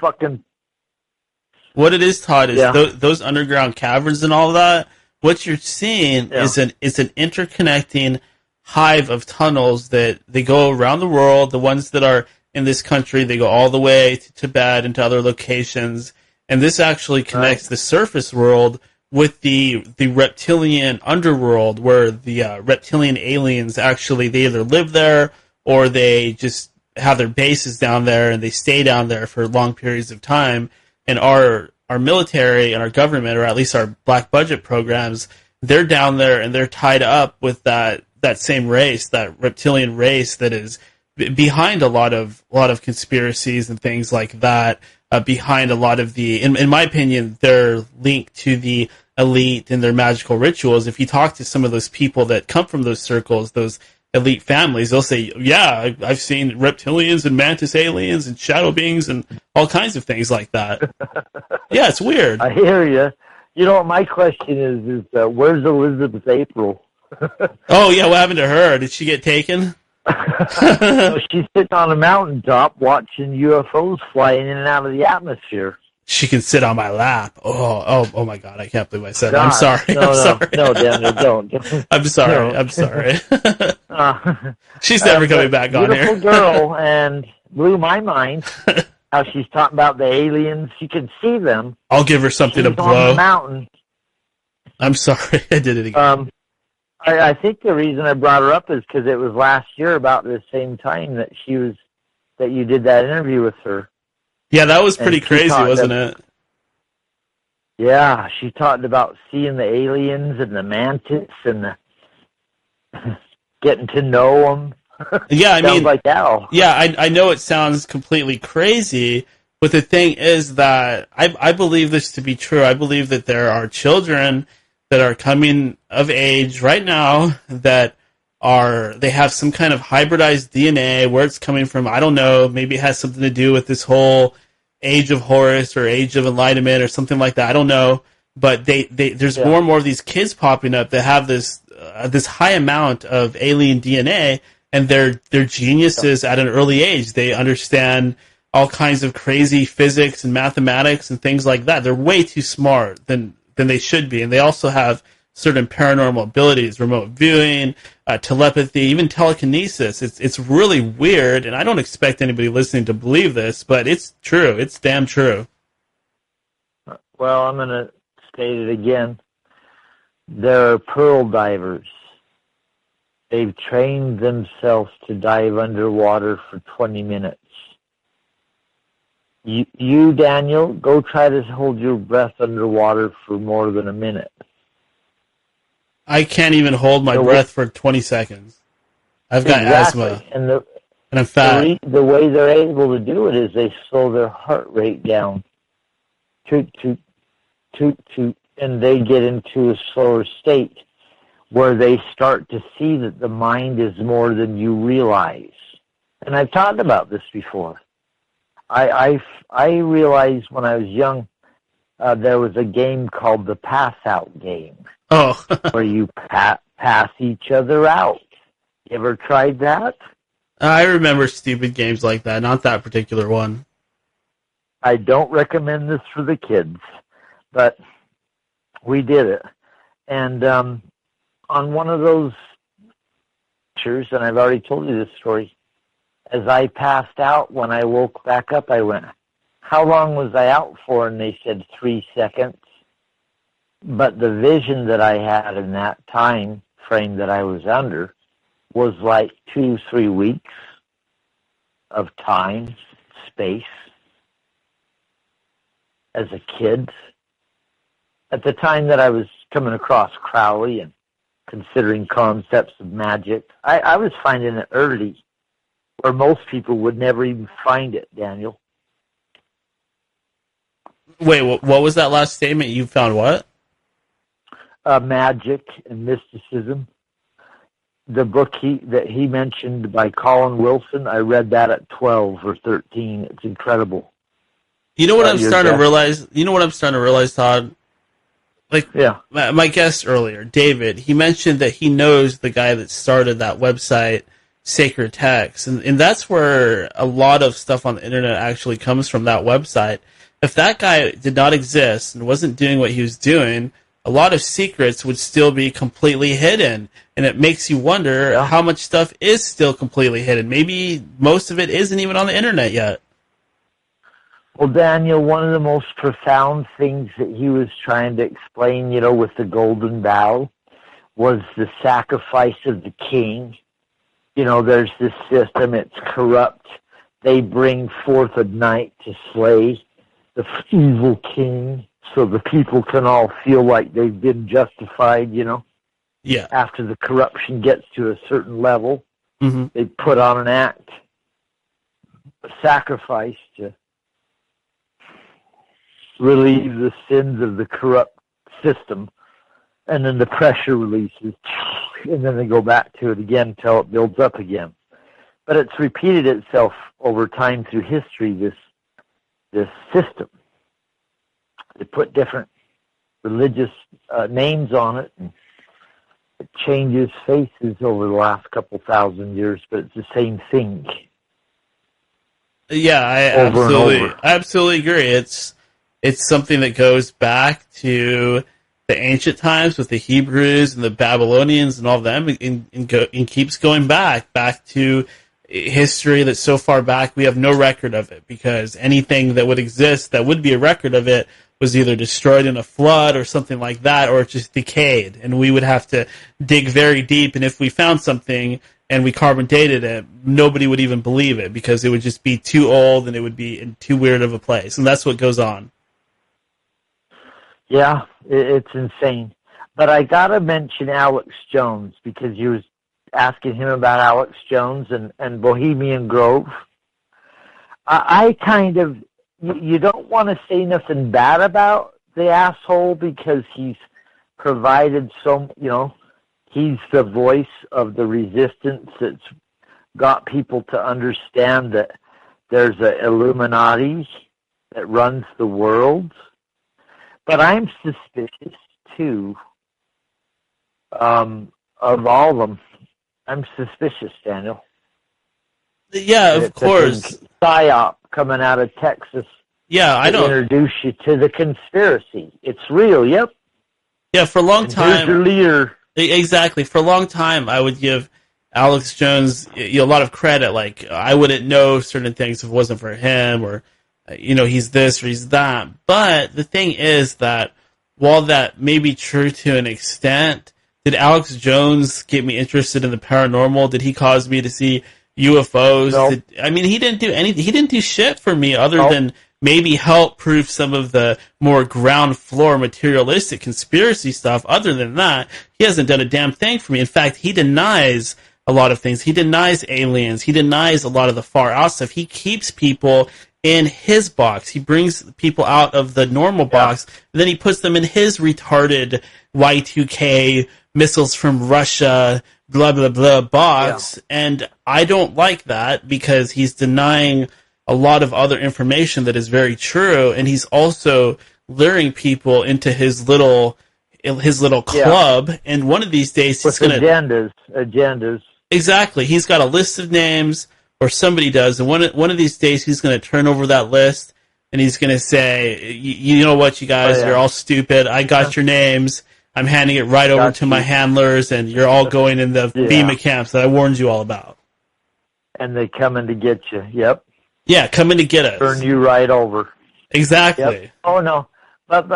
Speaker 1: What it is, Todd, is those underground caverns and all that. What you're seeing is an interconnecting hive of tunnels that they go around the world. The ones that are in this country, they go all the way to Tibet and to other locations. And this actually connects the surface world with the reptilian underworld, where the reptilian aliens actually, they either live there or they just have their bases down there and they stay down there for long periods of time. And our military and our government, or at least our black budget programs, they're down there and they're tied up with that same race, that reptilian race that is behind a lot of conspiracies and things like that. Behind a lot of in my opinion, they're linked to the elite and their magical rituals. If you talk to some of those people that come from those circles, those elite families, they'll say, yeah, I've seen reptilians and mantis aliens and shadow beings and all kinds of things like that. Yeah, it's weird.
Speaker 3: I hear you. You know what my question is where's Elizabeth April?
Speaker 1: Oh, yeah, what happened to her? Did she get taken?
Speaker 3: So she's sitting on a mountaintop watching UFOs flying in and out of the atmosphere.
Speaker 1: She can sit on my lap. Oh my God! I can't believe I said that.
Speaker 3: God,
Speaker 1: I'm sorry.
Speaker 3: No, Daniel, don't.
Speaker 1: I'm sorry.
Speaker 3: No.
Speaker 1: I'm sorry. She's never coming back on here.
Speaker 3: Beautiful girl, and blew my mind how she's talking about the aliens. You can see them.
Speaker 1: I'll give her something to
Speaker 3: She's
Speaker 1: blow.
Speaker 3: on the mountain.
Speaker 1: I'm sorry. I did it again.
Speaker 3: I think the reason I brought her up is because it was last year about the same time that you did that interview with her.
Speaker 1: Yeah, that was pretty crazy, wasn't it?
Speaker 3: Yeah, she talked about seeing the aliens and the mantis and getting to know them.
Speaker 1: Yeah, I mean,
Speaker 3: like that.
Speaker 1: Yeah, I know it sounds completely crazy, but the thing is that I believe this to be true. I believe that there are children that are coming of age right now that they have some kind of hybridized DNA. Where it's coming from, I don't know. Maybe it has something to do with this whole Age of Horus or Age of Enlightenment or something like that. I don't know. But there's more and more of these kids popping up that have this high amount of alien DNA, and they're geniuses at an early age. They understand all kinds of crazy physics and mathematics and things like that. They're way too smart than they should be, and they also have certain paranormal abilities, remote viewing, telepathy, even telekinesis. It's really weird, and I don't expect anybody listening to believe this, but it's true. It's damn true.
Speaker 3: Well, I'm going to state it again. There are pearl divers. They've trained themselves to dive underwater for 20 minutes. You, Daniel, go try to hold your breath underwater for more than a minute.
Speaker 1: I can't even hold my breath for 20 seconds. I've got asthma, and I'm fat.
Speaker 3: The way they're able to do it is they slow their heart rate down. Toot, toot, toot, toot, and they get into a slower state where they start to see that the mind is more than you realize. And I've talked about this before. I realized when I was young, there was a game called the pass-out game.
Speaker 1: Oh.
Speaker 3: Where you pass each other out. You ever tried that?
Speaker 1: I remember stupid games like that, not that particular one.
Speaker 3: I don't recommend this for the kids, but we did it. And on one of those pictures, and I've already told you this story, as I passed out, when I woke back up, I went, how long was I out for? And they said 3 seconds. But the vision that I had in that time frame that I was under was like 2-3 weeks of time, space, as a kid. At the time that I was coming across Crowley and considering concepts of magic, I was finding it early, where most people would never even find it, Daniel.
Speaker 1: Wait, what was that last statement? You found what?
Speaker 3: Magic and mysticism. The book that he mentioned by Colin Wilson, I read that at 12 or 13. It's incredible.
Speaker 1: You know what I'm starting to realize? You know what I'm starting to realize, Todd? Like,
Speaker 3: yeah.
Speaker 1: My guest earlier, David, he mentioned that he knows the guy that started that website, Sacred Text, and that's where a lot of stuff on the internet actually comes from, that website. If that guy did not exist and wasn't doing what he was doing, a lot of secrets would still be completely hidden, and it makes you wonder how much stuff is still completely hidden. Maybe most of it isn't even on the internet yet.
Speaker 3: Well, Daniel, one of the most profound things that he was trying to explain, with the Golden Bough, was the sacrifice of the king. There's this system, it's corrupt. They bring forth a night to slay the evil king so the people can all feel like they've been justified,
Speaker 1: Yeah.
Speaker 3: After the corruption gets to a certain level, they put on an act, a sacrifice to relieve the sins of the corrupt system, and then the pressure releases, and then they go back to it again until it builds up again. But it's repeated itself over time through history, this system. They put different religious names on it, and it changes faces over the last couple thousand years, but it's the same thing.
Speaker 1: Yeah, I absolutely agree. It's something that goes back to the ancient times with the Hebrews and the Babylonians and all of them, and keeps going back to history that's so far back we have no record of it, because anything that would exist that would be a record of it was either destroyed in a flood or something like that, or it just decayed, and we would have to dig very deep, and if we found something and we carbon dated it, nobody would even believe it, because it would just be too old and it would be in too weird of a place, and that's what goes on.
Speaker 3: Yeah, it's insane. But I gotta mention Alex Jones, because you was asking him about Alex Jones and Bohemian Grove. I kind of, you don't want to say nothing bad about the asshole, because he's provided he's the voice of the resistance that's got people to understand that there's an Illuminati that runs the world. But I'm suspicious, too, of all of them. I'm suspicious, Daniel.
Speaker 1: Yeah, of course.
Speaker 3: PSYOP coming out of Texas.
Speaker 1: Yeah, I don't
Speaker 3: introduce you to the conspiracy. It's real, yep.
Speaker 1: Yeah, for a long
Speaker 3: And here's your
Speaker 1: time,
Speaker 3: leader.
Speaker 1: exactly. For a long time, I would give Alex Jones a lot of credit. Like, I wouldn't know certain things if it wasn't for him, or he's this or he's that. But the thing is that while that may be true to an extent, did Alex Jones get me interested in the paranormal? Did he cause me to see UFOs?
Speaker 3: Nope.
Speaker 1: He didn't do anything. He didn't do shit for me other
Speaker 3: Nope.
Speaker 1: than maybe help prove some of the more ground floor materialistic conspiracy stuff. Other than that, he hasn't done a damn thing for me. In fact, he denies a lot of things. He denies aliens. He denies a lot of the far out stuff. He keeps people in his box. He brings people out of the normal box, and then he puts them in his retarded Y2K missiles from Russia, blah, blah, blah box. Yeah. And I don't like that because he's denying a lot of other information that is very true, and he's also luring people into his little club. And one of these days he's going
Speaker 3: to agendas.
Speaker 1: Exactly. He's got a list of names, or somebody does, and one of these days he's going to turn over that list and he's going to say, you know what, you guys, you're all stupid. I got your names. I'm handing it right over to my handlers, and you're all going in the FEMA camps that I warned you all about.
Speaker 3: And they come in to get you. Yep.
Speaker 1: Yeah, come in to get us.
Speaker 3: Turn you right over.
Speaker 1: Exactly.
Speaker 3: Yep. Oh no, but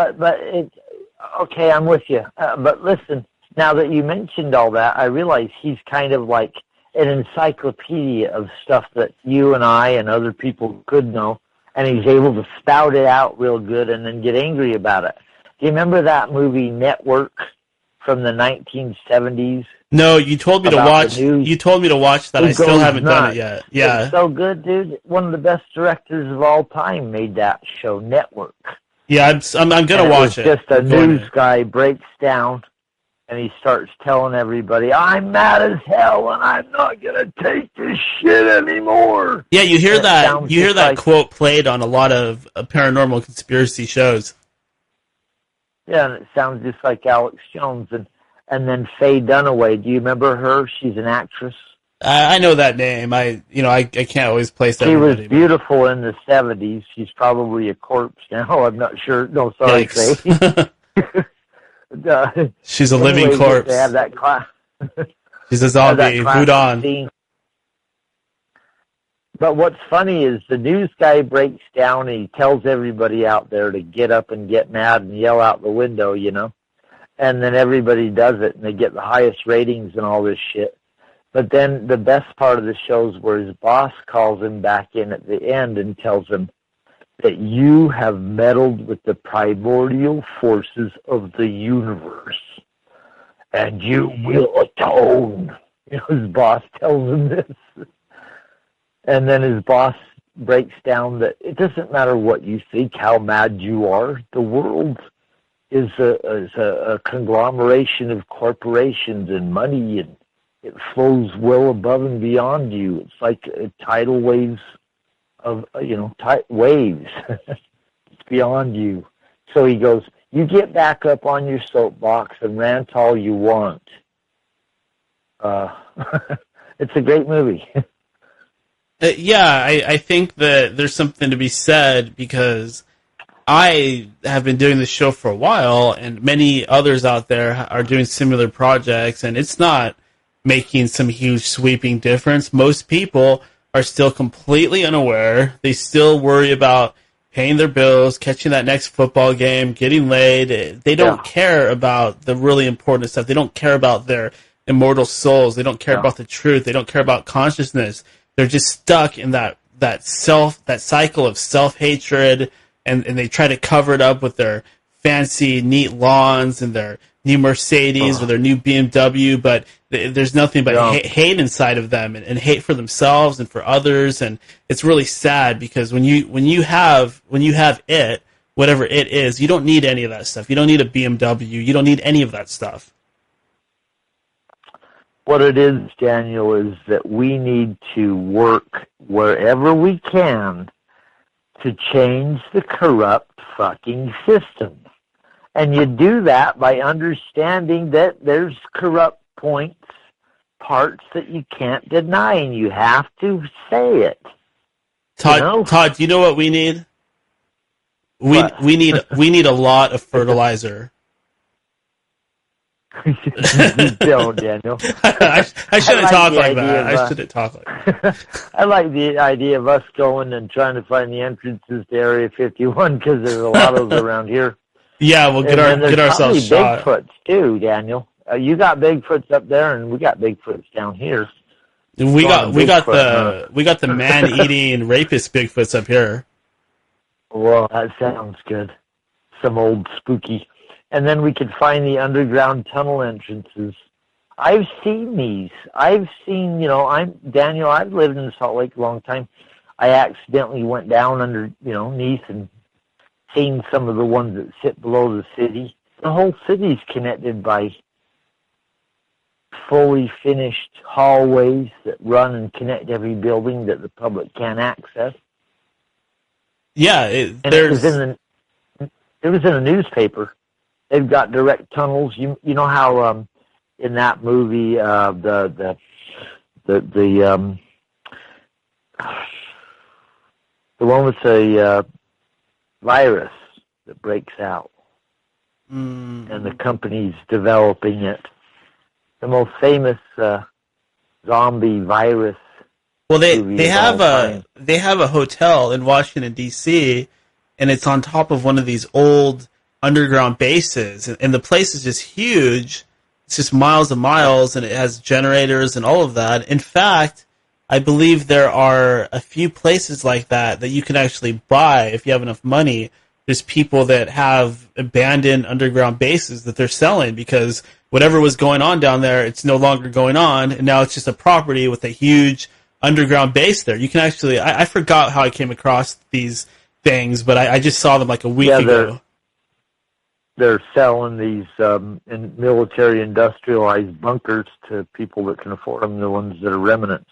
Speaker 3: okay, I'm with you. But listen, now that you mentioned all that, I realize he's kind of like an encyclopedia of stuff that you and I and other people could know, and he's able to spout it out real good and then get angry about it. Do you remember that movie Network from the 1970s?
Speaker 1: No, you told me to watch. You told me to watch that. I still haven't done it yet. Yeah,
Speaker 3: it's so good, dude. One of the best directors of all time made that show, Network.
Speaker 1: Yeah, I'm gonna watch it.
Speaker 3: Just a news guy breaks down, and he starts telling everybody, "I'm mad as hell, and I'm not gonna take this shit anymore."
Speaker 1: Yeah, you hear that? You hear that quote played on a lot of paranormal conspiracy shows.
Speaker 3: Yeah, and it sounds just like Alex Jones. And then Faye Dunaway. Do you remember her? She's an actress.
Speaker 1: I know that name. I can't always place that.
Speaker 3: She was beautiful in the 70s. She's probably a corpse now. I'm not sure. No, sorry, Faye.
Speaker 1: She's a living corpse.
Speaker 3: They have that class.
Speaker 1: She's a zombie. Food on.
Speaker 3: But what's funny is the news guy breaks down and he tells everybody out there to get up and get mad and yell out the window, And then everybody does it, and they get the highest ratings and all this shit. But then the best part of the show is where his boss calls him back in at the end and tells him that you have meddled with the primordial forces of the universe, and you will atone. His boss tells him this. And then his boss breaks down that it doesn't matter what you think, how mad you are, the world is a conglomeration of corporations and money, and it flows well above and beyond you. It's like tidal waves of, waves. It's beyond you. So he goes, you get back up on your soapbox and rant all you want. It's a great movie.
Speaker 1: I think that there's something to be said because I have been doing this show for a while, and many others out there are doing similar projects, and it's not making some huge sweeping difference. Most people are still completely unaware. They still worry about paying their bills, catching that next football game, getting laid. They don't care about the really important stuff. They don't care about their immortal souls. They don't care about the truth. They don't care about consciousness. They're just stuck in that cycle of self-hatred, and they try to cover it up with their fancy, neat lawns and their new Mercedes or their new BMW, but there's nothing but hate inside of them, and hate for themselves and for others, and it's really sad because when you have it, whatever it is, you don't need any of that stuff. You don't need a BMW. You don't need any of that stuff.
Speaker 3: What it is, Daniel, is that we need to work wherever we can to change the corrupt fucking system. And you do that by understanding that there's corrupt parts that you can't deny, and you have to say it.
Speaker 1: Todd, do you know what we need? We need a lot of fertilizer.
Speaker 3: You don't, Daniel.
Speaker 1: I shouldn't talk like that.
Speaker 3: Of,
Speaker 1: I shouldn't talk like that.
Speaker 3: I like the idea of us going and trying to find the entrances to Area 51 because there's a lot of those around here.
Speaker 1: Yeah, we'll get ourselves shot.
Speaker 3: Bigfoots too, Daniel. You got Bigfoots up there, and we got Bigfoots down here.
Speaker 1: We got the man-eating rapist Bigfoots up here.
Speaker 3: Well, that sounds good. Some old spooky. And then we could find the underground tunnel entrances. I've seen these. I've seen, Daniel, I've lived in Salt Lake a long time. I accidentally went down underneath and seen some of the ones that sit below the city. The whole city's connected by fully finished hallways that run and connect every building that the public can't access.
Speaker 1: Yeah,
Speaker 3: it was in a newspaper. They've got direct tunnels. You know how in that movie the one with the virus that breaks out, and the company's developing it. The most famous zombie virus.
Speaker 1: Well, they have a hotel in Washington D.C. and it's on top of one of these old underground bases, and the place is just huge. It's just miles and miles, and it has generators and all of that. In fact, I believe there are a few places like that you can actually buy if you have enough money. There's people that have abandoned underground bases that they're selling because whatever was going on down there, it's no longer going on, and now it's just a property with a huge underground base there. You can actually, I forgot how I came across these things, but I just saw them like a week ago.
Speaker 3: They're selling these in military industrialized bunkers to people that can afford them, the ones that are remnants.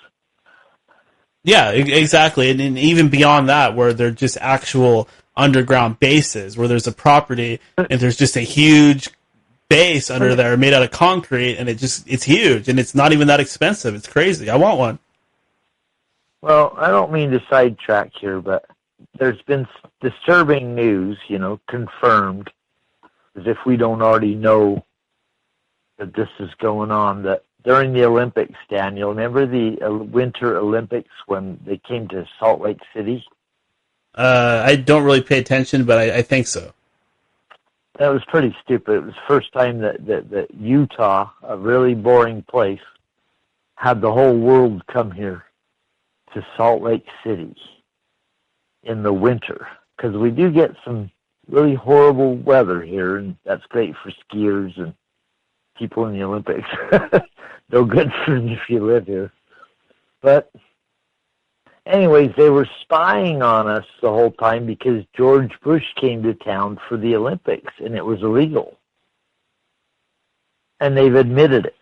Speaker 1: Yeah, exactly. And even beyond that, where they're just actual underground bases, where there's a property and there's just a huge base under there made out of concrete, and it's huge, and it's not even that expensive. It's crazy. I want one.
Speaker 3: Well, I don't mean to sidetrack here, but there's been disturbing news, confirmed, as if we don't already know that this is going on, that during the Olympics, Daniel, remember the Winter Olympics when they came to Salt Lake City?
Speaker 1: I don't really pay attention, but I think so.
Speaker 3: That was pretty stupid. It was the first time that Utah, a really boring place, had the whole world come here to Salt Lake City in the winter. Because we do get some really horrible weather here, and that's great for skiers and people in the Olympics. No good for if you live here. But anyways, they were spying on us the whole time because George Bush came to town for the Olympics, and it was illegal. And they've admitted it.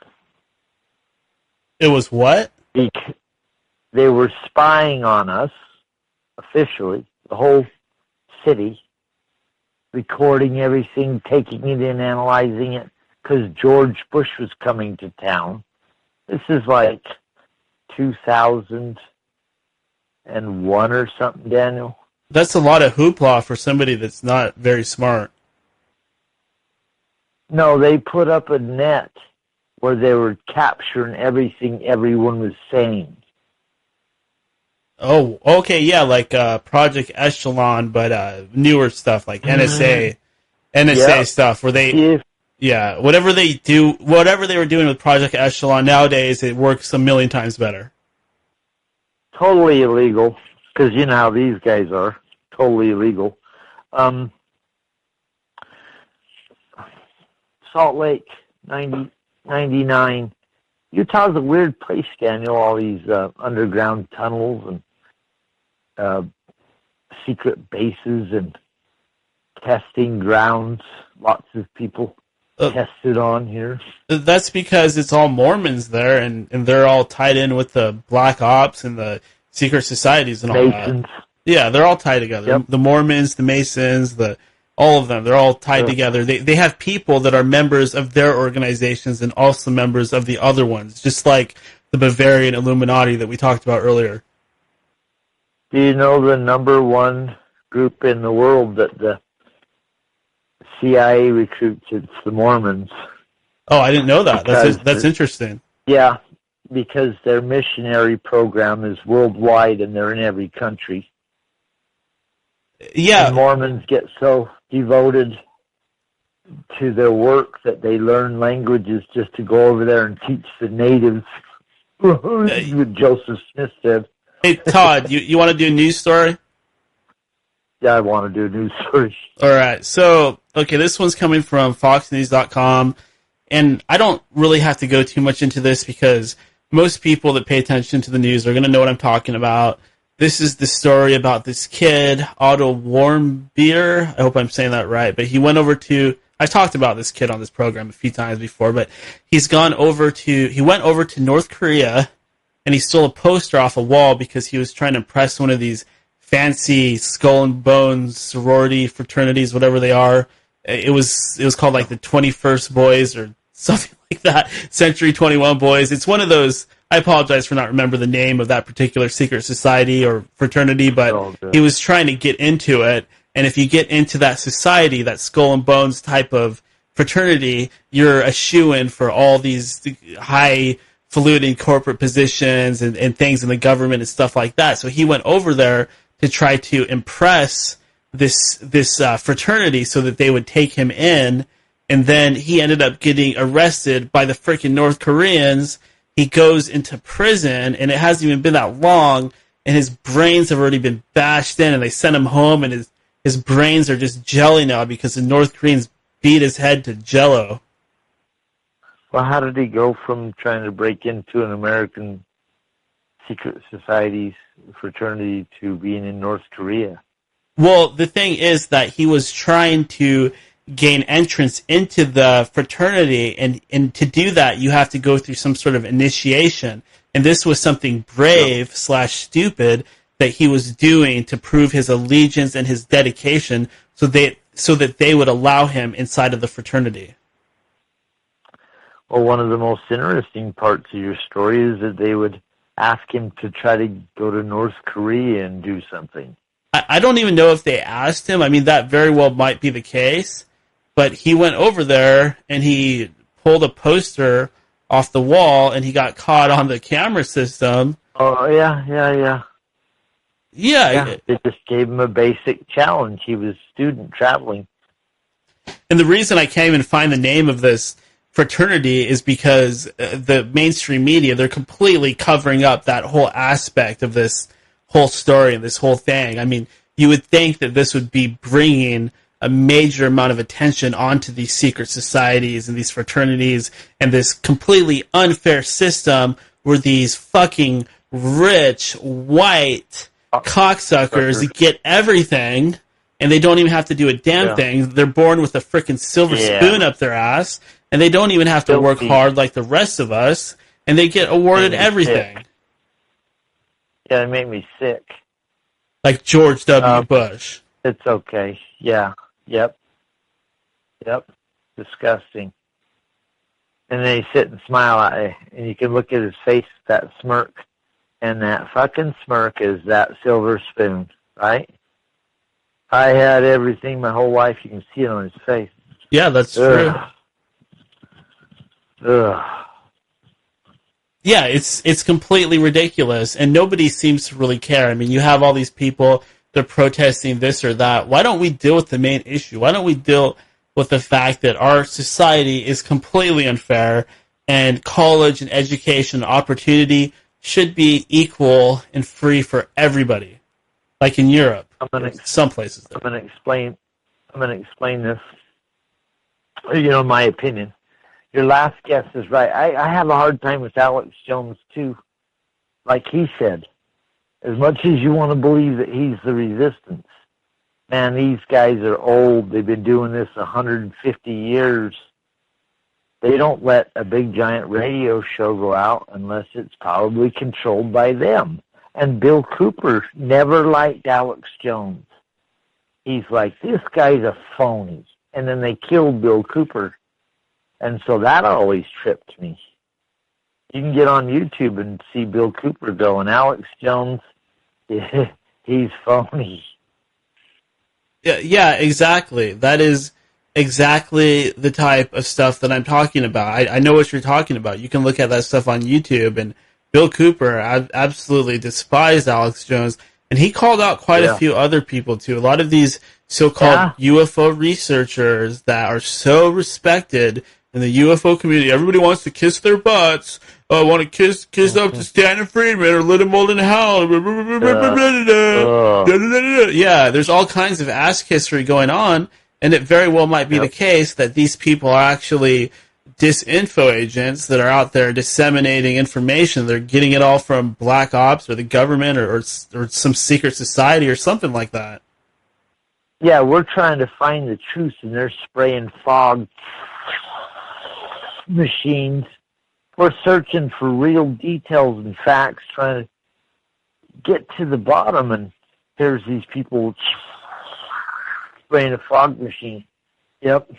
Speaker 1: It was what?
Speaker 3: They were spying on us, officially, the whole city, recording everything, taking it in, analyzing it, because George Bush was coming to town. This is like 2001 or something, Daniel.
Speaker 1: That's a lot of hoopla for somebody that's not very smart.
Speaker 3: No, they put up a net where they were capturing everything everyone was saying.
Speaker 1: Oh, okay, yeah, like Project Echelon, but newer stuff like NSA stuff, where they, whatever they were doing with Project Echelon nowadays, it works a million times better.
Speaker 3: Totally illegal, because you know how these guys are. Totally illegal. Salt Lake, 99. Utah's a weird place, Daniel. All these underground tunnels and secret bases and testing grounds. Lots of people tested on here.
Speaker 1: That's because it's all Mormons there, and they're all tied in with the Black Ops and the secret societies and all
Speaker 3: Masons.
Speaker 1: that. Yeah, they're all tied together. Yep. The Mormons, the Masons, all of them, they're all tied together. They have people that are members of their organizations and also members of the other ones, just like the Bavarian Illuminati that we talked about earlier.
Speaker 3: Do you know the number one group in the world that the CIA recruits? It's the Mormons.
Speaker 1: Oh, I didn't know that. That's
Speaker 3: Because-
Speaker 1: interesting.
Speaker 3: Yeah, because their missionary program is worldwide and they're in every country.
Speaker 1: Yeah,
Speaker 3: And Mormons get so devoted to their work that they learn languages just to go over there and teach the natives. What Joseph Smith said.
Speaker 1: hey, Todd, you want to do a news story?
Speaker 3: Yeah, I want to do a news story.
Speaker 1: All right. So, okay, this one's coming from foxnews.com, and I don't really have to go too much into this because most people that pay attention to the news are going to know what I'm talking about. This is the story about this kid, Otto Warmbier. I hope I'm saying that right, but he went over to, I talked about this kid on this program a few times before, but he went over to North Korea, and he stole a poster off a wall because he was trying to impress one of these fancy skull and bones sorority fraternities, whatever they are. It was called like the 21st Boys or something like that. Century 21 Boys. It's one of those. I apologize for not remember the name of that particular secret society or fraternity, but he was trying to get into it. And if you get into that society, that skull and bones type of fraternity, you're a shoo-in for all these highfalutin corporate positions and things in the government and stuff like that. So he went over there to try to impress this fraternity so that they would take him in, and then he ended up getting arrested by the freaking North Koreans. He goes into prison, and it hasn't even been that long, and his brains have already been bashed in, and they sent him home, and his brains are just jelly now because the North Koreans beat his head to jello.
Speaker 3: Well, how did he go from trying to break into an American secret society's fraternity to being in North Korea?
Speaker 1: Well, the thing is that he was trying to gain entrance into the fraternity, and to do that, you have to go through some sort of initiation. And this was something brave / stupid that he was doing to prove his allegiance and his dedication, so that they would allow him inside of the fraternity.
Speaker 3: Well, one of the most interesting parts of your story is that they would ask him to try to go to North Korea and do something.
Speaker 1: I don't even know if they asked him. I mean, that very well might be the case. But he went over there, and he pulled a poster off the wall, and he got caught on the camera system.
Speaker 3: Oh, yeah.
Speaker 1: Yeah.
Speaker 3: They just gave him a basic challenge. He was a student traveling.
Speaker 1: And the reason I can't even find the name of this fraternity is because the mainstream media, they're completely covering up that whole aspect of this whole story and this whole thing. I mean, you would think that this would be bringing a major amount of attention onto these secret societies and these fraternities and this completely unfair system where these fucking rich, white cocksuckers get everything, and they don't even have to do a damn thing. They're born with a freaking silver spoon up their ass, and they don't even have to work hard like the rest of us, and they get awarded everything.
Speaker 3: Sick. Yeah, it made me sick.
Speaker 1: Like George W. Bush.
Speaker 3: It's okay. Yeah. Yep. Disgusting. And then he sit and smile at you, and you can look at his face, that smirk, and that fucking smirk is that silver spoon, right? I had everything my whole life. You can see it on his face.
Speaker 1: Yeah, that's true.
Speaker 3: Ugh.
Speaker 1: Yeah, it's completely ridiculous, and nobody seems to really care. I mean, you have all these people, they're protesting this or that. Why don't we deal with the main issue? Why don't we deal with the fact that our society is completely unfair, and college and education and opportunity should be equal and free for everybody, like in Europe, some places.
Speaker 3: I'm going to explain this. You know, my opinion. Your last guess is right. I have a hard time with Alex Jones, too. Like he said, as much as you want to believe that he's the resistance, man, these guys are old. They've been doing this 150 years. They don't let a big, giant radio show go out unless it's probably controlled by them. And Bill Cooper never liked Alex Jones. He's like, this guy's a phony. And then they killed Bill Cooper. And so that always tripped me. You can get on YouTube and see Bill Cooper go, and Alex Jones, he's phony.
Speaker 1: Yeah, exactly. That is exactly the type of stuff that I'm talking about. I know what you're talking about. You can look at that stuff on YouTube, and Bill Cooper absolutely despised Alex Jones, and he called out quite a few other people too. A lot of these so-called UFO researchers that are so respected in the UFO community. Everybody wants to kiss their butts. I want to kiss up to Stanton Friedman or let him mold in hell. Yeah, there's all kinds of ass kissery going on, and it very well might be the case that these people are actually disinfo agents that are out there disseminating information. They're getting it all from Black Ops or the government or some secret society or something like that.
Speaker 3: Yeah, we're trying to find the truth, and they're spraying fog machines. We're searching for real details and facts, trying to get to the bottom, and there's these people spraying a fog machine. Yep.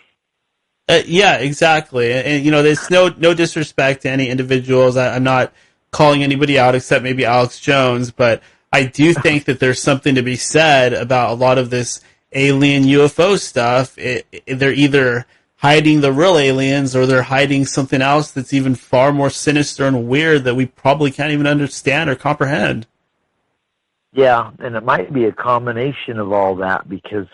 Speaker 1: Yeah, exactly. And there's no disrespect to any individuals. I'm not calling anybody out except maybe Alex Jones, but I do think that there's something to be said about a lot of this alien UFO stuff. They're either hiding the real aliens or they're hiding something else that's even far more sinister and weird that we probably can't even understand or comprehend.
Speaker 3: Yeah, and it might be a combination of all that, because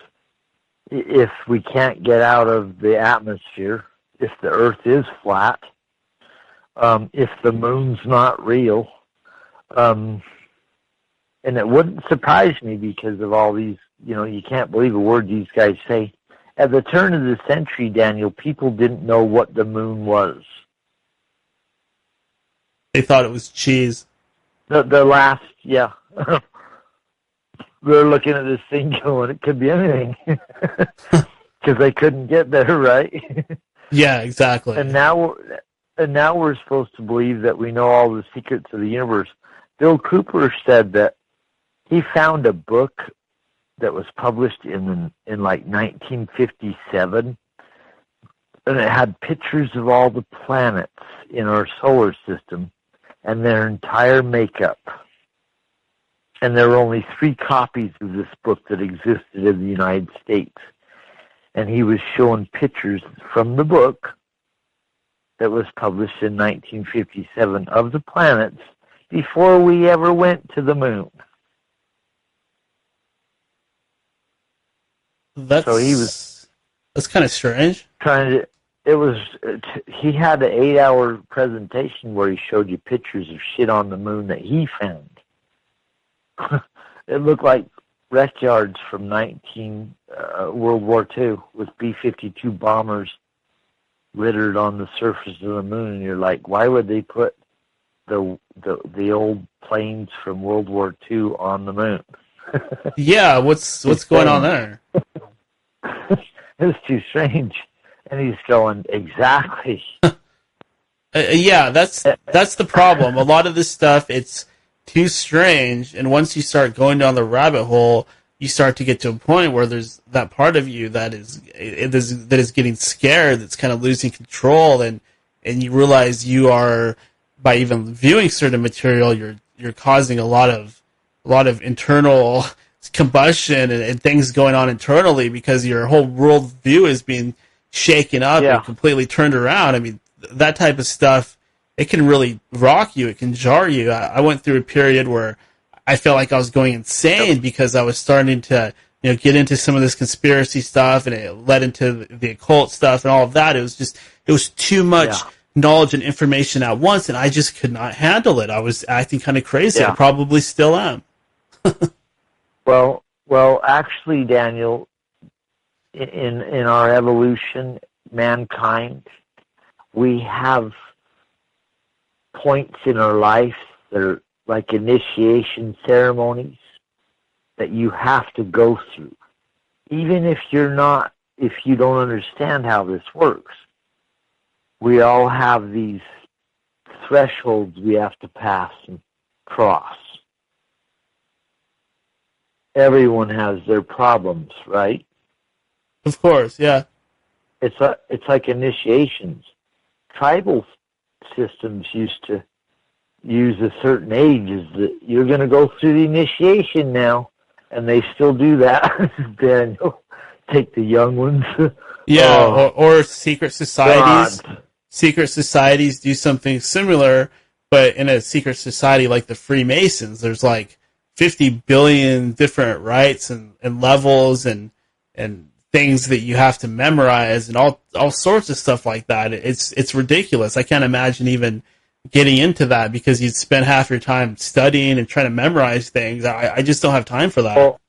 Speaker 3: if we can't get out of the atmosphere, if the Earth is flat, if the moon's not real, and it wouldn't surprise me because of all these, you can't believe a word these guys say. At the turn of the century, Daniel, people didn't know what the moon was.
Speaker 1: They thought it was cheese.
Speaker 3: The last, yeah. They're looking at this thing going, it could be anything. Because they couldn't get there, right?
Speaker 1: Yeah, exactly.
Speaker 3: And now we're supposed to believe that we know all the secrets of the universe. Bill Cooper said that he found a book that was published in like 1957, and it had pictures of all the planets in our solar system and their entire makeup. And there were only 3 copies of this book that existed in the United States. And he was showing pictures from the book that was published in 1957 of the planets before we ever went to the moon.
Speaker 1: That's kind of strange.
Speaker 3: He had an 8-hour presentation where he showed you pictures of shit on the moon that he found. It looked like wreck yards from World War II with B-52 bombers littered on the surface of the moon, and you're like, why would they put the old planes from World War II on the moon?
Speaker 1: Yeah, what's going on there?
Speaker 3: It's too strange. And he's going, exactly.
Speaker 1: Yeah, that's the problem. A lot of this stuff, it's too strange, and once you start going down the rabbit hole, you start to get to a point where there's that part of you that is getting scared, that's kind of losing control, and you realize you are, by even viewing certain material, you're causing a lot of internal combustion and things going on internally, because your whole world view is being shaken up and completely turned around. I mean, that type of stuff, it can really rock you. It can jar you. I went through a period where I felt like I was going insane because I was starting to, get into some of this conspiracy stuff, and it led into the occult stuff and all of that. It was too much knowledge and information at once, and I just could not handle it. I was acting kind of crazy. I probably still am.
Speaker 3: Well, actually, Daniel, in our evolution, mankind, we have points in our life that are like initiation ceremonies that you have to go through. Even if you don't understand how this works, we all have these thresholds we have to pass and cross. Everyone has their problems, right?
Speaker 1: Of course, yeah.
Speaker 3: It's like initiations. Tribal systems used to use a certain age as that you're going to go through the initiation now, and they still do that, Daniel, take the young ones.
Speaker 1: Yeah,
Speaker 3: Oh,
Speaker 1: or secret societies.
Speaker 3: God.
Speaker 1: Secret societies do something similar, but in a secret society like the Freemasons, there's like 50 billion different rites and levels and things that you have to memorize and all sorts of stuff like that. It's ridiculous. I can't imagine even getting into that because you'd spend half your time studying and trying to memorize things. I just don't have time for that.
Speaker 3: Well,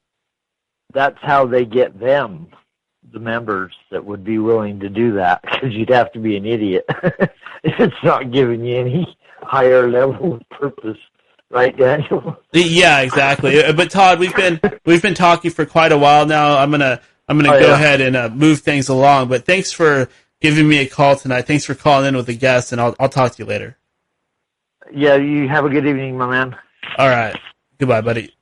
Speaker 3: that's how they get them, the members that would be willing to do that, because you'd have to be an idiot if it's not giving you any higher level of purpose. Right, Daniel?
Speaker 1: Yeah, exactly. But Todd, we've been talking for quite a while now. I'm gonna go ahead and move things along. But thanks for giving me a call tonight. Thanks for calling in with a guest, and I'll talk to you later.
Speaker 3: Yeah, you have a good evening, my man.
Speaker 1: All right. Goodbye, buddy.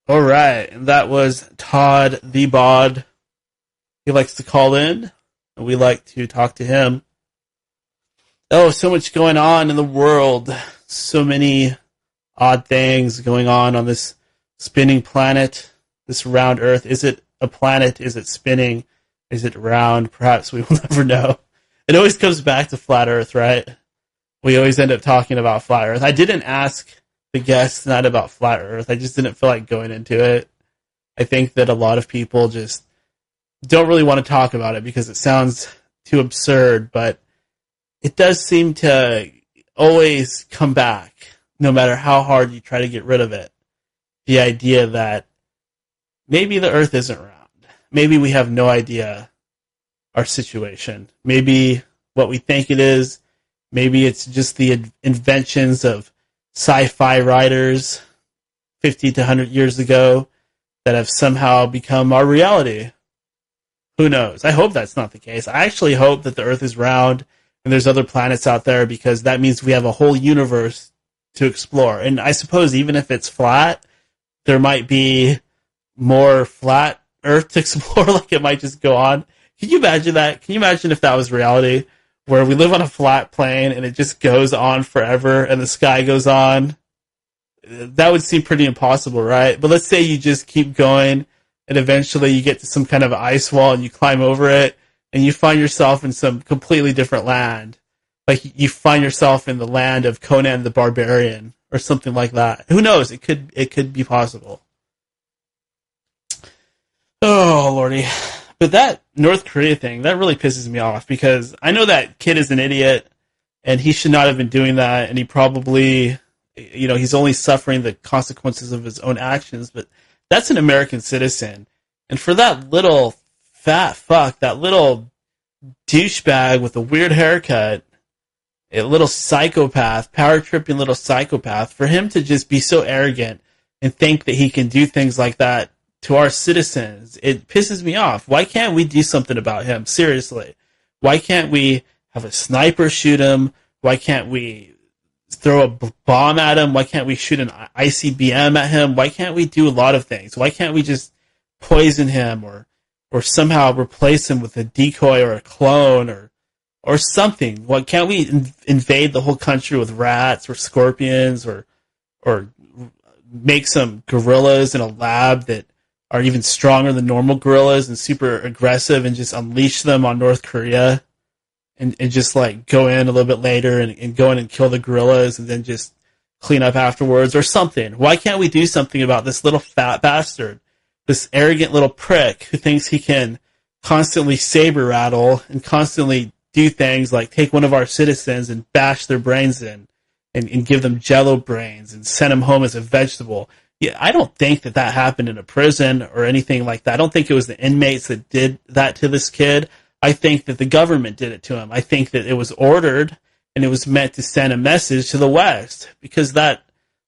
Speaker 1: All right, and that was Todd the Bod. He likes to call in, and we like to talk to him. Oh, so much going on in the world. So many odd things going on this spinning planet, this round Earth. Is it a planet? Is it spinning? Is it round? Perhaps we will never know. It always comes back to flat Earth, right? We always end up talking about flat Earth. I didn't ask the guest tonight about flat Earth. I just didn't feel like going into it. I think that a lot of people just don't really want to talk about it because it sounds too absurd, but it does seem to always come back, no matter how hard you try to get rid of it. The idea that maybe the Earth isn't round. Maybe we have no idea our situation. Maybe what we think it is, maybe it's just the inventions of sci-fi writers 50 to 100 years ago that have somehow become our reality. Who knows? I hope that's not the case. I actually hope that the Earth is round and there's other planets out there, because that means we have a whole universe to explore. And I suppose even if it's flat, there might be more flat Earth to explore. Like, it might just go on. Can you imagine that? Can you imagine if that was reality, where we live on a flat plane and it just goes on forever and the sky goes on? That would seem pretty impossible, right? But let's say you just keep going and eventually you get to some kind of ice wall and you climb over it and you find yourself in some completely different land. Like, you find yourself in the land of Conan the Barbarian or something like that. Who knows? It could be possible. Oh, Lordy. But that North Korea thing, that really pisses me off, because I know that kid is an idiot and he should not have been doing that, and he probably, he's only suffering the consequences of his own actions, but that's an American citizen. And for that little fat fuck, that little douchebag with a weird haircut, a little psychopath, power-tripping little psychopath, for him to just be so arrogant and think that he can do things like that to our citizens, it pisses me off. Why can't we do something about him? Seriously. Why can't we have a sniper shoot him? Why can't we throw a bomb at him? Why can't we shoot an ICBM at him? Why can't we do a lot of things? Why can't we just poison him or somehow replace him with a decoy or a clone or something? Why can't we invade the whole country with rats or scorpions or make some gorillas in a lab that are even stronger than normal gorillas and super aggressive, and just unleash them on North Korea and just like go in a little bit later and go in and kill the gorillas and then just clean up afterwards or something? Why can't we do something about this little fat bastard, this arrogant little prick who thinks he can constantly saber rattle and constantly do things like take one of our citizens and bash their brains in and give them jello brains and send them home as a vegetable? Yeah, I don't think that happened in a prison or anything like that. I don't think it was the inmates that did that to this kid. I think that the government did it to him. I think that it was ordered and it was meant to send a message to the West, because that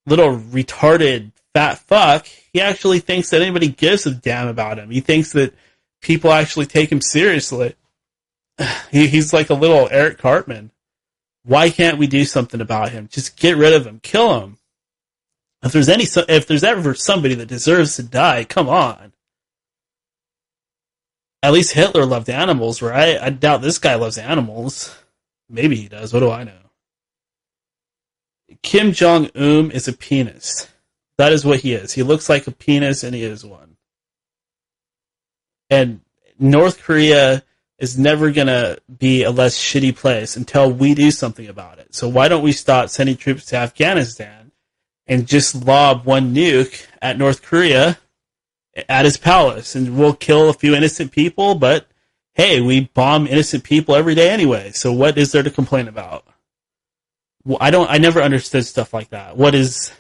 Speaker 1: little retarded fat fuck, he actually thinks that anybody gives a damn about him. He thinks that people actually take him seriously. He's like a little Eric Cartman. Why can't we do something about him? Just get rid of him. Kill him. If there's ever somebody that deserves to die, come on. At least Hitler loved animals, right? I doubt this guy loves animals. Maybe he does. What do I know? Kim Jong-un is a penis. That is what he is. He looks like a penis, and he is one. And North Korea is never going to be a less shitty place until we do something about it. So why don't we stop sending troops to Afghanistan and just lob one nuke at North Korea at his palace, and we'll kill a few innocent people, but hey, we bomb innocent people every day anyway, so what is there to complain about? Well, I never understood stuff like that. What is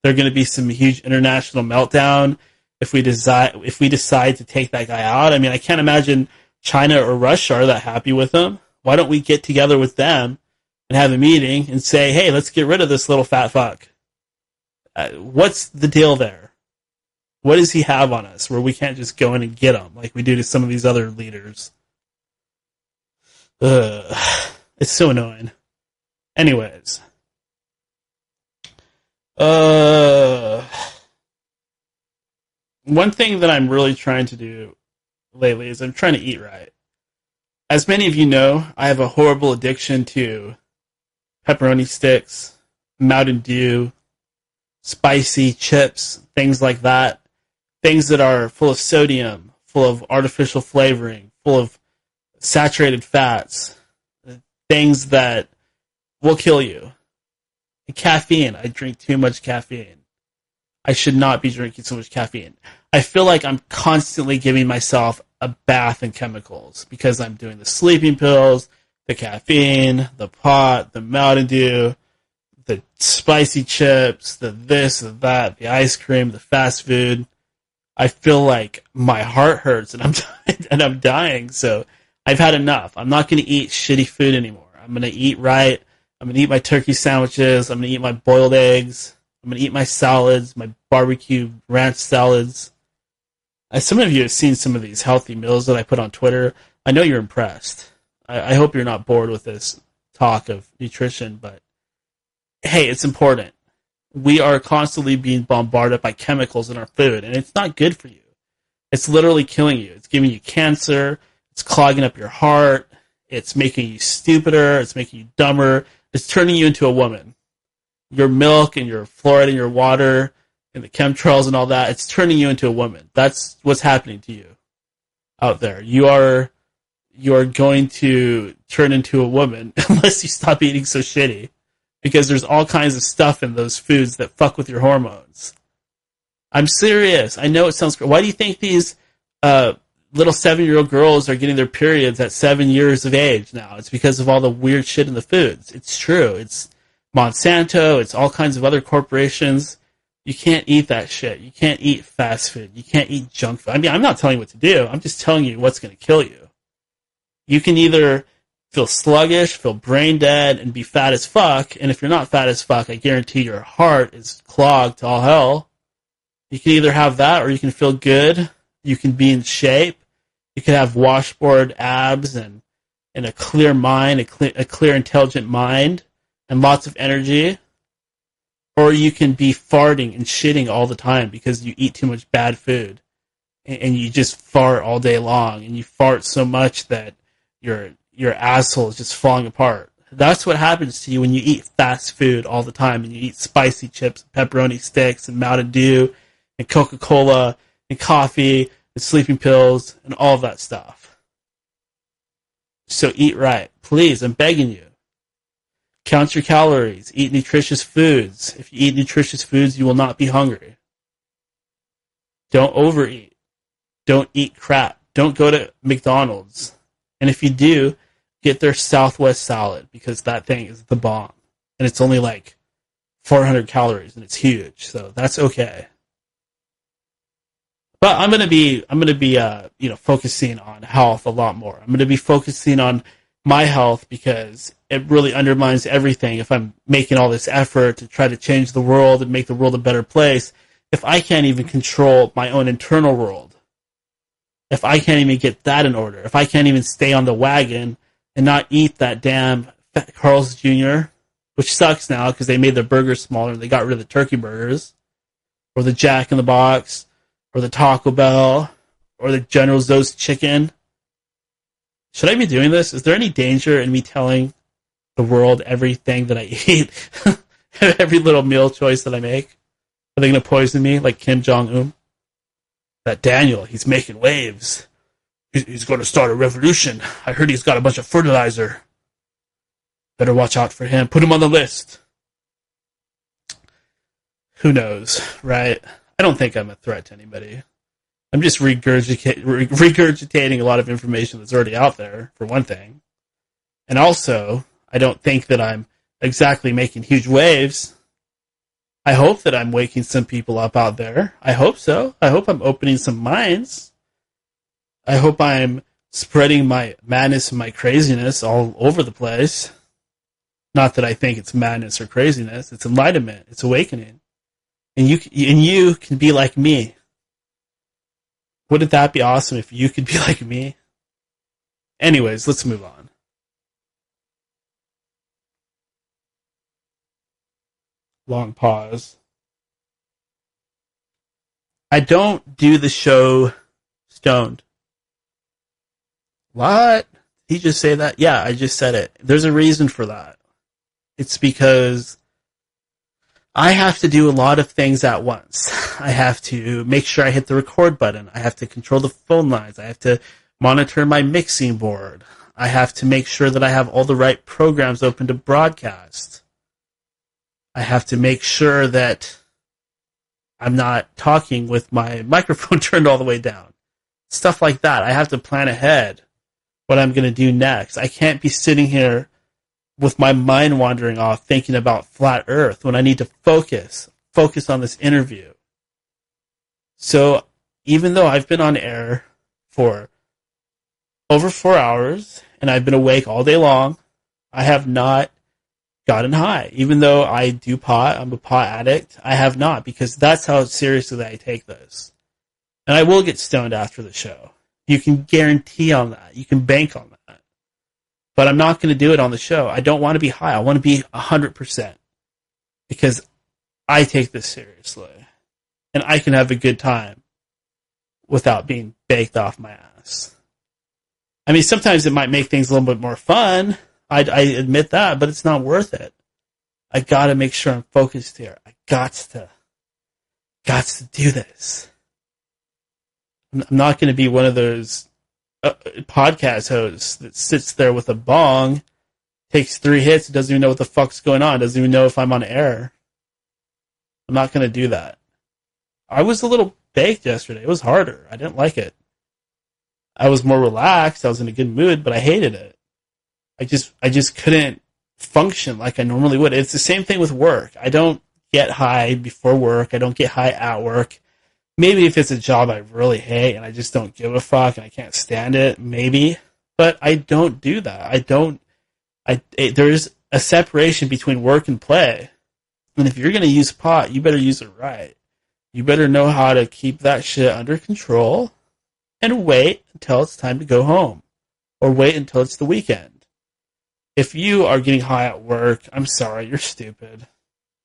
Speaker 1: there going to be some huge international meltdown if we decide to take that guy out? I mean, I can't imagine China or Russia are that happy with him. Why don't we get together with them and have a meeting and say, hey, let's get rid of this little fat fuck? What's the deal there? What does he have on us where we can't just go in and get him like we do to some of these other leaders? It's so annoying. Anyways. One thing that I'm really trying to do lately is I'm trying to eat right. As many of you know, I have a horrible addiction to pepperoni sticks, Mountain Dew, spicy chips, things like that. Things that are full of sodium, full of artificial flavoring, full of saturated fats, things that will kill you. And caffeine. I drink too much caffeine. I should not be drinking so much caffeine. I feel like I'm constantly giving myself a bath in chemicals because I'm doing the sleeping pills, the caffeine, the pot, the Mountain Dew, the spicy chips, the this, the that, the ice cream, the fast food. I feel like my heart hurts and I'm dying. So I've had enough. I'm not going to eat shitty food anymore. I'm going to eat right. I'm going to eat my turkey sandwiches. I'm going to eat my boiled eggs. I'm going to eat my salads, my barbecue ranch salads. Some of you have seen some of these healthy meals that I put on Twitter. I know you're impressed. I hope you're not bored with this talk of nutrition, but hey, it's important. We are constantly being bombarded by chemicals in our food, and it's not good for you. It's literally killing you. It's giving you cancer. It's clogging up your heart. It's making you stupider. It's making you dumber. It's turning you into a woman. Your milk and your fluoride in your water and the chemtrails and all that, it's turning you into a woman. That's what's happening to you out there. You are going to turn into a woman unless you stop eating so shitty. Because there's all kinds of stuff in those foods that fuck with your hormones. I'm serious. I know it sounds crazy. Why do you think these little 7-year-old girls are getting their periods at 7 years of age now? It's because of all the weird shit in the foods. It's true. It's Monsanto. It's all kinds of other corporations. You can't eat that shit. You can't eat fast food. You can't eat junk food. I mean, I'm not telling you what to do. I'm just telling you what's going to kill you. You can either feel sluggish, feel brain dead, and be fat as fuck. And if you're not fat as fuck, I guarantee your heart is clogged to all hell. You can either have that or you can feel good. You can be in shape. You can have washboard abs and a clear mind, a clear, intelligent mind, and lots of energy. Or you can be farting and shitting all the time because you eat too much bad food. And you just fart all day long. And you fart so much that your asshole is just falling apart. That's what happens to you when you eat fast food all the time and you eat spicy chips, and pepperoni sticks, and Mountain Dew, and Coca-Cola, and coffee, and sleeping pills, and all of that stuff. So eat right. Please, I'm begging you. Count your calories. Eat nutritious foods. If you eat nutritious foods, you will not be hungry. Don't overeat. Don't eat crap. Don't go to McDonald's. And if you do, get their Southwest salad because that thing is the bomb. And it's only like 400 calories and it's huge. So that's okay. But I'm going to be focusing on health a lot more. I'm going to be focusing on my health because it really undermines everything if I'm making all this effort to try to change the world and make the world a better place if I can't even control my own internal world. If I can't even get that in order, if I can't even stay on the wagon and not eat that damn Carl's Jr., which sucks now because they made their burgers smaller and they got rid of the turkey burgers, or the Jack in the Box, or the Taco Bell, or the General Tso's chicken. Should I be doing this? Is there any danger in me telling the world everything that I eat? Every little meal choice that I make? Are they going to poison me like Kim Jong-un? That Daniel, he's making waves. He's going to start a revolution. I heard he's got a bunch of fertilizer. Better watch out for him. Put him on the list. Who knows, right? I don't think I'm a threat to anybody. I'm just regurgitating a lot of information that's already out there, for one thing. And also, I don't think that I'm exactly making huge waves. I hope that I'm waking some people up out there. I hope so. I hope I'm opening some minds. I hope I'm spreading my madness and my craziness all over the place. Not that I think it's madness or craziness. It's enlightenment. It's awakening. And you can be like me. Wouldn't that be awesome if you could be like me? Anyways, let's move on. Long pause. I don't do the show stoned. What? Did he just say that? Yeah, I just said it. There's a reason for that. It's because I have to do a lot of things at once. I have to make sure I hit the record button. I have to control the phone lines. I have to monitor my mixing board. I have to make sure that I have all the right programs open to broadcast. I have to make sure that I'm not talking with my microphone turned all the way down. Stuff like that. I have to plan ahead what I'm going to do next. I can't be sitting here with my mind wandering off thinking about flat earth when I need to focus on this interview. So even though I've been on air for over 4 hours and I've been awake all day long, I have not gotten high. Even though I do pot, I'm a pot addict, I have not, because that's how seriously I take this. And I will get stoned after the show. You can guarantee on that. You can bank on that. But I'm not going to do it on the show. I don't want to be high. I want to be 100%. Because I take this seriously. And I can have a good time without being baked off my ass. I mean, sometimes it might make things a little bit more fun. I admit that, but it's not worth it. I got to make sure I'm focused here. I got to do this. I'm not going to be one of those podcast hosts that sits there with a bong, takes 3 hits, doesn't even know what the fuck's going on, doesn't even know if I'm on air. I'm not going to do that. I was a little baked yesterday. It was harder. I didn't like it. I was more relaxed. I was in a good mood, but I hated it. I just couldn't function like I normally would. It's the same thing with work. I don't get high before work. I don't get high at work. Maybe if it's a job I really hate and I just don't give a fuck and I can't stand it, maybe. But I don't do that. There's a separation between work and play. And if you're going to use pot, you better use it right. You better know how to keep that shit under control and wait until it's time to go home. Or wait until it's the weekend. If you are getting high at work, I'm sorry, you're stupid.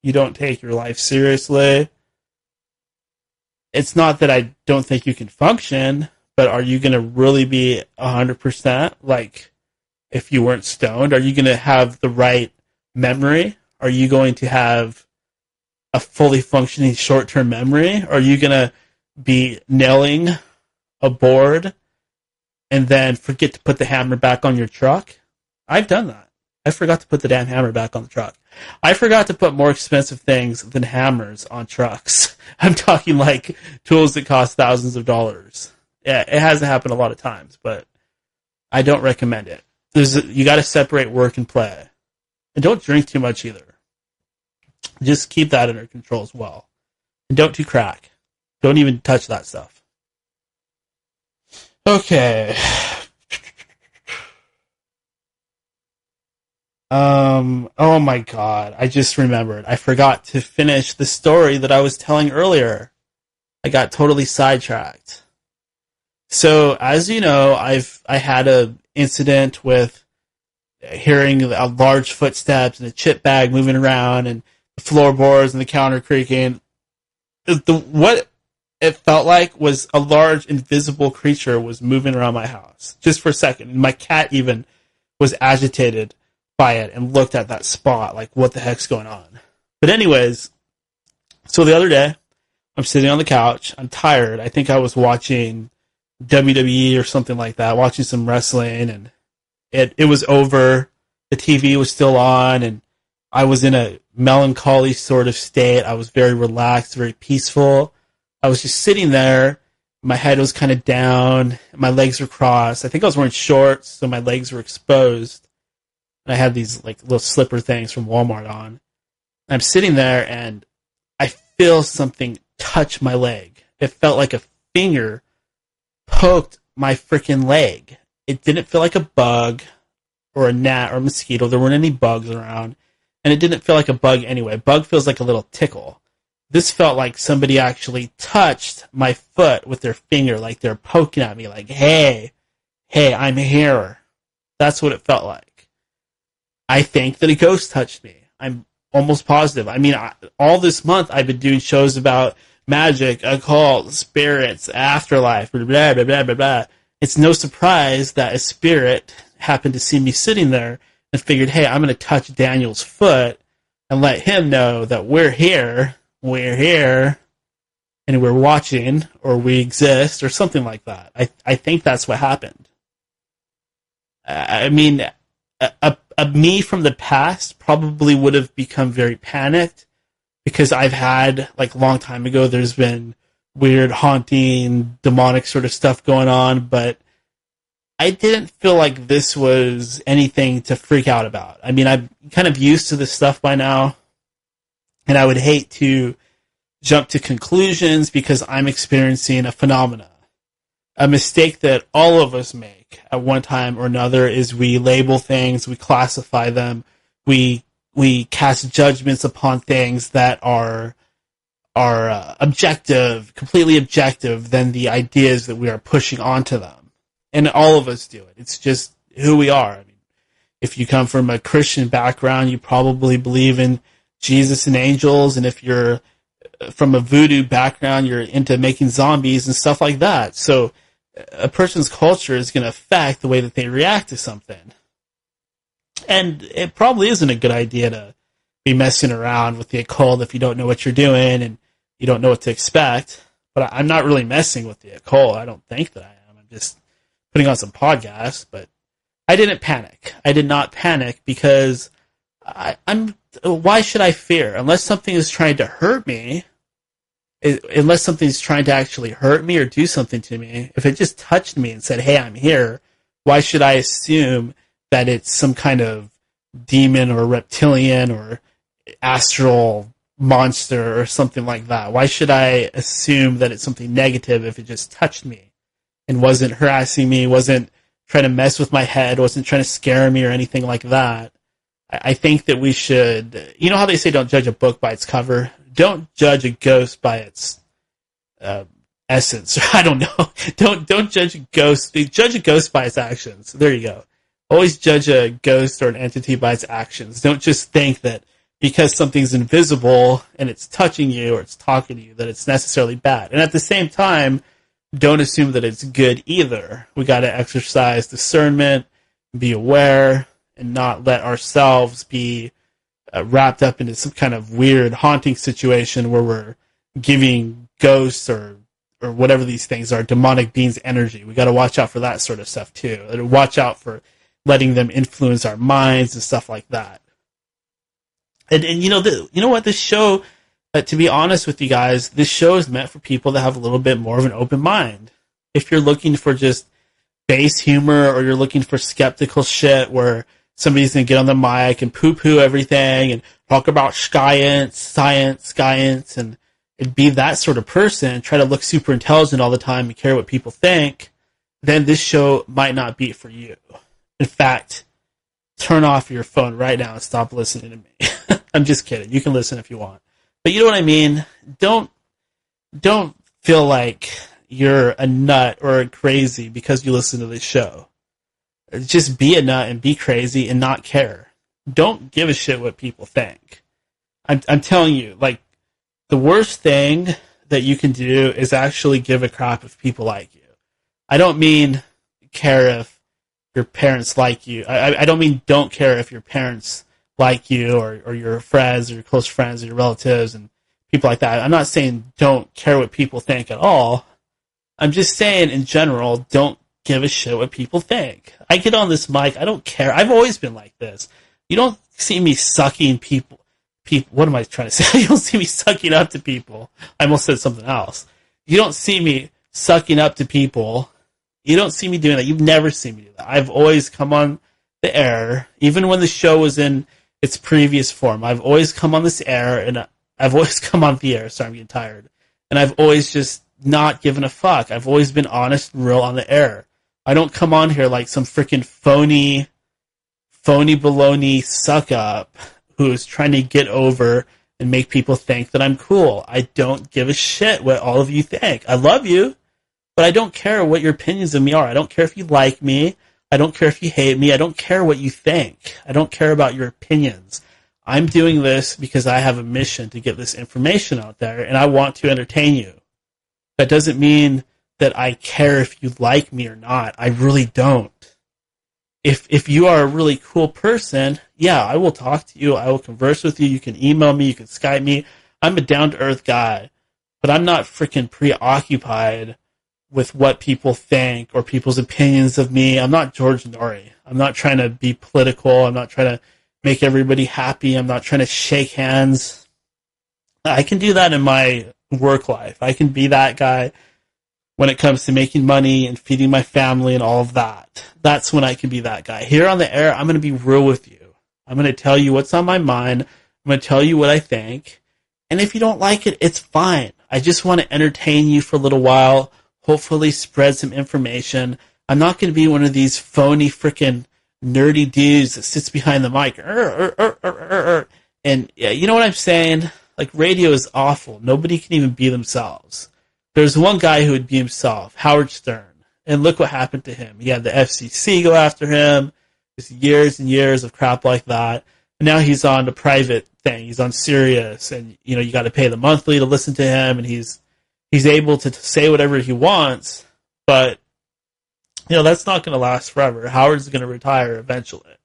Speaker 1: You don't take your life seriously. It's not that I don't think you can function, but are you going to really be 100%? Like, if you weren't stoned, are you going to have the right memory? Are you going to have a fully functioning short-term memory? Are you going to be nailing a board and then forget to put the hammer back on your truck? I've done that. I forgot to put the damn hammer back on the truck. I forgot to put more expensive things than hammers on trucks. I'm talking like tools that cost thousands of dollars. Yeah, it hasn't happened a lot of times, but I don't recommend it. You got to separate work and play. And don't drink too much either. Just keep that under control as well. And don't do crack. Don't even touch that stuff. Okay. Oh my god, I just remembered. I forgot to finish the story that I was telling earlier. I got totally sidetracked. So, as you know, I had an incident with hearing a large footsteps and a chip bag moving around and the floorboards and the counter creaking. What it felt like was a large invisible creature was moving around my house just for a second. And my cat even was agitated by it and looked at that spot like, what the heck's going on? But anyways, so the other day, I'm sitting on the couch. I'm tired. I think I was watching WWE or something like that, watching some wrestling, and it was over. The TV was still on, and I was in a melancholy sort of state. I was very relaxed, very peaceful. I was just sitting there. My head was kind of down. My legs were crossed. I think I was wearing shorts, so my legs were exposed. And I had these like little slipper things from Walmart on. And I'm sitting there, and I feel something touch my leg. It felt like a finger poked my freaking leg. It didn't feel like a bug or a gnat or a mosquito. There weren't any bugs around. And it didn't feel like a bug anyway. Bug feels like a little tickle. This felt like somebody actually touched my foot with their finger, like they're poking at me, like, hey, I'm here. That's what it felt like. I think that a ghost touched me. I'm almost positive. I mean, all this month I've been doing shows about magic, occult, spirits, afterlife, blah, blah, blah, blah, blah, blah. It's no surprise that a spirit happened to see me sitting there and figured, hey, I'm going to touch Daniel's foot and let him know that we're here, and we're watching, or we exist, or something like that. I think that's what happened. I mean, a me from the past probably would have become very panicked, because I've had, like, a long time ago, there's been weird, haunting, demonic sort of stuff going on, but I didn't feel like this was anything to freak out about. I mean, I'm kind of used to this stuff by now, and I would hate to jump to conclusions because I'm experiencing a phenomena. A mistake that all of us make at one time or another is we label things, we classify them, we cast judgments upon things that are objective, completely objective than the ideas that we are pushing onto them. And all of us do it. It's just who we are. I mean, if you come from a Christian background, you probably believe in Jesus and angels, and if you're from a voodoo background, you're into making zombies and stuff like that. So a person's culture is going to affect the way that they react to something. And it probably isn't a good idea to be messing around with the occult if you don't know what you're doing and you don't know what to expect. But I'm not really messing with the occult. I don't think that I am. I'm just putting on some podcasts. But I didn't panic. I did not panic because why should I fear? Unless something is trying to hurt me, unless something's trying to actually hurt me or do something to me, if it just touched me and said, hey, I'm here, why should I assume that it's some kind of demon or reptilian or astral monster or something like that? Why should I assume that it's something negative if it just touched me and wasn't harassing me, wasn't trying to mess with my head, wasn't trying to scare me or anything like that? I think that we should, you know how they say don't judge a book by its cover? Don't judge a ghost by its essence. I don't know. Don't judge a ghost. Judge a ghost by its actions. There you go. Always judge a ghost or an entity by its actions. Don't just think that because something's invisible and it's touching you or it's talking to you that it's necessarily bad. And at the same time, don't assume that it's good either. We got to exercise discernment, be aware, and not let ourselves be wrapped up into some kind of weird haunting situation where we're giving ghosts or whatever these things are, demonic beings, energy. We got to watch out for that sort of stuff too. And watch out for letting them influence our minds and stuff like that. And you know what, this show, to be honest with you guys, this show is meant for people that have a little bit more of an open mind. If you're looking for just base humor or you're looking for skeptical shit where somebody's going to get on the mic and poo-poo everything and talk about science, and be that sort of person and try to look super intelligent all the time and care what people think, then this show might not be for you. In fact, turn off your phone right now and stop listening to me. I'm just kidding. You can listen if you want. But you know what I mean? Don't feel like you're a nut or crazy because you listen to this show. Just be a nut and be crazy and not care. Don't give a shit what people think. I'm telling you, like, the worst thing that you can do is actually give a crap if people like you. I don't mean care if your parents like you. I don't mean don't care if your parents like you or your friends or your close friends or your relatives and people like that. I'm not saying don't care what people think at all. I'm just saying, in general, don't give a shit what people think. I get on this mic, I don't care. I've always been like this. You don't see me sucking people. What am I trying to say? You don't see me sucking up to people. I almost said something else. You don't see me sucking up to people. You don't see me doing that. You've never seen me do that. I've always come on the air, even when the show was in its previous form. I've always come on this air, and I've always come on the air. Sorry, I'm getting tired. And I've always just not given a fuck. I've always been honest and real on the air. I don't come on here like some freaking phony baloney suck up who's trying to get over and make people think that I'm cool. I don't give a shit what all of you think. I love you, but I don't care what your opinions of me are. I don't care if you like me. I don't care if you hate me. I don't care what you think. I don't care about your opinions. I'm doing this because I have a mission to get this information out there, and I want to entertain you. That doesn't mean that I care if you like me or not. I really don't. If you are a really cool person, yeah, I will talk to you. I will converse with you. You can email me. You can Skype me. I'm a down-to-earth guy, but I'm not freaking preoccupied with what people think or people's opinions of me. I'm not George Norrie. I'm not trying to be political. I'm not trying to make everybody happy. I'm not trying to shake hands. I can do that in my work life. I can be that guy when it comes to making money and feeding my family and all of that. That's when I can be that guy. Here on the air, I'm going to be real with you. I'm going to tell you what's on my mind. I'm going to tell you what I think. And if you don't like it, it's fine. I just want to entertain you for a little while, hopefully spread some information. I'm not going to be one of these phony freaking nerdy dudes that sits behind the mic. And yeah, you know what I'm saying? Like, radio is awful. Nobody can even be themselves. There's one guy who would be himself, Howard Stern. And look what happened to him. He had the FCC go after him. Just years and years of crap like that. And now he's on a private thing. He's on Sirius. And, you know, you got to pay the monthly to listen to him. And he's able to say whatever he wants. But, you know, that's not going to last forever. Howard's going to retire eventually.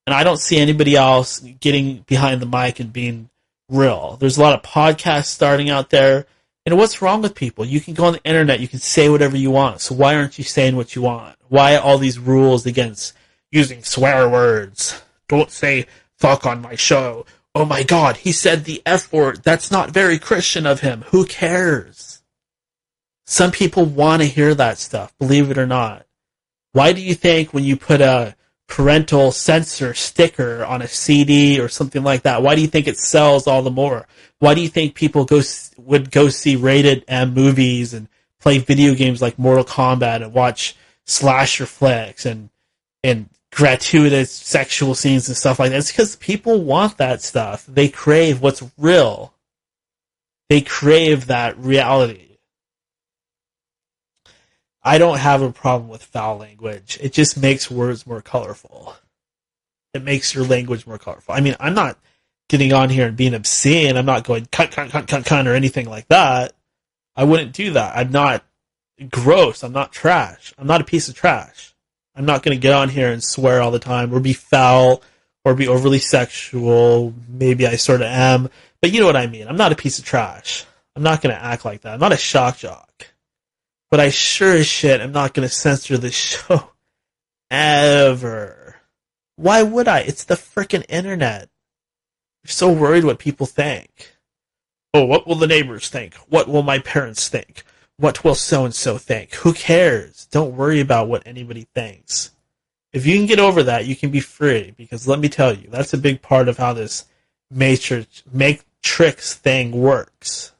Speaker 1: And I don't see anybody else getting behind the mic and being real. There's a lot of podcasts starting out there. And what's wrong with people? You can go on the internet, you can say whatever you want. So why aren't you saying what you want? Why all these rules against using swear words? Don't say fuck on my show. Oh my God, he said the F word. That's not very Christian of him. Who cares? Some people want to hear that stuff, believe it or not. Why do you think when you put a parental censor sticker on a CD or something like that, why do you think it sells all the more? Why do you think people would go see rated M movies and play video games like Mortal Kombat and watch slasher flicks and gratuitous sexual scenes and stuff like that? It's because people want that stuff. They crave what's real. They crave that reality. I don't have a problem with foul language. It just makes words more colorful. It makes your language more colorful. I mean, I'm not getting on here and being obscene. I'm not going cunt or anything like that. I wouldn't do that. I'm not gross. I'm not trash. I'm not a piece of trash. I'm not going to get on here and swear all the time or be foul or be overly sexual. Maybe I sort of am. But you know what I mean. I'm not a piece of trash. I'm not going to act like that. I'm not a shock jock. But I sure as shit am not going to censor this show. Ever. Why would I? It's the frickin' internet. You're so worried what people think. Oh, what will the neighbors think? What will my parents think? What will so-and-so think? Who cares? Don't worry about what anybody thinks. If you can get over that, you can be free. Because let me tell you, that's a big part of how this matrix thing works.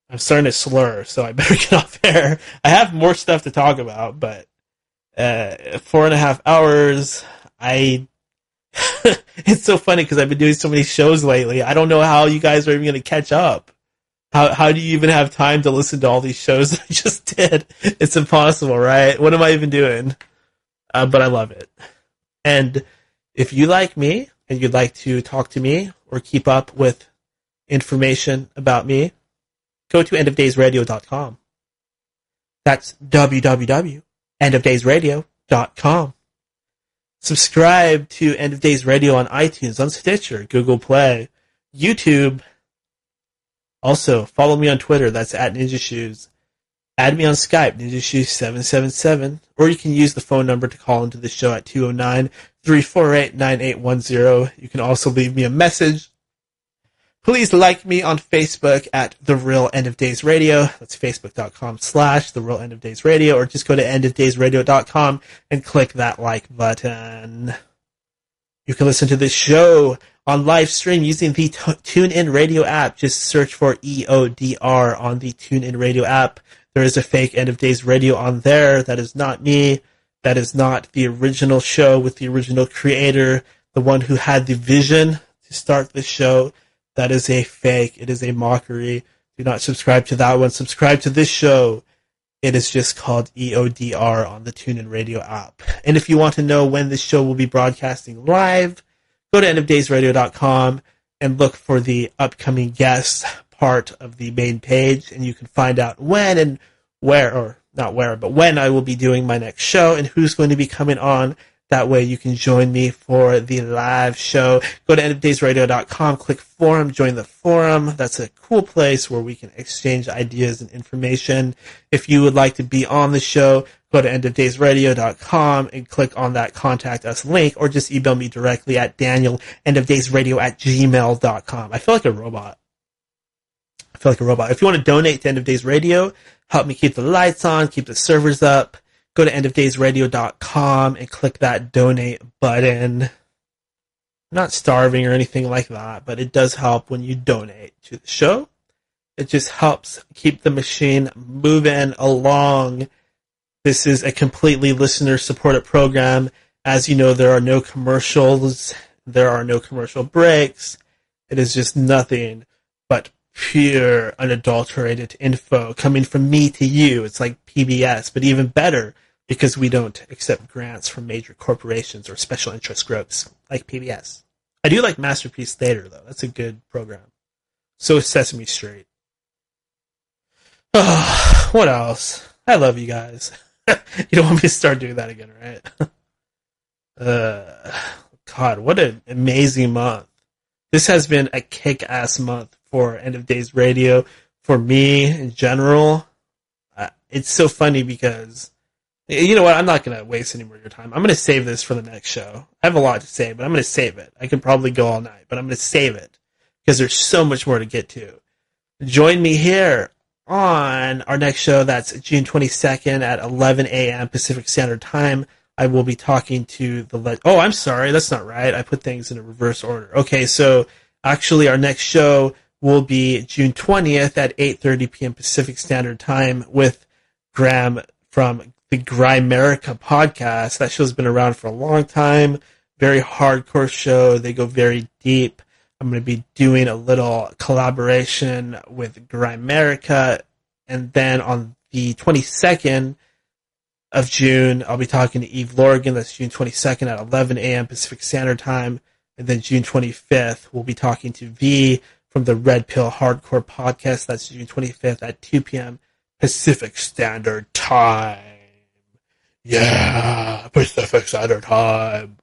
Speaker 1: I'm starting to slur, so I better get off air. I have more stuff to talk about, but 4.5 hours, it's so funny because I've been doing so many shows lately. I don't know how you guys are even going to catch up. How do you even have time to listen to all these shows that I just did? It's impossible, right? What am I even doing? But I love it. And if you like me and you'd like to talk to me or keep up with information about me, go to endofdaysradio.com. That's www.endofdaysradio.com. Subscribe to End of Days Radio on iTunes, on Stitcher, Google Play, YouTube. Also, follow me on Twitter. That's @NinjaShoes. Add me on Skype, NinjaShoe777, or you can use the phone number to call into the show at 209-348-9810. You can also leave me a message. Please like me on Facebook at The Real End of Days Radio. That's facebook.com/The Real End of Days Radio, or just go to endofdaysradio.com and click that like button. You can listen to this show on live stream using the TuneIn Radio app. Just search for EODR on the TuneIn Radio app. There is a fake End of Days Radio on there. That is not me. That is not the original show with the original creator, the one who had the vision to start this show. That is a fake. It is a mockery. Do not subscribe to that one. Subscribe to this show. It is just called EODR on the TuneIn Radio app. And if you want to know when this show will be broadcasting live, go to endofdaysradio.com and look for the upcoming guests part of the main page, and you can find out when and where, or not where, but when I will be doing my next show and who's going to be coming on. That way you can join me for the live show. Go to endofdaysradio.com, click forum, join the forum. That's a cool place where we can exchange ideas and information. If you would like to be on the show, go to endofdaysradio.com and click on that contact us link, or just email me directly at daniel@endofdaysradio@gmail.com. I feel like a robot. If you want to donate to End of Days Radio, help me keep the lights on, keep the servers up, go to endofdaysradio.com and click that donate button. I'm not starving or anything like that, but it does help when you donate to the show. It just helps keep the machine moving along. This is a completely listener-supported program. As you know, there are no commercials. There are no commercial breaks. It is just nothing but pure, unadulterated info coming from me to you. It's like PBS, but even better because we don't accept grants from major corporations or special interest groups like PBS. I do like Masterpiece Theater, though. That's a good program. So is Sesame Street. Oh, what else? I love you guys. You don't want me to start doing that again, right? God, what an amazing month. This has been a kick-ass month for End of Days Radio, for me in general. It's so funny because, you know what, I'm not going to waste any more of your time. I'm going to save this for the next show. I have a lot to say, but I'm going to save it. I could probably go all night, but I'm going to save it because there's so much more to get to. Join me here on our next show. That's June 22nd at 11 a.m. Pacific Standard Time. I will be talking to the... Oh, I'm sorry. That's not right. I put things in a reverse order. Okay, so actually our next show will be June 20th at 8:30 p.m. Pacific Standard Time with Graham from the Grimerica podcast. That show's been around for a long time. Very hardcore show. They go very deep. I'm going to be doing a little collaboration with Grimerica. And then on the 22nd of June, I'll be talking to Eve Lorgan. That's June 22nd at 11 a.m. Pacific Standard Time. And then June 25th, we'll be talking to V from the Red Pill Hardcore podcast. That's June 25th at 2 p.m. Pacific Standard Time. Yeah, Pacific Standard Time.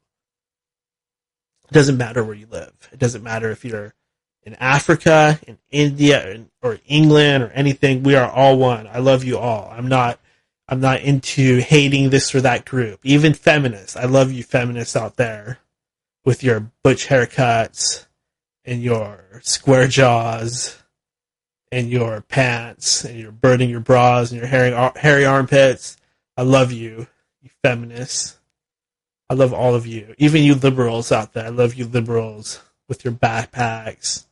Speaker 1: It doesn't matter where you live. It doesn't matter if you're in Africa, in India, or England, or anything. We are all one. I love you all. I'm not into hating this or that group. Even feminists. I love you feminists out there with your butch haircuts and your square jaws and your pants and your burning your bras and your hairy armpits. I love you, you feminists. I love all of you. Even you liberals out there. I love you liberals with your backpacks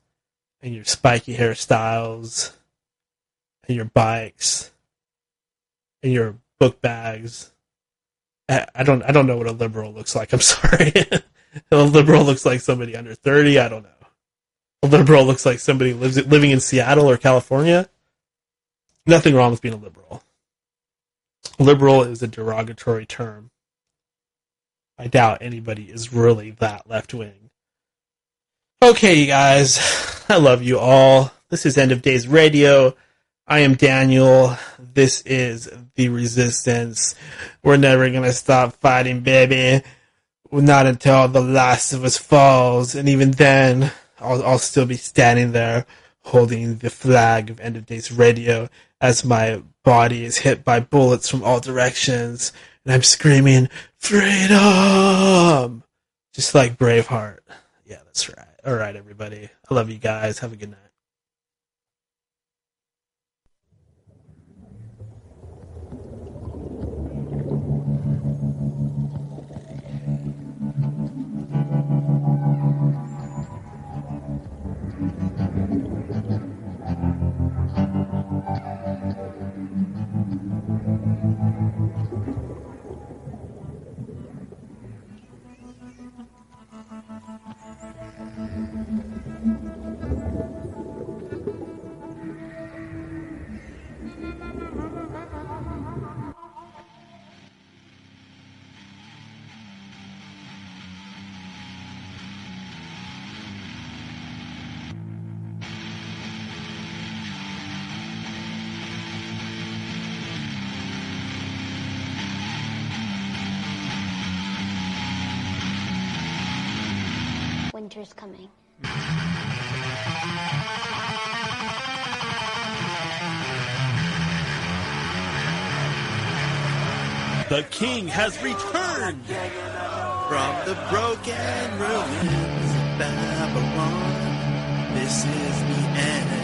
Speaker 1: and your spiky hairstyles and your bikes and your book bags. I don't know what a liberal looks like. I'm sorry. A liberal looks like somebody under 30. I don't know. A liberal looks like somebody living in Seattle or California. Nothing wrong with being a liberal. Liberal is a derogatory term. I doubt anybody is really that left-wing. Okay, you guys. I love you all. This is End of Days Radio. I am Daniel. This is The Resistance. We're never going to stop fighting, baby. Not until the last of us falls. And even then, I'll still be standing there holding the flag of End of Days Radio as my body is hit by bullets from all directions, and I'm screaming, freedom! Just like Braveheart. Yeah, that's right. All right, everybody. I love you guys. Have a good night.
Speaker 6: Winter's coming.
Speaker 7: The king has returned from the broken ruins of Babylon. This is the end.